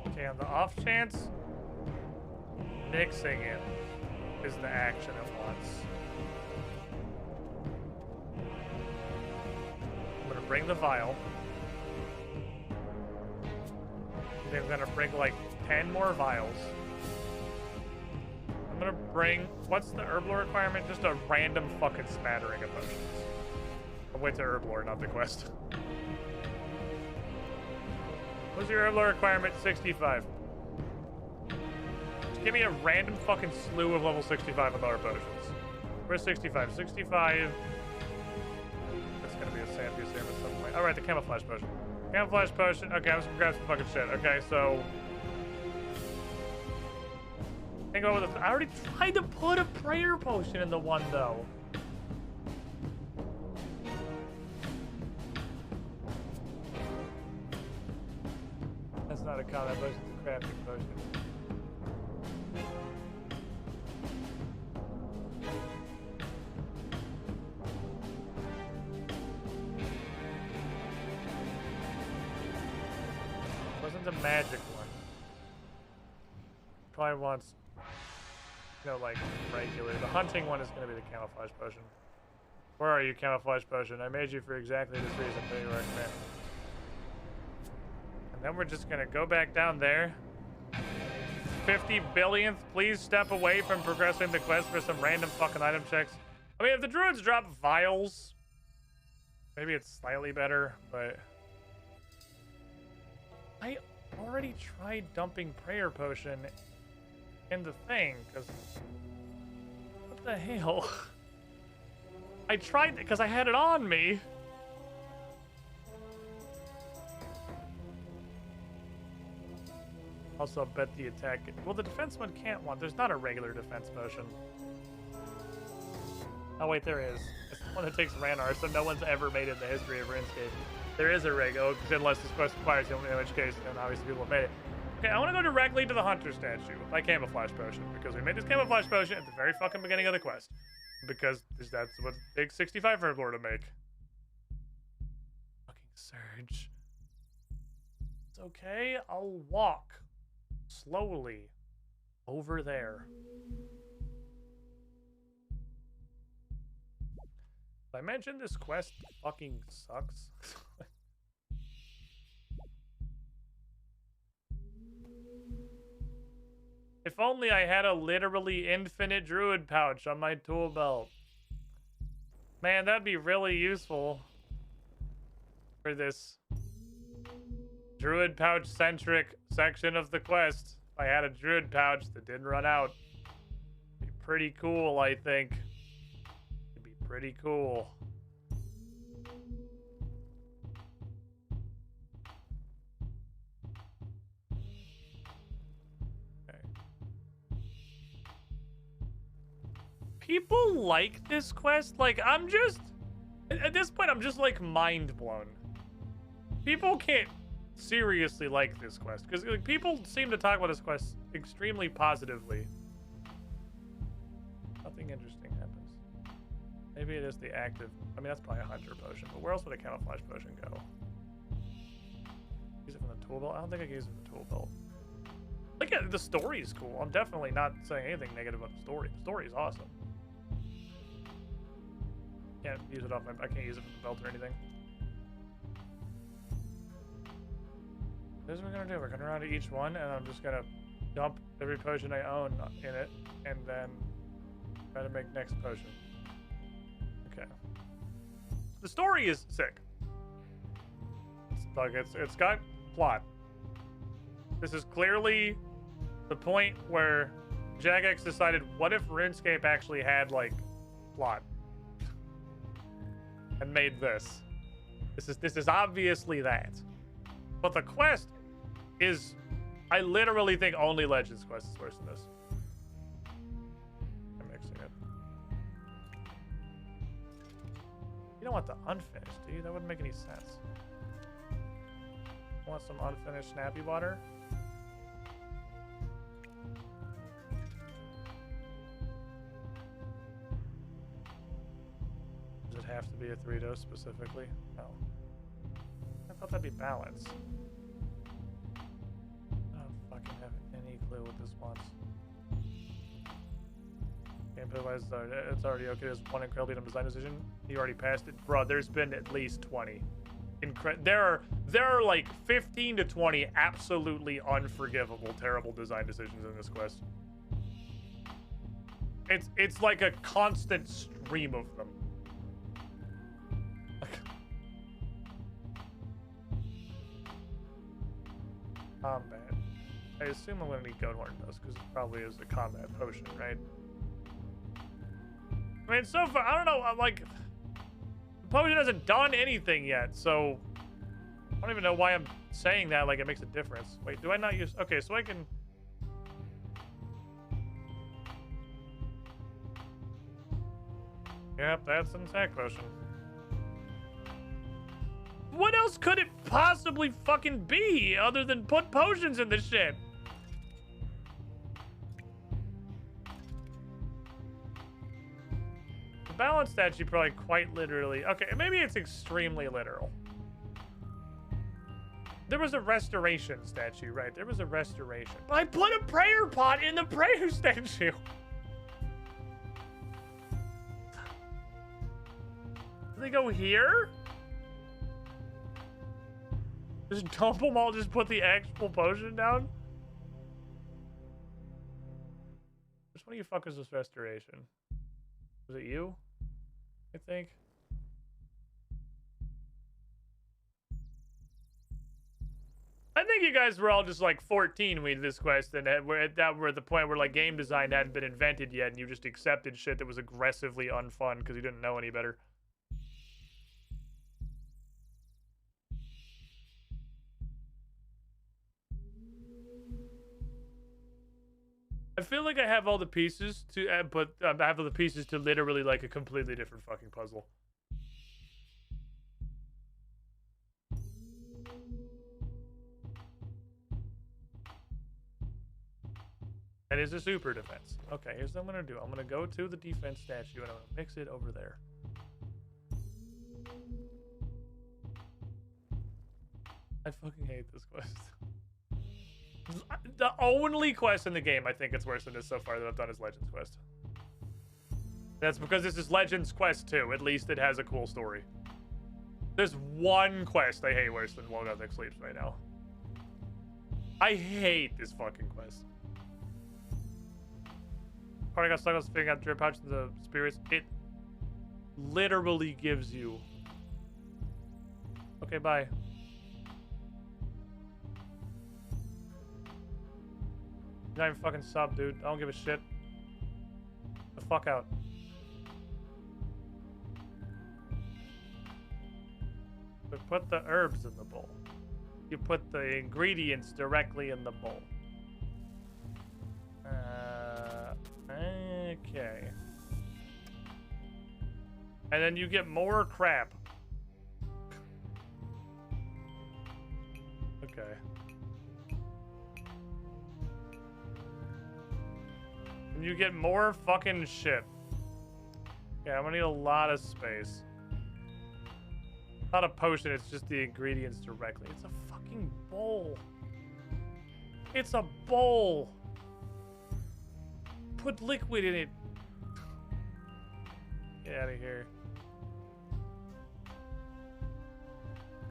Okay, on the off chance, mixing it is the action it wants. Bring the vial. Then I'm gonna bring like 10 more vials. I'm gonna bring, what's the herb lore requirement? Just a random fucking smattering of potions. I went to herb lore, not the quest. What's your herb lore requirement? 65. Just give me a random fucking slew of level 65 and lower potions. Where's 65? 65. Sandpiece here at some point. Alright, the camouflage potion. Camouflage potion. Okay, I'm just gonna grab some fucking shit. Okay, so Think about this. I already tried to put a prayer potion in the one though. That's not a combat potion, it's a crafting potion. Wasn't the magic one. Probably wants, you know, like regular. The hunting one is going to be the camouflage potion. Where are you, camouflage potion? I made you for exactly this reason. What do you recommend? And then we're just going to go back down there. 50 billionth, please step away from progressing the quest for some random fucking item checks. I mean, if the druids drop vials, maybe it's slightly better, but I already tried dumping prayer potion in the thing, because what the hell? I tried because I had it on me. Also, bet the attack. Well, the defense one can't want. There's not a regular defense potion. Oh wait, there is. It's the one that takes Ranar, so no one's ever made it in the history of RuneScape. There is a rig, unless this quest requires him, in which case, then obviously people have made it. Okay, I want to go directly to the Hunter statue with my camouflage potion, because we made this camouflage potion at the very fucking beginning of the quest. Because that's what it takes 65 Herblore to make. Fucking Surge. It's okay, I'll walk slowly over there. Did I mention this quest fucking sucks? If only I had a literally infinite druid pouch on my tool belt. Man, that'd be really useful for this druid pouch centric section of the quest. If I had a druid pouch that didn't run out, it'd be pretty cool, I think. It'd be pretty cool. People like this quest. Like, I'm just, at this point, I'm just like mind blown. People can't seriously like this quest because like, people seem to talk about this quest extremely positively. Nothing interesting happens. Maybe it is the active. I mean, that's probably a hunter potion, but where else would a camouflage potion go? Use it from the tool belt? I don't think I can use it from the tool belt. Like, yeah, the story is cool. I'm definitely not saying anything negative about the story. The story is awesome. Can't use it off my. I can't use it from the belt or anything. This is what we're gonna do. We're gonna run to each one, and I'm just gonna dump every potion I own in it, and then try to make next potion. Okay. The story is sick. It's like it's got plot. This is clearly the point where Jagex decided, what if RuneScape actually had like plot? And made this. This is obviously that. But the quest is, I literally think only Legends quest is worse than this. I'm mixing it. You don't want the unfinished, do you? That wouldn't make any sense. Want some unfinished snappy water? Have to be a 3-dose specifically? No. I thought that'd be balanced. I don't fucking have any clue what this wants. Gameplay wise, it's already okay. There's one incredibly dumb design decision. You already passed it. Bro, there's been at least 20. There are like 15 to 20 absolutely unforgivable, terrible design decisions in this quest. It's like a constant stream of them. Combat. I assume I'm gonna need Goathorn dust because it probably is a combat potion, right? I mean, so far, I don't know, like, the potion hasn't done anything yet, so I don't even know why I'm saying that like it makes a difference. Wait, do I not use, okay, so I can, Yep, that's an attack potion. What else could it possibly fucking be other than put potions in this shit? The balance statue probably quite literally. Okay, maybe it's extremely literal. There was a restoration statue, right? There was a restoration. I put a prayer pot in the prayer statue. Do they go here? Just dump them all, just put the actual potion down? Which one of you fuckers was restoration? Was it you? I think. I think you guys were all just like 14 when we did this quest, and we're at the point where like game design hadn't been invented yet, and you just accepted shit that was aggressively unfun because you didn't know any better. I feel like I have all the pieces to, but I have all the pieces to literally like a completely different fucking puzzle. That is a super defense. Okay, here's what I'm gonna do. I'm gonna go to the defense statue and I'm gonna mix it over there. I fucking hate this quest. The only quest in the game I think it's worse than this so far that I've done is Legends Quest. That's because this is Legends Quest 2. At least it has a cool story. There's one quest I hate worse than While Gothic Sleeps right now. I hate this fucking quest. Part I got stuck on figuring out drip pouch in the spirits. It literally gives you. Okay, bye. Not even fucking sub, dude. I don't give a shit. The fuck out. But put the herbs in the bowl. You put the ingredients directly in the bowl. Okay. And then you get more crap. Okay. And you get more fucking shit. Yeah, I'm gonna need a lot of space. Not a potion, it's just the ingredients directly. It's a fucking bowl. It's a bowl. Put liquid in it. Get out of here.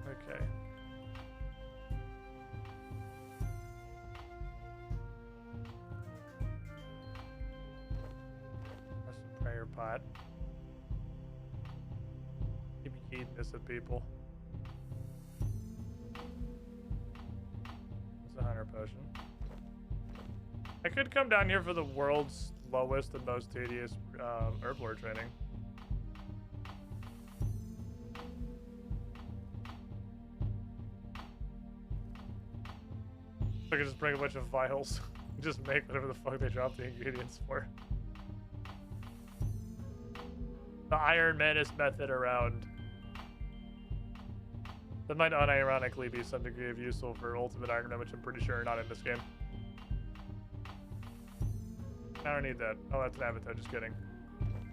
Okay. That's a prayer pot. Keep eating this at people. It's a hunter potion. I could come down here for the world's slowest and most tedious herb lore training. I could just bring a bunch of vials. Just make whatever the fuck they drop the ingredients for. The Iron Menace method around. That might unironically be some degree of useful for Ultimate Iron Man, which I'm pretty sure are not in this game. I don't need that. Oh, that's an avatar. Just kidding.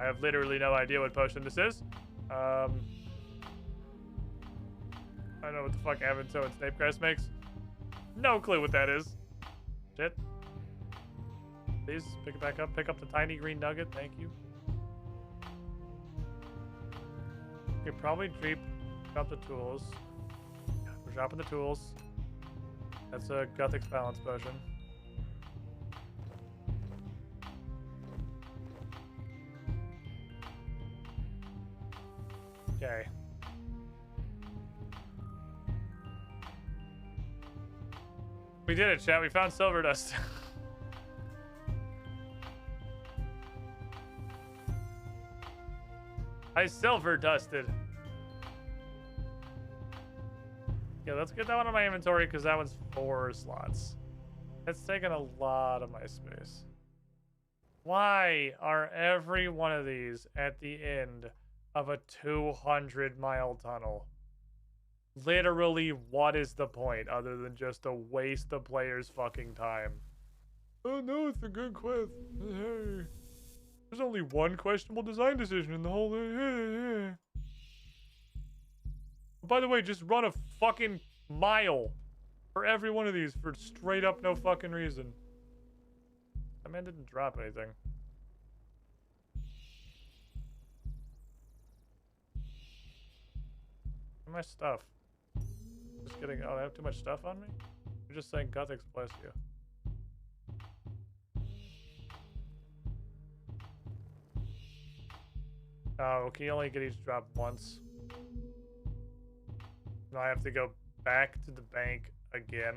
I have literally no idea what potion this is. I don't know what the fuck Avanto and Snapecrest makes. No clue what that is. Shit. Please pick it back up. Pick up the tiny green nugget. Thank you. Okay, probably drop the tools. We're dropping the tools. That's a Gothic's balance potion. Okay. We did it, chat. We found silver dust. I silver dusted. Yeah, let's get that one on my inventory because that one's 4 slots. It's taking a lot of my space. Why are every one of these at the end of a 200-mile tunnel? Literally, what is the point other than just a waste of players' fucking time? Oh no, it's a good quest. Hey. There's only one questionable design decision in the whole... By the way, just run a fucking mile for every one of these for straight up no fucking reason. That man didn't drop anything. Where's my stuff? Just kidding. Oh, I have too much stuff on me? You're just saying Gothics bless you. Oh, can you only get each drop once? No, I have to go back to the bank again.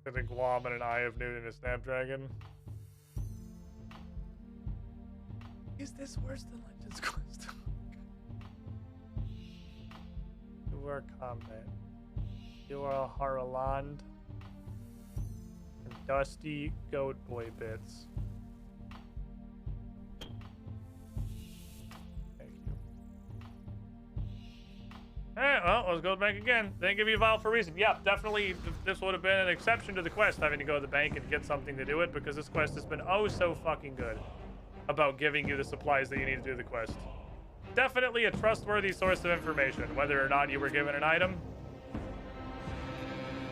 With a Guam and an Eye of Newt and a Snapdragon. Is this worse than Legends Quest? You are combat. You are a Haraland. And dusty goat boy bits. Alright, well, let's go back again. They didn't give you a vial for a reason. Yeah, definitely this would have been an exception to the quest, having to go to the bank and get something to do it, because this quest has been oh so fucking good about giving you the supplies that you need to do the quest. Definitely a trustworthy source of information, whether or not you were given an item.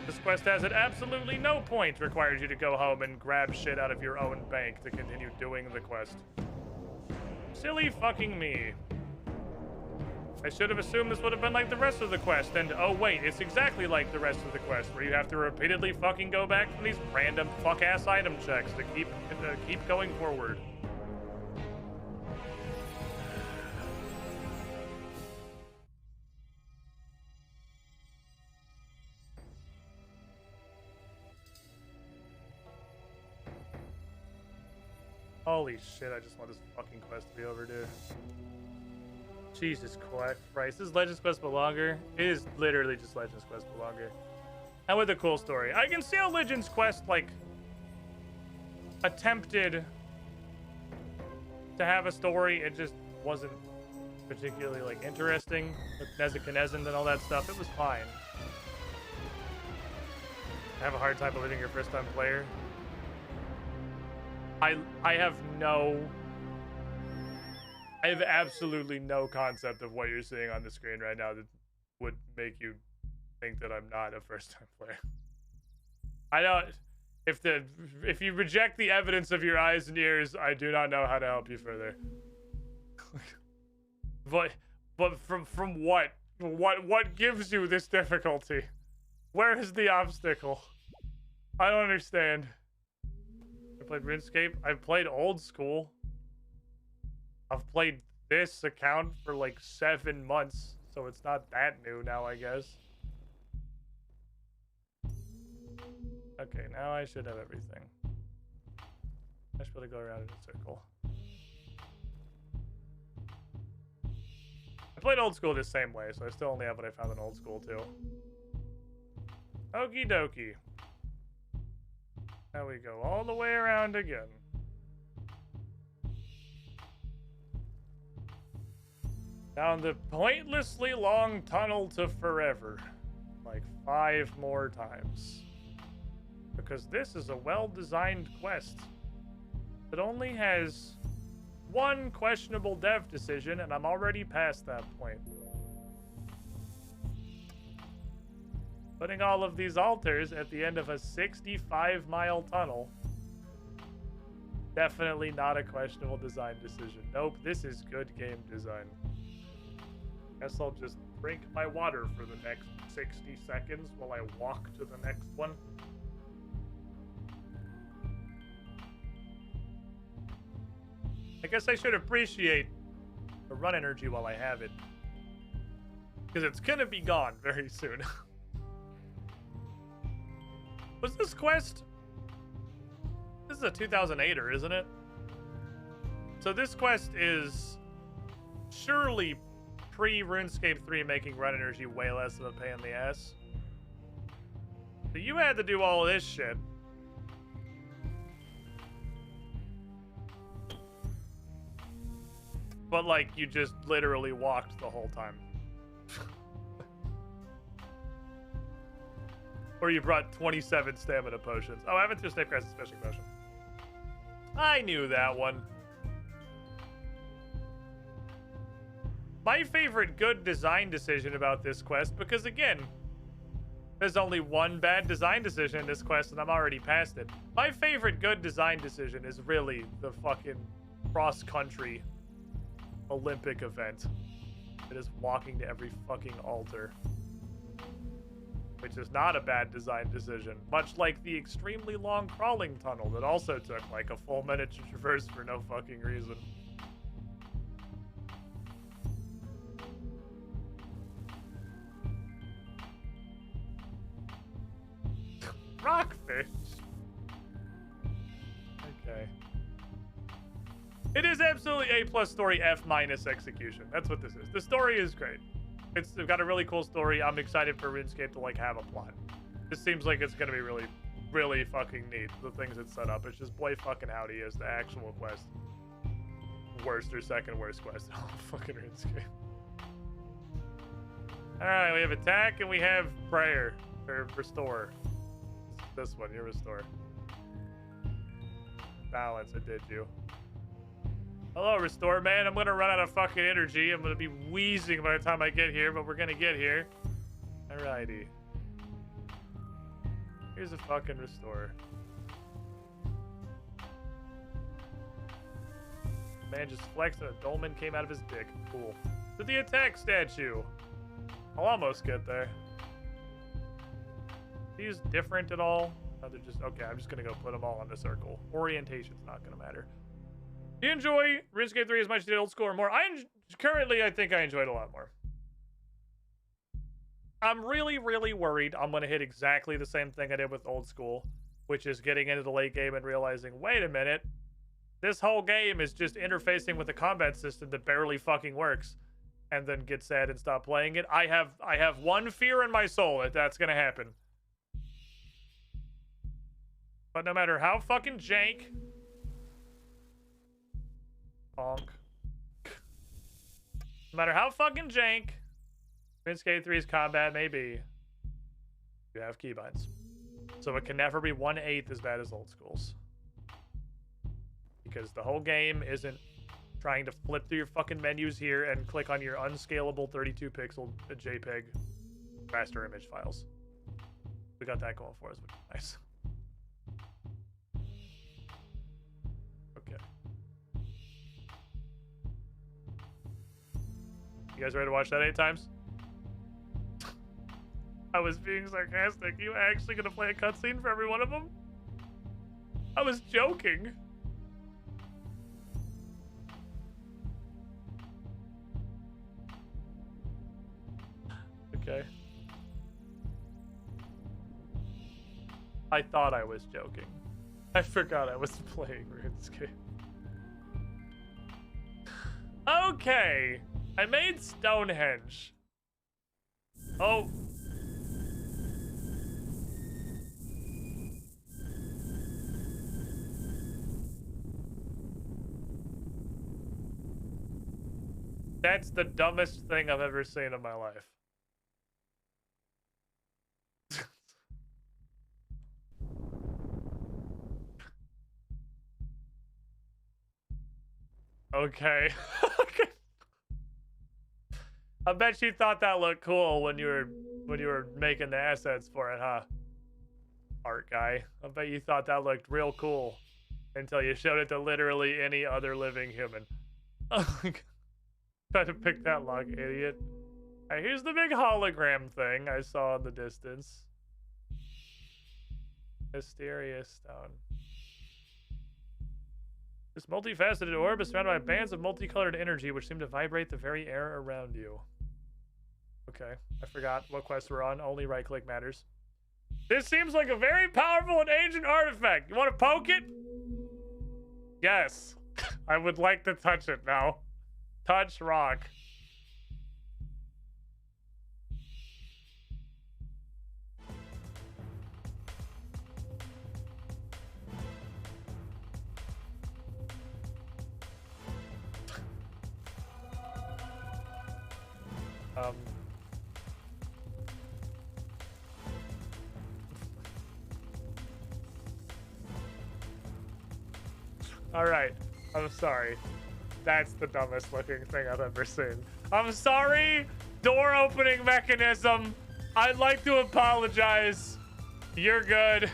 This quest has at absolutely no point required you to go home and grab shit out of your own bank to continue doing the quest. Silly fucking me. I should have assumed this would have been like the rest of the quest, and oh wait, it's exactly like the rest of the quest, where you have to repeatedly fucking go back from these random fuck-ass item checks to keep going forward. Holy shit, I just want this fucking quest to be over, dude. Jesus Christ, this is Legends Quest but longer. It is literally just Legends Quest but longer. And with a cool story. I can see how Legends Quest, like, attempted to have a story. It just wasn't particularly, like, interesting with Nezukonezend and all that stuff. It was fine. I have a hard time believing you're a first-time player. I have absolutely no concept of what you're seeing on the screen right now that would make you think that I'm not a first-time player. I don't. If you reject the evidence of your eyes and ears, I do not know how to help you further. but from what? What gives you this difficulty? Where is the obstacle? I don't understand. I played RuneScape. I've played Old School. I've played this account for like 7 months, so it's not that new now, I guess. Okay, now I should have everything. I should be able to go around in a circle. I played Old School the same way, so I still only have what I found in Old School, too. Okie dokie. Now we go all the way around again. Down the pointlessly long tunnel to forever. Like 5 more times. Because this is a well-designed quest that only has one questionable dev decision, and I'm already past that point. Putting all of these altars at the end of a 65-mile tunnel. Definitely not a questionable design decision. Nope, this is good game design. Guess I'll just drink my water for the next 60 seconds while I walk to the next one. I guess I should appreciate the run energy while I have it. Because it's gonna be gone very soon. Was this quest? This is a 2008er, isn't it? So this quest is surely pre-RuneScape 3 making run energy way less of a pain in the ass. So you had to do all this shit But like you just literally walked the whole time. Or you brought 27 stamina potions. Oh, I haven't threw Snapegrass special potion. I knew that one. My favorite good design decision about this quest, because again, there's only one bad design decision in this quest and I'm already past it. My favorite good design decision is really the fucking cross-country Olympic event. It is walking to every fucking altar. Which is not a bad design decision. Much like the extremely long crawling tunnel that also took like a full minute to traverse for no fucking reason. Rockfish. Okay. It is absolutely A+ story, F- execution. That's what this is. The story is great. It's got a really cool story. I'm excited for RuneScape to like have a plot. This seems like it's gonna be really, really fucking neat. The things it's set up. It's just boy fucking howdy is the actual quest. Worst or second worst quest in all of fucking RuneScape. Alright, we have attack and we have prayer. Or restore. This one, you restore. Balance, it did you. Hello, Restore Man. I'm gonna run out of fucking energy. I'm gonna be wheezing by the time I get here, but we're gonna get here. Alrighty. Here's a fucking Restore. Man just flexed and a dolmen came out of his dick. Cool. To the attack statue. I'll almost get there. These different at all? Oh, they're just okay. I'm just gonna go put them all in a circle. Orientation's not gonna matter. Do you enjoy RuneScape 3 as much as you did Old School or more? Currently, I think I enjoyed a lot more. I'm really, really worried I'm going to hit exactly the same thing I did with Old School, which is getting into the late game and realizing, wait a minute, this whole game is just interfacing with a combat system that barely fucking works, and then get sad and stop playing it. I have one fear in my soul that that's going to happen. But no matter how fucking jank... Bonk. No matter how fucking jank RuneScape 3's combat may be, you have keybinds. So it can never be 1/8 as bad as Old School's. Because the whole game isn't trying to flip through your fucking menus here and click on your unscalable 32 pixel JPEG raster image files. We got that going for us, which is nice. You guys ready to watch that 8 times? I was being sarcastic. You actually gonna play a cutscene for every one of them? I was joking. Okay. I thought I was joking. I forgot I was playing RuneScape. Okay. I made Stonehenge. Oh. That's the dumbest thing I've ever seen in my life. Okay. I bet you thought that looked cool when you were making the assets for it, huh? Art guy. I bet you thought that looked real cool until you showed it to literally any other living human. Try to pick that lock, idiot. Alright, here's the big hologram thing I saw in the distance. Mysterious stone. This multifaceted orb is surrounded by bands of multicolored energy which seem to vibrate the very air around you. Okay, I forgot what quest we're on. Only right click matters. This seems like a very powerful and ancient artifact. You want to poke it? Yes. I would like to touch it now. Touch rock. All right, I'm sorry. That's the dumbest looking thing I've ever seen. I'm sorry, door opening mechanism. I'd like to apologize. You're good.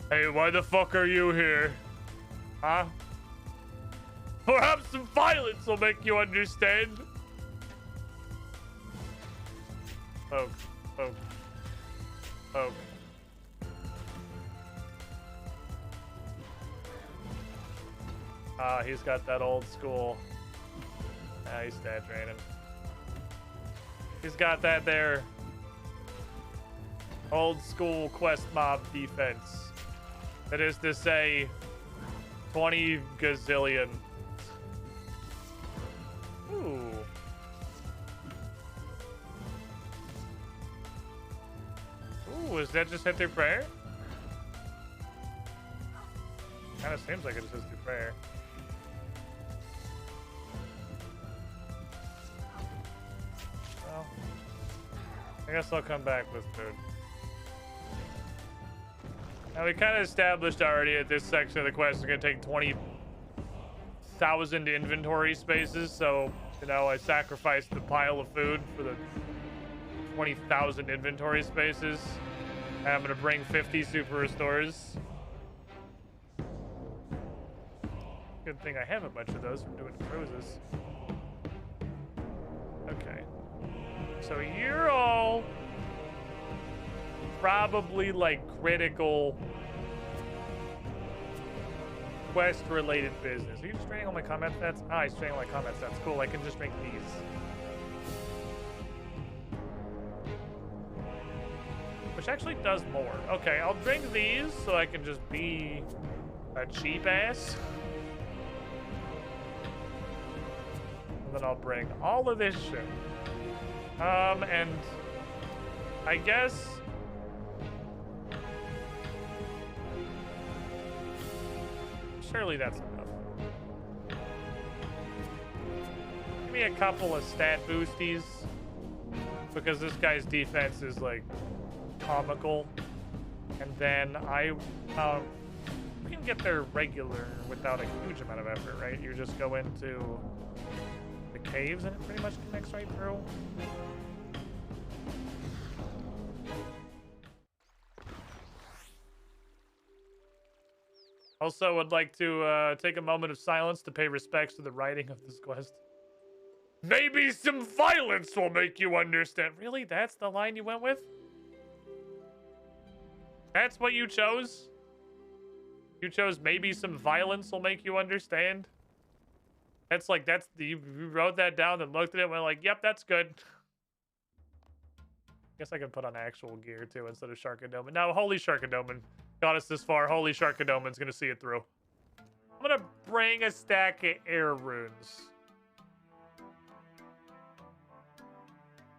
Hey, why the fuck are you here? Huh? Perhaps some violence will make you understand. Oh. He's got that old school. He's stat draining. He's got that there. Old school quest mob defense. That is to say, 20 gazillion. Ooh. Ooh, is that just hit through prayer? Kinda seems like it just hits through prayer. Well, I guess I'll come back with food. Now, we kind of established already at this section of the quest is going to take 20,000 inventory spaces, so, you know, I sacrificed the pile of food for the 20,000 inventory spaces. And I'm going to bring 50 super restores. Good thing I have a bunch of those from doing cruises. Okay. So you're all probably like critical quest related business. Are you just draining all my combat stats? Ah, he's draining all my combat stats. Cool, I can just drink these. Which actually does more. Okay, I'll drink these so I can just be a cheap ass. And then I'll bring all of this shit. And I guess surely that's enough. Give me a couple of stat boosties because this guy's defense is like comical, and then you can get there regular without a huge amount of effort, right? You just go into the caves and it pretty much connects right through. Also, would like to take a moment of silence to pay respects to the writing of this quest. Maybe some violence will make you understand. Really? That's the line you went with? That's what you chose? You chose maybe some violence will make you understand? That's like, you wrote that down and looked at it and went like, yep, that's good. Guess I can put on actual gear too instead of Sharkadoman. Now, holy Sharkadoman got us this far. Holy Sharkadoman's gonna see it through. I'm gonna bring a stack of air runes.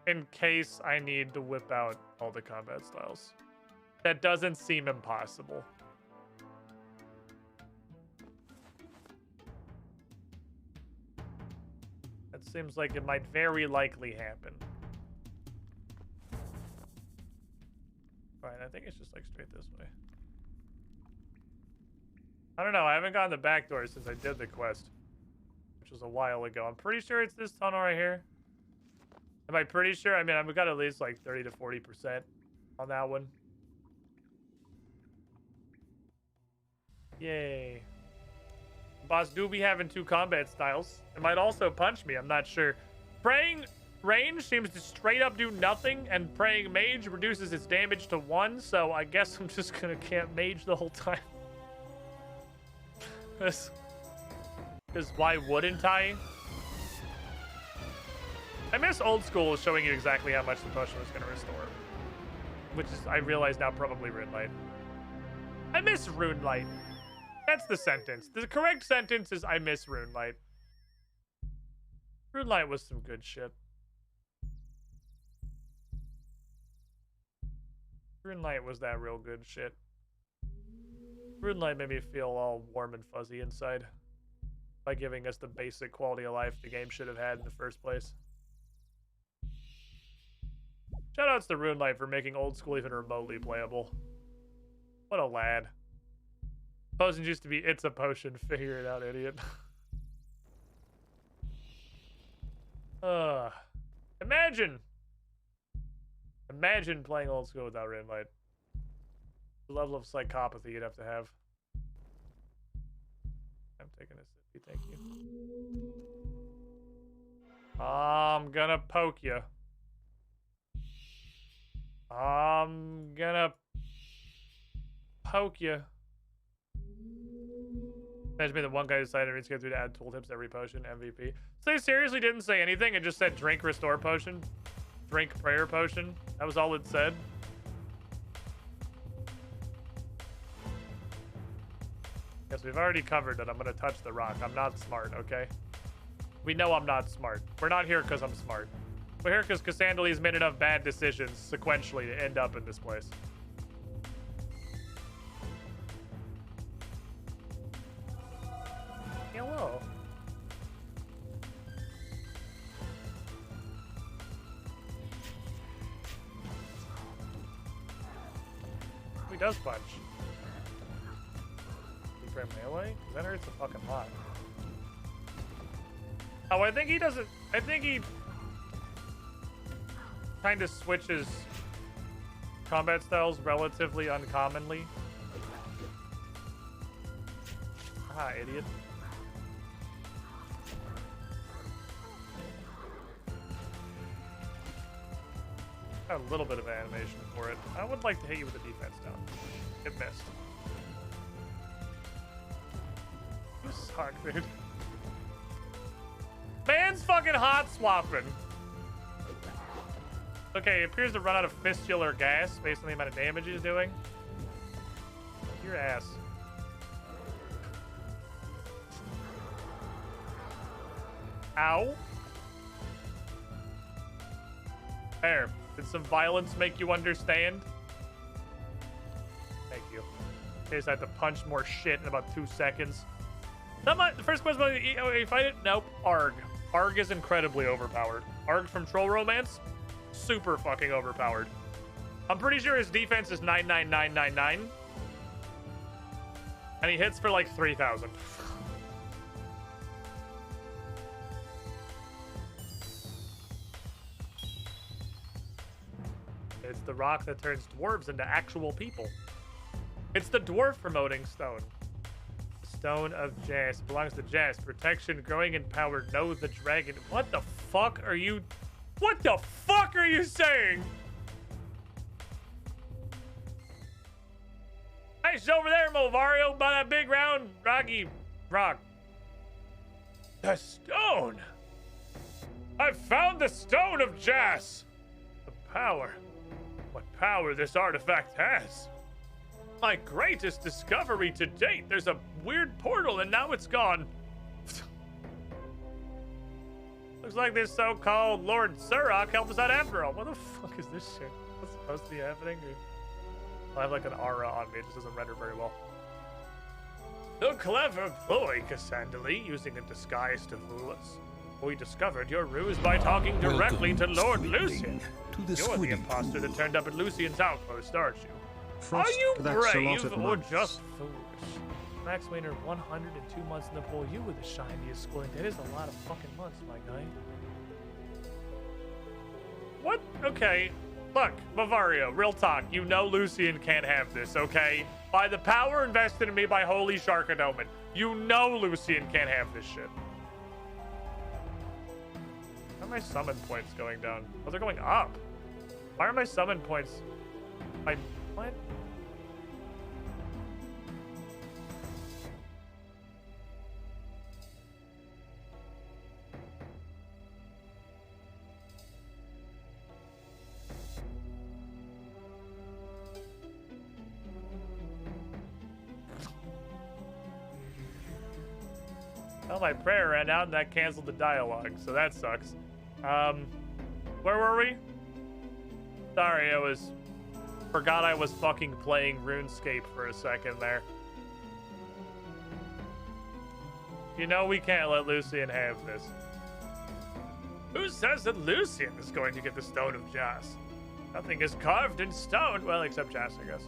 In case I need to whip out all the combat styles. That doesn't seem impossible. That seems like it might very likely happen. Fine, I think it's just like straight this way. I don't know, I haven't gotten the back door since I did the quest, which was a while ago. I'm pretty sure it's this tunnel right here. Am I pretty sure? I mean, I've got at least like 30 to 40% on that one. Yay. Boss do be having 2 combat styles. It might also punch me, I'm not sure. Praying range seems to straight up do nothing, and praying mage reduces its damage to 1, so I guess I'm just gonna camp mage the whole time. Because why wouldn't I? I miss old school showing you exactly how much the potion was gonna restore. Which is, I realize now, probably Rune Light. I miss Rune Light. That's the sentence. The correct sentence is I miss Rune Light. Rune Light was some good shit. Runelight was that real good shit. Runelight made me feel all warm and fuzzy inside by giving us the basic quality of life the game should have had in the first place. Shoutouts to Runelight for making old school even remotely playable. What a lad. Potions used to be it's a potion, figure it out, idiot. Imagine playing old school without Runelight. The level of psychopathy you'd have to have. I'm taking a sippy, thank you. I'm gonna poke you. I'm gonna poke you. Imagine being the one guy who decided Runescape to add tooltips to every potion. MVP. So they seriously didn't say anything. It just said drink restore potion, drink prayer potion. That was all it said. Yes, we've already covered that I'm gonna touch the rock. I'm not smart, okay? We know I'm not smart. We're not here because I'm smart. We're here because Cassandale's made enough bad decisions sequentially to end up in this place. Hello. He does punch. Deep red melee? That hurts a fucking lot. Oh, I think he doesn't. I think he kind of switches combat styles relatively uncommonly. Ah, idiot. Got a little bit of animation for it. I would like to hit you with a defense down. It missed. You suck, dude. Man's fucking hot swapping. Okay, it appears to run out of fistular gas based on the amount of damage he's doing. Your ass. Ow. There. Did some violence make you understand? Thank you. In case I have to punch more shit in about 2 seconds. Not my, the first question, you fight it? Nope. Arg. Arg is incredibly overpowered. Arg from Troll Romance? Super fucking overpowered. I'm pretty sure his defense is 99999. And he hits for like 3,000. It's the rock that turns dwarves into actual people. It's the dwarf promoting stone. The stone of Jas belongs to Jas. Protection, growing in power. Know the dragon. What the fuck are you? What the fuck are you saying? Hey, it's over there, Movario, by that big round rocky rock. The stone. I found the stone of Jas. The power. What power this artifact has. My greatest discovery to date. There's a weird portal and now it's gone. Looks like this so-called Lord Surrock helped us out after all. What the fuck is this shit? What's supposed to be happening? I have like an aura on me. It just doesn't render very well. A clever boy, Cassandale, using a disguise to fool us. We discovered your ruse by talking directly to Lord Lucian. You're the imposter that turned up at Lucian's outpost, aren't you? Frost, Are you that's a brave lot of or months. just foolish? Max Wayner, 102 months in the pool. You were the shiniest schooling. That is a lot of fucking months, my guy. What? Okay. Look, Bavario, real talk. You know Lucian can't have this, okay? By the power invested in me by Holy Sharkodoman, you know Lucian can't have this shit. Why are my summon points going down? Oh, they're going up. Why are my summon points? What? Well, my prayer ran out and that canceled the dialogue, so that sucks. Where were we? Sorry, I was Forgot I was fucking playing RuneScape for a second there. You know we can't let Lucian have this. Who says that Lucian is going to get the Stone of Jas? Nothing is carved in stone, well, except Jas, I guess.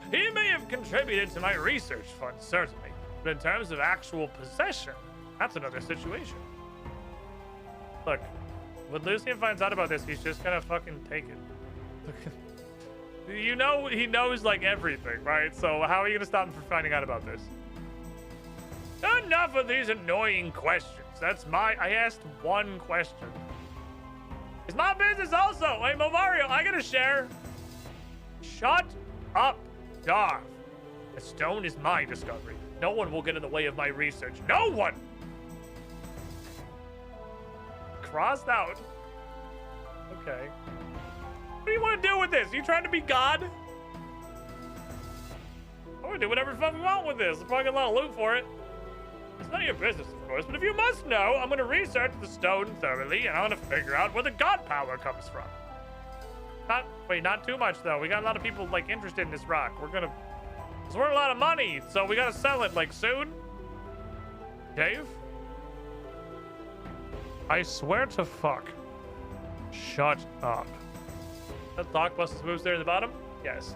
He may have contributed to my research fund, certainly, but in terms of actual possession, that's another situation. Look, when Lucian finds out about this, he's just gonna fucking take it. You know, he knows, like, everything, right? So how are you gonna stop him from finding out about this? Enough of these annoying questions. I asked one question. It's my business also. Wait, Mario, I gotta share. Shut up, Darth. The stone is my discovery. No one will get in the way of my research. No one! Crossed out. Okay. What do you want to do with this? Are you trying to be God? I'm gonna do whatever the fuck we want with this. I'm probably gonna let loot for it. It's none of your business, of course, but if you must know, I'm gonna research the stone thoroughly, and I'm gonna figure out where the god power comes from. Not too much, though. We got a lot of people, like, interested in this rock. It's worth a lot of money, so we gotta sell it, like, soon. Dave? I swear to fuck. Shut up. That thought busts moves there in the bottom? Yes.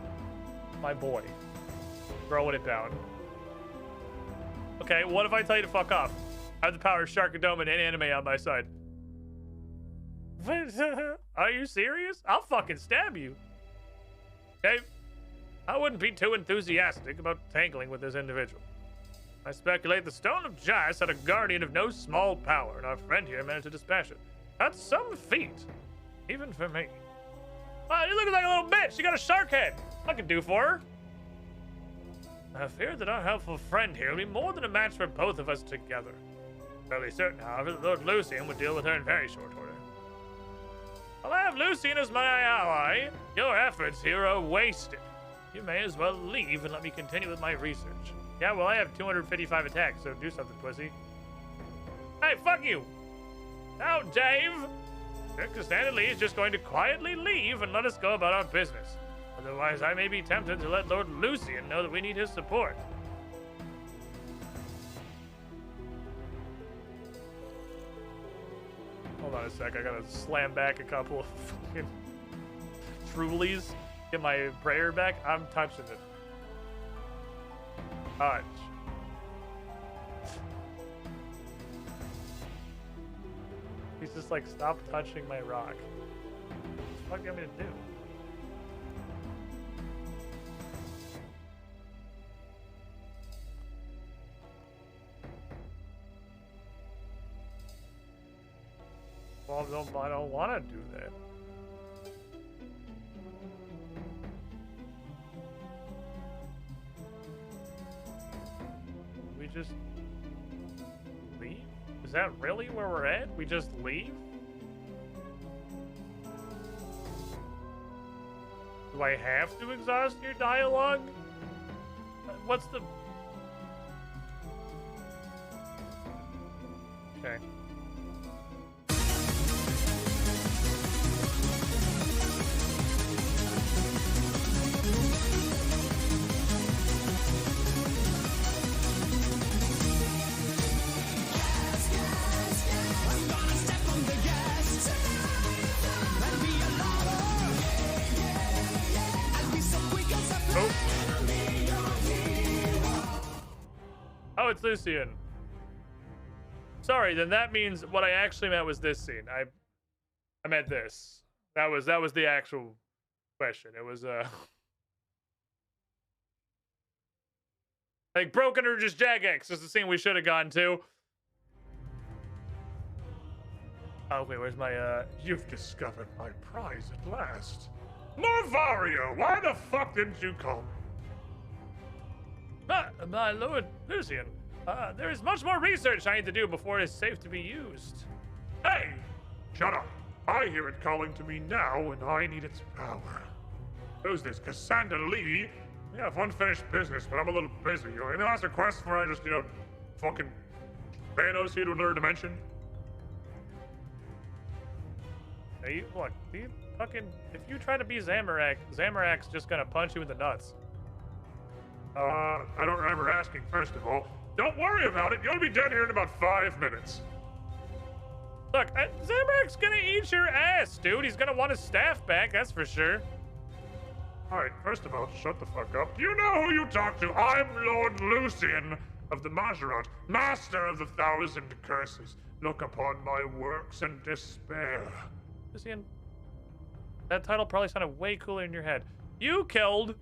My boy. Throwing it down. Okay, what if I tell you to fuck off? I have the power of Sharkadome and anime on my side. Are you serious? I'll fucking stab you. Okay? I wouldn't be too enthusiastic about tangling with this individual. I speculate the Stone of Jas had a guardian of no small power, and our friend here managed to dispatch it. That's some feat. Even for me. Wow, you look like a little bitch. You got a shark head. I can do for her. I fear that our helpful friend here will be more than a match for both of us together. Fairly certain, however, that Lord Lucian would deal with her in very short order. While I have Lucian as my ally, your efforts here are wasted. You may as well leave and let me continue with my research. Yeah, well, I have 255 attacks, so do something, pussy. Hey, fuck you! Now, Dave! Stand Lee is just going to quietly leave and let us go about our business. Otherwise, I may be tempted to let Lord Lucian know that we need his support. Hold on a sec, I gotta slam back a couple of fucking Trulies. Get my prayer back. I'm touching it. Touch. He's just like, stop touching my rock. What the fuck do you want me to do? Well, I don't want to do that. We just leave? Is that really where we're at? We just leave? Do I have to exhaust your dialogue? What's the... Okay. Oh, it's Lucian. Sorry, then that means what I actually meant was this scene. I meant this. That was the actual question. It was like broken or just Jagex is the scene we should have gone to. Oh wait, where's my You've discovered my prize at last. Marvario, why the fuck didn't you call me? My lord Lucian, there is much more research I need to do before it is safe to be used. Hey! Shut up. I hear it calling to me now, and I need its power. Who's this, Cassandra Lee? We have unfinished business, but I'm a little busy. Any last request where I just, fucking Thanos here to another dimension? Hey, look, fucking, if you try to be Zamorak, Zamorak's just gonna punch you in the nuts. I don't remember asking, first of all. Don't worry about it. You'll be dead here in about 5 minutes. Look, Zamorak's gonna eat your ass, dude. He's gonna want his staff back, that's for sure. Alright, first of all, shut the fuck up. Do you know who you talk to? I'm Lord Lucian of the Majorat, master of the 1,000 curses. Look upon my works and despair. Lucian, that title probably sounded way cooler in your head. You killed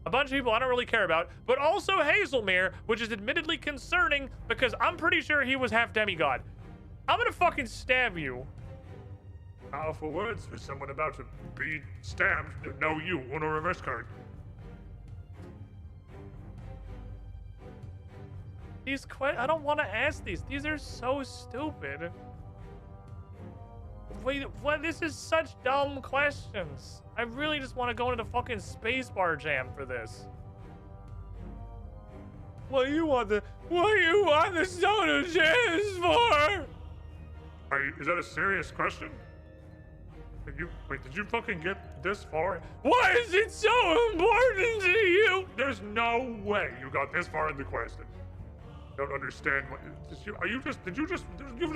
a bunch of people I don't really care about, but also Hazelmere, which is admittedly concerning because I'm pretty sure he was half demigod. I'm gonna fucking stab you. Powerful words for someone about to be stabbed. No, you on a reverse card. I don't want to ask these. These are so stupid. Wait, what? This is such dumb questions. I really just want to go into the fucking spacebar jam for this. What do you want the stone of gems for? Is that a serious question? Did you fucking get this far? Why is it so important to you? There's no way you got this far in the quest. Don't understand what. Did you just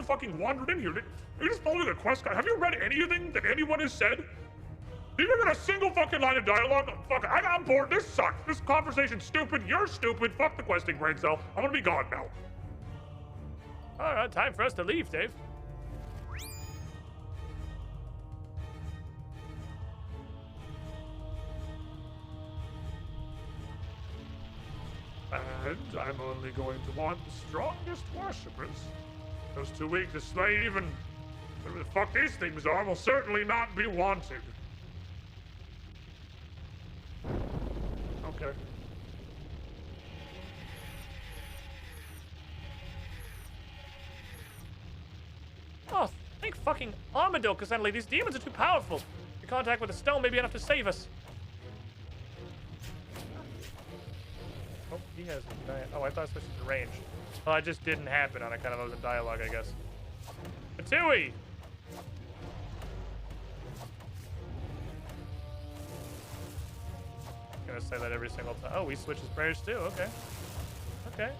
fucking wandered in here? Are you just following a quest guide? Have you read anything that anyone has said? Did you get a single fucking line of dialogue? Fuck, I'm bored. This sucks. This conversation's stupid. You're stupid. Fuck the questing brain cell. I'm gonna be gone now. All right, time for us to leave, Dave. And I'm only going to want the strongest worshippers. Those too weak to slave and whatever the fuck these things are will certainly not be wanted. Okay. Oh, thank fucking Armadillo, Cassandra. These demons are too powerful. Your contact with the stone may be enough to save us. Oh, he has. Oh, I thought I switched to range. Well, it just didn't happen on account of I was in dialogue, I guess. Patui! Gonna say that every single time. Oh, we switch his prayers too. Okay. Okay.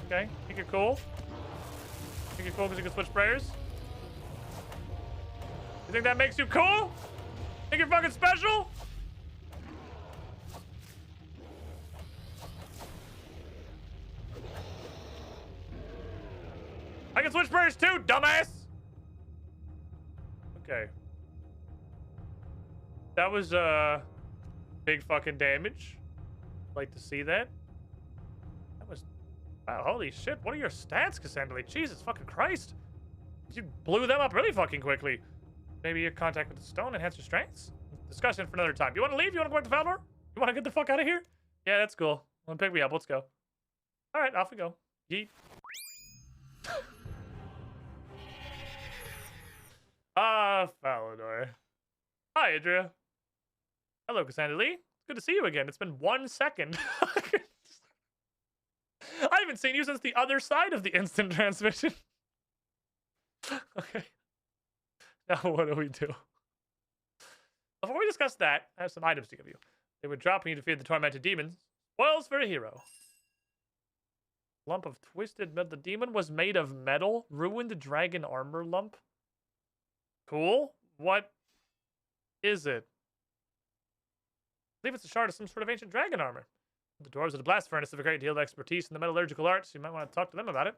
Okay. Think you're cool? Think you're cool because you can switch prayers? You think that makes you cool? Think you're fucking special? I can switch prayers too, dumbass! Okay. That was, big fucking damage. Like to see that. That was... Wow, holy shit. What are your stats, Cassandra? Jesus fucking Christ. You blew them up really fucking quickly. Maybe your contact with the stone enhanced your strengths? Discussion for another time. You want to leave? You want to go back to Valdor? You want to get the fuck out of here? Yeah, that's cool. Want to pick me up? Let's go. All right, off we go. Yeet. Valdor. Hi, Adria. Hello, Cassandra Lee. It's good to see you again. It's been 1 second. I haven't seen you since the other side of the instant transmission. Okay. Now what do we do? Before we discuss that, I have some items to give you. They would drop when you defeat the tormented demons. Spoils for a hero. Lump of twisted metal. The demon was made of metal. Ruined dragon armor lump. Cool. What is it? I believe it's a shard of some sort of ancient dragon armor. The dwarves of the blast furnace have a great deal of expertise in the metallurgical arts. You might want to talk to them about it.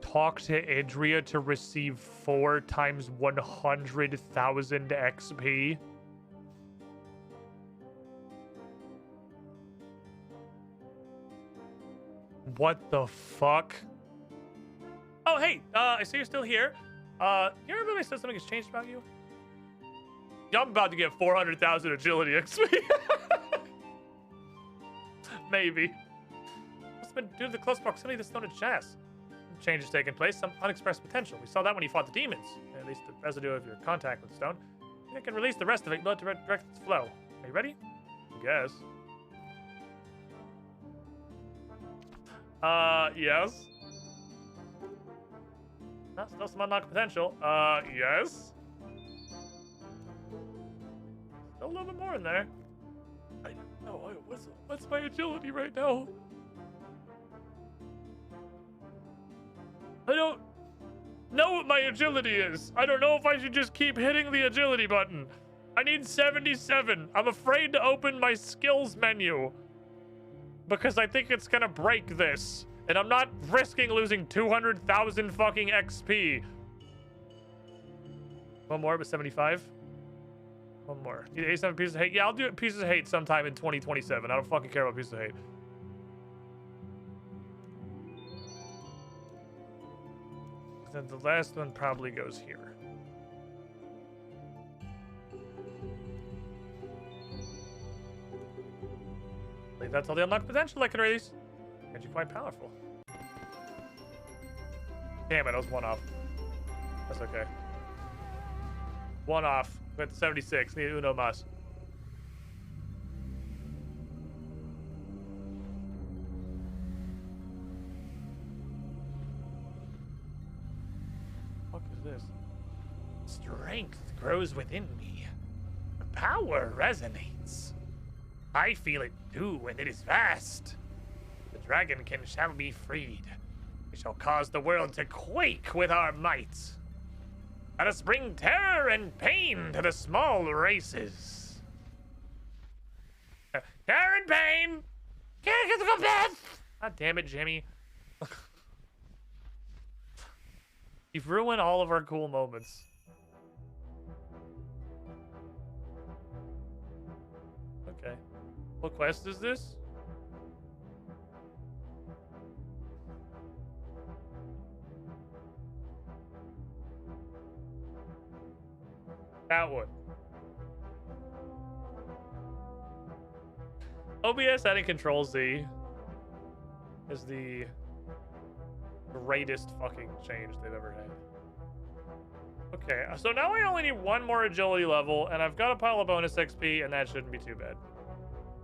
Talk to Adria to receive 4 times 100,000 XP. What the fuck? Oh, hey, I see you're still here. You remember I said something has changed about you? Yeah, I'm about to get 400,000 agility XP. Maybe. Must have been due to the close proximity of the stone to chest. Change has taken place, some unexpressed potential. We saw that when you fought the demons. At least the residue of your contact with the stone. I can release the rest of it, let it direct its flow. Are you ready? I guess. Yes. That's still some unlocked potential. Yes. Still a little bit more in there. I don't know. What's my agility right now? I don't know what my agility is. I don't know if I should just keep hitting the agility button. I need 77. I'm afraid to open my skills menu because I think it's gonna break this. And I'm not risking losing 200,000 fucking XP. One more, but 75. One more. Need 87 pieces of hate. Yeah, I'll do pieces of hate sometime in 2027. I don't fucking care about pieces of hate. Then the last one probably goes here. I think that's all the unlocked potential I can release. Actually quite powerful. Damn it, I was one off. That's okay. One off. Went to 76. Need uno mas. What is this? Strength grows within me. Power resonates. I feel it too, and it is vast. The dragonkin shall be freed. We shall cause the world to quake with our might. Let us bring terror and pain to the small races. Terror and pain! Can't get to bed! God damn it, Jimmy. You've ruined all of our cool moments. Okay. What quest is this? That one. OBS adding Control Z is the greatest fucking change they've ever had. Okay, so now I only need one more agility level, and I've got a pile of bonus XP, and that shouldn't be too bad.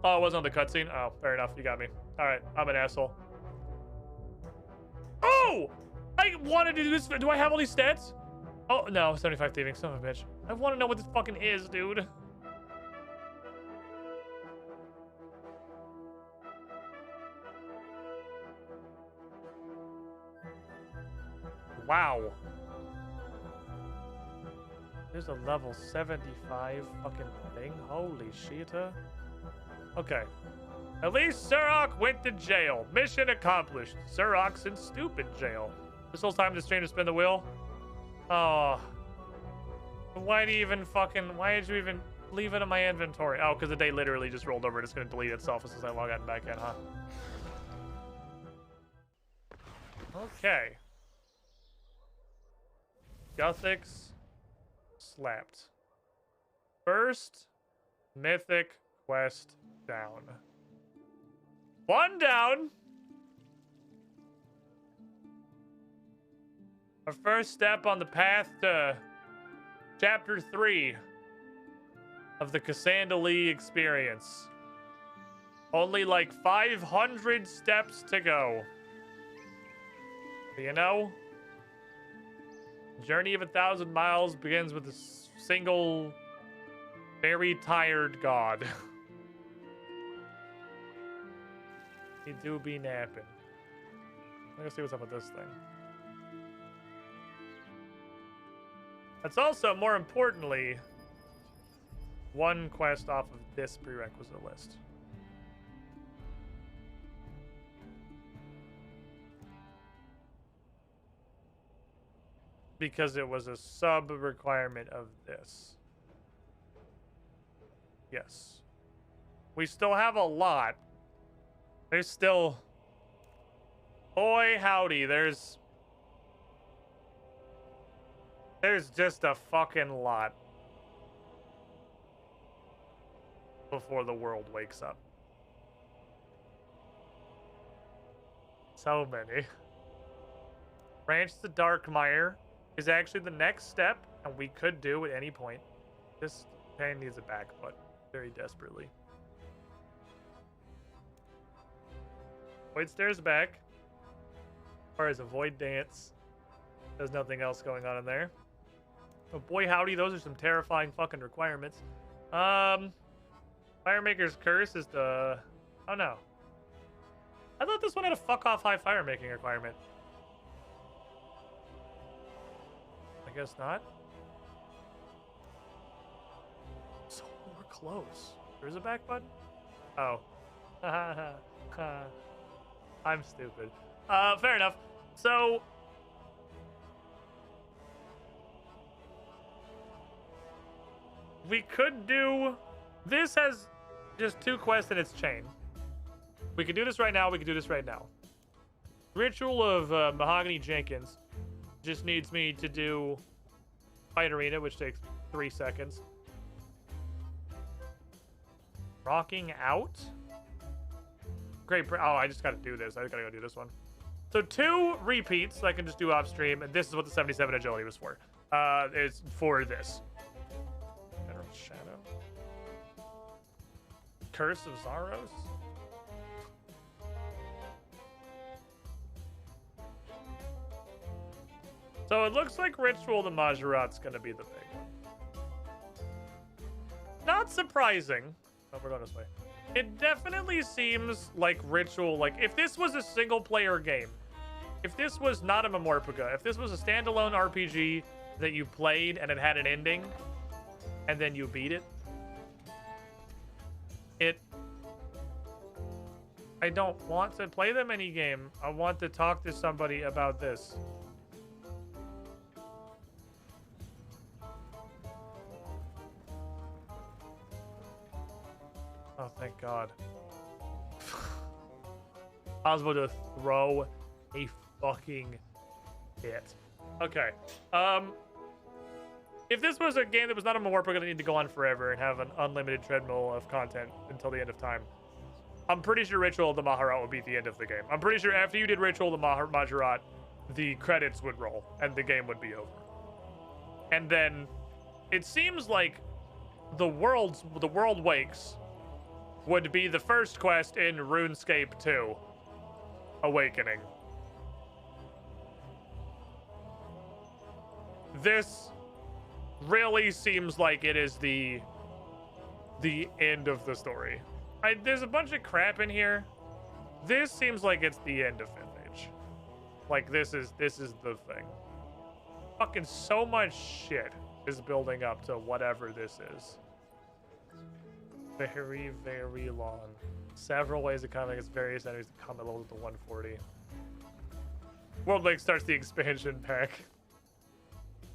Oh, it wasn't on the cutscene? Oh, fair enough. You got me. All right, I'm an asshole. Oh! I wanted to do this. Do I have all these stats? Oh, no. 75 thieving. Son of a bitch. I want to know what this fucking is, dude. Wow. There's a level 75 fucking thing. Holy shit. Okay. At least Surok went to jail. Mission accomplished. Surok's in stupid jail. This whole time this stranger spin the wheel? Oh. Why did you even leave it in my inventory? Oh, because the day literally just rolled over and it's going to delete itself as soon as I log out and back in, huh? Okay. Gothics slapped. First mythic quest down. One down. Our first step on the path to Chapter 3 of the Cassandra Lee experience. Only like 500 steps to go. You know? The journey of 1,000 miles begins with a single, very tired god. He do be napping. Let's see what's up with this thing. That's also, more importantly, one quest off of this prerequisite list. Because it was a sub-requirement of this. Yes. We still have a lot. There's still... Boy, howdy, there's just a fucking lot before the world wakes up. So many. Branch the Darkmire is actually the next step, and we could do at any point. This pain needs a back butt very desperately. Wait, stairs back. far as avoid dance, there's nothing else going on in there. Oh boy, howdy, those are some terrifying fucking requirements. Firemaker's Curse is the... Oh no. I thought this one had a fuck off high fire making requirement. I guess not. So we're close. There's a back button? Oh. I'm stupid. Fair enough. So... we could do... This has just 2 quests in its chain. We could do this right now. We could do this right now. Ritual of Mahogany Jenkins just needs me to do Fight Arena, which takes 3 seconds. Rocking Out? Great. Oh, I just got to do this. I got to go do this one. So 2 repeats I can just do off stream, and this is what the 77 agility was for. It's for this. General Shadow. Curse of Zaros? So it looks like Ritual the Majorat's gonna be the big one. Not surprising. Oh, we're going this way. It definitely seems like Ritual, like if this was a single player game, if this was not a Memorpica, if this was a standalone RPG that you played and it had an ending, and then you beat it, I don't want to play the minigame. I want to talk to somebody about this. Oh, thank God. I was about to throw a fucking hit. Okay. If this was a game that was not a Memorpica, we're gonna need to go on forever and have an unlimited treadmill of content until the end of time. I'm pretty sure Ritual of the Majorat would be the end of the game. I'm pretty sure after you did Ritual of the Majorat, the credits would roll and the game would be over. And then it seems like the World Wakes would be the first quest in RuneScape 2, Awakening. This really seems like it is the end of the story. There's a bunch of crap in here. This seems like it's the end of 5th Age. Like this is the thing. Fucking so much shit is building up to whatever this is. Very, very long. Several ways of coming against various enemies to combat levels to 140. World Lake starts the expansion pack.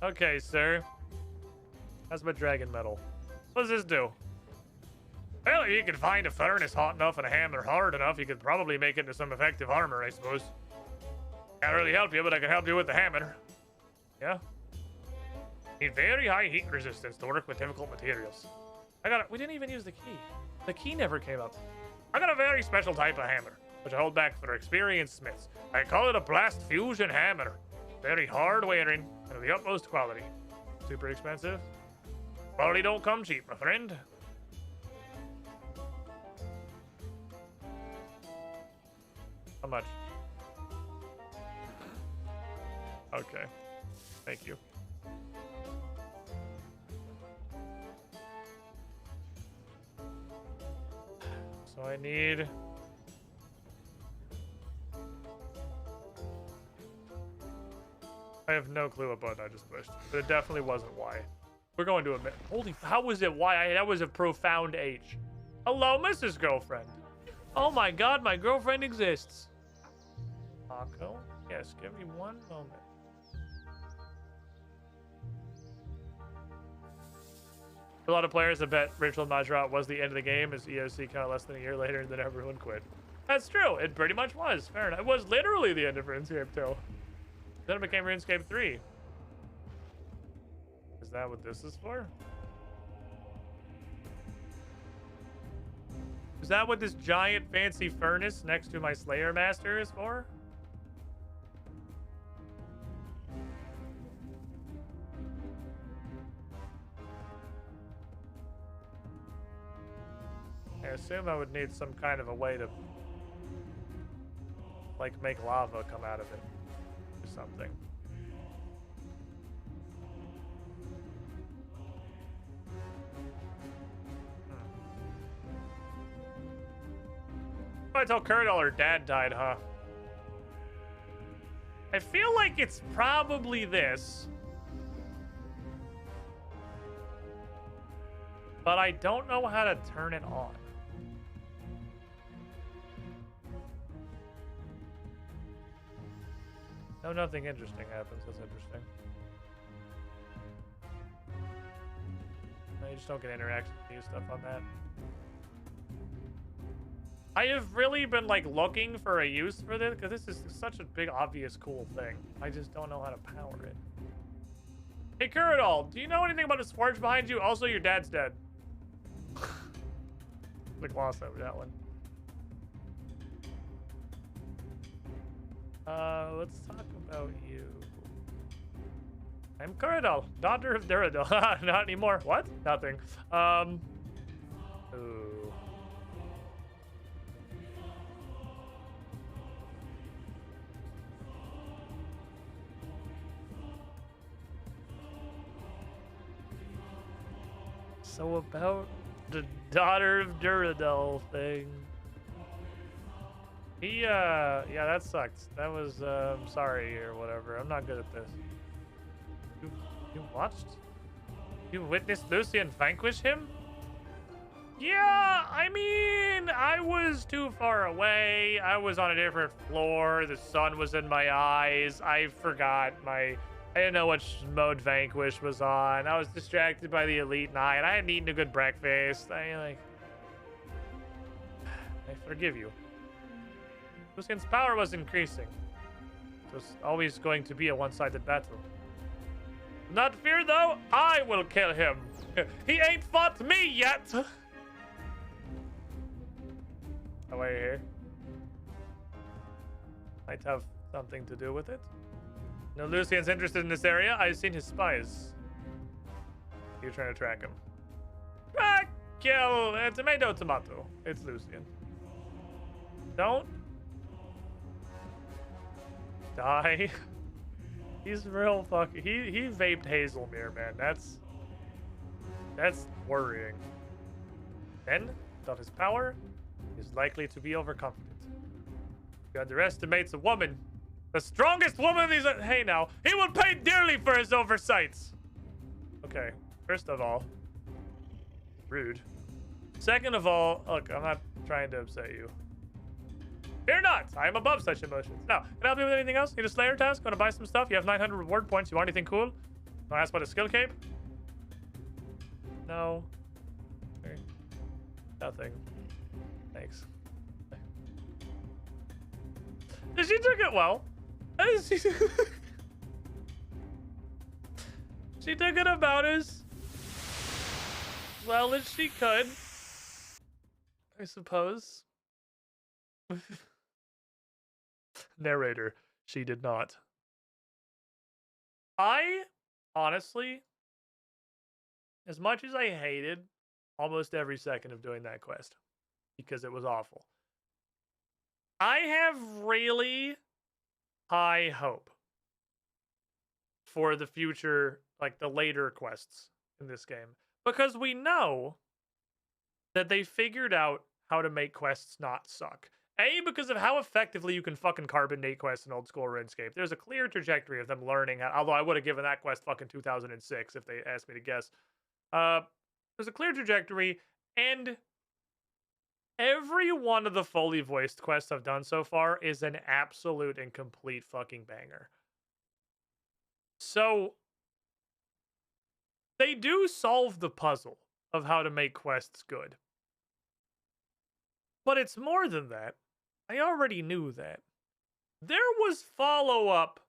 Okay, sir. That's my dragon metal. What does this do? Well, if you can find a furnace hot enough and a hammer hard enough, you could probably make it into some effective armor, I suppose. Can't really help you, but I can help you with the hammer. Yeah? Need very high heat resistance to work with difficult materials. We didn't even use the key. The key never came up. I got a very special type of hammer, which I hold back for experienced smiths. I call it a blast fusion hammer. Very hard wearing and of the utmost quality. Super expensive? Quality don't come cheap, my friend. How much? Okay. Thank you. So I need... I have no clue what button I just pushed, but it definitely wasn't Y. We're going to admit... Holy... How was it Y? That was a profound H. Hello, Mrs. Girlfriend. Oh my God, my girlfriend exists. Taco? Yes, give me one moment. For a lot of players, I bet Ritual Majorat was the end of the game as EOC kind of less than a year later and then everyone quit. That's true. It pretty much was. Fair enough. It was literally the end of RuneScape 2. Then it became RuneScape 3. Is that what this is for? Is that what this giant fancy furnace next to my Slayer Master is for? I assume I would need some kind of a way to, like, make lava come out of it. something. I tell Curdle her dad died, huh? I feel like it's probably this. But I don't know how to turn it on. No, nothing interesting happens. That's interesting. No, you just don't get interaction with stuff on that. I have really been like looking for a use for this because this is such a big, obvious, cool thing. I just don't know how to power it. Hey, Kuradol, do you know anything about this forge behind you? Also, your dad's dead. The gloss over that one. Let's talk about you. I'm Kuradol, daughter of Duradol. Not anymore. What? Nothing. Ooh. So about the daughter of Duradol thing. He, yeah, that sucked. That was, I'm sorry or whatever. I'm not good at this. You watched? You witnessed Lucian vanquish him? Yeah, I mean, I was too far away. I was on a different floor. The sun was in my eyes. I forgot I didn't know which mode Vanquish was on. I was distracted by the Elite Nine. I hadn't eaten a good breakfast. I forgive you. Lucian's power was increasing. It was always going to be a one-sided battle. Not fear, though. I will kill him. He ain't fought me yet. Oh, wait here. Might have something to do with it. No, Lucian's interested in this area. I've seen his spies. You're trying to track him. Track, kill, tomato, tomato. It's Lucian. Don't die. He's real fucking. He vaped Hazelmere, man. That's worrying. Then, without his power, he's likely to be overconfident. He underestimates a woman. The strongest woman these. Hey now, he will pay dearly for his oversights. Okay, first of all, rude. Second of all, look, I'm not trying to upset you. Fear not, I am above such emotions. Now, can I help you with anything else? Need a Slayer task? Want to buy some stuff? You have 900 reward points. You want anything cool? Want to ask about a skill cape? No. Okay. Nothing. Thanks. She took it well. She took it about as well as she could, I suppose. Narrator, she did not. I, honestly, as much as I hated almost every second of doing that quest, because it was awful, I have really high hope for the future, like the later quests in this game, because we know that they figured out how to make quests not suck. A, because of how effectively you can fucking carbonate quests in old school RuneScape. There's a clear trajectory of them learning how, although I would have given that quest fucking 2006 if they asked me to guess. There's a clear trajectory, and every one of the fully voiced quests I've done so far is an absolute and complete fucking banger. So, they do solve the puzzle of how to make quests good. But it's more than that. I already knew that. There was follow-up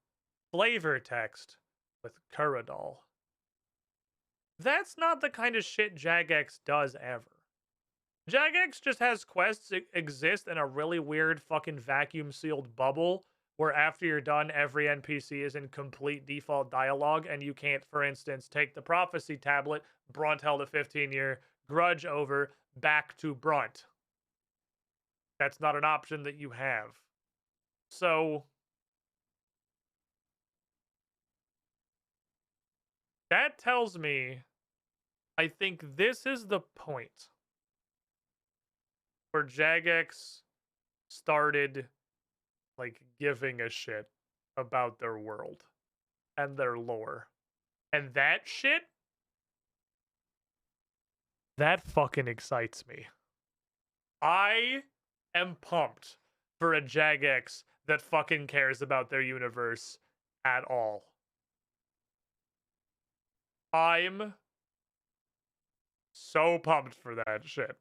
flavor text with Kuradol. That's not the kind of shit Jagex does ever. Jagex just has quests exist in a really weird fucking vacuum-sealed bubble where after you're done, every NPC is in complete default dialogue and you can't, for instance, take the prophecy tablet, Brunt held a 15-year grudge over, back to Brunt. That's not an option that you have. So, That tells me I think this is the point where Jagex started like giving a shit about their world and their lore. And that shit, that fucking excites me. I am pumped for a Jagex that fucking cares about their universe at all. I'm so pumped for that shit.